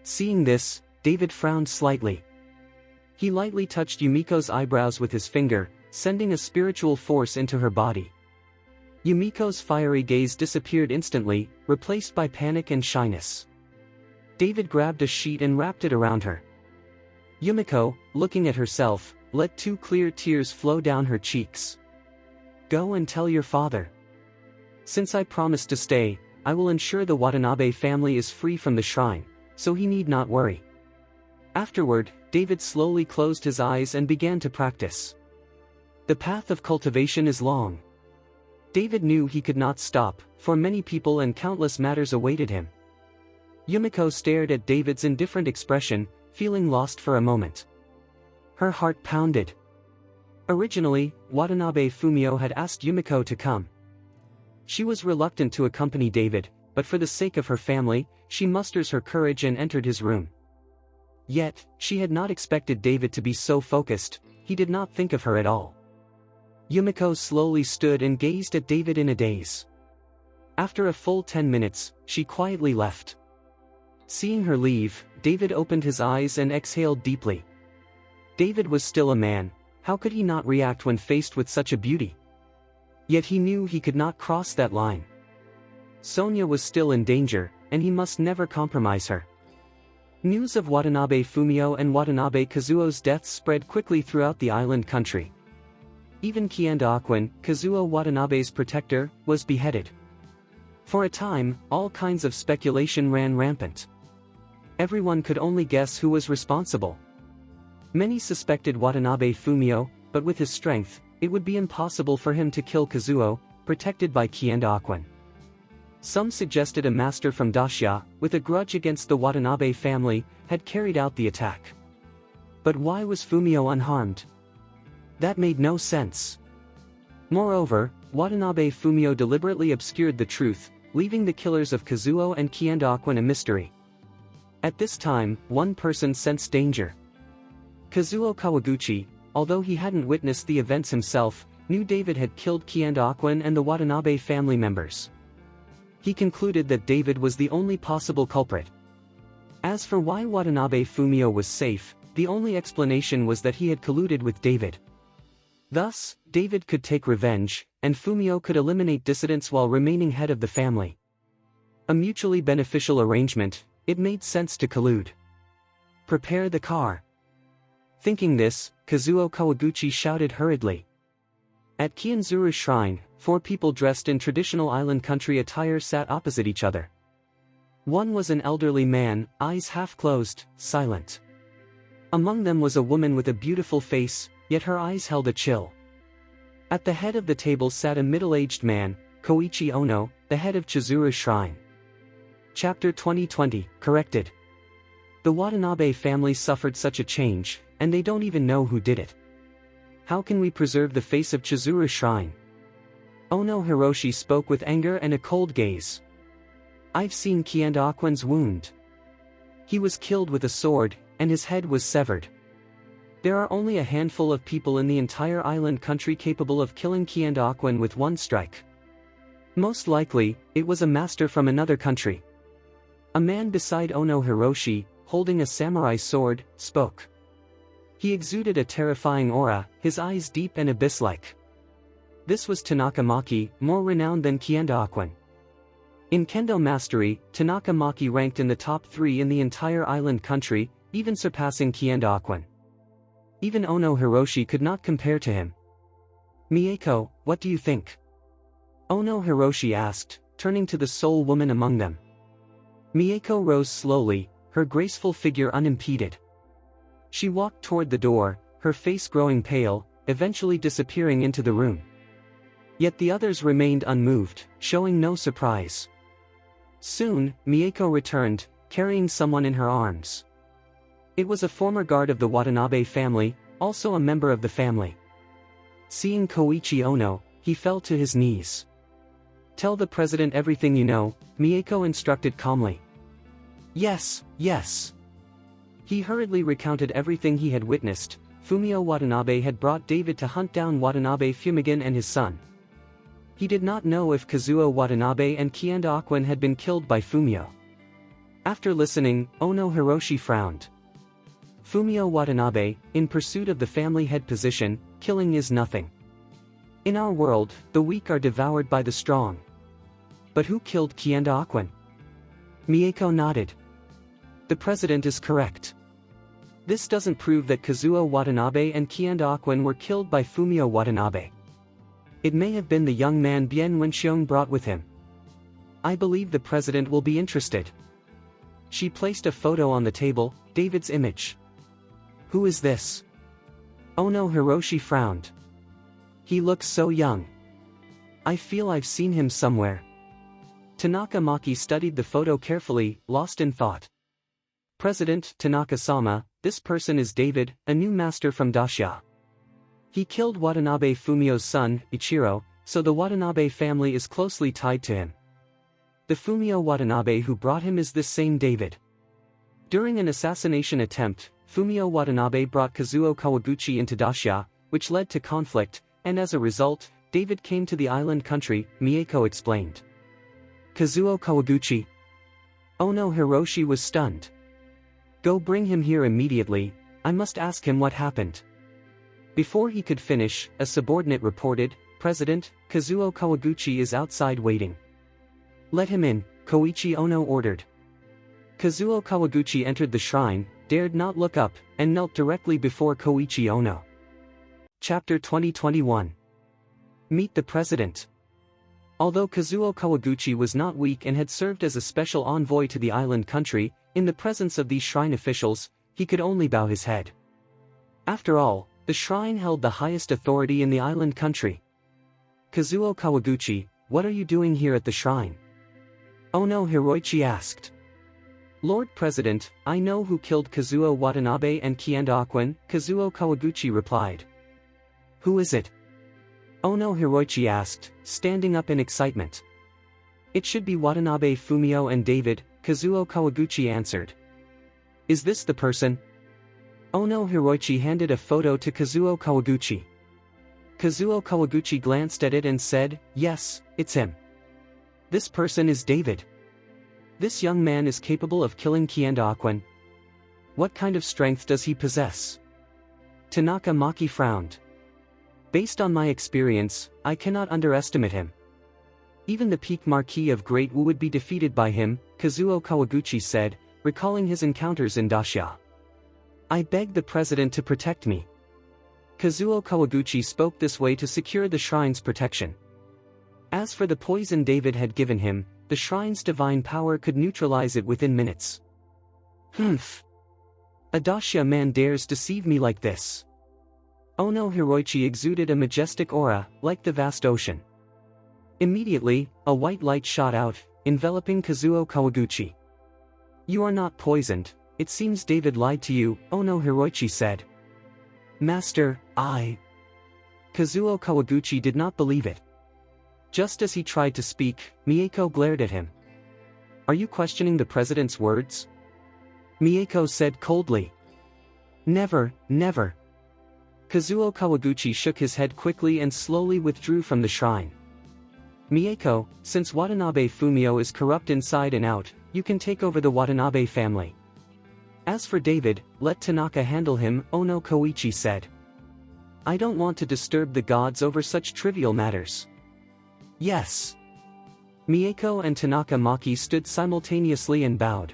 Seeing this, David frowned slightly. He lightly touched Yumiko's eyebrows with his finger, sending a spiritual force into her body. Yumiko's fiery gaze disappeared instantly, replaced by panic and shyness. David grabbed a sheet and wrapped it around her. Yumiko, looking at herself, let two clear tears flow down her cheeks. "Go and tell your father. Since I promised to stay, I will ensure the Watanabe family is free from the shrine, so he need not worry." Afterward, David slowly closed his eyes and began to practice. The path of cultivation is long. David knew he could not stop, for many people and countless matters awaited him. Yumiko stared at David's indifferent expression, feeling lost for a moment. Her heart pounded. Originally, Watanabe Fumio had asked Yumiko to come. She was reluctant to accompany David, but for the sake of her family, she musters her courage and entered his room. Yet, she had not expected David to be so focused. He did not think of her at all. Yumiko slowly stood and gazed at David in a daze. After a full 10 minutes, she quietly left. Seeing her leave, David opened his eyes and exhaled deeply. David was still a man. How could he not react when faced with such a beauty? Yet he knew he could not cross that line. Sonia was still in danger, and he must never compromise her. News of Watanabe Fumio and Watanabe Kazuo's deaths spread quickly throughout the island country. Even Kianda-Aquan, Kazuo Watanabe's protector, was beheaded. For a time, all kinds of speculation ran rampant. Everyone could only guess who was responsible. Many suspected Watanabe Fumio, but with his strength, it would be impossible for him to kill Kazuo, protected by Kianda-Aquan. Some suggested a master from Dacia, with a grudge against the Watanabe family, had carried out the attack. But why was Fumio unharmed? That made no sense. Moreover, Watanabe Fumio deliberately obscured the truth, leaving the killers of Kazuo and Kianda-Aquan a mystery. At this time, one person sensed danger. Kazuo Kawaguchi, although he hadn't witnessed the events himself, knew David had killed Kianda and the Watanabe family members. He concluded that David was the only possible culprit. As for why Watanabe Fumio was safe, the only explanation was that he had colluded with David. Thus, David could take revenge, and Fumio could eliminate dissidents while remaining head of the family. A mutually beneficial arrangement, it made sense to collude. Prepare the car. Thinking this, Kazuo Kawaguchi shouted hurriedly. At Kianzuru Shrine, 4 people dressed in traditional island country attire sat opposite each other. One was an elderly man, eyes half closed, silent. Among them was a woman with a beautiful face, yet her eyes held a chill. At the head of the table sat a middle-aged man, Koichi Ono, the head of Chizuru Shrine. Chapter 2020, corrected. The Watanabe family suffered such a change, and they don't even know who did it. How can we preserve the face of Chizuru Shrine? Ono Hiroshi spoke with anger and a cold gaze. I've seen Kianda wound. He was killed with a sword, and his head was severed. There are only a handful of people in the entire island country capable of killing Kianda with one strike. Most likely, it was a master from another country. A man beside Ono Hiroshi, holding a samurai sword, spoke. He exuded a terrifying aura, his eyes deep and abyss-like. This was Tanaka Maki, more renowned than Kianda. In Kendo mastery, Tanaka Maki ranked in the top 3 in the entire island country, even surpassing Kianda. Even Ono Hiroshi could not compare to him. Mieko, what do you think? Ono Hiroshi asked, turning to the sole woman among them. Mieko rose slowly, her graceful figure unimpeded. She walked toward the door, her face growing pale, eventually disappearing into the room. Yet the others remained unmoved, showing no surprise. Soon, Mieko returned, carrying someone in her arms. It was a former guard of the Watanabe family, also a member of the family. Seeing Koichi Ono, he fell to his knees. Tell the president everything you know, Mieko instructed calmly. Yes, yes. He hurriedly recounted everything he had witnessed. Fumio Watanabe had brought David to hunt down Watanabe Fumigan and his son. He did not know if Kazuo Watanabe and Kianda had been killed by Fumio. After listening, Ono Hiroshi frowned. Fumio Watanabe, in pursuit of the family head position, killing is nothing. In our world, the weak are devoured by the strong. But who killed Kianda? Mieko nodded. The president is correct. This doesn't prove that Kazuo Watanabe and Kianda were killed by Fumio Watanabe. It may have been the young man Bien Wenxiong brought with him. I believe the president will be interested. She placed a photo on the table, David's image. Who is this? Ono Hiroshi frowned. He looks so young. I feel I've seen him somewhere. Tanaka Maki studied the photo carefully, lost in thought. President Tanaka-sama, this person is David, a new master from Dacia. He killed Watanabe Fumio's son, Ichiro, so the Watanabe family is closely tied to him. The Fumio Watanabe who brought him is this same David. During an assassination attempt, Fumio Watanabe brought Kazuo Kawaguchi into Dacia, which led to conflict, and as a result, David came to the island country, Mieko explained. Kazuo Kawaguchi? Ono Hiroshi was stunned. Go bring him here immediately, I must ask him what happened. Before he could finish, a subordinate reported, President, Kazuo Kawaguchi is outside waiting. Let him in, Koichi Ono ordered. Kazuo Kawaguchi entered the shrine, dared not look up, and knelt directly before Koichi Ono. Chapter 2021. Meet the President. Although Kazuo Kawaguchi was not weak and had served as a special envoy to the island country, in the presence of these shrine officials, he could only bow his head. After all, the shrine held the highest authority in the island country. Kazuo Kawaguchi, what are you doing here at the shrine? Ono Hiroichi asked. Lord President, I know who killed Kazuo Watanabe and Kianda, Kazuo Kawaguchi replied. Who is it? Ono Hiroichi asked, standing up in excitement. It should be Watanabe Fumio and David, Kazuo Kawaguchi answered. Is this the person? Ono Hiroichi handed a photo to Kazuo Kawaguchi. Kazuo Kawaguchi glanced at it and said, "Yes, it's him. This person is David. This young man is capable of killing Kienda Aquan. What kind of strength does he possess?" Tanaka Maki frowned. "Based on my experience, I cannot underestimate him. Even the peak Marquis of Great Wu would be defeated by him," Kazuo Kawaguchi said, recalling his encounters in Dacia. "I beg the president to protect me." Kazuo Kawaguchi spoke this way to secure the shrine's protection. As for the poison David had given him, the shrine's divine power could neutralize it within minutes. "Humph. A Dacia man dares deceive me like this." Ono Hiroichi exuded a majestic aura, like the vast ocean. Immediately, a white light shot out, enveloping Kazuo Kawaguchi. "You are not poisoned. It seems David lied to you," Ono Hiroichi said. "Master, Kazuo Kawaguchi did not believe it. Just as he tried to speak, Mieko glared at him. "Are you questioning the president's words?" Mieko said coldly. "Never, never." Kazuo Kawaguchi shook his head quickly and slowly withdrew from the shrine. "Mieko, since Watanabe Fumio is corrupt inside and out, you can take over the Watanabe family. As for David, let Tanaka handle him," Ono Koichi said. "I don't want to disturb the gods over such trivial matters." "Yes." Mieko and Tanaka Maki stood simultaneously and bowed.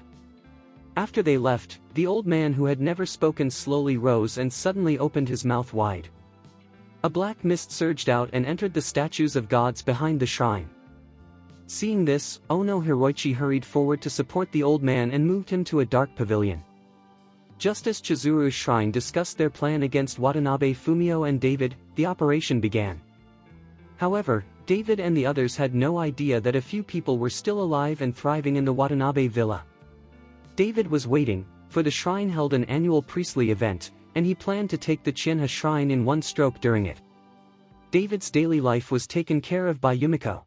After they left, the old man who had never spoken slowly rose and suddenly opened his mouth wide. A black mist surged out and entered the statues of gods behind the shrine. Seeing this, Ono Hiroichi hurried forward to support the old man and moved him to a dark pavilion. Just as Chizuru's shrine discussed their plan against Watanabe Fumio and David, the operation began. However, David and the others had no idea that a few people were still alive and thriving in the Watanabe villa. David was waiting, for the shrine held an annual priestly event, and he planned to take the Chienha shrine in one stroke during it. David's daily life was taken care of by Yumiko.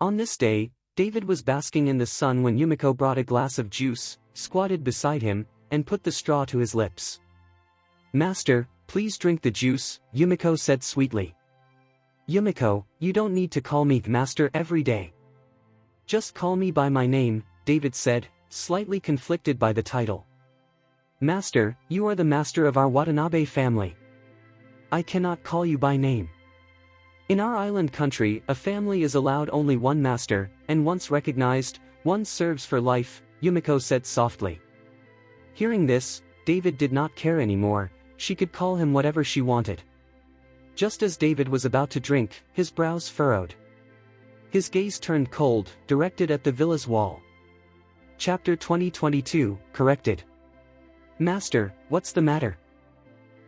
On this day, David was basking in the sun when Yumiko brought a glass of juice, squatted beside him, and put the straw to his lips. "Master, please drink the juice," Yumiko said sweetly. "Yumiko, you don't need to call me master every day. Just call me by my name," David said, slightly conflicted by the title. "Master, you are the master of our Watanabe family. I cannot call you by name. In our island country, a family is allowed only one master, and once recognized, one serves for life," Yumiko said softly. Hearing this, David did not care anymore. She could call him whatever she wanted. Just as David was about to drink, his brows furrowed. His gaze turned cold, directed at the villa's wall. Chapter 2022, corrected. "Master, what's the matter?"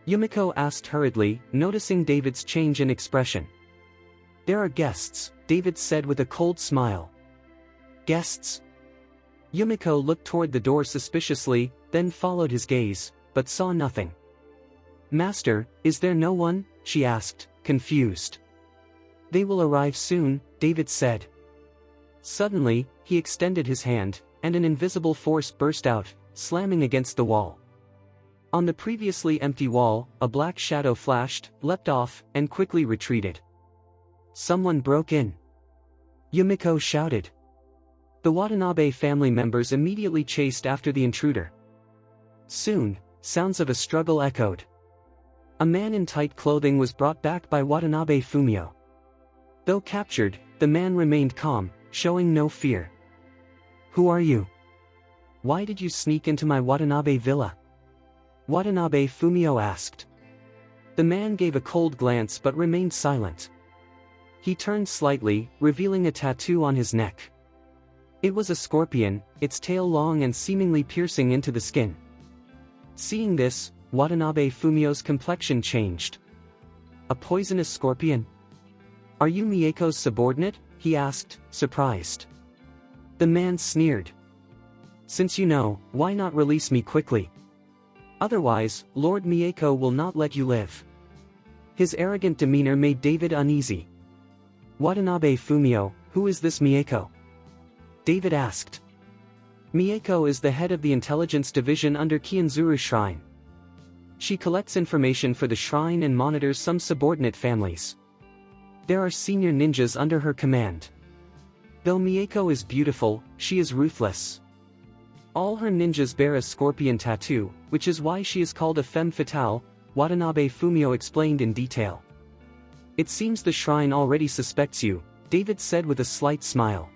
Yumiko asked hurriedly, noticing David's change in expression. "There are guests," David said with a cold smile. "Guests?" Yumiko looked toward the door suspiciously, then followed his gaze, but saw nothing. "Master, is there no one?" she asked, confused. "They will arrive soon," David said. Suddenly, he extended his hand, and an invisible force burst out, slamming against the wall. On the previously empty wall, a black shadow flashed, leapt off, and quickly retreated. "Someone broke in!" Yumiko shouted. The Watanabe family members immediately chased after the intruder. Soon, sounds of a struggle echoed. A man in tight clothing was brought back by Watanabe Fumio. Though captured, the man remained calm, showing no fear. "Who are you? Why did you sneak into my Watanabe villa?" Watanabe Fumio asked. The man gave a cold glance but remained silent. He turned slightly, revealing a tattoo on his neck. It was a scorpion, its tail long and seemingly piercing into the skin. Seeing this, Watanabe Fumio's complexion changed. "A poisonous scorpion? Are you Mieko's subordinate?" he asked, surprised. The man sneered. "Since you know, why not release me quickly? Otherwise, Lord Mieko will not let you live." His arrogant demeanor made David uneasy. "Watanabe Fumio, who is this Mieko?" David asked. "Mieko is the head of the intelligence division under Kienzuru Shrine. She collects information for the shrine and monitors some subordinate families. There are senior ninjas under her command. Though Mieko is beautiful, she is ruthless. All her ninjas bear a scorpion tattoo, which is why she is called a femme fatale, Watanabe Fumio explained in detail. It seems the shrine already suspects you, David said with a slight smile.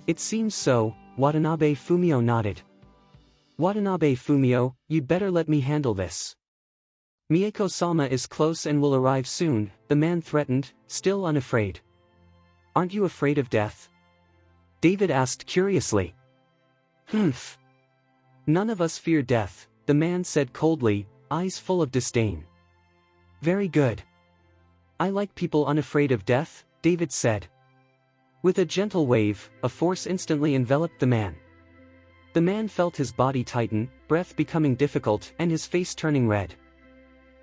It seems so, Watanabe Fumio nodded. Watanabe Fumio, you'd better let me handle this. Mieko-sama is close and will arrive soon, the man threatened, still unafraid. Aren't you afraid of death? David asked curiously. Humph. None of us fear death, the man said coldly, eyes full of disdain. Very good. I like people unafraid of death, David said. With a gentle wave, a force instantly enveloped the man. The man felt his body tighten, breath becoming difficult and his face turning red.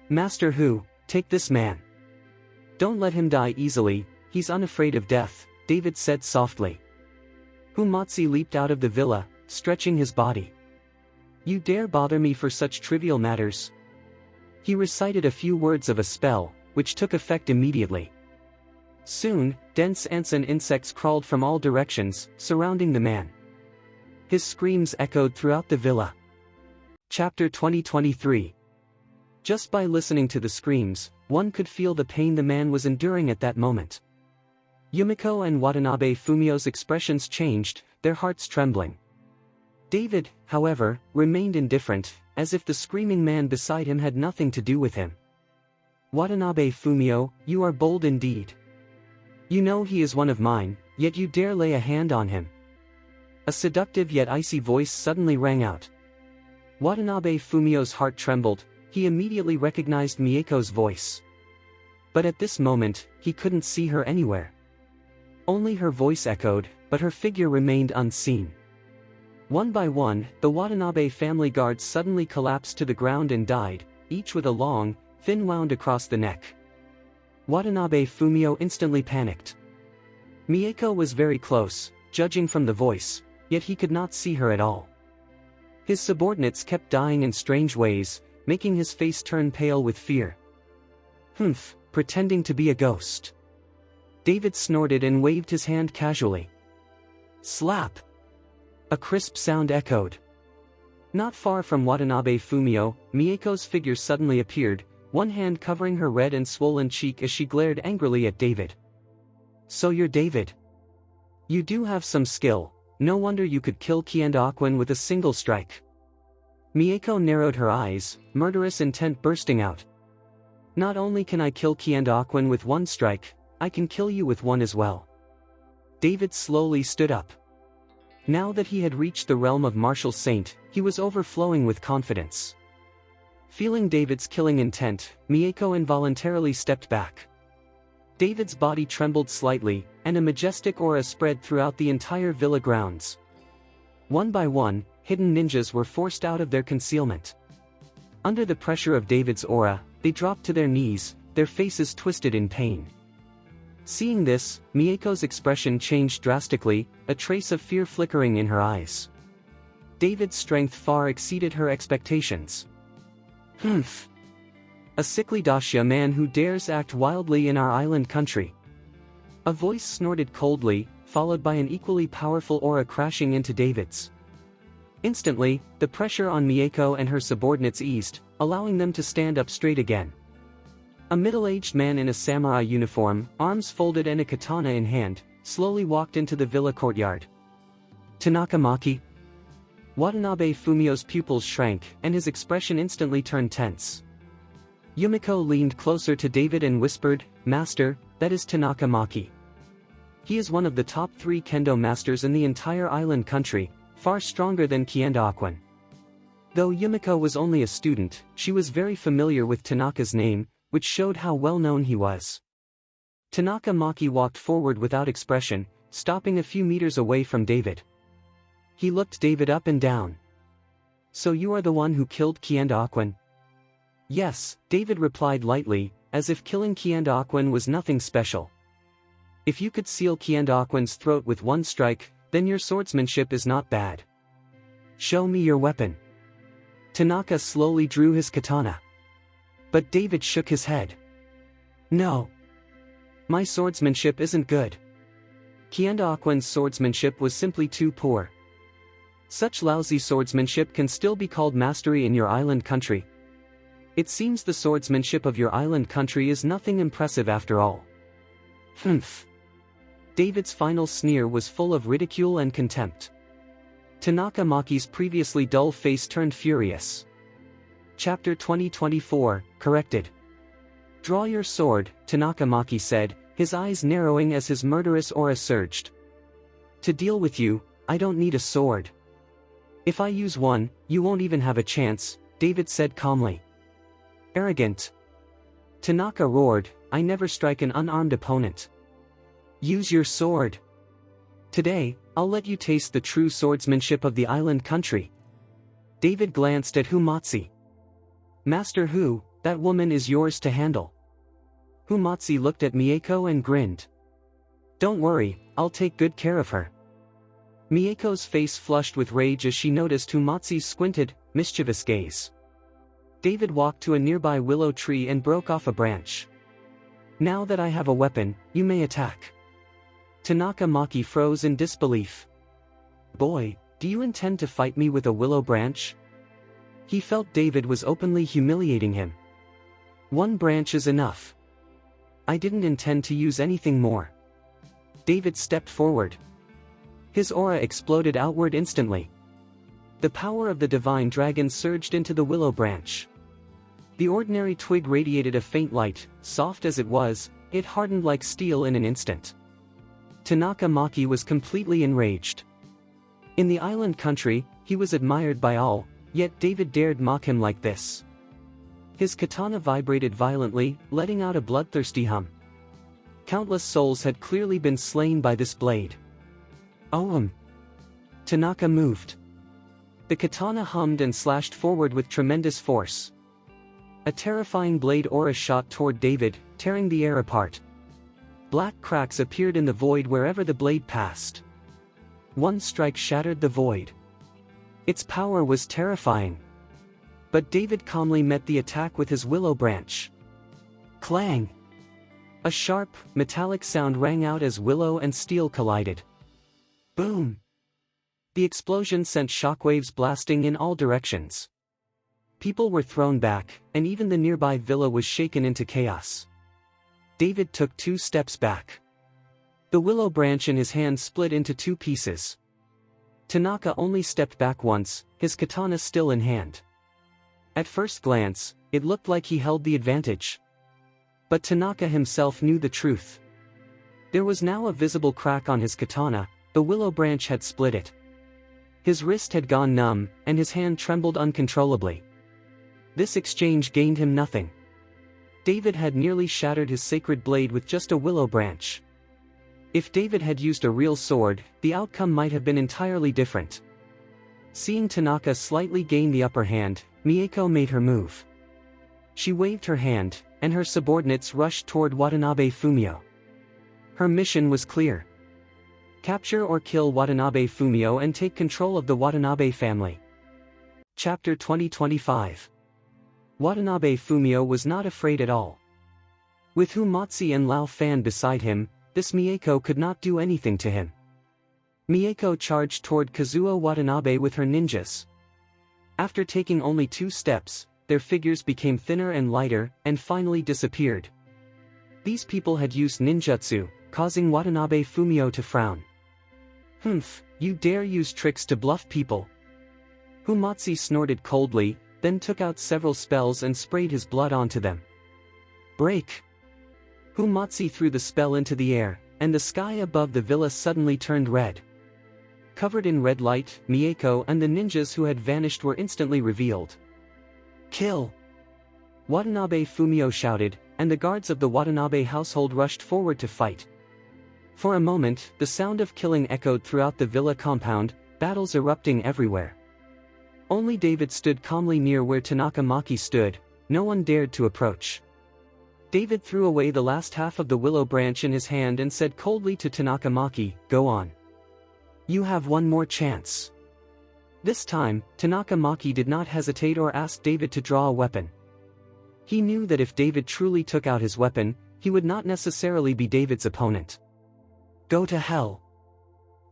Master Hu, take this man. Don't let him die easily, he's unafraid of death, David said softly. Humatsu leaped out of the villa, stretching his body. You dare bother me for such trivial matters? He recited a few words of a spell, which took effect immediately. Soon, dense ants and insects crawled from all directions, surrounding the man. His screams echoed throughout the villa. Chapter 2023. Just by listening to the screams, one could feel the pain the man was enduring at that moment. Yumiko and Watanabe Fumio's expressions changed, their hearts trembling. David, however, remained indifferent, as if the screaming man beside him had nothing to do with him. Watanabe Fumio, you are bold indeed. You know he is one of mine, yet you dare lay a hand on him. A seductive yet icy voice suddenly rang out. Watanabe Fumio's heart trembled, he immediately recognized Mieko's voice. But at this moment, he couldn't see her anywhere. Only her voice echoed, but her figure remained unseen. One by one, the Watanabe family guards suddenly collapsed to the ground and died, each with a long, thin wound across the neck. Watanabe Fumio instantly panicked. Mieko was very close, judging from the voice, yet he could not see her at all. His subordinates kept dying in strange ways, making his face turn pale with fear. Humph, pretending to be a ghost. David snorted and waved his hand casually. Slap! A crisp sound echoed. Not far from Watanabe Fumio, Mieko's figure suddenly appeared, one hand covering her red and swollen cheek as she glared angrily at David. So you're David. You do have some skill, no wonder you could kill Kiendaquan with a single strike. Mieko narrowed her eyes, murderous intent bursting out. Not only can I kill Kiendaquan with one strike, I can kill you with one as well. David slowly stood up. Now that he had reached the realm of martial saint, he was overflowing with confidence. Feeling David's killing intent, Mieko involuntarily stepped back. David's body trembled slightly, and a majestic aura spread throughout the entire villa grounds. One by one, hidden ninjas were forced out of their concealment. Under the pressure of David's aura, they dropped to their knees, their faces twisted in pain. Seeing this, Mieko's expression changed drastically, a trace of fear flickering in her eyes. David's strength far exceeded her expectations. Humph! A sickly dacia man who dares act wildly in our island country. A voice snorted coldly, followed by an equally powerful aura crashing into David's. Instantly, the pressure on Mieko and her subordinates eased, allowing them to stand up straight again. A middle-aged man in a samurai uniform, arms folded and a katana in hand, slowly walked into the villa courtyard. Tanaka Maki? Watanabe Fumio's pupils shrank, and his expression instantly turned tense. Yumiko leaned closer to David and whispered, Master, that is Tanaka Maki. He is one of the top 3 kendo masters in the entire island country, far stronger than Kiendaquan. Though Yumiko was only a student, she was very familiar with Tanaka's name, which showed how well known he was. Tanaka Maki walked forward without expression, stopping a few meters away from David. He looked David up and down. So you are the one who killed Kiendaquan? Yes, David replied lightly, as if killing Kiendaquan was nothing special. If you could seal Kiendaquan's throat with one strike, then your swordsmanship is not bad. Show me your weapon. Tanaka slowly drew his katana. But David shook his head. No. My swordsmanship isn't good. Kiandaakwan's swordsmanship was simply too poor. Such lousy swordsmanship can still be called mastery in your island country. It seems the swordsmanship of your island country is nothing impressive after all. Humph. David's final sneer was full of ridicule and contempt. Tanaka Maki's previously dull face turned furious. Chapter 2024, corrected. Draw your sword, Tanaka Maki said, his eyes narrowing as his murderous aura surged. To deal with you, I don't need a sword. If I use one, you won't even have a chance, David said calmly. Arrogant. Tanaka roared, I never strike an unarmed opponent. Use your sword. Today, I'll let you taste the true swordsmanship of the island country. David glanced at Humatsi. Master Hu, that woman is yours to handle. Humatsi looked at Mieko and grinned. Don't worry, I'll take good care of her. Mieko's face flushed with rage as she noticed Humatsi's squinted, mischievous gaze. David walked to a nearby willow tree and broke off a branch. Now that I have a weapon, you may attack. Tanaka Maki froze in disbelief. Boy, do you intend to fight me with a willow branch? He felt David was openly humiliating him. One branch is enough. I didn't intend to use anything more. David stepped forward. His aura exploded outward instantly. The power of the divine dragon surged into the willow branch. The ordinary twig radiated a faint light, soft as it was, it hardened like steel in an instant. Tanaka Maki was completely enraged. In the island country, he was admired by all, yet David dared mock him like this. His katana vibrated violently, letting out a bloodthirsty hum. Countless souls had clearly been slain by this blade. Tanaka moved. The katana hummed and slashed forward with tremendous force. A terrifying blade aura shot toward David, tearing the air apart. Black cracks appeared in the void wherever the blade passed. One strike shattered the void. Its power was terrifying. But David calmly met the attack with his willow branch. Clang! A sharp, metallic sound rang out as willow and steel collided. Boom! The explosion sent shockwaves blasting in all directions. People were thrown back, and even the nearby villa was shaken into chaos. David took 2 steps back. The willow branch in his hand split into 2 pieces. Tanaka only stepped back once, his katana still in hand. At first glance, it looked like he held the advantage. But Tanaka himself knew the truth. There was now a visible crack on his katana, the willow branch had split it. His wrist had gone numb, and his hand trembled uncontrollably. This exchange gained him nothing. David had nearly shattered his sacred blade with just a willow branch. If David had used a real sword, the outcome might have been entirely different. Seeing Tanaka slightly gain the upper hand, Mieko made her move. She waved her hand, and her subordinates rushed toward Watanabe Fumio. Her mission was clear. Capture or kill Watanabe Fumio and take control of the Watanabe family. Chapter 2025. Watanabe Fumio was not afraid at all. With Humatsi and Lao Fan beside him, this Mieko could not do anything to him. Mieko charged toward Kazuo Watanabe with her ninjas. After taking only 2 steps, their figures became thinner and lighter, and finally disappeared. These people had used ninjutsu, causing Watanabe Fumio to frown. Humph, you dare use tricks to bluff people. Humatsi snorted coldly, then took out several spells and sprayed his blood onto them. Break! Humatsi threw the spell into the air, and the sky above the villa suddenly turned red. Covered in red light, Mieko and the ninjas who had vanished were instantly revealed. Kill! Watanabe Fumio shouted, and the guards of the Watanabe household rushed forward to fight. For a moment, the sound of killing echoed throughout the villa compound, battles erupting everywhere. Only David stood calmly near where Tanaka Maki stood, no one dared to approach. David threw away the last half of the willow branch in his hand and said coldly to Tanaka Maki, "Go on. You have one more chance." This time, Tanaka Maki did not hesitate or ask David to draw a weapon. He knew that if David truly took out his weapon, he would not necessarily be David's opponent. "Go to hell!"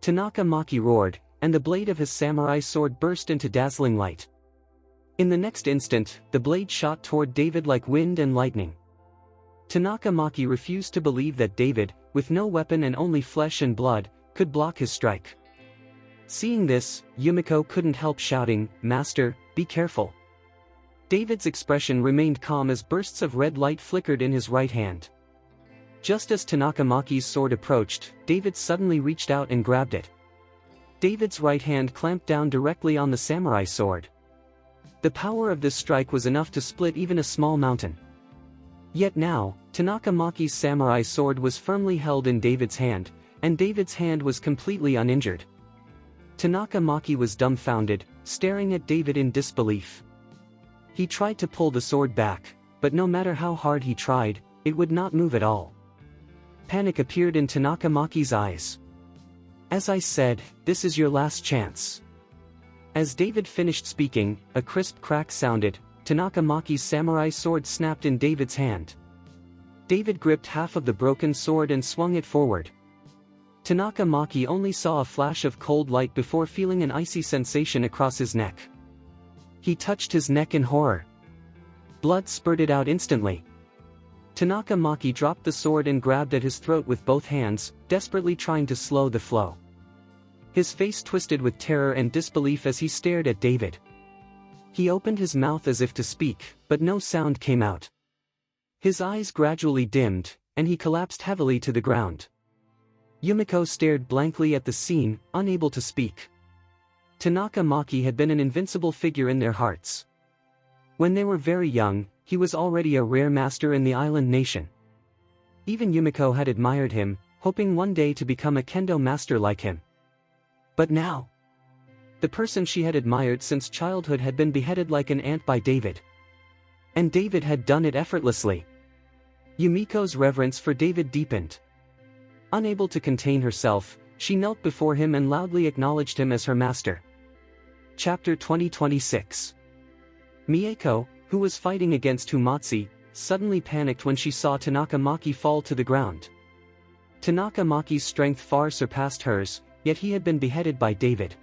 Tanaka Maki roared, and the blade of his samurai sword burst into dazzling light. In the next instant, the blade shot toward David like wind and lightning. Tanaka Maki refused to believe that David, with no weapon and only flesh and blood, could block his strike. Seeing this, Yumiko couldn't help shouting, "Master, be careful." David's expression remained calm as bursts of red light flickered in his right hand. Just as Tanaka Maki's sword approached, David suddenly reached out and grabbed it. David's right hand clamped down directly on the samurai sword. The power of this strike was enough to split even a small mountain. Yet now, Tanaka Maki's samurai sword was firmly held in David's hand, and David's hand was completely uninjured. Tanaka Maki was dumbfounded, staring at David in disbelief. He tried to pull the sword back, but no matter how hard he tried, it would not move at all. Panic appeared in Tanaka Maki's eyes. "As I said, this is your last chance." As David finished speaking, a crisp crack sounded. Tanaka Maki's samurai sword snapped in David's hand. David gripped half of the broken sword and swung it forward. Tanaka Maki only saw a flash of cold light before feeling an icy sensation across his neck. He touched his neck in horror. Blood spurted out instantly. Tanaka Maki dropped the sword and grabbed at his throat with both hands, desperately trying to slow the flow. His face twisted with terror and disbelief as he stared at David. He opened his mouth as if to speak, but no sound came out. His eyes gradually dimmed, and he collapsed heavily to the ground. Yumiko stared blankly at the scene, unable to speak. Tanaka Maki had been an invincible figure in their hearts. When they were very young, he was already a rare master in the island nation. Even Yumiko had admired him, hoping one day to become a kendo master like him. But now, the person she had admired since childhood had been beheaded like an ant by David. And David had done it effortlessly. Yumiko's reverence for David deepened. Unable to contain herself, she knelt before him and loudly acknowledged him as her master. Chapter 2026. Mieko, who was fighting against Humatsu, suddenly panicked when she saw Tanaka Maki fall to the ground. Tanaka Maki's strength far surpassed hers, yet he had been beheaded by David.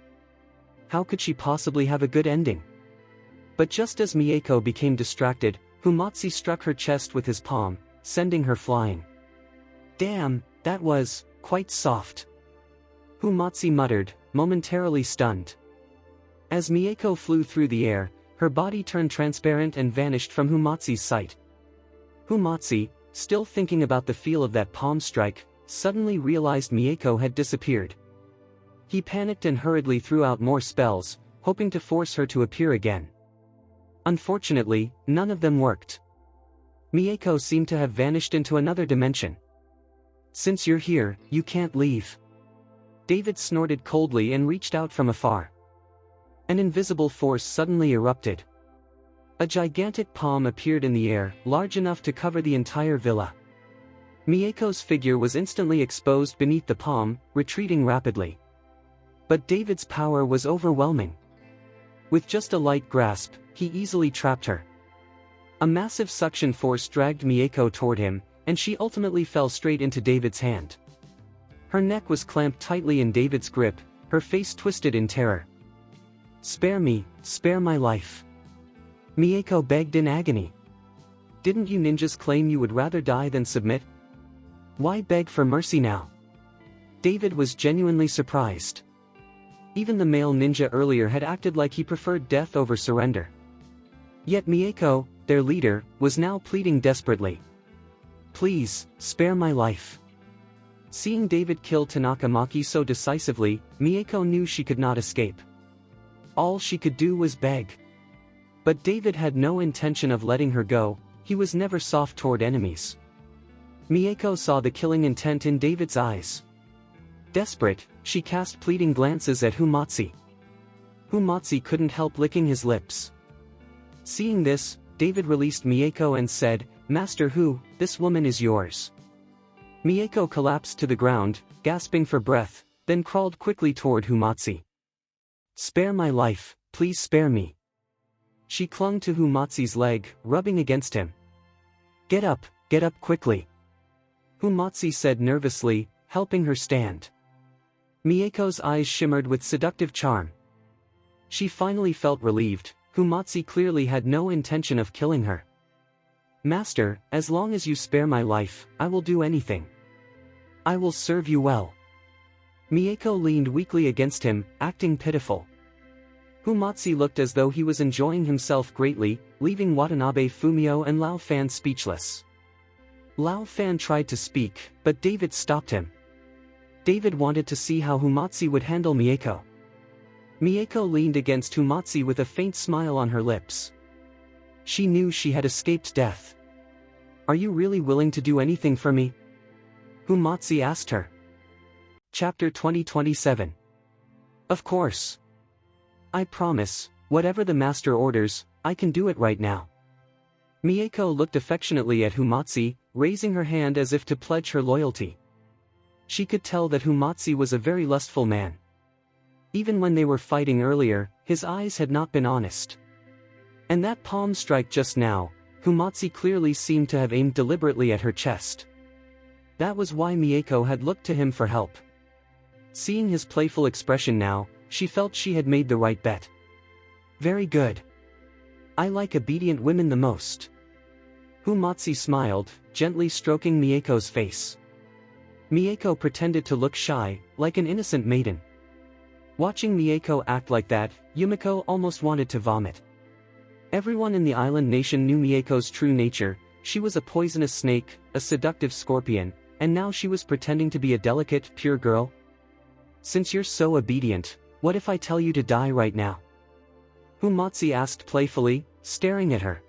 How could she possibly have a good ending? But just as Mieko became distracted, Humatsu struck her chest with his palm, sending her flying. "Damn, that was quite soft," Humatsu muttered, momentarily stunned. As Mieko flew through the air, her body turned transparent and vanished from Humatsu's sight. Humatsu, still thinking about the feel of that palm strike, suddenly realized Mieko had disappeared. He panicked and hurriedly threw out more spells, hoping to force her to appear again. Unfortunately, none of them worked. Mieko seemed to have vanished into another dimension. "Since you're here, you can't leave." David snorted coldly and reached out from afar. An invisible force suddenly erupted. A gigantic palm appeared in the air, large enough to cover the entire villa. Mieko's figure was instantly exposed beneath the palm, retreating rapidly. But David's power was overwhelming. With just a light grasp, he easily trapped her. A massive suction force dragged Mieko toward him, and she ultimately fell straight into David's hand. Her neck was clamped tightly in David's grip, her face twisted in terror. "Spare me, spare my life," Mieko begged in agony. "Didn't you ninjas claim you would rather die than submit? Why beg for mercy now?" David was genuinely surprised. Even the male ninja earlier had acted like he preferred death over surrender. Yet Mieko, their leader, was now pleading desperately. "Please, spare my life." Seeing David kill Tanaka Maki so decisively, Mieko knew she could not escape. All she could do was beg. But David had no intention of letting her go, he was never soft toward enemies. Mieko saw the killing intent in David's eyes. Desperate, she cast pleading glances at Humatsu. Humatsu couldn't help licking his lips. Seeing this, David released Mieko and said, "Master Hu, this woman is yours." Mieko collapsed to the ground, gasping for breath, then crawled quickly toward Humatsu. "Spare my life, please spare me." She clung to Humatsu's leg, rubbing against him. Get up quickly," Humatsi said nervously, helping her stand. Mieko's eyes shimmered with seductive charm. She finally felt relieved. Humatsi clearly had no intention of killing her. "Master, as long as you spare my life, I will do anything. I will serve you well." Mieko leaned weakly against him, acting pitiful. Humatsi looked as though he was enjoying himself greatly, leaving Watanabe Fumio and Lao Fan speechless. Lao Fan tried to speak, but David stopped him. David wanted to see how Humatsi would handle Mieko. Mieko leaned against Humatsi with a faint smile on her lips. She knew she had escaped death. "Are you really willing to do anything for me?" Humatsi asked her. Chapter 2027. Of course. I promise, whatever the master orders, I can do it right now. Mieko looked affectionately at Humatsi, raising her hand as if to pledge her loyalty. She could tell that Humatsi was a very lustful man. Even when they were fighting earlier, his eyes had not been honest. And that palm strike just now, Humatsi clearly seemed to have aimed deliberately at her chest. That was why Mieko had looked to him for help. Seeing his playful expression now, she felt she had made the right bet. Very good. I like obedient women the most. Humatsi smiled, gently stroking Mieko's face. Mieko pretended to look shy, like an innocent maiden. Watching Mieko act like that, Yumiko almost wanted to vomit. Everyone in the island nation knew Mieko's true nature. She was a poisonous snake, a seductive scorpion, and now she was pretending to be a delicate, pure girl. Since you're so obedient, what if I tell you to die right now? Humatsi asked playfully, staring at her.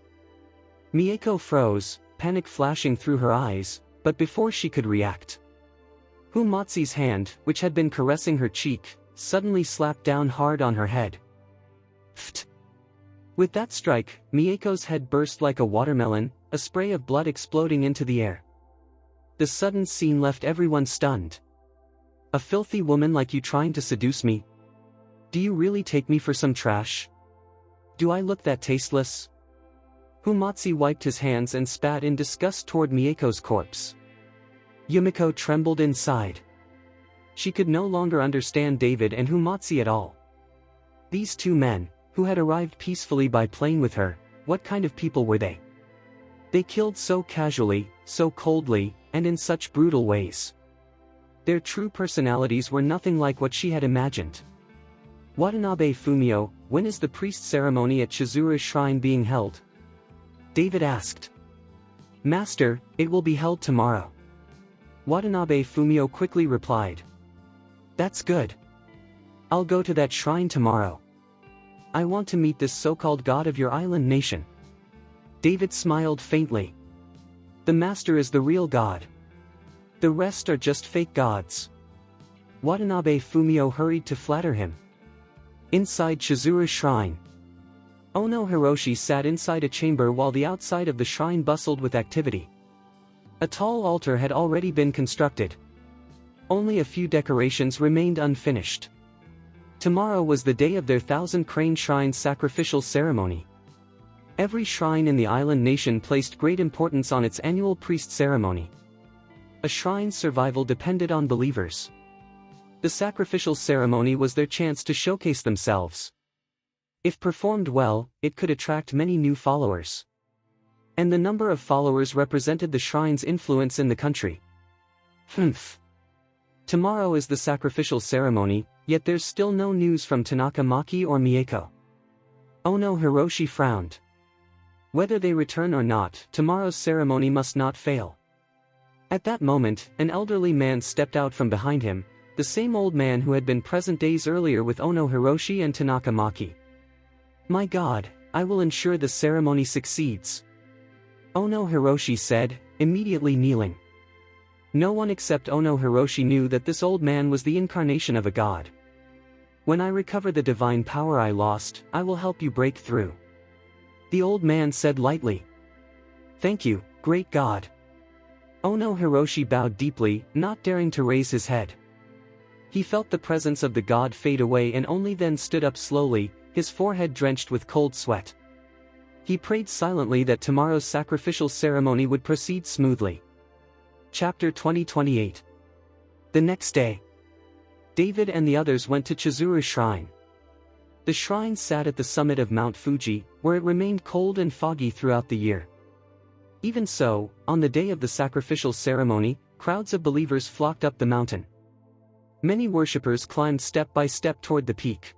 Mieko froze, panic flashing through her eyes, but before she could react, Humatsi's hand, which had been caressing her cheek, suddenly slapped down hard on her head. Pfft! With that strike, Mieko's head burst like a watermelon, a spray of blood exploding into the air. The sudden scene left everyone stunned. A filthy woman like you trying to seduce me? Do you really take me for some trash? Do I look that tasteless? Humatsi wiped his hands and spat in disgust toward Mieko's corpse. Yumiko trembled inside. She could no longer understand David and Humatsi at all. These two men, who had arrived peacefully by playing with her, what kind of people were they? They killed so casually, so coldly, and in such brutal ways. Their true personalities were nothing like what she had imagined. Watanabe Fumio, when is the priest ceremony at Chizura's shrine being held? David asked. Master, it will be held tomorrow. Watanabe Fumio quickly replied. That's good. I'll go to that shrine tomorrow. I want to meet this so-called god of your island nation. David smiled faintly. The master is the real god. The rest are just fake gods. Watanabe Fumio hurried to flatter him. Inside Chizura's shrine, Ono Hiroshi sat inside a chamber while the outside of the shrine bustled with activity. A tall altar had already been constructed. Only a few decorations remained unfinished. Tomorrow was the day of their 1,000 Crane Shrine sacrificial ceremony. Every shrine in the island nation placed great importance on its annual priest ceremony. A shrine's survival depended on believers. The sacrificial ceremony was their chance to showcase themselves. If performed well, it could attract many new followers. And the number of followers represented the shrine's influence in the country. Tomorrow is the sacrificial ceremony, yet there's still no news from Tanaka Maki or Mieko. Ono Hiroshi frowned. Whether they return or not, tomorrow's ceremony must not fail. At that moment, an elderly man stepped out from behind him, the same old man who had been present days earlier with Ono Hiroshi and Tanaka Maki. My God, I will ensure the ceremony succeeds. Ono Hiroshi said, immediately kneeling. No one except Ono Hiroshi knew that this old man was the incarnation of a god. When I recover the divine power I lost, I will help you break through. The old man said lightly. Thank you, great god. Ono Hiroshi bowed deeply, not daring to raise his head. He felt the presence of the god fade away and only then stood up slowly, his forehead drenched with cold sweat. He prayed silently that tomorrow's sacrificial ceremony would proceed smoothly. Chapter 2028. The next day, David and the others went to Chizuru's shrine. The shrine sat at the summit of Mount Fuji, where it remained cold and foggy throughout the year. Even so, on the day of the sacrificial ceremony, crowds of believers flocked up the mountain. Many worshippers climbed step by step toward the peak.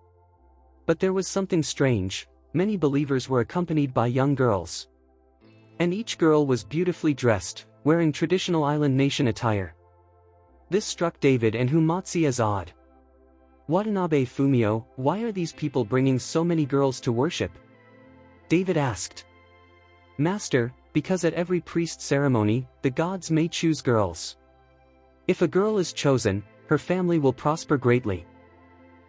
But there was something strange. Many believers were accompanied by young girls. And each girl was beautifully dressed, wearing traditional island nation attire. This struck David and Humatsi as odd. "Watanabe Fumio, why are these people bringing so many girls to worship?" David asked. "Master, because at every priest ceremony, the gods may choose girls. If a girl is chosen, her family will prosper greatly.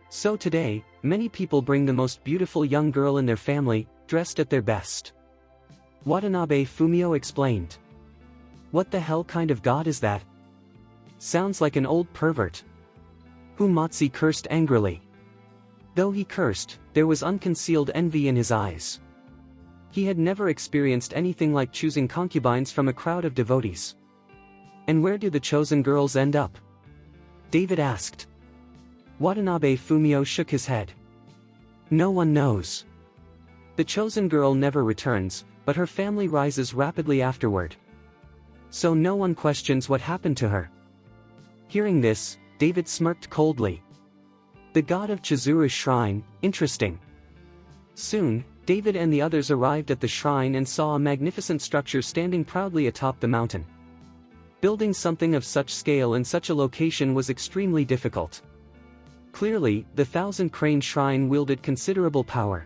So today, many people bring the most beautiful young girl in their family, dressed at their best." Watanabe Fumio explained. "What the hell kind of god is that? Sounds like an old pervert." Humatsi cursed angrily. Though he cursed, there was unconcealed envy in his eyes. He had never experienced anything like choosing concubines from a crowd of devotees. "And where do the chosen girls end up?" David asked. Watanabe Fumio shook his head. "No one knows. The chosen girl never returns, but her family rises rapidly afterward. So no one questions what happened to her." Hearing this, David smirked coldly. The god of Chizuru's shrine, interesting. Soon, David and the others arrived at the shrine and saw a magnificent structure standing proudly atop the mountain. Building something of such scale in such a location was extremely difficult. Clearly, the 1,000-crane shrine wielded considerable power.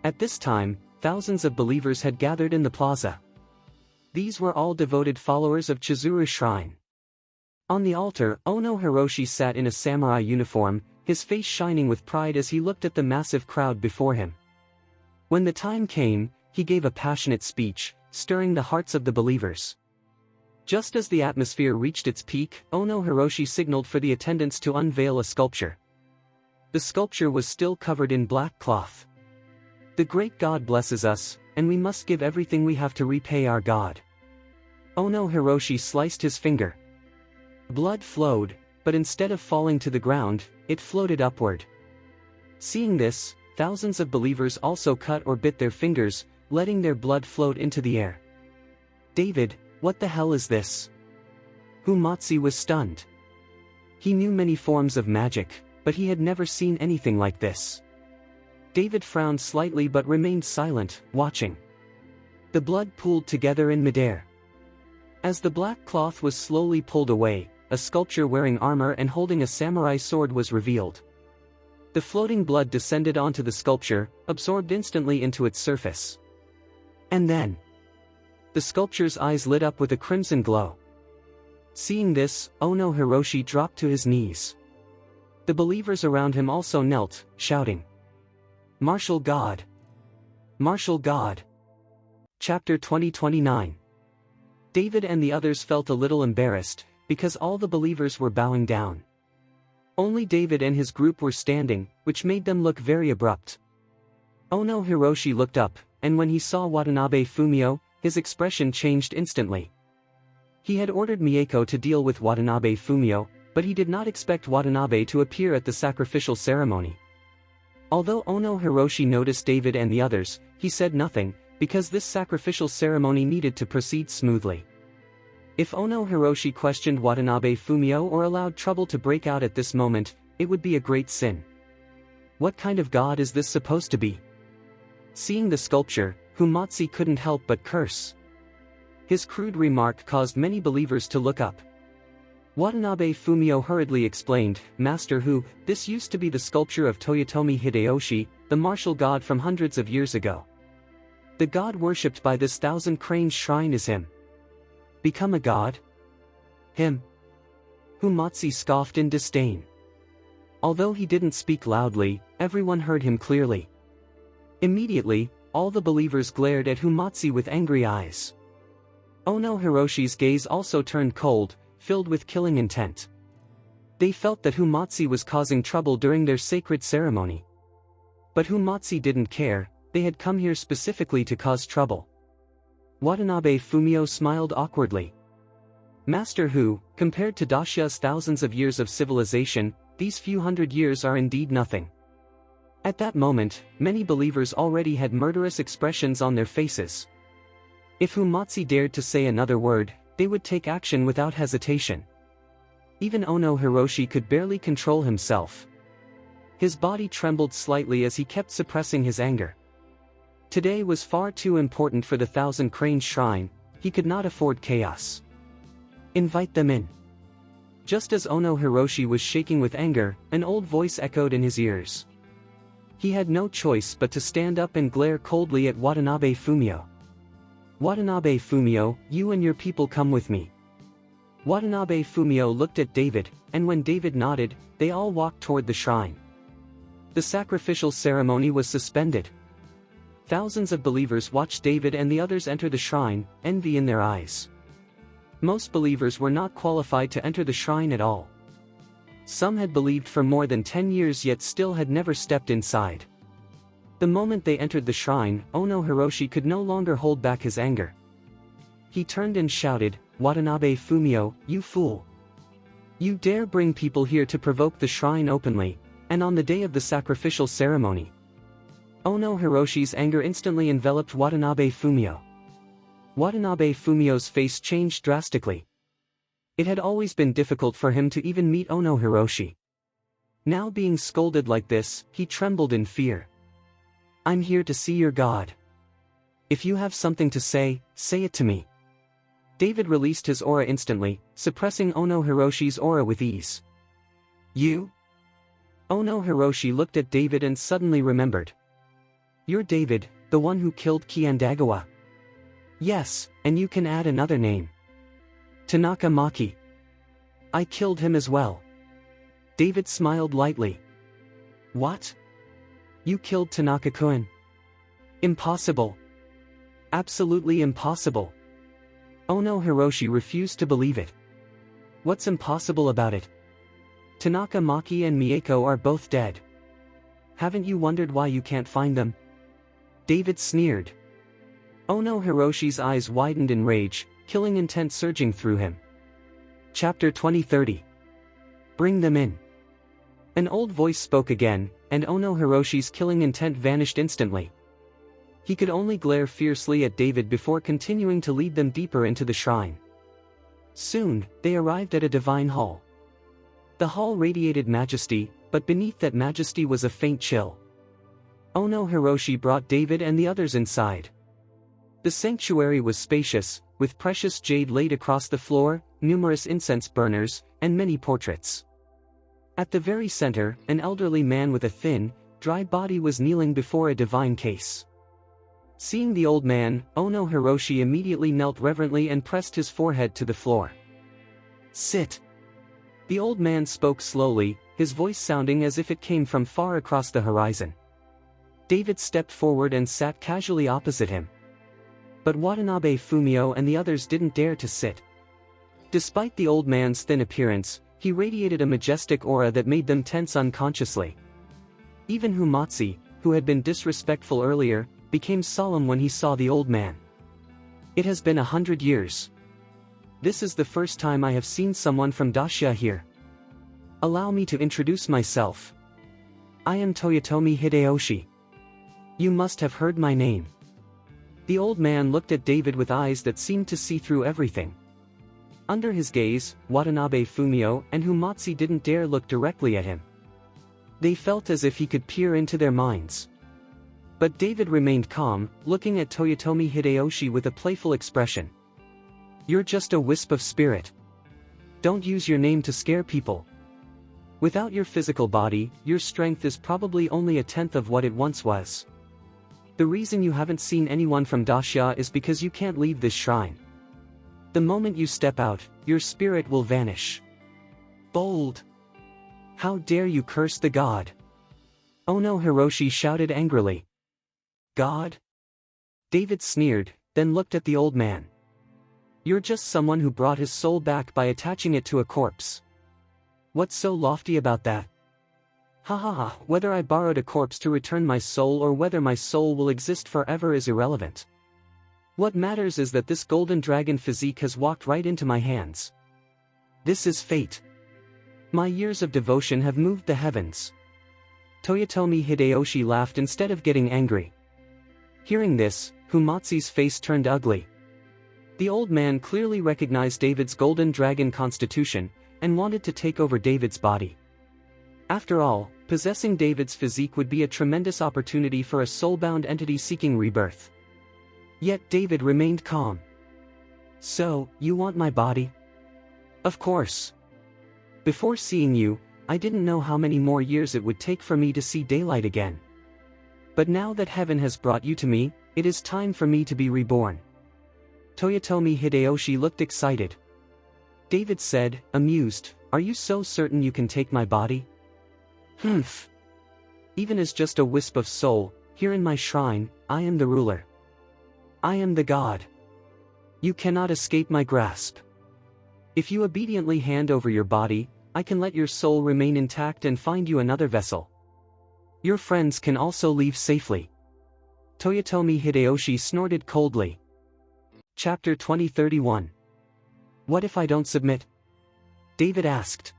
At this time, thousands of believers had gathered in the plaza. These were all devoted followers of Chizuru's shrine. On the altar, Ono Hiroshi sat in a samurai uniform, his face shining with pride as he looked at the massive crowd before him. When the time came, he gave a passionate speech, stirring the hearts of the believers. Just as the atmosphere reached its peak, Ono Hiroshi signaled for the attendants to unveil a sculpture. The sculpture was still covered in black cloth. "The great God blesses us, and we must give everything we have to repay our God." Ono Hiroshi sliced his finger. Blood flowed, but instead of falling to the ground, it floated upward. Seeing this, thousands of believers also cut or bit their fingers, letting their blood float into the air. "David, what the hell is this?" Humatsi was stunned. He knew many forms of magic, but he had never seen anything like this. David frowned slightly but remained silent, watching. The blood pooled together in midair. As the black cloth was slowly pulled away, a sculpture wearing armor and holding a samurai sword was revealed. The floating blood descended onto the sculpture, absorbed instantly into its surface. And then, the sculpture's eyes lit up with a crimson glow. Seeing this, Ono Hiroshi dropped to his knees. The believers around him also knelt, shouting, "Martial God! Martial God!" Chapter 2029. David and the others felt a little embarrassed, because all the believers were bowing down. Only David and his group were standing, which made them look very abrupt. Ono Hiroshi looked up, and when he saw Watanabe Fumio, his expression changed instantly. He had ordered Mieko to deal with Watanabe Fumio, but he did not expect Watanabe to appear at the sacrificial ceremony. Although Ono Hiroshi noticed David and the others, he said nothing, because this sacrificial ceremony needed to proceed smoothly. If Ono Hiroshi questioned Watanabe Fumio or allowed trouble to break out at this moment, it would be a great sin. What kind of god is this supposed to be? Seeing the sculpture, Humatsi couldn't help but curse. His crude remark caused many believers to look up. Watanabe Fumio hurriedly explained, "Master this used to be the sculpture of Toyotomi Hideyoshi, the martial god from hundreds of years ago. The god worshipped by this 1,000-crane shrine is him." "Become a god? Him?" Humatsi scoffed in disdain. Although he didn't speak loudly, everyone heard him clearly. Immediately, all the believers glared at Humatsi with angry eyes. Ono Hiroshi's gaze also turned cold, filled with killing intent. They felt that Humatsi was causing trouble during their sacred ceremony. But Humatsi didn't care. they had come here specifically to cause trouble. Watanabe Fumio smiled awkwardly. Master Hu, compared to Dashia's thousands of years of civilization, these few hundred years are indeed nothing. At that moment, many believers already had murderous expressions on their faces. If Humatsu dared to say another word, they would take action without hesitation. Even Ono Hiroshi could barely control himself. His body trembled slightly as he kept suppressing his anger. Today was far too important for the Thousand Cranes Shrine, he could not afford chaos. Invite them in. Just as Ono Hiroshi was shaking with anger, an old voice echoed in his ears. He had no choice but to stand up and glare coldly at Watanabe Fumio. Watanabe Fumio, you and your people come with me. Watanabe Fumio looked at David, and when David nodded, they all walked toward the shrine. The sacrificial ceremony was suspended. Thousands of believers watched David and the others enter the shrine, envy in their eyes. Most believers were not qualified to enter the shrine at all. Some had believed for more than 10 years yet still had never stepped inside. The moment they entered the shrine, Ono Hiroshi could no longer hold back his anger. He turned and shouted, Watanabe Fumio, you fool! You dare bring people here to provoke the shrine openly, and on the day of the sacrificial ceremony. Ono Hiroshi's anger instantly enveloped Watanabe Fumio. Watanabe Fumio's face changed drastically. It had always been difficult for him to even meet Ono Hiroshi. Now being scolded like this, he trembled in fear. I'm here to see your god. If you have something to say it to me. David released his aura instantly, suppressing Ono Hiroshi's aura with ease. You? Ono Hiroshi looked at David and suddenly remembered. You're David, the one who killed Kiandagawa. Yes, and you can add another name. Tanaka Maki. I killed him as well. David smiled lightly. What? You killed Tanaka-kun? Impossible. Absolutely impossible. Ono Hiroshi refused to believe it. What's impossible about it? Tanaka Maki and Mieko are both dead. Haven't you wondered why you can't find them? David sneered. Ono Hiroshi's eyes widened in rage, killing intent surging through him. Chapter 20:30. Bring them in. An old voice spoke again, and Ono Hiroshi's killing intent vanished instantly. He could only glare fiercely at David before continuing to lead them deeper into the shrine. Soon, they arrived at a divine hall. The hall radiated majesty, but beneath that majesty was a faint chill. Ono Hiroshi brought David and the others inside. The sanctuary was spacious, with precious jade laid across the floor, numerous incense burners, and many portraits. At the very center, an elderly man with a thin, dry body was kneeling before a divine case. Seeing the old man, Ono Hiroshi immediately knelt reverently and pressed his forehead to the floor. Sit. The old man spoke slowly, his voice sounding as if it came from far across the horizon. David stepped forward and sat casually opposite him. But Watanabe Fumio and the others didn't dare to sit. Despite the old man's thin appearance, he radiated a majestic aura that made them tense unconsciously. Even Humatsu, who had been disrespectful earlier, became solemn when he saw the old man. It has been 100 years. This is the first time I have seen someone from Dacia here. Allow me to introduce myself. I am Toyotomi Hideyoshi. You must have heard my name. The old man looked at David with eyes that seemed to see through everything. Under his gaze, Watanabe Fumio and Humatsu didn't dare look directly at him. They felt as if he could peer into their minds. But David remained calm, looking at Toyotomi Hideyoshi with a playful expression. You're just a wisp of spirit. Don't use your name to scare people. Without your physical body, your strength is probably only a tenth of what it once was. The reason you haven't seen anyone from Dacia is because you can't leave this shrine. The moment you step out, your spirit will vanish. Bold! How dare you curse the god? Ono Hiroshi shouted angrily. God? David sneered, then looked at the old man. You're just someone who brought his soul back by attaching it to a corpse. What's so lofty about that? Ha ha ha, whether I borrowed a corpse to return my soul or whether my soul will exist forever is irrelevant. What matters is that this golden dragon physique has walked right into my hands. This is fate. My years of devotion have moved the heavens. Toyotomi Hideyoshi laughed instead of getting angry. Hearing this, Humatsu's face turned ugly. The old man clearly recognized David's golden dragon constitution, and wanted to take over David's body. After all, possessing David's physique would be a tremendous opportunity for a soulbound entity seeking rebirth. Yet David remained calm. So, you want my body? Of course. Before seeing you, I didn't know how many more years it would take for me to see daylight again. But now that heaven has brought you to me, it is time for me to be reborn. Toyotomi Hideyoshi looked excited. David said, amused, are you so certain you can take my body? Humph. Even as just a wisp of soul, here in my shrine, I am the ruler. I am the god. You cannot escape my grasp. If you obediently hand over your body, I can let your soul remain intact and find you another vessel. Your friends can also leave safely. Toyotomi Hideyoshi snorted coldly. Chapter 2031. What if I don't submit? David asked.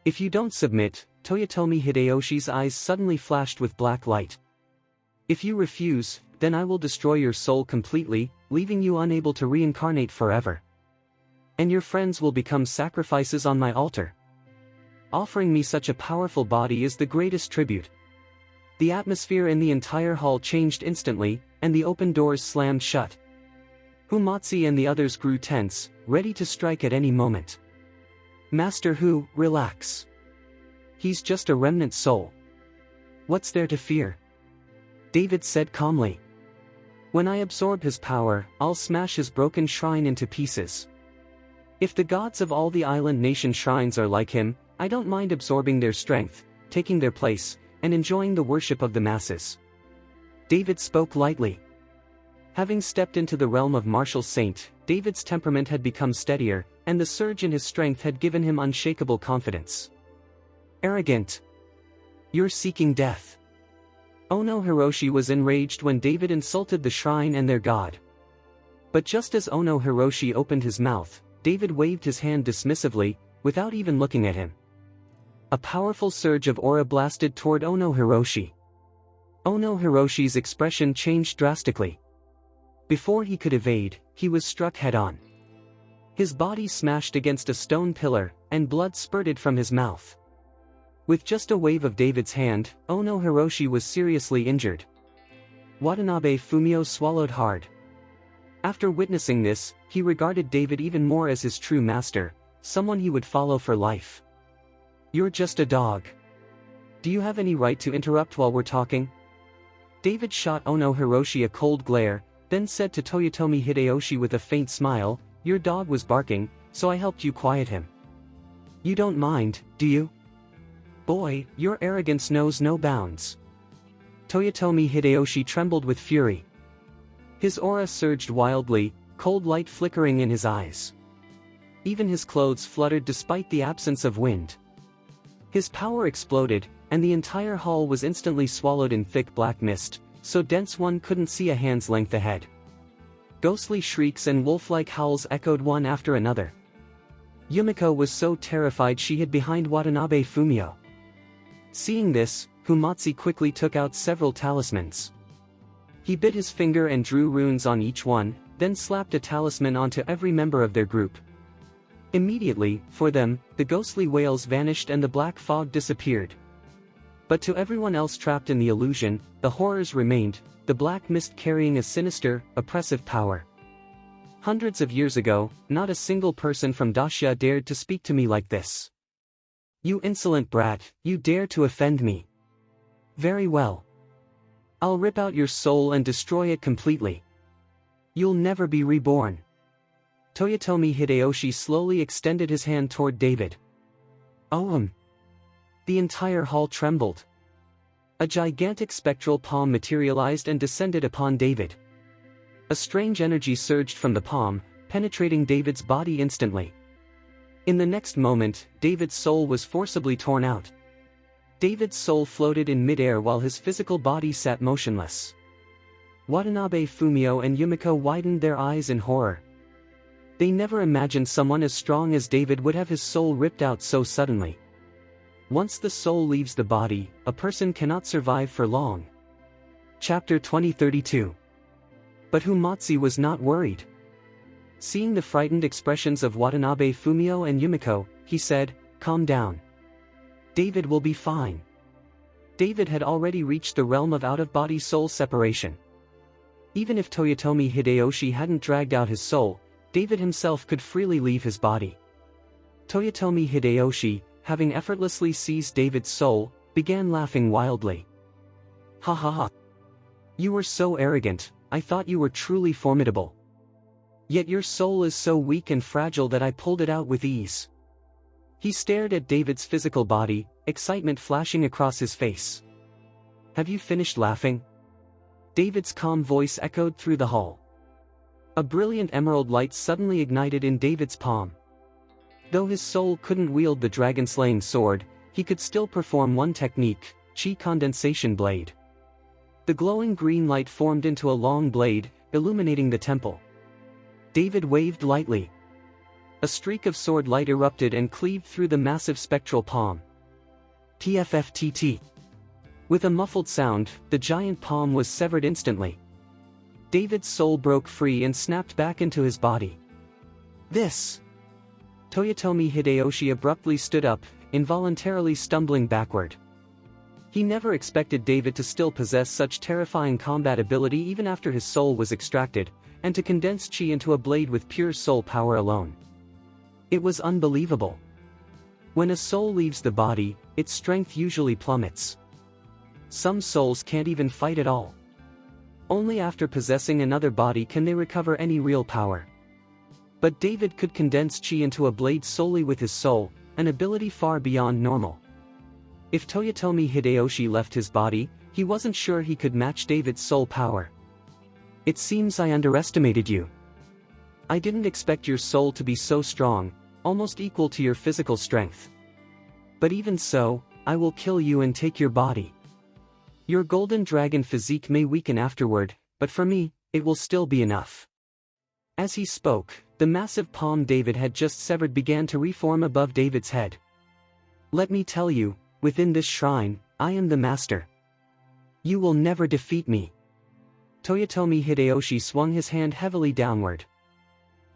If you don't submit, Toyotomi Hideyoshi's eyes suddenly flashed with black light. If you refuse, then I will destroy your soul completely, leaving you unable to reincarnate forever. And your friends will become sacrifices on my altar. Offering me such a powerful body is the greatest tribute. The atmosphere in the entire hall changed instantly, and the open doors slammed shut. Humatsu and the others grew tense, ready to strike at any moment. Master Hu, relax. He's just a remnant soul. What's there to fear? David said calmly. When I absorb his power, I'll smash his broken shrine into pieces. If the gods of all the island nation shrines are like him, I don't mind absorbing their strength, taking their place, and enjoying the worship of the masses. David spoke lightly. Having stepped into the realm of martial saint, David's temperament had become steadier, and the surge in his strength had given him unshakable confidence. Arrogant. You're seeking death. Ono Hiroshi was enraged when David insulted the shrine and their god. But just as Ono Hiroshi opened his mouth, David waved his hand dismissively, without even looking at him. A powerful surge of aura blasted toward Ono Hiroshi. Ono Hiroshi's expression changed drastically. Before he could evade, he was struck head-on. His body smashed against a stone pillar, and blood spurted from his mouth. With just a wave of David's hand, Ono Hiroshi was seriously injured. Watanabe Fumio swallowed hard. After witnessing this, he regarded David even more as his true master, someone he would follow for life. You're just a dog. Do you have any right to interrupt while we're talking? David shot Ono Hiroshi a cold glare, then said to Toyotomi Hideyoshi with a faint smile, your dog was barking, so I helped you quiet him. You don't mind, do you? Boy, your arrogance knows no bounds. Toyotomi Hideyoshi trembled with fury. His aura surged wildly, cold light flickering in his eyes. Even his clothes fluttered despite the absence of wind. His power exploded, and the entire hall was instantly swallowed in thick black mist, so dense one couldn't see a hand's length ahead. Ghostly shrieks and wolf-like howls echoed one after another. Yumiko was so terrified she hid behind Watanabe Fumio. Seeing this, Humatsu quickly took out several talismans. He bit his finger and drew runes on each one, then slapped a talisman onto every member of their group. Immediately, for them, the ghostly wails vanished and the black fog disappeared. But to everyone else trapped in the illusion, the horrors remained, the black mist carrying a sinister, oppressive power. Hundreds of years ago, not a single person from Dacia dared to speak to me like this. You insolent brat, you dare to offend me. Very well. I'll rip out your soul and destroy it completely. You'll never be reborn. Toyotomi Hideyoshi slowly extended his hand toward David. Oh. The entire hall trembled. A gigantic spectral palm materialized and descended upon David. A strange energy surged from the palm, penetrating David's body instantly. In the next moment, David's soul was forcibly torn out. David's soul floated in midair while his physical body sat motionless. Watanabe, Fumio and Yumiko widened their eyes in horror. They never imagined someone as strong as David would have his soul ripped out so suddenly. Once the soul leaves the body, a person cannot survive for long. Chapter 2032. But Humatsu was not worried. Seeing the frightened expressions of Watanabe, Fumio and Yumiko, he said, "Calm down. David will be fine." David had already reached the realm of out-of-body soul separation. Even if Toyotomi Hideyoshi hadn't dragged out his soul, David himself could freely leave his body. Toyotomi Hideyoshi, having effortlessly seized David's soul, began laughing wildly. "Ha ha ha. You were so arrogant, I thought you were truly formidable. Yet your soul is so weak and fragile that I pulled it out with ease." He stared at David's physical body, excitement flashing across his face. "Have you finished laughing?" David's calm voice echoed through the hall. A brilliant emerald light suddenly ignited in David's palm. Though his soul couldn't wield the dragon-slaying sword, he could still perform one technique, chi condensation blade. The glowing green light formed into a long blade, illuminating the temple. David waved lightly. A streak of sword light erupted and cleaved through the massive spectral palm. TFFTT. With a muffled sound, the giant palm was severed instantly. David's soul broke free and snapped back into his body. "This!" Toyotomi Hideyoshi abruptly stood up, involuntarily stumbling backward. He never expected David to still possess such terrifying combat ability even after his soul was extracted, and to condense chi into a blade with pure soul power alone. It was unbelievable. When a soul leaves the body, its strength usually plummets. Some souls can't even fight at all. Only after possessing another body can they recover any real power. But David could condense chi into a blade solely with his soul, an ability far beyond normal. If Toyotomi Hideyoshi left his body, he wasn't sure he could match David's soul power. "It seems I underestimated you. I didn't expect your soul to be so strong, almost equal to your physical strength. But even so, I will kill you and take your body. Your golden dragon physique may weaken afterward, but for me, it will still be enough." As he spoke, the massive palm David had just severed began to reform above David's head. "Let me tell you, within this shrine, I am the master. You will never defeat me." Toyotomi Hideyoshi swung his hand heavily downward.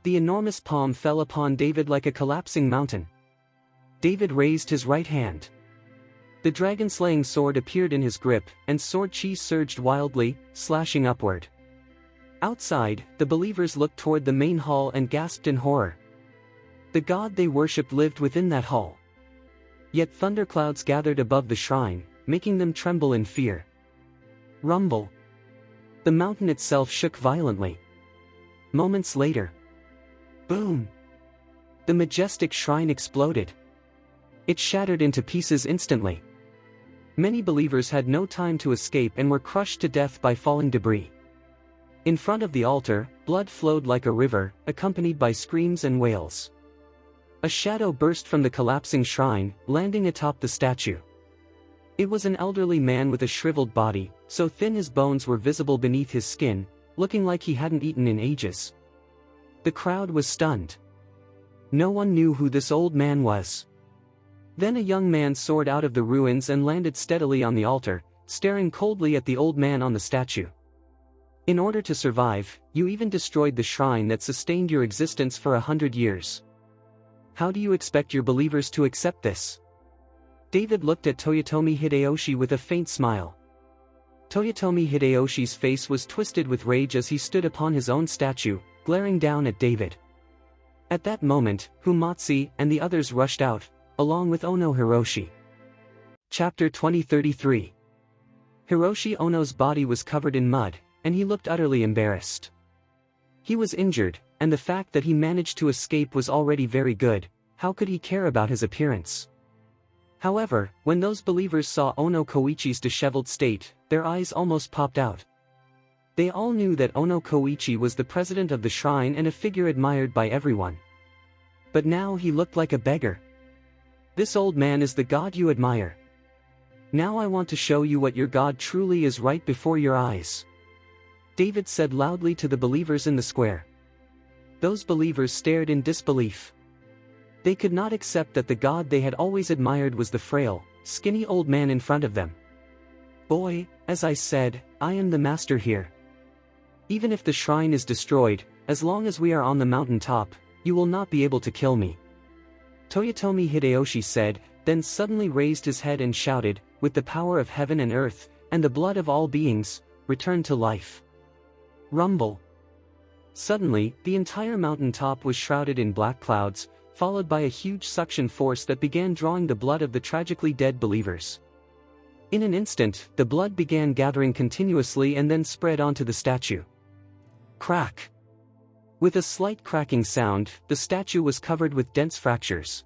The enormous palm fell upon David like a collapsing mountain. David raised his right hand. The dragon-slaying sword appeared in his grip, and sword chi surged wildly, slashing upward. Outside, the believers looked toward the main hall and gasped in horror. The god they worshipped lived within that hall. Yet thunderclouds gathered above the shrine, making them tremble in fear. Rumble. The mountain itself shook violently. Moments later. Boom! The majestic shrine exploded. It shattered into pieces instantly. Many believers had no time to escape and were crushed to death by falling debris. In front of the altar, blood flowed like a river, accompanied by screams and wails. A shadow burst from the collapsing shrine, landing atop the statue. It was an elderly man with a shriveled body, so thin his bones were visible beneath his skin, looking like he hadn't eaten in ages. The crowd was stunned. No one knew who this old man was. Then a young man soared out of the ruins and landed steadily on the altar, staring coldly at the old man on the statue. "In order to survive, you even destroyed the shrine that sustained your existence for 100 years. How do you expect your believers to accept this?" David looked at Toyotomi Hideyoshi with a faint smile. Toyotomi Hideyoshi's face was twisted with rage as he stood upon his own statue, glaring down at David. At that moment, Humatsu and the others rushed out, along with Ono Hiroshi. Chapter 2033. Hiroshi Ono's body was covered in mud, and he looked utterly embarrassed. He was injured, and the fact that he managed to escape was already very good. How could he care about his appearance? However, when those believers saw Ono Koichi's disheveled state, their eyes almost popped out. They all knew that Ono Koichi was the president of the shrine and a figure admired by everyone. But now he looked like a beggar. "This old man is the god you admire. Now I want to show you what your God truly is right before your eyes. David said loudly to the believers in the square. Those believers stared in disbelief. They could not accept that the God they had always admired was the frail, skinny old man in front of them. Boy, as I said, I am the master here. Even if the shrine is destroyed, as long as we are on the mountain top, you will not be able to kill me. Toyotomi Hideyoshi said, then suddenly raised his head and shouted, with the power of heaven and earth, and the blood of all beings, return to life. Rumble. Suddenly, the entire mountain top was shrouded in black clouds, followed by a huge suction force that began drawing the blood of the tragically dead believers. In an instant, the blood began gathering continuously and then spread onto the statue. Crack. With a slight cracking sound, the statue was covered with dense fractures.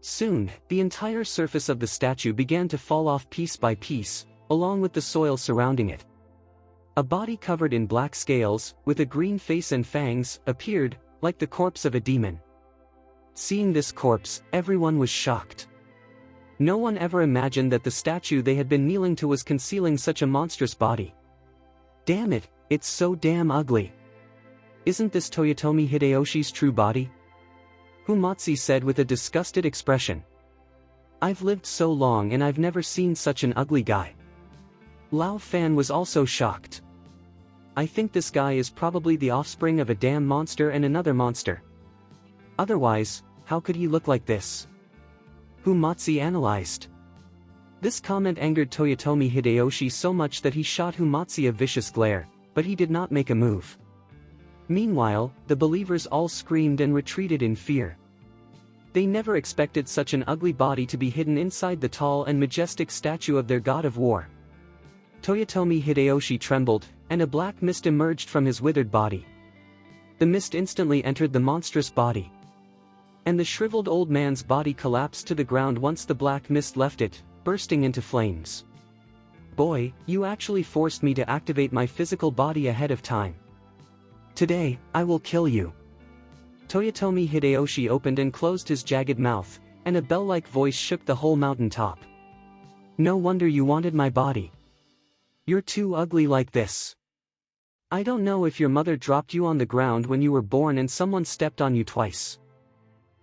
Soon, the entire surface of the statue began to fall off piece by piece, along with the soil surrounding it. A body covered in black scales, with a green face and fangs, appeared, like the corpse of a demon. Seeing this corpse, everyone was shocked. No one ever imagined that the statue they had been kneeling to was concealing such a monstrous body. Damn it, it's so damn ugly. Isn't this Toyotomi Hideyoshi's true body? Humatsu said with a disgusted expression. I've lived so long and I've never seen such an ugly guy. Lao Fan was also shocked. I think this guy is probably the offspring of a damn monster and another monster. Otherwise, how could he look like this? Humatsu analyzed. This comment angered Toyotomi Hideyoshi so much that he shot Humatsu a vicious glare, but he did not make a move. Meanwhile, the believers all screamed and retreated in fear. They never expected such an ugly body to be hidden inside the tall and majestic statue of their god of war. Toyotomi Hideyoshi trembled, and a black mist emerged from his withered body. The mist instantly entered the monstrous body. And the shriveled old man's body collapsed to the ground once the black mist left it, bursting into flames. Boy, you actually forced me to activate my physical body ahead of time. Today, I will kill you. Toyotomi Hideyoshi opened and closed his jagged mouth, and a bell-like voice shook the whole mountain top. No wonder you wanted my body. You're too ugly like this. I don't know if your mother dropped you on the ground when you were born and someone stepped on you twice.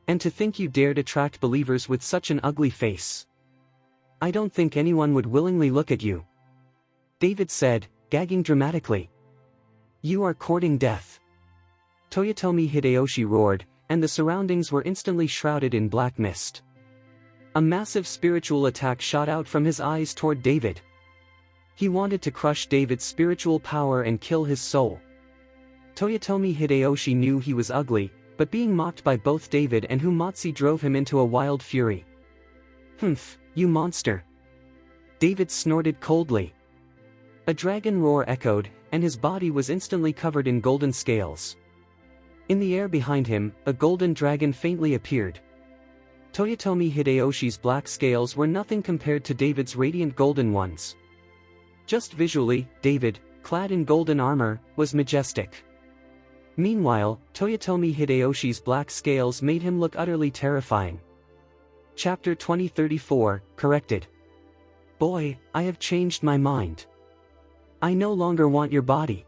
And to think you dared attract believers with such an ugly face. I don't think anyone would willingly look at you. David said, gagging dramatically. You are courting death. Toyotomi Hideyoshi roared, and the surroundings were instantly shrouded in black mist. A massive spiritual attack shot out from his eyes toward David. He wanted to crush David's spiritual power and kill his soul. Toyotomi Hideyoshi knew he was ugly, but being mocked by both David and Humatsu drove him into a wild fury. Humph, you monster. David snorted coldly. A dragon roar echoed, and his body was instantly covered in golden scales. In the air behind him, a golden dragon faintly appeared. Toyotomi Hideyoshi's black scales were nothing compared to David's radiant golden ones. Just visually, David, clad in golden armor, was majestic. Meanwhile, Toyotomi Hideyoshi's black scales made him look utterly terrifying. Chapter 2034, Corrected. Boy, I have changed my mind. I no longer want your body.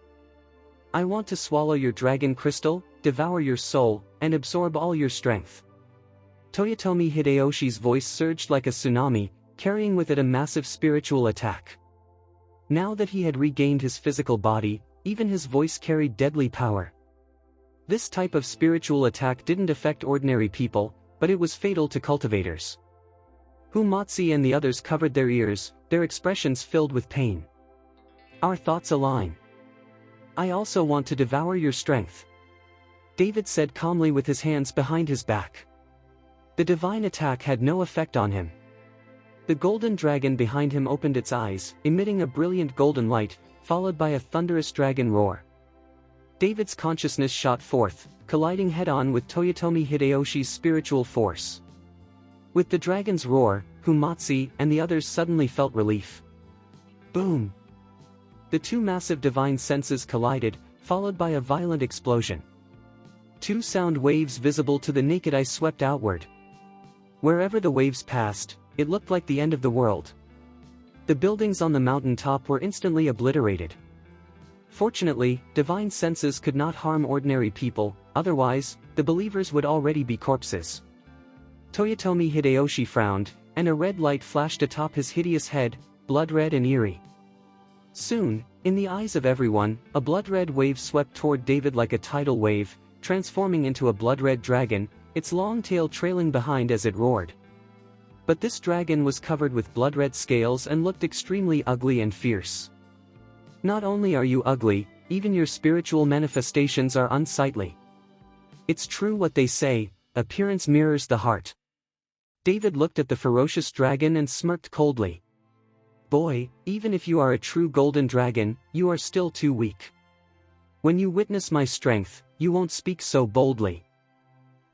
I want to swallow your dragon crystal, devour your soul, and absorb all your strength. Toyotomi Hideyoshi's voice surged like a tsunami, carrying with it a massive spiritual attack. Now that he had regained his physical body, even his voice carried deadly power. This type of spiritual attack didn't affect ordinary people, but it was fatal to cultivators. Humatsu and the others covered their ears, their expressions filled with pain. Our thoughts align. I also want to devour your strength. David said calmly with his hands behind his back. The divine attack had no effect on him. The golden dragon behind him opened its eyes, emitting a brilliant golden light, followed by a thunderous dragon roar. David's consciousness shot forth, colliding head-on with Toyotomi Hideyoshi's spiritual force. With the dragon's roar, Humatsu and the others suddenly felt relief. Boom! The two massive divine senses collided, followed by a violent explosion. Two sound waves visible to the naked eye swept outward. Wherever the waves passed, it looked like the end of the world. The buildings on the mountain top were instantly obliterated. Fortunately, divine senses could not harm ordinary people, otherwise, the believers would already be corpses. Toyotomi Hideyoshi frowned, and a red light flashed atop his hideous head, blood-red and eerie. Soon, in the eyes of everyone, a blood-red wave swept toward David like a tidal wave, transforming into a blood-red dragon, its long tail trailing behind as it roared. But this dragon was covered with blood-red scales and looked extremely ugly and fierce. Not only are you ugly, even your spiritual manifestations are unsightly. It's true what they say, appearance mirrors the heart. David looked at the ferocious dragon and smirked coldly. Boy, even if you are a true golden dragon, you are still too weak. When you witness my strength, you won't speak so boldly.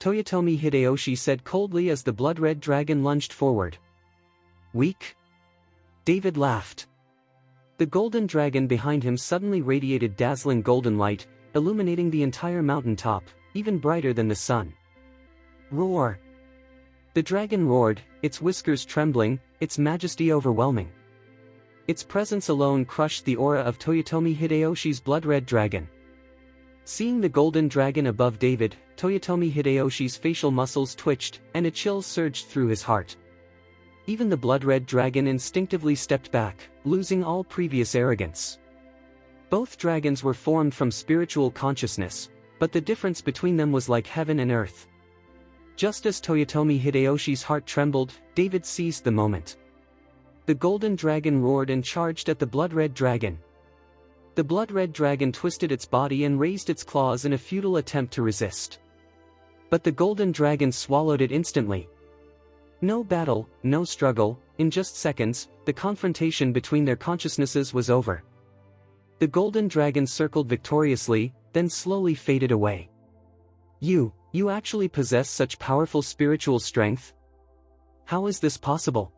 Toyotomi Hideyoshi said coldly as the blood-red dragon lunged forward. Weak? David laughed. The golden dragon behind him suddenly radiated dazzling golden light, illuminating the entire mountaintop, even brighter than the sun. Roar! The dragon roared, its whiskers trembling, its majesty overwhelming. Its presence alone crushed the aura of Toyotomi Hideyoshi's blood-red dragon. Seeing the golden dragon above David, Toyotomi Hideyoshi's facial muscles twitched, and a chill surged through his heart. Even the blood-red dragon instinctively stepped back, losing all previous arrogance. Both dragons were formed from spiritual consciousness, but the difference between them was like heaven and earth. Just as Toyotomi Hideyoshi's heart trembled, David seized the moment. The golden dragon roared and charged at the blood-red dragon. The blood-red dragon twisted its body and raised its claws in a futile attempt to resist. But the golden dragon swallowed it instantly. No battle, no struggle, in just seconds, the confrontation between their consciousnesses was over. The golden dragon circled victoriously, then slowly faded away. You actually possess such powerful spiritual strength? How is this possible?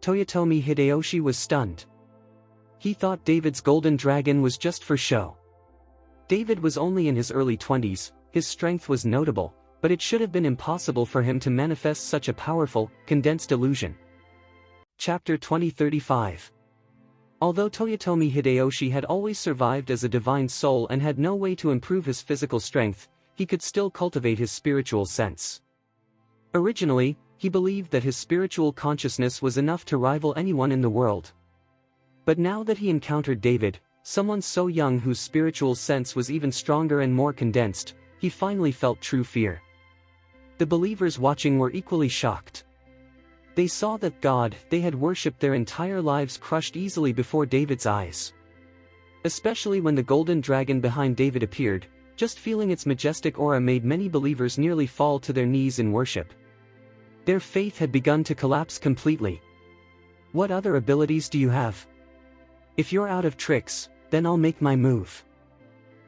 Toyotomi Hideyoshi was stunned. He thought David's golden dragon was just for show. David was only in his early 20s, his strength was notable, but it should have been impossible for him to manifest such a powerful, condensed illusion. Chapter 2035. Although Toyotomi Hideyoshi had always survived as a divine soul and had no way to improve his physical strength, he could still cultivate his spiritual sense. Originally, he believed that his spiritual consciousness was enough to rival anyone in the world. But now that he encountered David, someone so young whose spiritual sense was even stronger and more condensed, he finally felt true fear. The believers watching were equally shocked. They saw that God they had worshipped their entire lives crushed easily before David's eyes. Especially when the golden dragon behind David appeared, just feeling its majestic aura made many believers nearly fall to their knees in worship. Their faith had begun to collapse completely. What other abilities do you have? If you're out of tricks, then I'll make my move.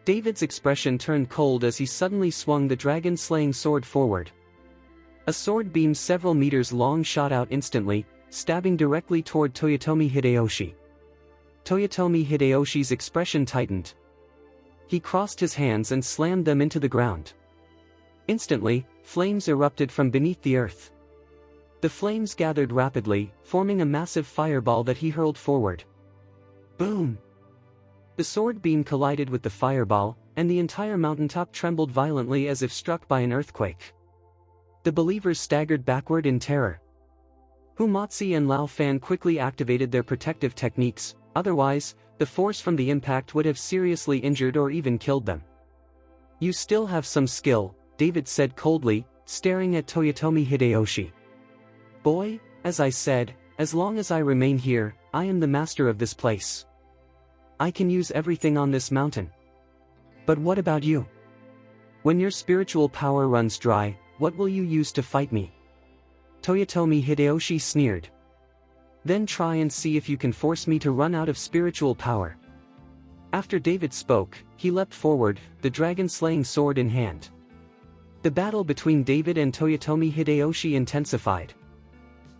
David's expression turned cold as he suddenly swung the dragon-slaying sword forward. A sword beam several meters long shot out instantly, stabbing directly toward Toyotomi Hideyoshi. Toyotomi Hideyoshi's expression tightened. He crossed his hands and slammed them into the ground. Instantly, flames erupted from beneath the earth. The flames gathered rapidly, forming a massive fireball that he hurled forward. Boom! The sword beam collided with the fireball, and the entire mountaintop trembled violently as if struck by an earthquake. The believers staggered backward in terror. Humatsi and Lao Fan quickly activated their protective techniques, otherwise, the force from the impact would have seriously injured or even killed them. You still have some skill, David said coldly, staring at Toyotomi Hideyoshi. Boy, as I said, as long as I remain here, I am the master of this place. I can use everything on this mountain. But what about you? When your spiritual power runs dry, what will you use to fight me? Toyotomi Hideyoshi sneered. Then try and see if you can force me to run out of spiritual power. After David spoke, he leapt forward, the dragon-slaying sword in hand. The battle between David and Toyotomi Hideyoshi intensified.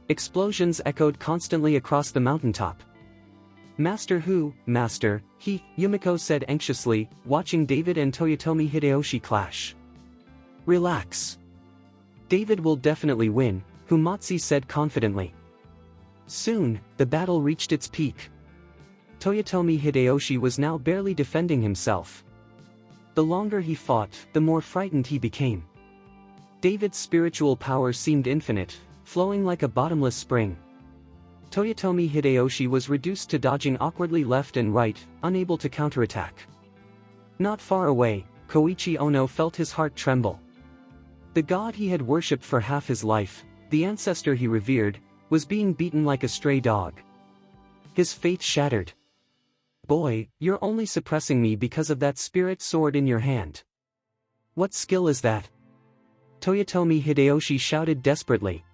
Explosions echoed constantly across the mountaintop. Master who, Master, he, Yumiko said anxiously, watching David and Toyotomi Hideyoshi clash. Relax. David will definitely win, Humatsi said confidently. Soon, the battle reached its peak. Toyotomi Hideyoshi was now barely defending himself. The longer he fought, the more frightened he became. David's spiritual power seemed infinite, flowing like a bottomless spring. Toyotomi Hideyoshi was reduced to dodging awkwardly left and right, unable to counterattack. Not far away, Koichi Ono felt his heart tremble. The god he had worshipped for half his life, the ancestor he revered, was being beaten like a stray dog. His faith shattered. "Boy, you're only suppressing me because of that spirit sword in your hand. What skill is that?" Toyotomi Hideyoshi shouted desperately.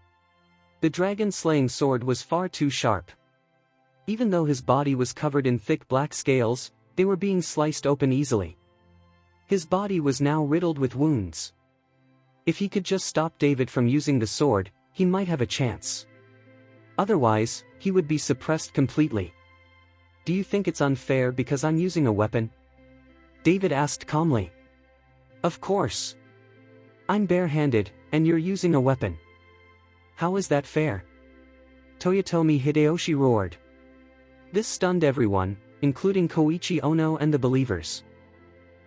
The dragon-slaying sword was far too sharp. Even though his body was covered in thick black scales, they were being sliced open easily. His body was now riddled with wounds. If he could just stop David from using the sword, he might have a chance. Otherwise, he would be suppressed completely. "Do you think it's unfair because I'm using a weapon?" David asked calmly. "Of course. I'm barehanded, and you're using a weapon. How is that fair?" Toyotomi Hideyoshi roared. This stunned everyone, including Koichi Ono and the believers.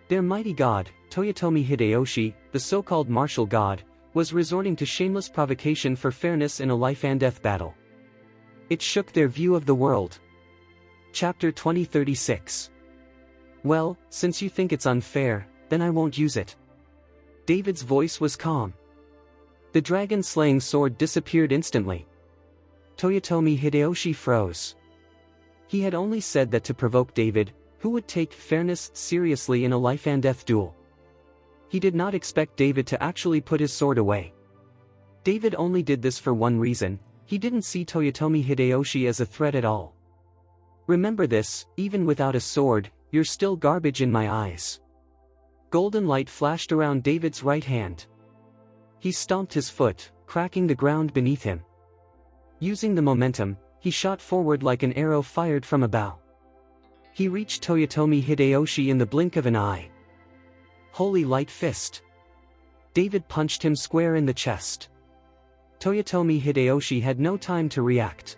Their mighty god, Toyotomi Hideyoshi, the so-called martial god, was resorting to shameless provocation for fairness in a life-and-death battle. It shook their view of the world. Chapter 2036. "Well, since you think it's unfair, then I won't use it." David's voice was calm. The dragon-slaying sword disappeared instantly. Toyotomi Hideyoshi froze. He had only said that to provoke David, who would take fairness seriously in a life-and-death duel. He did not expect David to actually put his sword away. David only did this for one reason: he didn't see Toyotomi Hideyoshi as a threat at all. "Remember this, even without a sword, you're still garbage in my eyes." Golden light flashed around David's right hand. He stomped his foot, cracking the ground beneath him. Using the momentum, he shot forward like an arrow fired from a bow. He reached Toyotomi Hideyoshi in the blink of an eye. Holy light fist. David punched him square in the chest. Toyotomi Hideyoshi had no time to react.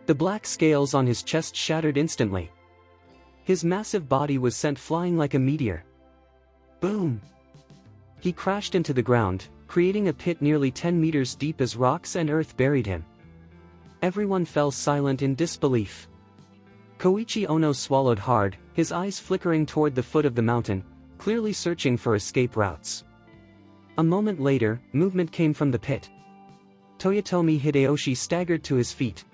The black scales on his chest shattered instantly. His massive body was sent flying like a meteor. Boom! He crashed into the ground, creating a pit nearly 10 meters deep as rocks and earth buried him. Everyone fell silent in disbelief. Koichi Ono swallowed hard, his eyes flickering toward the foot of the mountain, clearly searching for escape routes. A moment later, movement came from the pit. Toyotomi Hideyoshi staggered to his feet.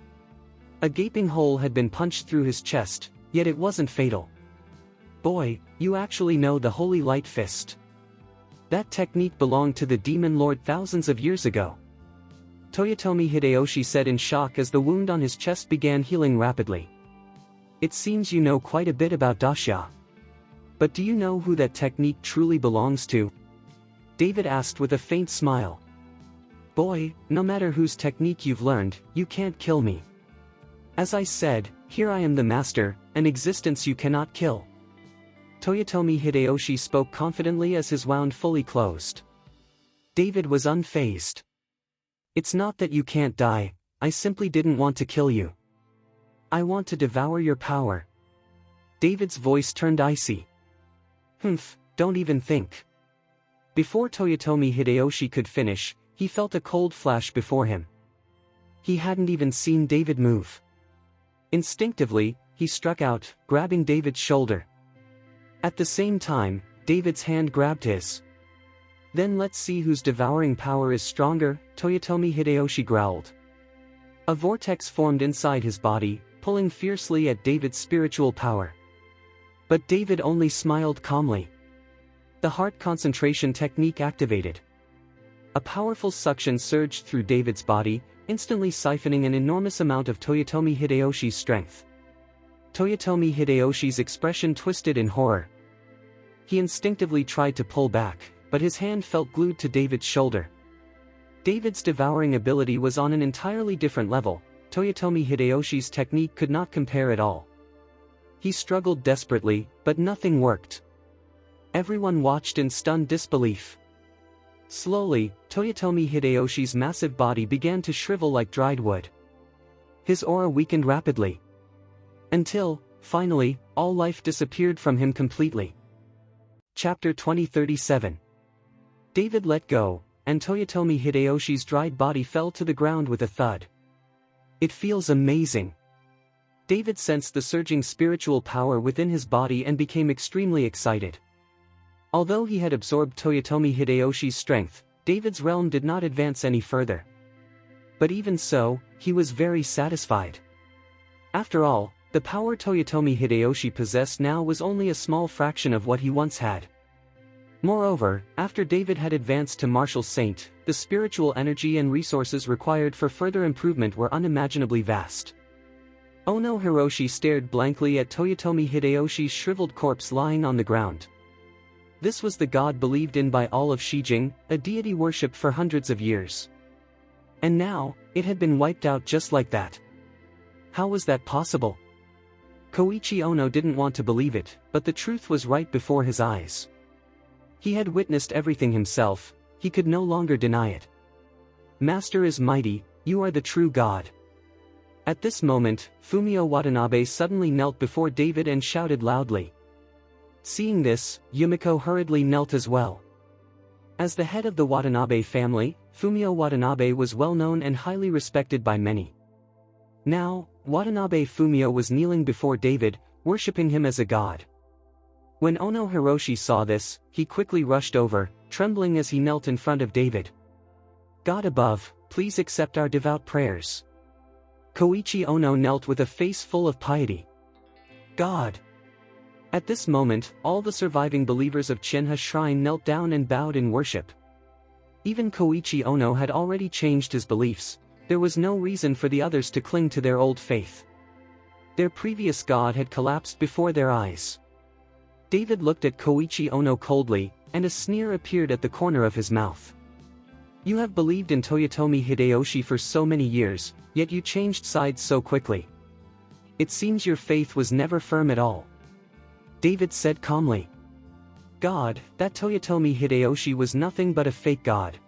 A gaping hole had been punched through his chest, yet it wasn't fatal. "Boy, you actually know the Holy Light Fist. That technique belonged to the Demon Lord thousands of years ago." Toyotomi Hideyoshi said in shock as the wound on his chest began healing rapidly. "It seems you know quite a bit about Dasha. But do you know who that technique truly belongs to?" David asked with a faint smile. "Boy, no matter whose technique you've learned, you can't kill me. As I said, here I am the master, an existence you cannot kill." Toyotomi Hideyoshi spoke confidently as his wound fully closed. David was unfazed. "It's not that you can't die, I simply didn't want to kill you. I want to devour your power." David's voice turned icy. "Humph, don't even think." Before Toyotomi Hideyoshi could finish, he felt a cold flash before him. He hadn't even seen David move. Instinctively, he struck out, grabbing David's shoulder. At the same time, David's hand grabbed his. "Then let's see whose devouring power is stronger," Toyotomi Hideyoshi growled. A vortex formed inside his body, pulling fiercely at David's spiritual power. But David only smiled calmly. The heart concentration technique activated. A powerful suction surged through David's body, instantly siphoning an enormous amount of Toyotomi Hideyoshi's strength. Toyotomi Hideyoshi's expression twisted in horror. He instinctively tried to pull back, but his hand felt glued to David's shoulder. David's devouring ability was on an entirely different level. Toyotomi Hideyoshi's technique could not compare at all. He struggled desperately, but nothing worked. Everyone watched in stunned disbelief. Slowly, Toyotomi Hideyoshi's massive body began to shrivel like dried wood. His aura weakened rapidly. Until, finally, all life disappeared from him completely. Chapter 2037. David let go, and Toyotomi Hideyoshi's dried body fell to the ground with a thud. It feels amazing. David sensed the surging spiritual power within his body and became extremely excited. Although he had absorbed Toyotomi Hideyoshi's strength, David's realm did not advance any further. But even so, he was very satisfied. After all, the power Toyotomi Hideyoshi possessed now was only a small fraction of what he once had. Moreover, after David had advanced to martial saint, the spiritual energy and resources required for further improvement were unimaginably vast. Ono Hiroshi stared blankly at Toyotomi Hideyoshi's shriveled corpse lying on the ground. This was the god believed in by all of Shijing, a deity worshipped for hundreds of years. And now, it had been wiped out just like that. How was that possible? Koichi Ono didn't want to believe it, but the truth was right before his eyes. He had witnessed everything himself, he could no longer deny it. Master is mighty, you are the true god. At this moment, Fumio Watanabe suddenly knelt before David and shouted loudly. Seeing this, Yumiko hurriedly knelt as well. As the head of the Watanabe family, Fumio Watanabe was well known and highly respected by many. Now, Watanabe Fumio was kneeling before David, worshipping him as a god. When Ono Hiroshi saw this, he quickly rushed over, trembling as he knelt in front of David. God above, please accept our devout prayers. Koichi Ono knelt with a face full of piety. God. At this moment, all the surviving believers of Chenha Shrine knelt down and bowed in worship. Even Koichi Ono had already changed his beliefs, there was no reason for the others to cling to their old faith. Their previous god had collapsed before their eyes. David looked at Koichi Ono coldly, and a sneer appeared at the corner of his mouth. You have believed in Toyotomi Hideyoshi for so many years, yet you changed sides so quickly. It seems your faith was never firm at all. David said calmly. God, that Toyotomi Hideyoshi was nothing but a fake god.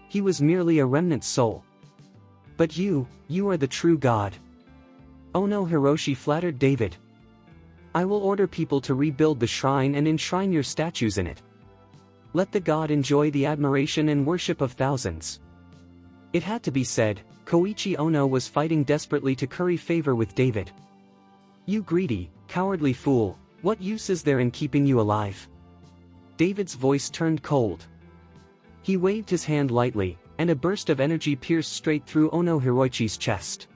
He was merely a remnant soul. But you are the true god. Ono Hiroshi flattered David. I will order people to rebuild the shrine and enshrine your statues in it. Let the god enjoy the admiration and worship of thousands. It had to be said, Koichi Ono was fighting desperately to curry favor with David. You greedy, cowardly fool, what use is there in keeping you alive? David's voice turned cold. He waved his hand lightly, and a burst of energy pierced straight through Ono Hiroichi's chest.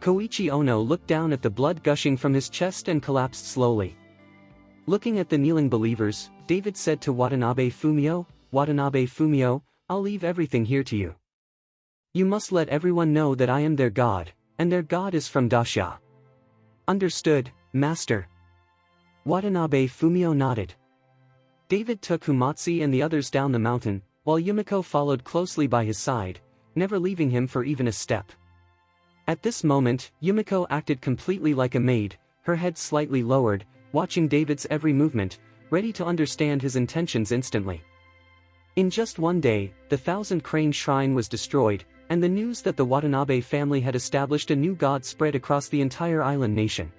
Koichi Ono looked down at the blood gushing from his chest and collapsed slowly. Looking at the kneeling believers, David said to Watanabe Fumio, I'll leave everything here to you. You must let everyone know that I am their god, and their god is from Dacia. Understood, master. Watanabe Fumio nodded. David took Humatsu and the others down the mountain, while Yumiko followed closely by his side, never leaving him for even a step. At this moment, Yumiko acted completely like a maid, her head slightly lowered, watching David's every movement, ready to understand his intentions instantly. In just one day, the Thousand Crane Shrine was destroyed, and the news that the Watanabe family had established a new god spread across the entire island nation.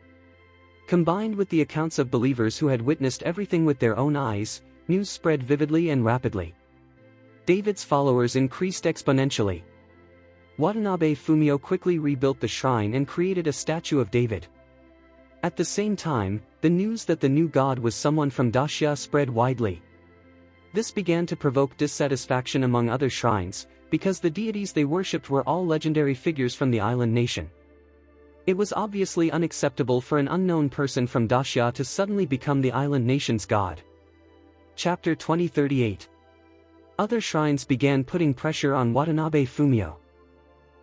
Combined with the accounts of believers who had witnessed everything with their own eyes, news spread vividly and rapidly. David's followers increased exponentially. Watanabe Fumio quickly rebuilt the shrine and created a statue of David. At the same time, the news that the new god was someone from Dacia spread widely. This began to provoke dissatisfaction among other shrines, because the deities they worshipped were all legendary figures from the island nation. It was obviously unacceptable for an unknown person from Dacia to suddenly become the island nation's god. Chapter 2038. Other shrines began putting pressure on Watanabe Fumio.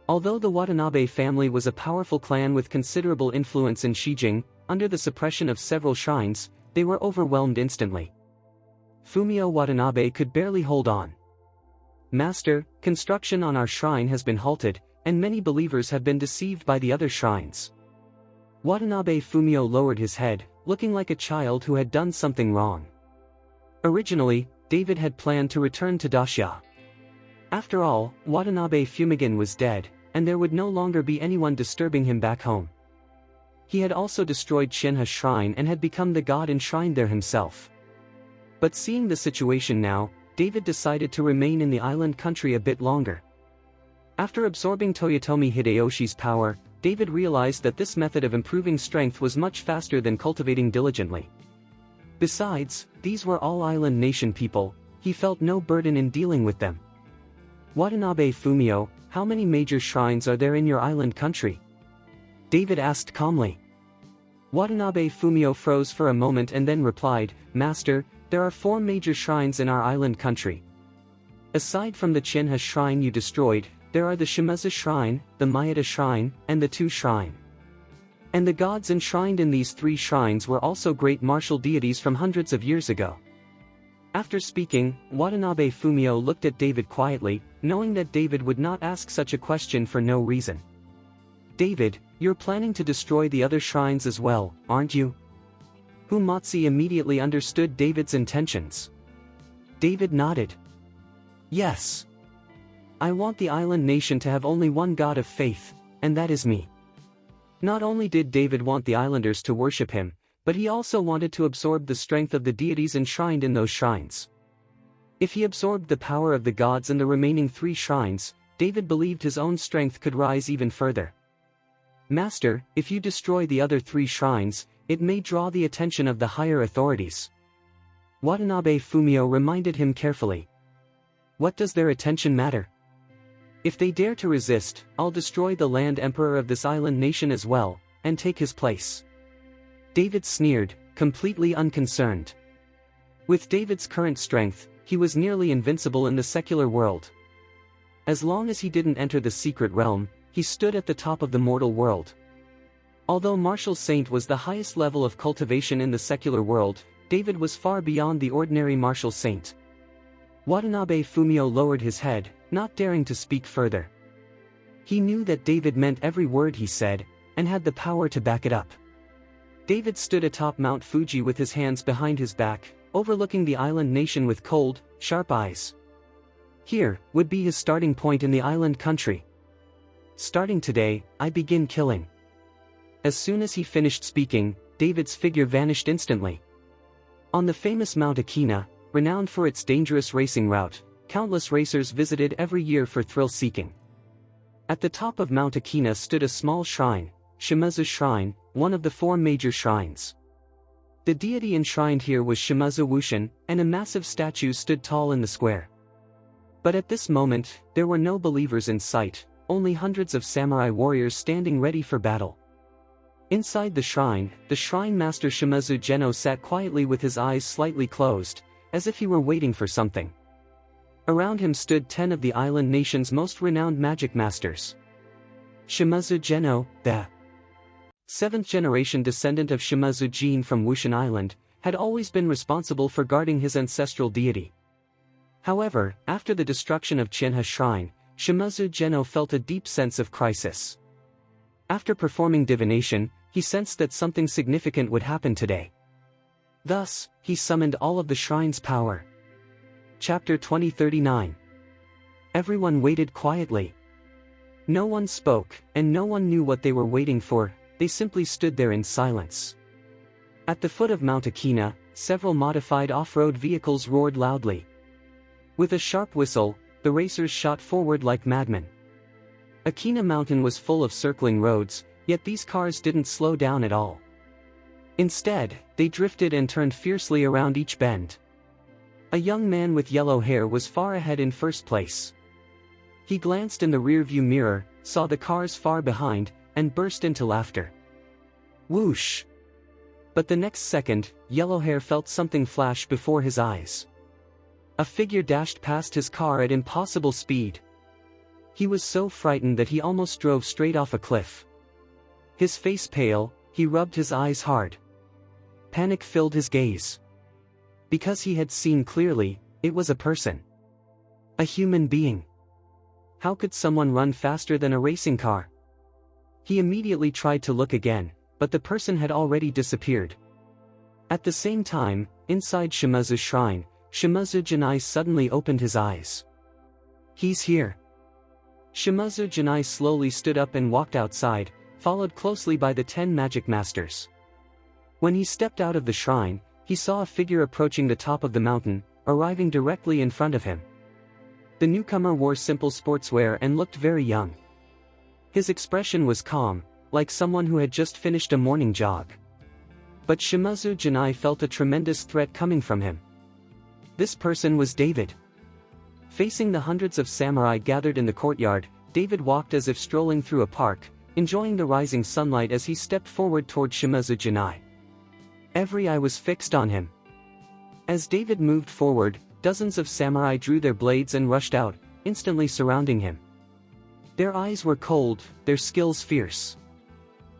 Although the Watanabe family was a powerful clan with considerable influence in Shijing, under the suppression of several shrines, they were overwhelmed instantly. Fumio Watanabe could barely hold on. Master, construction on our shrine has been halted, and many believers have been deceived by the other shrines. Watanabe Fumio lowered his head, looking like a child who had done something wrong. Originally, David had planned to return to Dacia. After all, Watanabe Fumigan was dead, and there would no longer be anyone disturbing him back home. He had also destroyed Qianhe Shrine and had become the god enshrined there himself. But seeing the situation now, David decided to remain in the island country a bit longer. After absorbing Toyotomi Hideyoshi's power, David realized that this method of improving strength was much faster than cultivating diligently. Besides, these were all island nation people, he felt no burden in dealing with them. Watanabe Fumio, how many major shrines are there in your island country? David asked calmly. Watanabe Fumio froze for a moment and then replied, Master, there are 4 major shrines in our island country. Aside from the Qianhe Shrine you destroyed, there are the Shimazu Shrine, the Mayata Shrine, and the Tu Shrine. And the gods enshrined in these 3 shrines were also great martial deities from hundreds of years ago. After speaking, Watanabe Fumio looked at David quietly, knowing that David would not ask such a question for no reason. David, you're planning to destroy the other shrines as well, aren't you? Humatsu immediately understood David's intentions. David nodded. Yes. I want the island nation to have only one god of faith, and that is me. Not only did David want the islanders to worship him, but he also wanted to absorb the strength of the deities enshrined in those shrines. If he absorbed the power of the gods in the remaining 3 shrines, David believed his own strength could rise even further. Master, if you destroy the other 3 shrines, it may draw the attention of the higher authorities. Watanabe Fumio reminded him carefully. What does their attention matter? If they dare to resist, I'll destroy the land emperor of this island nation as well, and take his place. David sneered, completely unconcerned. With David's current strength, he was nearly invincible in the secular world. As long as he didn't enter the secret realm, he stood at the top of the mortal world. Although martial saint was the highest level of cultivation in the secular world, David was far beyond the ordinary martial saint. Watanabe Fumio lowered his head, not daring to speak further. He knew that David meant every word he said, and had the power to back it up. David stood atop Mount Fuji with his hands behind his back, overlooking the island nation with cold, sharp eyes. Here would be his starting point in the island country. Starting today, I begin killing. As soon as he finished speaking, David's figure vanished instantly. On the famous Mount Akina, renowned for its dangerous racing route, countless racers visited every year for thrill-seeking. At the top of Mount Akina stood a small shrine, Shimazu Shrine, one of the 4 major shrines. The deity enshrined here was Shimazu Wushin, and a massive statue stood tall in the square. But at this moment, there were no believers in sight, only hundreds of samurai warriors standing ready for battle. Inside the shrine master Shimazu Geno sat quietly with his eyes slightly closed, as if he were waiting for something. Around him stood 10 of the island nation's most renowned magic masters. Shimazu Geno, the 7th generation descendant of Shimazu Jin from Wushin Island, had always been responsible for guarding his ancestral deity. However, after the destruction of Qianhe Shrine, Shimazu Geno felt a deep sense of crisis. After performing divination, he sensed that something significant would happen today. Thus, he summoned all of the shrine's power. Chapter 2039. Everyone waited quietly. No one spoke, and no one knew what they were waiting for, they simply stood there in silence. At the foot of Mount Akina, several modified off-road vehicles roared loudly. With a sharp whistle, the racers shot forward like madmen. Akina Mountain was full of circling roads, yet these cars didn't slow down at all. Instead, they drifted and turned fiercely around each bend. A young man with yellow hair was far ahead in first place. He glanced in the rearview mirror, saw the cars far behind, and burst into laughter. Whoosh! But the next second, Yellowhair felt something flash before his eyes. A figure dashed past his car at impossible speed. He was so frightened that he almost drove straight off a cliff. His face pale, he rubbed his eyes hard. Panic filled his gaze. Because he had seen clearly, it was a person. A human being. How could someone run faster than a racing car? He immediately tried to look again, but the person had already disappeared. At the same time, inside Shimazu's shrine, Shimazu Janai suddenly opened his eyes. He's here. Shimazu Janai slowly stood up and walked outside, followed closely by the 10 magic masters. When he stepped out of the shrine, he saw a figure approaching the top of the mountain, arriving directly in front of him. The newcomer wore simple sportswear and looked very young. His expression was calm, like someone who had just finished a morning jog. But Shimazu Janai felt a tremendous threat coming from him. This person was David. Facing the hundreds of samurai gathered in the courtyard, David walked as if strolling through a park, enjoying the rising sunlight as he stepped forward toward Shimazu Janai. Every eye was fixed on him. As David moved forward, dozens of samurai drew their blades and rushed out, instantly surrounding him. Their eyes were cold, their skills fierce.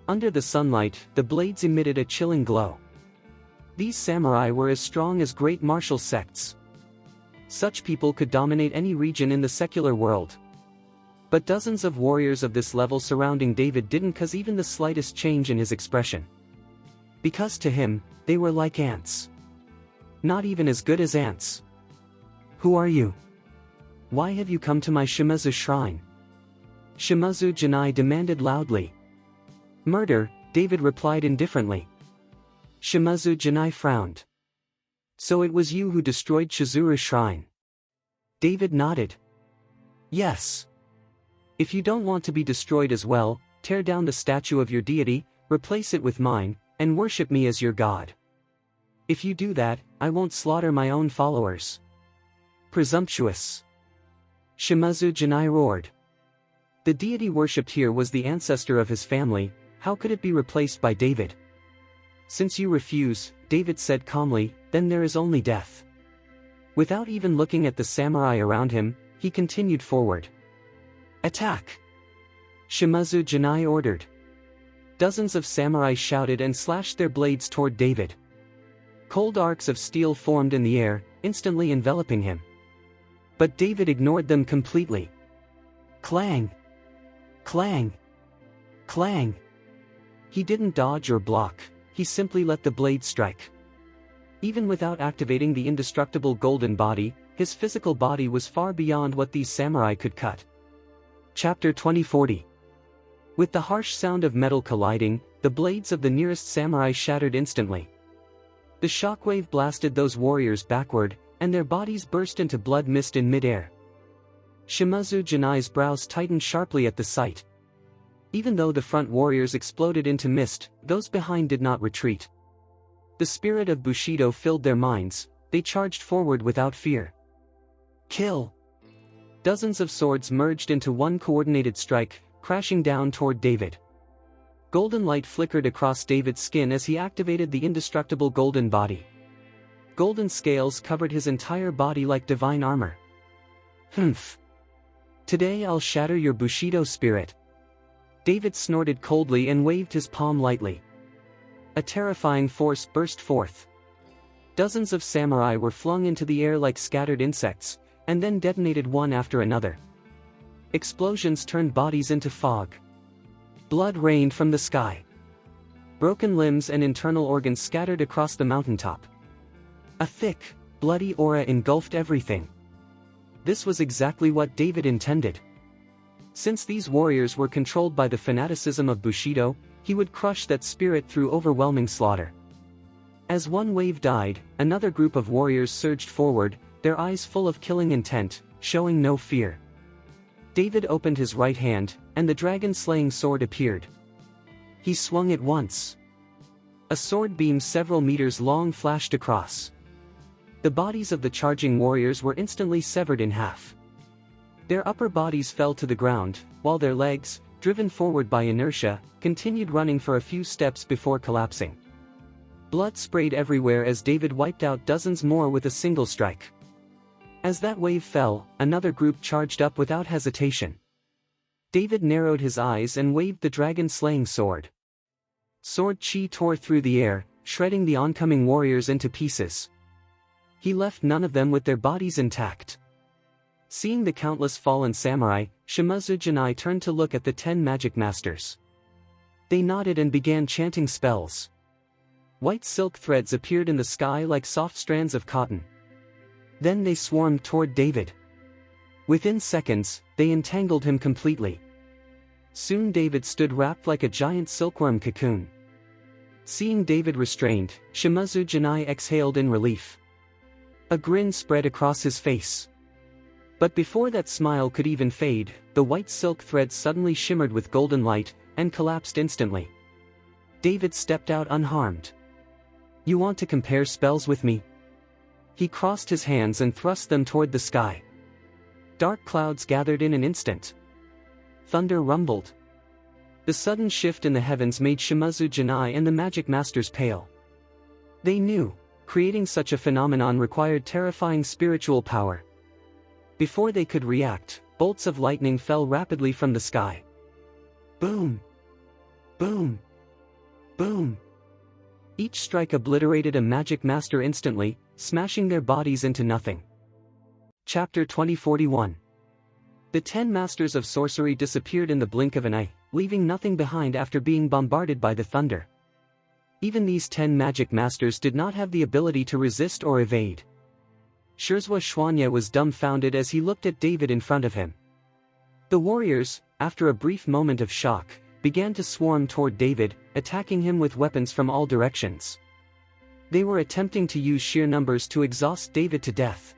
Under the sunlight, the blades emitted a chilling glow. These samurai were as strong as great martial sects. Such people could dominate any region in the secular world. But dozens of warriors of this level surrounding David didn't cause even the slightest change in his expression. Because to him, they were like ants. Not even as good as ants. Who are you? Why have you come to my Shimazu shrine? Shimazu Janai demanded loudly. Murder, David replied indifferently. Shimazu Janai frowned. So it was you who destroyed Chizuru's shrine? David nodded. Yes. If you don't want to be destroyed as well, tear down the statue of your deity, replace it with mine, and worship me as your god. If you do that, I won't slaughter my own followers. Presumptuous. Shimazu Janai roared. The deity worshipped here was the ancestor of his family, how could it be replaced by David? Since you refuse, David said calmly, then there is only death. Without even looking at the samurai around him, he continued forward. Attack! Shimazu Janai ordered. Dozens of samurai shouted and slashed their blades toward David. Cold arcs of steel formed in the air, instantly enveloping him. But David ignored them completely. Clang! Clang! Clang! He didn't dodge or block, he simply let the blade strike. Even without activating the indestructible golden body, his physical body was far beyond what these samurai could cut. Chapter 2040. With the harsh sound of metal colliding, the blades of the nearest samurai shattered instantly. The shockwave blasted those warriors backward, and their bodies burst into blood mist in midair. Shimazu Janai's brows tightened sharply at the sight. Even though the front warriors exploded into mist, those behind did not retreat. The spirit of Bushido filled their minds, they charged forward without fear. Kill! Dozens of swords merged into one coordinated strike, crashing down toward David. Golden light flickered across David's skin as he activated the indestructible golden body. Golden scales covered his entire body like divine armor. Humph! Today I'll shatter your Bushido spirit. David snorted coldly and waved his palm lightly. A terrifying force burst forth. Dozens of samurai were flung into the air like scattered insects, and then detonated one after another. Explosions turned bodies into fog. Blood rained from the sky. Broken limbs and internal organs scattered across the mountaintop. A thick, bloody aura engulfed everything. This was exactly what David intended. Since these warriors were controlled by the fanaticism of Bushido, he would crush that spirit through overwhelming slaughter. As one wave died, another group of warriors surged forward, their eyes full of killing intent, showing no fear. David opened his right hand, and the dragon-slaying sword appeared. He swung it once. A sword beam several meters long flashed across. The bodies of the charging warriors were instantly severed in half. Their upper bodies fell to the ground, while their legs, driven forward by inertia, continued running for a few steps before collapsing. Blood sprayed everywhere as David wiped out dozens more with a single strike. As that wave fell, another group charged up without hesitation. David narrowed his eyes and waved the dragon-slaying sword. Sword chi tore through the air, shredding the oncoming warriors into pieces. He left none of them with their bodies intact. Seeing the countless fallen samurai, Shimazu Janai turned to look at the 10 magic masters. They nodded and began chanting spells. White silk threads appeared in the sky like soft strands of cotton. Then they swarmed toward David. Within seconds, they entangled him completely. Soon David stood wrapped like a giant silkworm cocoon. Seeing David restrained, Shimazu Janai exhaled in relief. A grin spread across his face. But before that smile could even fade, the white silk thread suddenly shimmered with golden light, and collapsed instantly. David stepped out unharmed. "You want to compare spells with me?" He crossed his hands and thrust them toward the sky. Dark clouds gathered in an instant. Thunder rumbled. The sudden shift in the heavens made Shimazu Janai and the magic masters pale. They knew, creating such a phenomenon required terrifying spiritual power. Before they could react, bolts of lightning fell rapidly from the sky. Boom! Boom! Boom! Each strike obliterated a magic master instantly, smashing their bodies into nothing. Chapter 2041. The 10 masters of sorcery disappeared in the blink of an eye, leaving nothing behind after being bombarded by the thunder. Even these 10 magic masters did not have the ability to resist or evade. Shirzwa Xuanya was dumbfounded as he looked at David in front of him. The warriors, after a brief moment of shock, began to swarm toward David, attacking him with weapons from all directions. They were attempting to use sheer numbers to exhaust David to death.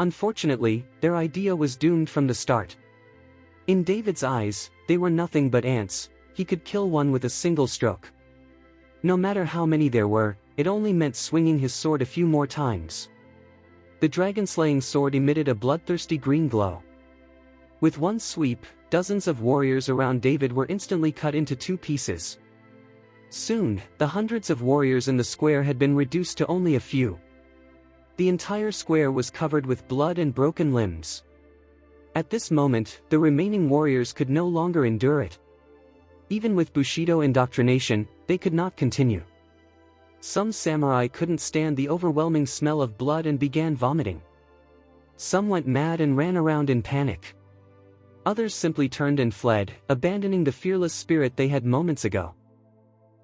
Unfortunately, their idea was doomed from the start. In David's eyes, they were nothing but ants. He could kill one with a single stroke. No matter how many there were, it only meant swinging his sword a few more times. The dragon-slaying sword emitted a bloodthirsty green glow. With one sweep, dozens of warriors around David were instantly cut into 2 pieces. Soon, the hundreds of warriors in the square had been reduced to only a few. The entire square was covered with blood and broken limbs. At this moment, the remaining warriors could no longer endure it. Even with Bushido indoctrination, they could not continue. Some samurai couldn't stand the overwhelming smell of blood and began vomiting. Some went mad and ran around in panic. Others simply turned and fled, abandoning the fearless spirit they had moments ago.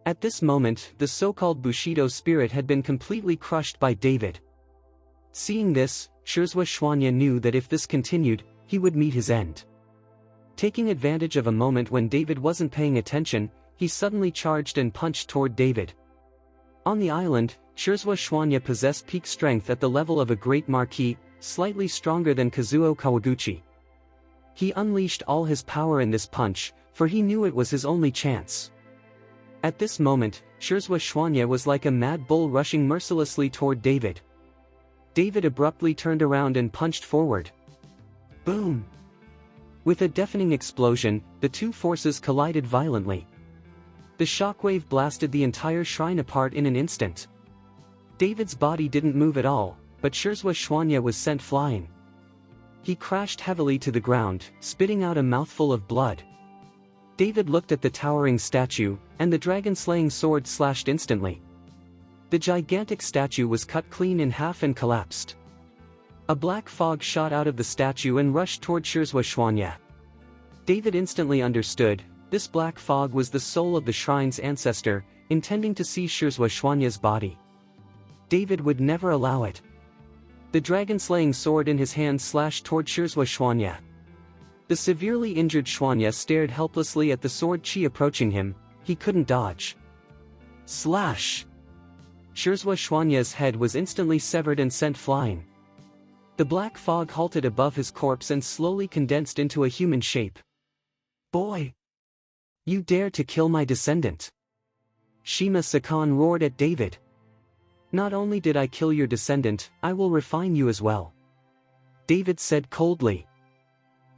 At this moment, the so-called Bushido spirit had been completely crushed by David. Seeing this, Shirzwa Xuanya knew that if this continued, he would meet his end. Taking advantage of a moment when David wasn't paying attention, he suddenly charged and punched toward David. On the island, Shirzwa Xuanya possessed peak strength at the level of a great marquis, slightly stronger than Kazuo Kawaguchi. He unleashed all his power in this punch, for he knew it was his only chance. At this moment, Shirzwa Xuanya was like a mad bull rushing mercilessly toward David. David abruptly turned around and punched forward. Boom! With a deafening explosion, the 2 forces collided violently. The shockwave blasted the entire shrine apart in an instant. David's body didn't move at all, but Shirzwa Xuanya was sent flying. He crashed heavily to the ground, spitting out a mouthful of blood. David looked at the towering statue, and the dragon-slaying sword slashed instantly. The gigantic statue was cut clean in half and collapsed. A black fog shot out of the statue and rushed toward Shirzwa Xuanya. David instantly understood, this black fog was the soul of the shrine's ancestor, intending to seize Shirzwa Xuanya's body. David would never allow it. The dragon-slaying sword in his hand slashed toward Shirzwa Xuanya. The severely injured Xuanya stared helplessly at the sword chi approaching him. He couldn't dodge. Slash! Shirzwa Xuanya's head was instantly severed and sent flying. The black fog halted above his corpse and slowly condensed into a human shape. Boy! You dare to kill my descendant! Shima Sakan roared at David. Not only did I kill your descendant, I will refine you as well. David said coldly.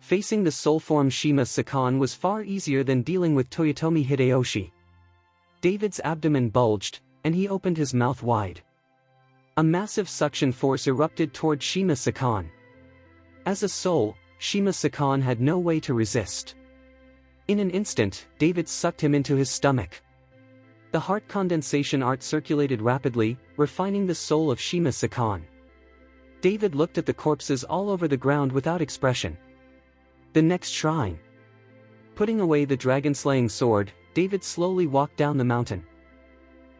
Facing the soul form Shima Sakan was far easier than dealing with Toyotomi Hideyoshi. David's abdomen bulged, and he opened his mouth wide. A massive suction force erupted toward Shima Sakan. As a soul, Shima Sakan had no way to resist. In an instant, David sucked him into his stomach. The heart condensation art circulated rapidly, refining the soul of Shima Sakan. David looked at the corpses all over the ground without expression. The next shrine. Putting away the dragon-slaying sword, David slowly walked down the mountain.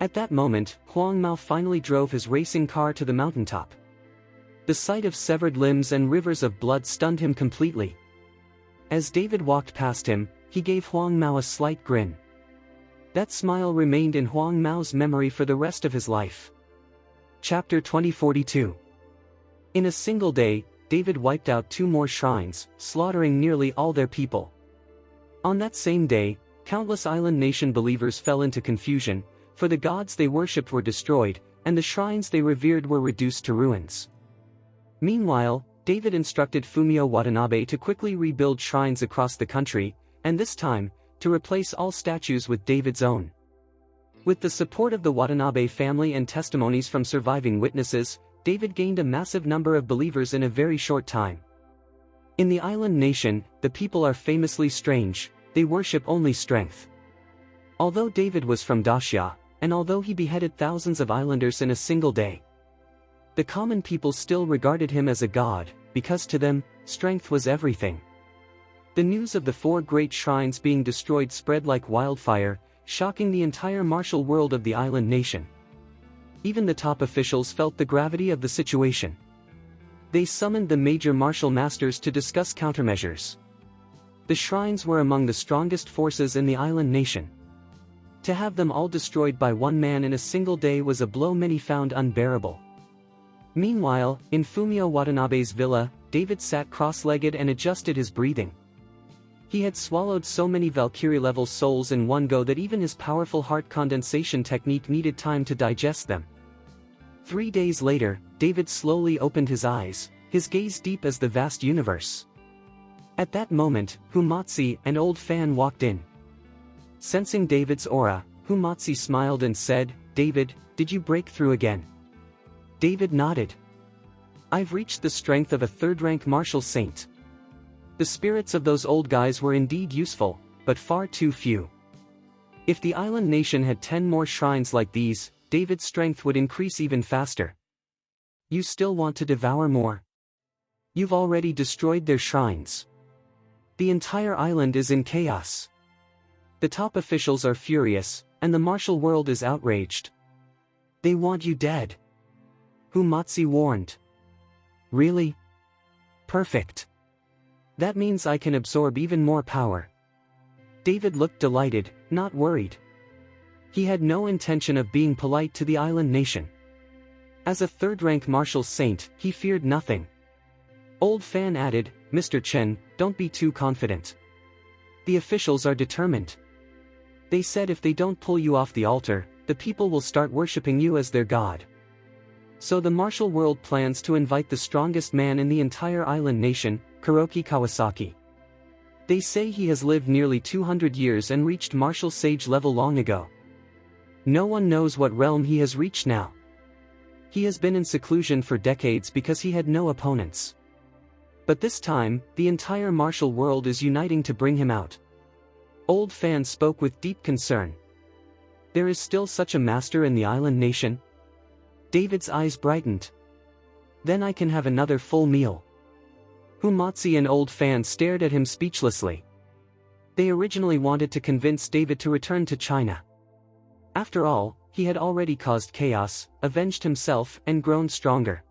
At that moment, Huang Mao finally drove his racing car to the mountaintop. The sight of severed limbs and rivers of blood stunned him completely. As David walked past him, he gave Huang Mao a slight grin. That smile remained in Huang Mao's memory for the rest of his life. Chapter 2042. In a single day, David wiped out 2 more shrines, slaughtering nearly all their people. On that same day, countless island nation believers fell into confusion, for the gods they worshipped were destroyed, and the shrines they revered were reduced to ruins. Meanwhile, David instructed Fumio Watanabe to quickly rebuild shrines across the country, and this time, to replace all statues with David's own. With the support of the Watanabe family and testimonies from surviving witnesses, David gained a massive number of believers in a very short time. In the island nation, the people are famously strange, they worship only strength. Although David was from Dacia, and although he beheaded thousands of islanders in a single day, the common people still regarded him as a god, because to them, strength was everything. The news of the 4 great shrines being destroyed spread like wildfire, shocking the entire martial world of the island nation. Even the top officials felt the gravity of the situation. They summoned the major martial masters to discuss countermeasures. The shrines were among the strongest forces in the island nation. To have them all destroyed by one man in a single day was a blow many found unbearable. Meanwhile, in Fumio Watanabe's villa, David sat cross-legged and adjusted his breathing. He had swallowed so many Valkyrie-level souls in one go that even his powerful heart condensation technique needed time to digest them. 3 days later, David slowly opened his eyes, his gaze deep as the vast universe. At that moment, Humatsi, an old fan, walked in. Sensing David's aura, Humatsi smiled and said, "David, did you break through again?" David nodded. "I've reached the strength of a 3rd-rank martial saint." The spirits of those old guys were indeed useful, but far too few. If the island nation had 10 more shrines like these, David's strength would increase even faster. "You still want to devour more? You've already destroyed their shrines. The entire island is in chaos. The top officials are furious, and the martial world is outraged. They want you dead," Humatsi warned. "Really? Perfect. That means I can absorb even more power." David looked delighted, not worried. He had no intention of being polite to the island nation. As a 3rd-rank martial saint, he feared nothing. Old Fan added, "Mr. Chen, don't be too confident. The officials are determined. They said if they don't pull you off the altar, the people will start worshipping you as their god. So the martial world plans to invite the strongest man in the entire island nation, Kuroki Kawasaki. They say he has lived nearly 200 years and reached martial sage level long ago. No one knows what realm he has reached now. He has been in seclusion for decades because he had no opponents. But this time, the entire martial world is uniting to bring him out." Old Fan spoke with deep concern. "There is still such a master in the island nation?" David's eyes brightened. "Then I can have another full meal." Humatsi and Old Fan stared at him speechlessly. They originally wanted to convince David to return to China. After all, he had already caused chaos, avenged himself, and grown stronger.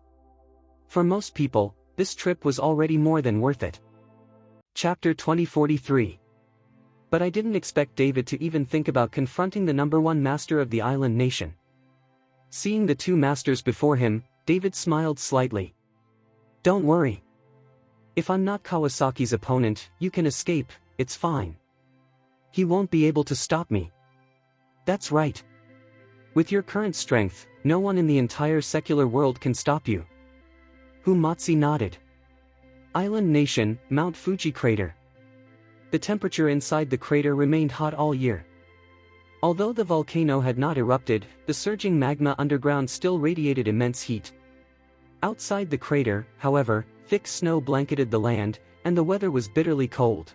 For most people, this trip was already more than worth it. Chapter 2043. But I didn't expect David to even think about confronting the #1 master of the island nation. Seeing the 2 masters before him, David smiled slightly. "Don't worry. If I'm not Kawasaki's opponent, you can escape, it's fine. He won't be able to stop me." "That's right. With your current strength, no one in the entire secular world can stop you." Humatsi nodded. Island nation, Mount Fuji crater. The temperature inside the crater remained hot all year. Although the volcano had not erupted, the surging magma underground still radiated immense heat. Outside the crater, however, thick snow blanketed the land, and the weather was bitterly cold.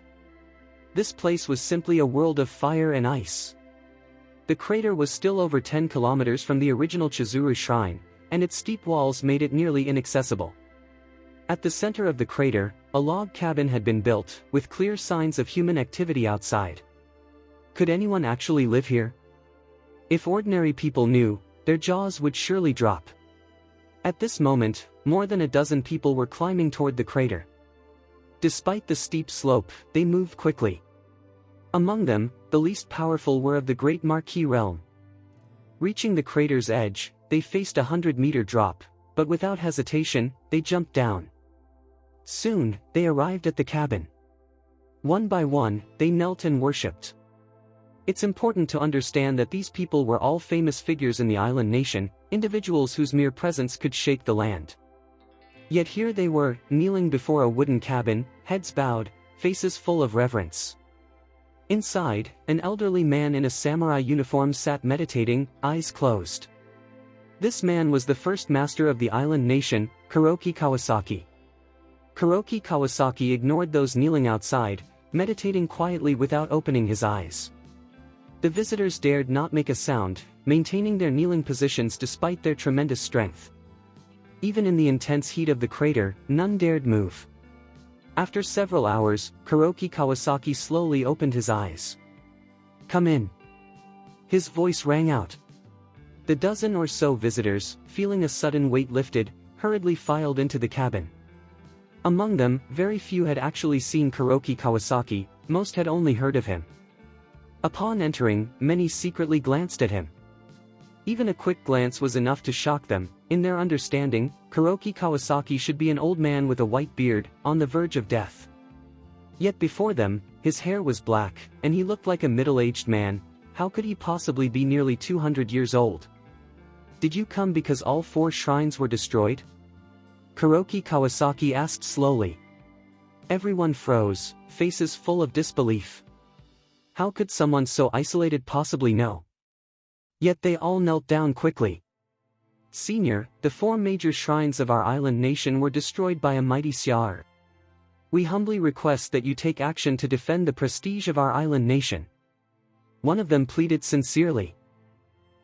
This place was simply a world of fire and ice. The crater was still over 10 kilometers from the original Chizuru shrine, and its steep walls made it nearly inaccessible. At the center of the crater, a log cabin had been built, with clear signs of human activity outside. Could anyone actually live here? If ordinary people knew, their jaws would surely drop. At this moment, more than a dozen people were climbing toward the crater. Despite the steep slope, they moved quickly. Among them, the least powerful were of the great Marquis realm. Reaching the crater's edge, they faced a 100-meter drop, but without hesitation, they jumped down. Soon, they arrived at the cabin. One by one, they knelt and worshipped. It's important to understand that these people were all famous figures in the island nation, individuals whose mere presence could shake the land. Yet here they were, kneeling before a wooden cabin, heads bowed, faces full of reverence. Inside, an elderly man in a samurai uniform sat meditating, eyes closed. This man was the first master of the island nation, Kuroki Kawasaki. Kuroki Kawasaki ignored those kneeling outside, meditating quietly without opening his eyes. The visitors dared not make a sound, maintaining their kneeling positions despite their tremendous strength. Even in the intense heat of the crater, none dared move. After several hours, Kuroki Kawasaki slowly opened his eyes. "Come in." His voice rang out. The dozen or so visitors, feeling a sudden weight lifted, hurriedly filed into the cabin. Among them, very few had actually seen Kuroki Kawasaki, most had only heard of him. Upon entering, many secretly glanced at him. Even a quick glance was enough to shock them. In their understanding, Kuroki Kawasaki should be an old man with a white beard, on the verge of death. Yet before them, his hair was black, and he looked like a middle-aged man. How could he possibly be nearly 200 years old? "Did you come because all 4 shrines were destroyed?" Kuroki Kawasaki asked slowly. Everyone froze, faces full of disbelief. How could someone so isolated possibly know? Yet they all knelt down quickly. "Senior, the 4 major shrines of our island nation were destroyed by a mighty Xiar. We humbly request that you take action to defend the prestige of our island nation." One of them pleaded sincerely.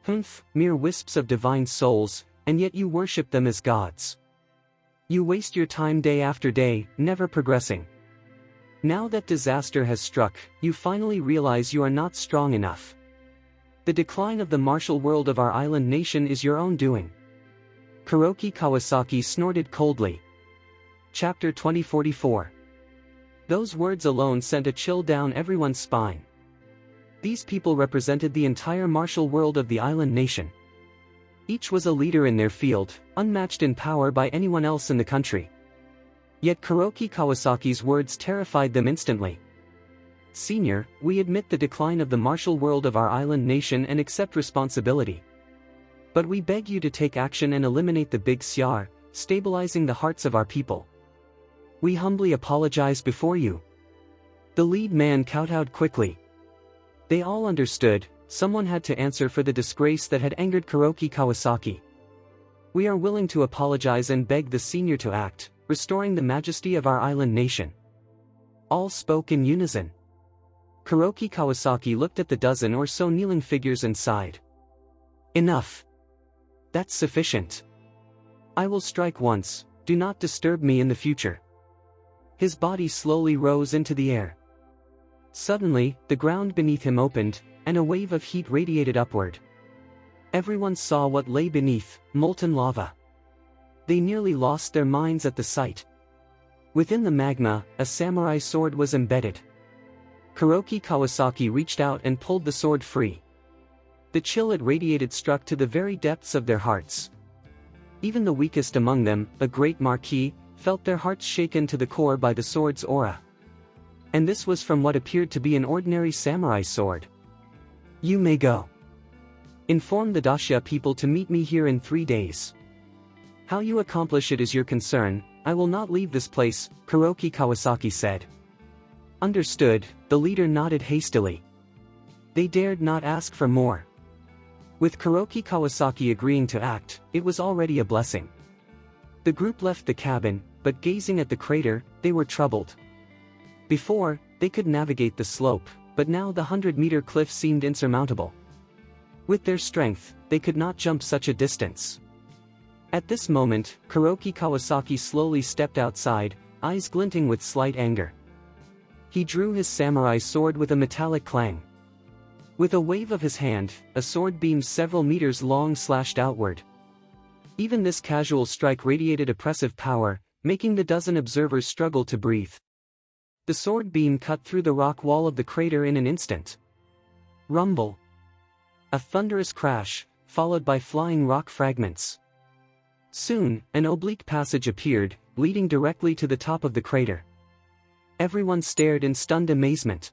"Humph, mere wisps of divine souls, and yet you worship them as gods. You waste your time day after day, never progressing. Now that disaster has struck, you finally realize you are not strong enough. The decline of the martial world of our island nation is your own doing." Kuroki Kawasaki snorted coldly. Chapter 2044. Those words alone sent a chill down everyone's spine. These people represented the entire martial world of the island nation. Each was a leader in their field, unmatched in power by anyone else in the country. Yet Kuroki Kawasaki's words terrified them instantly. "Senior, we admit the decline of the martial world of our island nation and accept responsibility. But we beg you to take action and eliminate the Big Xiar, stabilizing the hearts of our people. We humbly apologize before you." The lead man kowtowed quickly. They all understood, someone had to answer for the disgrace that had angered Kuroki Kawasaki. "We are willing to apologize and beg the senior to act, restoring the majesty of our island nation." All spoke in unison. Kuroki Kawasaki looked at the dozen or so kneeling figures and sighed. "Enough. That's sufficient. I will strike once, do not disturb me in the future." His body slowly rose into the air. Suddenly, the ground beneath him opened, and a wave of heat radiated upward. Everyone saw what lay beneath, molten lava. They nearly lost their minds at the sight. Within the magma, a samurai sword was embedded. Kuroki Kawasaki reached out and pulled the sword free. The chill it radiated struck to the very depths of their hearts. Even the weakest among them, a great marquis, felt their hearts shaken to the core by the sword's aura. And this was from what appeared to be an ordinary samurai sword. "You may go. Inform the Dacia people to meet me here in 3 days. How you accomplish it is your concern. I will not leave this place," Kuroki Kawasaki said. "Understood," the leader nodded hastily. They dared not ask for more. With Kuroki Kawasaki agreeing to act, it was already a blessing. The group left the cabin, but gazing at the crater, they were troubled. Before, they could navigate the slope, but now the 100-meter cliff seemed insurmountable. With their strength, they could not jump such a distance. At this moment, Kuroki Kawasaki slowly stepped outside, eyes glinting with slight anger. He drew his samurai sword with a metallic clang. With a wave of his hand, a sword beam several meters long slashed outward. Even this casual strike radiated oppressive power, making the dozen observers struggle to breathe. The sword beam cut through the rock wall of the crater in an instant. Rumble. A thunderous crash, followed by flying rock fragments. Soon, an oblique passage appeared, leading directly to the top of the crater. Everyone stared in stunned amazement.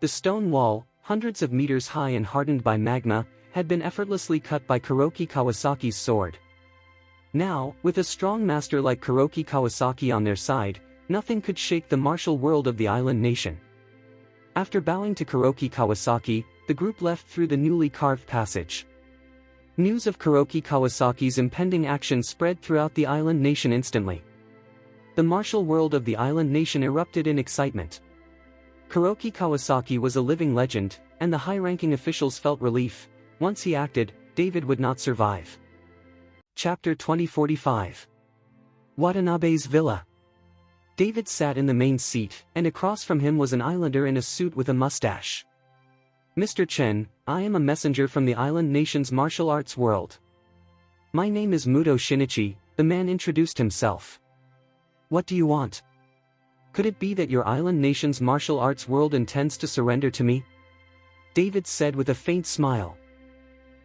The stone wall, hundreds of meters high and hardened by magma, had been effortlessly cut by Kuroki Kawasaki's sword. Now, with a strong master like Kuroki Kawasaki on their side, nothing could shake the martial world of the island nation. After bowing to Kuroki Kawasaki, the group left through the newly carved passage. News of Kuroki Kawasaki's impending action spread throughout the island nation instantly. The martial world of the island nation erupted in excitement. Kuroki Kawasaki was a living legend, and the high-ranking officials felt relief. Once he acted, David would not survive. Chapter 2045. Watanabe's Villa. David sat in the main seat, and across from him was an islander in a suit with a mustache. Mr. Chen, I am a messenger from the island nation's martial arts world. My name is Muto Shinichi, the man introduced himself. What do you want? Could it be that your island nation's martial arts world intends to surrender to me? David said with a faint smile.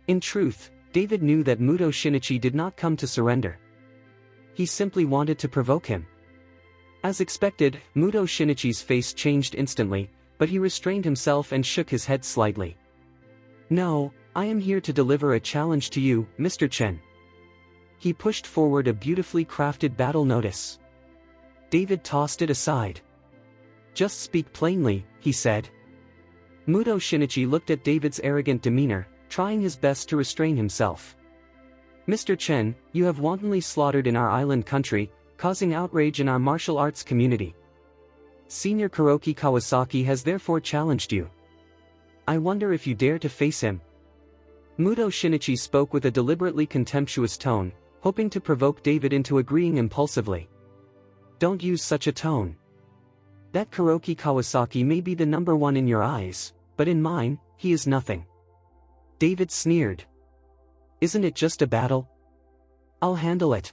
In truth, David knew that Muto Shinichi did not come to surrender. He simply wanted to provoke him. As expected, Muto Shinichi's face changed instantly, but he restrained himself and shook his head slightly. No, I am here to deliver a challenge to you, Mr. Chen. He pushed forward a beautifully crafted battle notice. David tossed it aside. Just speak plainly, he said. Muto Shinichi looked at David's arrogant demeanor, trying his best to restrain himself. Mr. Chen, you have wantonly slaughtered in our island country, causing outrage in our martial arts community. Senior Kuroki Kawasaki has therefore challenged you. I wonder if you dare to face him. Muto Shinichi spoke with a deliberately contemptuous tone, hoping to provoke David into agreeing impulsively. Don't use such a tone. That Kuroki Kawasaki may be the number one in your eyes, but in mine, he is nothing. David sneered. Isn't it just a battle? I'll handle it.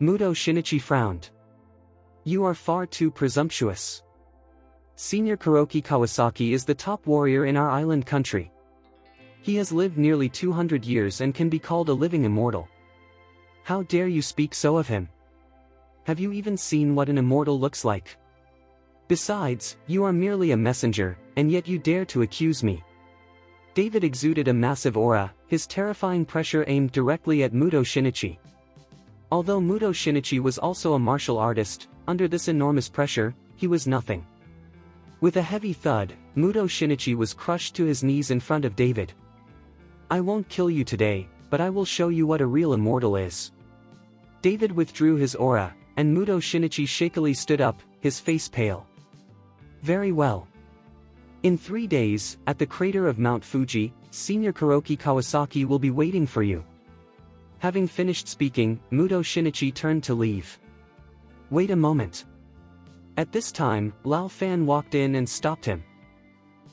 Muto Shinichi frowned. You are far too presumptuous. Senior Kuroki Kawasaki is the top warrior in our island country. He has lived nearly 200 years and can be called a living immortal. How dare you speak so of him? Have you even seen what an immortal looks like? Besides, you are merely a messenger, and yet you dare to accuse me. David exuded a massive aura, his terrifying pressure aimed directly at Muto Shinichi. Although Muto Shinichi was also a martial artist, under this enormous pressure, he was nothing. With a heavy thud, Muto Shinichi was crushed to his knees in front of David. I won't kill you today, but I will show you what a real immortal is. David withdrew his aura, and Muto Shinichi shakily stood up, his face pale. Very well. In 3 days, at the crater of Mount Fuji, Senior Kuroki Kawasaki will be waiting for you. Having finished speaking, Muto Shinichi turned to leave. Wait a moment. At this time, Lao Fan walked in and stopped him.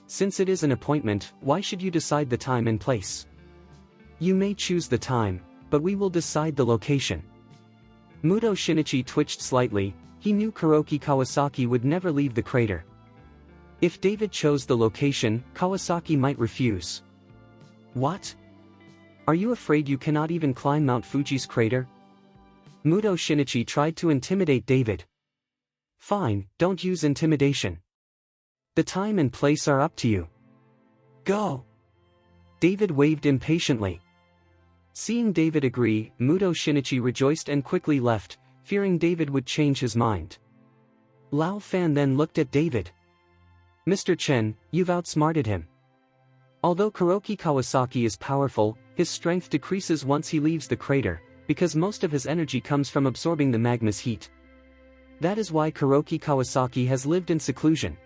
Since it is an appointment, why should you decide the time and place? You may choose the time, but we will decide the location. Muto Shinichi twitched slightly. He knew Kuroki Kawasaki would never leave the crater. If David chose the location, Kawasaki might refuse. What? Are you afraid you cannot even climb Mount Fuji's crater? Muto Shinichi tried to intimidate David. Fine, don't use intimidation. The time and place are up to you. Go! David waved impatiently. Seeing David agree, Muto Shinichi rejoiced and quickly left, fearing David would change his mind. Lao Fan then looked at David. Mr. Chen, you've outsmarted him. Although Kuroki Kawasaki is powerful, his strength decreases once he leaves the crater, because most of his energy comes from absorbing the magma's heat. That is why Kuroki Kawasaki has lived in seclusion.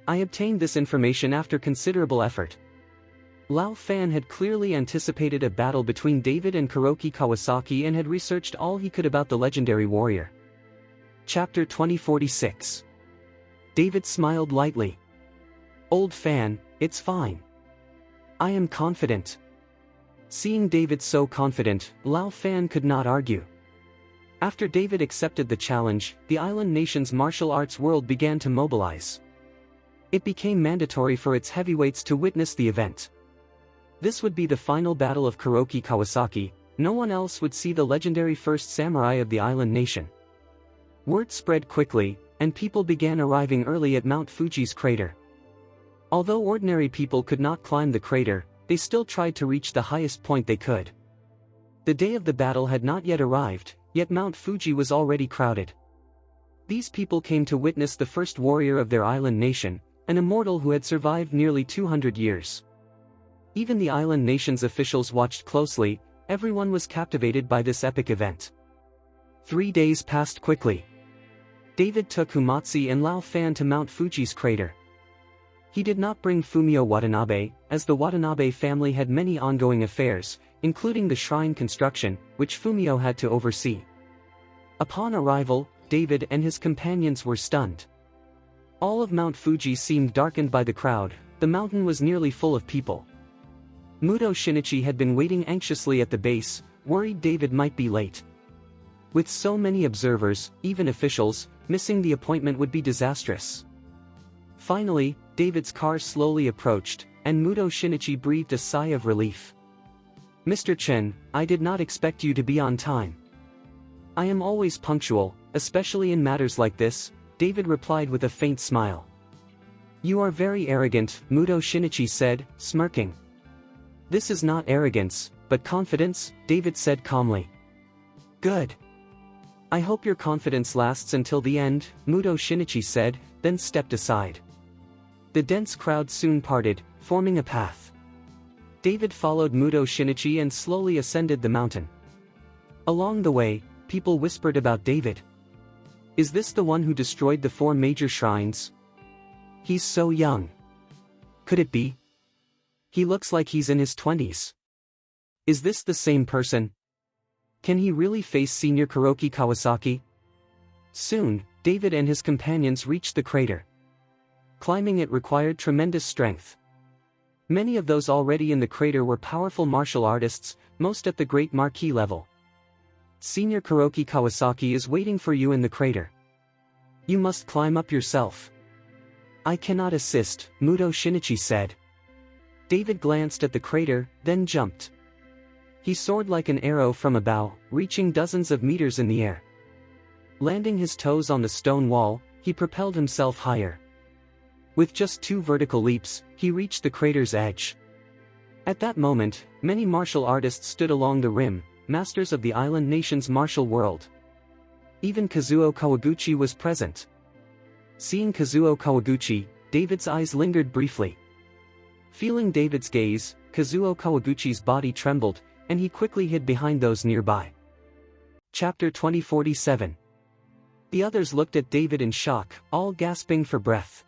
I obtained this information after considerable effort. Lao Fan had clearly anticipated a battle between David and Kuroki Kawasaki and had researched all he could about the legendary warrior. Chapter 2046. David smiled lightly. Old Fan, it's fine. I am confident. Seeing David so confident, Lao Fan could not argue. After David accepted the challenge, the island nation's martial arts world began to mobilize. It became mandatory for its heavyweights to witness the event. This would be the final battle of Kuroki Kawasaki. No one else would see the legendary first samurai of the island nation. Word spread quickly, and people began arriving early at Mount Fuji's crater. Although ordinary people could not climb the crater, they still tried to reach the highest point they could. The day of the battle had not yet arrived, yet Mount Fuji was already crowded. These people came to witness the first warrior of their island nation, an immortal who had survived nearly 200 years. Even the island nation's officials watched closely. Everyone was captivated by this epic event. 3 days passed quickly. David took Humatsu and Lao Fan to Mount Fuji's crater. He did not bring Fumio Watanabe, as the Watanabe family had many ongoing affairs, including the shrine construction, which Fumio had to oversee. Upon arrival, David and his companions were stunned. All of Mount Fuji seemed darkened by the crowd. The mountain was nearly full of people. Muto Shinichi had been waiting anxiously at the base, worried David might be late. With so many observers, even officials, missing the appointment would be disastrous. Finally, David's car slowly approached, and Muto Shinichi breathed a sigh of relief. "Mr. Chen, I did not expect you to be on time." "I am always punctual, especially in matters like this," David replied with a faint smile. "You are very arrogant," Muto Shinichi said, smirking. "This is not arrogance, but confidence," David said calmly. "Good. I hope your confidence lasts until the end," Muto Shinichi said, then stepped aside. The dense crowd soon parted, forming a path. David followed Muto Shinichi and slowly ascended the mountain. Along the way, people whispered about David. "Is this the one who destroyed the 4 major shrines? He's so young. Could it be? He looks like he's in his 20s. Is this the same person? Can he really face Senior Kuroki Kawasaki?" Soon, David and his companions reached the crater. Climbing it required tremendous strength. Many of those already in the crater were powerful martial artists, most at the Great Marquis level. "Senior Kuroki Kawasaki is waiting for you in the crater. You must climb up yourself." "I cannot assist," Muto Shinichi said. David glanced at the crater, then jumped. He soared like an arrow from a bow, reaching dozens of meters in the air. Landing his toes on the stone wall, he propelled himself higher. With just 2 vertical leaps, he reached the crater's edge. At that moment, many martial artists stood along the rim, masters of the island nation's martial world. Even Kazuo Kawaguchi was present. Seeing Kazuo Kawaguchi, David's eyes lingered briefly. Feeling David's gaze, Kazuo Kawaguchi's body trembled, and he quickly hid behind those nearby. Chapter 2047. The others looked at David in shock, all gasping for breath.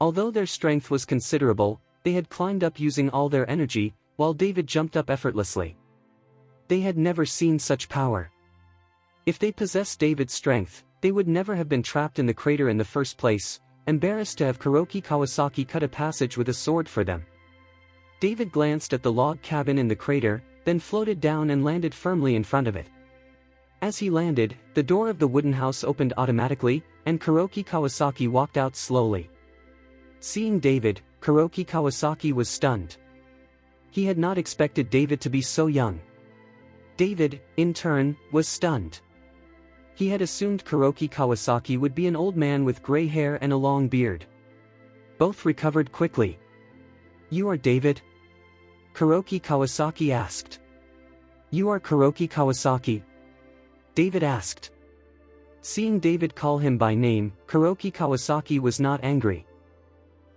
Although their strength was considerable, they had climbed up using all their energy, while David jumped up effortlessly. They had never seen such power. If they possessed David's strength, they would never have been trapped in the crater in the first place, embarrassed to have Kuroki Kawasaki cut a passage with a sword for them. David glanced at the log cabin in the crater, then floated down and landed firmly in front of it. As he landed, the door of the wooden house opened automatically, and Kuroki Kawasaki walked out slowly. Seeing David, Kuroki Kawasaki was stunned. He had not expected David to be so young. David, in turn, was stunned. He had assumed Kuroki Kawasaki would be an old man with gray hair and a long beard. Both recovered quickly. "You are David?" Kuroki Kawasaki asked. "You are Kuroki Kawasaki?" David asked. Seeing David call him by name, Kuroki Kawasaki was not angry.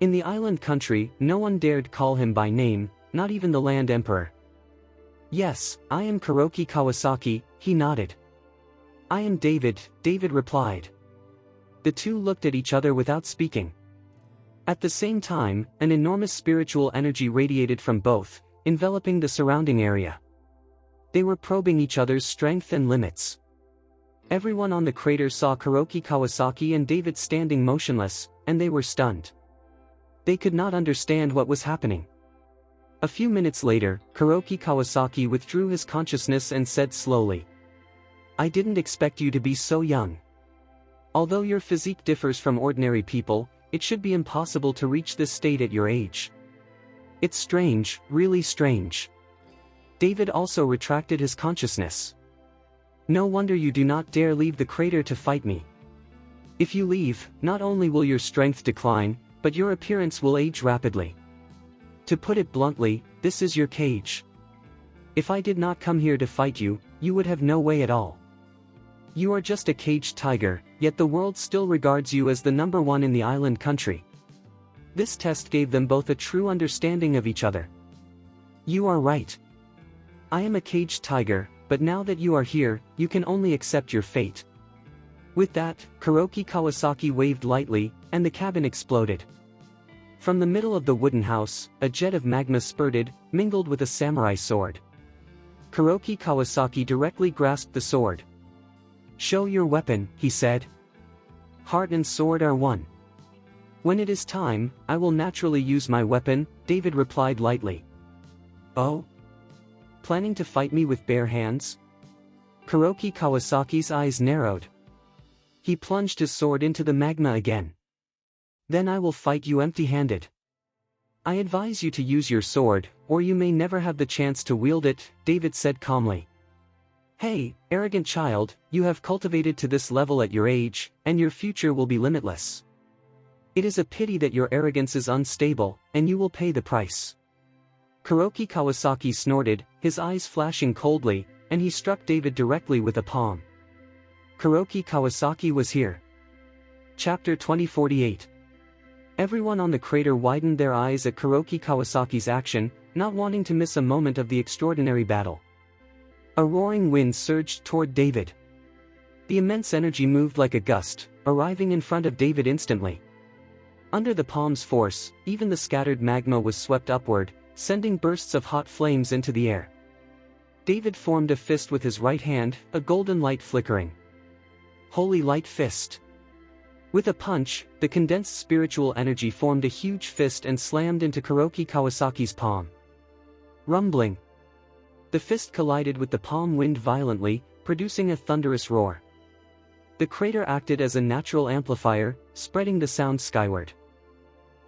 In the island country, no one dared call him by name, not even the land emperor. "Yes, I am Kuroki Kawasaki," he nodded. "I am David," David replied. The two looked at each other without speaking. At the same time, an enormous spiritual energy radiated from both, enveloping the surrounding area. They were probing each other's strength and limits. Everyone on the crater saw Kuroki Kawasaki and David standing motionless, and they were stunned. They could not understand what was happening. A few minutes later, Kuroki Kawasaki withdrew his consciousness and said slowly, "I didn't expect you to be so young. Although your physique differs from ordinary people, it should be impossible to reach this state at your age. It's strange, really strange." David also retracted his consciousness. "No wonder you do not dare leave the crater to fight me. If you leave, not only will your strength decline, but your appearance will age rapidly. To put it bluntly, this is your cage. If I did not come here to fight you, you would have no way at all. You are just a caged tiger, yet the world still regards you as the number one in the island country." This test gave them both a true understanding of each other. "You are right. I am a caged tiger, but now that you are here, you can only accept your fate." With that, Kuroki Kawasaki waved lightly, and the cabin exploded. From the middle of the wooden house, a jet of magma spurted, mingled with a samurai sword. Kuroki Kawasaki directly grasped the sword. "Show your weapon," he said. "Heart and sword are one." "When it is time, I will naturally use my weapon," David replied lightly. "Oh? Planning to fight me with bare hands?" Kuroki Kawasaki's eyes narrowed. He plunged his sword into the magma again. "Then I will fight you empty-handed. I advise you to use your sword, or you may never have the chance to wield it," David said calmly. "Hey, arrogant child, you have cultivated to this level at your age, and your future will be limitless. It is a pity that your arrogance is unstable, and you will pay the price." Kuroki Kawasaki snorted, his eyes flashing coldly, and he struck David directly with a palm. Kuroki Kawasaki was here. Chapter 2048. Everyone on the crater widened their eyes at Kuroki Kawasaki's action, not wanting to miss a moment of the extraordinary battle. A roaring wind surged toward David. The immense energy moved like a gust, arriving in front of David instantly. Under the palm's force, even the scattered magma was swept upward, sending bursts of hot flames into the air. David formed a fist with his right hand, a golden light flickering. Holy Light Fist. With a punch, the condensed spiritual energy formed a huge fist and slammed into Kuroki Kawasaki's palm. Rumbling. The fist collided with the palm wind violently, producing a thunderous roar. The crater acted as a natural amplifier, spreading the sound skyward.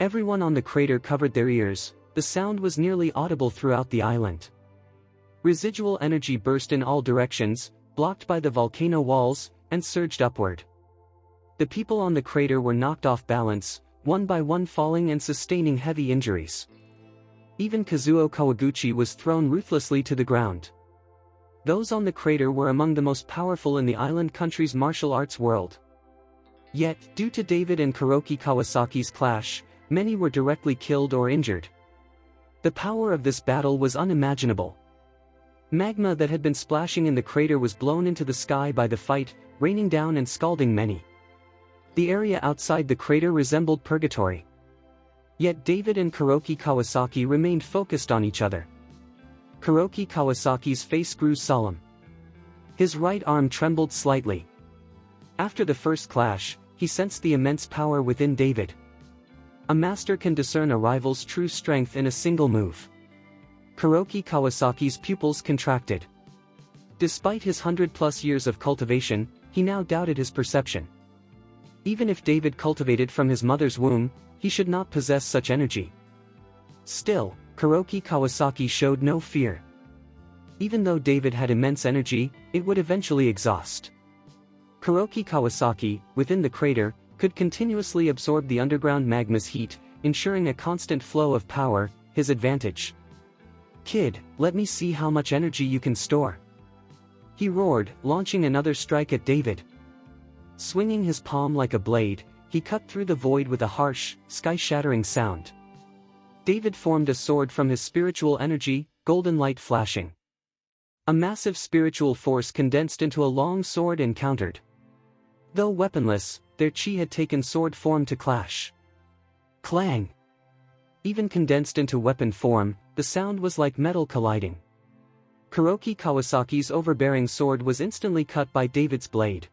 Everyone on the crater covered their ears, the sound was nearly audible throughout the island. Residual energy burst in all directions, blocked by the volcano walls, and surged upward. The people on the crater were knocked off balance, one by one falling and sustaining heavy injuries. Even Kazuo Kawaguchi was thrown ruthlessly to the ground. Those on the crater were among the most powerful in the island country's martial arts world. Yet, due to David and Kuroki Kawasaki's clash, many were directly killed or injured. The power of this battle was unimaginable. Magma that had been splashing in the crater was blown into the sky by the fight, raining down and scalding many. The area outside the crater resembled purgatory. Yet David and Kuroki Kawasaki remained focused on each other. Kuroki Kawasaki's face grew solemn. His right arm trembled slightly. After the first clash, he sensed the immense power within David. A master can discern a rival's true strength in a single move. Kuroki Kawasaki's pupils contracted. Despite his 100+ years of cultivation, he now doubted his perception. Even if David cultivated from his mother's womb, he should not possess such energy. Still, Kuroki Kawasaki showed no fear. Even though David had immense energy, it would eventually exhaust. Kuroki Kawasaki, within the crater, could continuously absorb the underground magma's heat, ensuring a constant flow of power, his advantage. "Kid, let me see how much energy you can store," he roared, launching another strike at David. Swinging his palm like a blade, he cut through the void with a harsh, sky-shattering sound. David formed a sword from his spiritual energy, golden light flashing. A massive spiritual force condensed into a long sword and countered. Though weaponless, their chi had taken sword form to clash. Clang! Even condensed into weapon form, the sound was like metal colliding. Kuroki Kawasaki's overbearing sword was instantly cut by David's blade.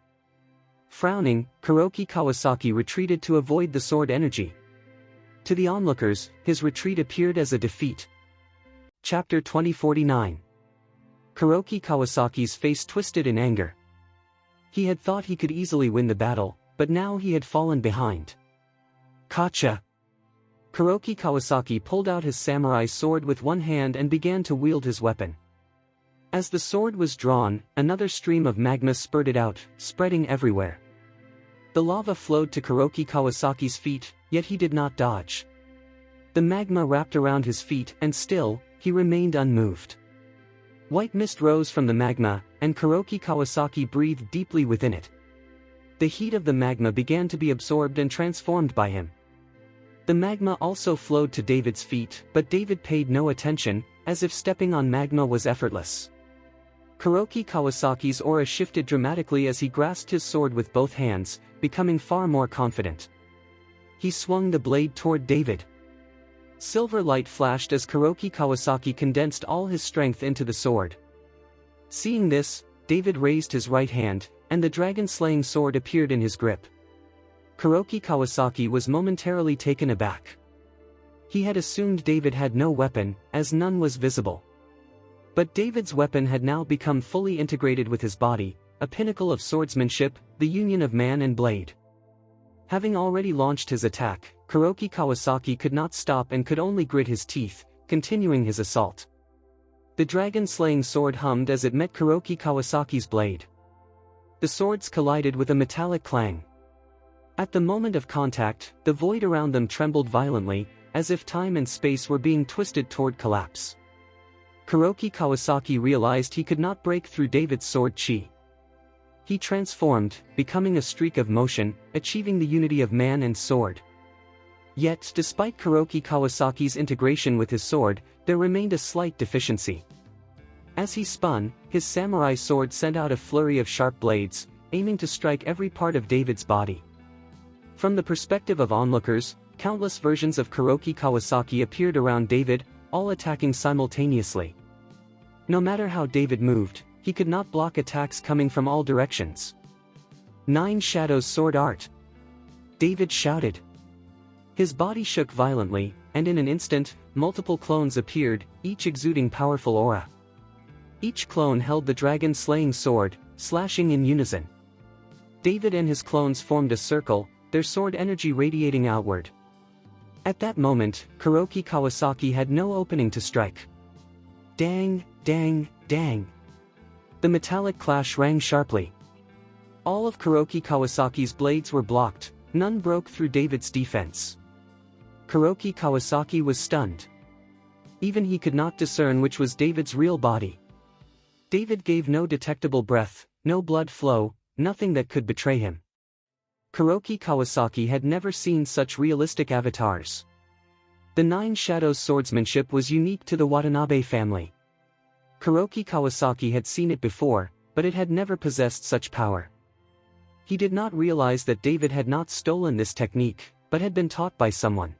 Frowning, Kuroki Kawasaki retreated to avoid the sword energy. To the onlookers, his retreat appeared as a defeat. Chapter 2049. Kuroki Kawasaki's face twisted in anger. He had thought he could easily win the battle, but now he had fallen behind. Kacha! Kuroki Kawasaki pulled out his samurai sword with one hand and began to wield his weapon. As the sword was drawn, another stream of magma spurted out, spreading everywhere. The lava flowed to Kuroki Kawasaki's feet, yet he did not dodge. The magma wrapped around his feet and still, he remained unmoved. White mist rose from the magma, and Kuroki Kawasaki breathed deeply within it. The heat of the magma began to be absorbed and transformed by him. The magma also flowed to David's feet, but David paid no attention, as if stepping on magma was effortless. Kuroki Kawasaki's aura shifted dramatically as he grasped his sword with both hands, becoming far more confident. He swung the blade toward David. Silver light flashed as Kuroki Kawasaki condensed all his strength into the sword. Seeing this, David raised his right hand, and the dragon-slaying sword appeared in his grip. Kuroki Kawasaki was momentarily taken aback. He had assumed David had no weapon, as none was visible. But David's weapon had now become fully integrated with his body, a pinnacle of swordsmanship, the union of man and blade. Having already launched his attack, Kuroki Kawasaki could not stop and could only grit his teeth, continuing his assault. The dragon-slaying sword hummed as it met Kuroki Kawasaki's blade. The swords collided with a metallic clang. At the moment of contact, the void around them trembled violently, as if time and space were being twisted toward collapse. Kuroki Kawasaki realized he could not break through David's sword chi. He transformed, becoming a streak of motion, achieving the unity of man and sword. Yet, despite Kuroki Kawasaki's integration with his sword, there remained a slight deficiency. As he spun, his samurai sword sent out a flurry of sharp blades, aiming to strike every part of David's body. From the perspective of onlookers, countless versions of Kuroki Kawasaki appeared around David, all attacking simultaneously. No matter how David moved, he could not block attacks coming from all directions. 9 Shadows Sword Art! David shouted. His body shook violently, and in an instant, multiple clones appeared, each exuding powerful aura. Each clone held the dragon-slaying sword, slashing in unison. David and his clones formed a circle, their sword energy radiating outward. At that moment, Kuroki Kawasaki had no opening to strike. Dang, dang, dang. The metallic clash rang sharply. All of Kuroki Kawasaki's blades were blocked, none broke through David's defense. Kuroki Kawasaki was stunned. Even he could not discern which was David's real body. David gave no detectable breath, no blood flow, nothing that could betray him. Kuroki Kawasaki had never seen such realistic avatars. The 9 Shadows swordsmanship was unique to the Watanabe family. Kuroki Kawasaki had seen it before, but it had never possessed such power. He did not realize that David had not stolen this technique, but had been taught by someone.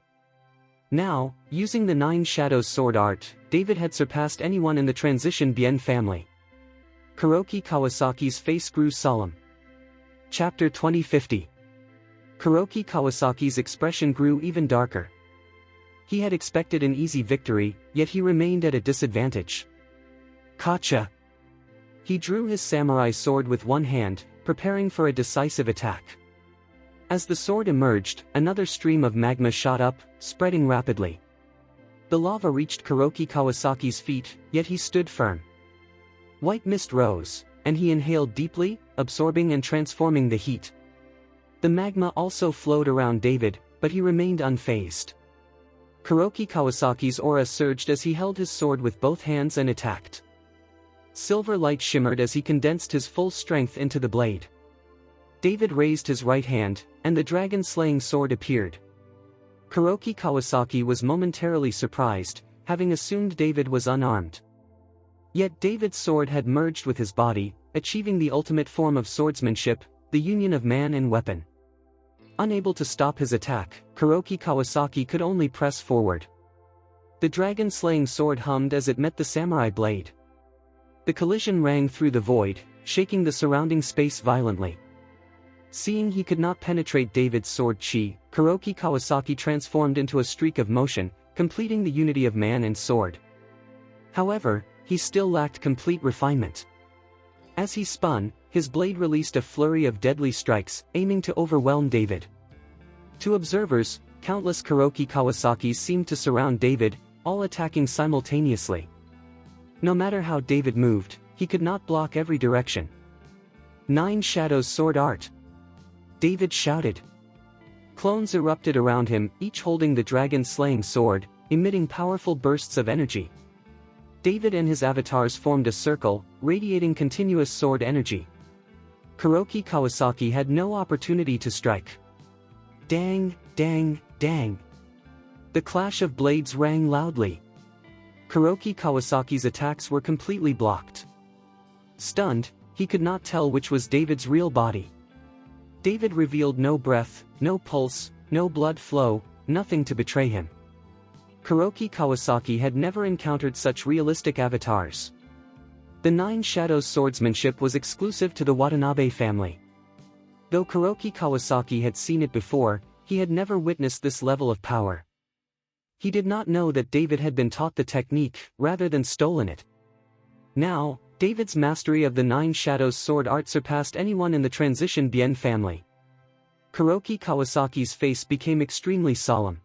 Now, using the 9 Shadows sword art, David had surpassed anyone in the Transition Bien family. Kuroki Kawasaki's face grew solemn. Chapter 2050. Kuroki Kawasaki's expression grew even darker. He had expected an easy victory, yet he remained at a disadvantage. Kacha! He drew his samurai sword with one hand, preparing for a decisive attack. As the sword emerged, another stream of magma shot up, spreading rapidly. The lava reached Kuroki Kawasaki's feet, yet he stood firm. White mist rose, and he inhaled deeply, absorbing and transforming the heat. The magma also flowed around David, but he remained unfazed. Kuroki Kawasaki's aura surged as he held his sword with both hands and attacked. Silver light shimmered as he condensed his full strength into the blade. David raised his right hand, and the dragon-slaying sword appeared. Kuroki Kawasaki was momentarily surprised, having assumed David was unarmed. Yet David's sword had merged with his body, achieving the ultimate form of swordsmanship, the union of man and weapon. Unable to stop his attack, Kuroki Kawasaki could only press forward. The dragon-slaying sword hummed as it met the samurai blade. The collision rang through the void, shaking the surrounding space violently. Seeing he could not penetrate David's sword chi, Kuroki Kawasaki transformed into a streak of motion, completing the unity of man and sword. However, he still lacked complete refinement. As he spun, his blade released a flurry of deadly strikes, aiming to overwhelm David. To observers, countless Kuroki Kawasakis seemed to surround David, all attacking simultaneously. No matter how David moved, he could not block every direction. 9 Shadows Sword Art! David shouted. Clones erupted around him, each holding the dragon-slaying sword, emitting powerful bursts of energy. David and his avatars formed a circle, radiating continuous sword energy. Kuroki Kawasaki had no opportunity to strike. Dang, dang, dang. The clash of blades rang loudly. Kuroki Kawasaki's attacks were completely blocked. Stunned, he could not tell which was David's real body. David revealed no breath, no pulse, no blood flow, nothing to betray him. Kuroki Kawasaki had never encountered such realistic avatars. The 9 Shadows swordsmanship was exclusive to the Watanabe family. Though Kuroki Kawasaki had seen it before, he had never witnessed this level of power. He did not know that David had been taught the technique, rather than stolen it. Now, David's mastery of the 9 Shadows sword art surpassed anyone in the Transition Bien family. Kuroki Kawasaki's face became extremely solemn.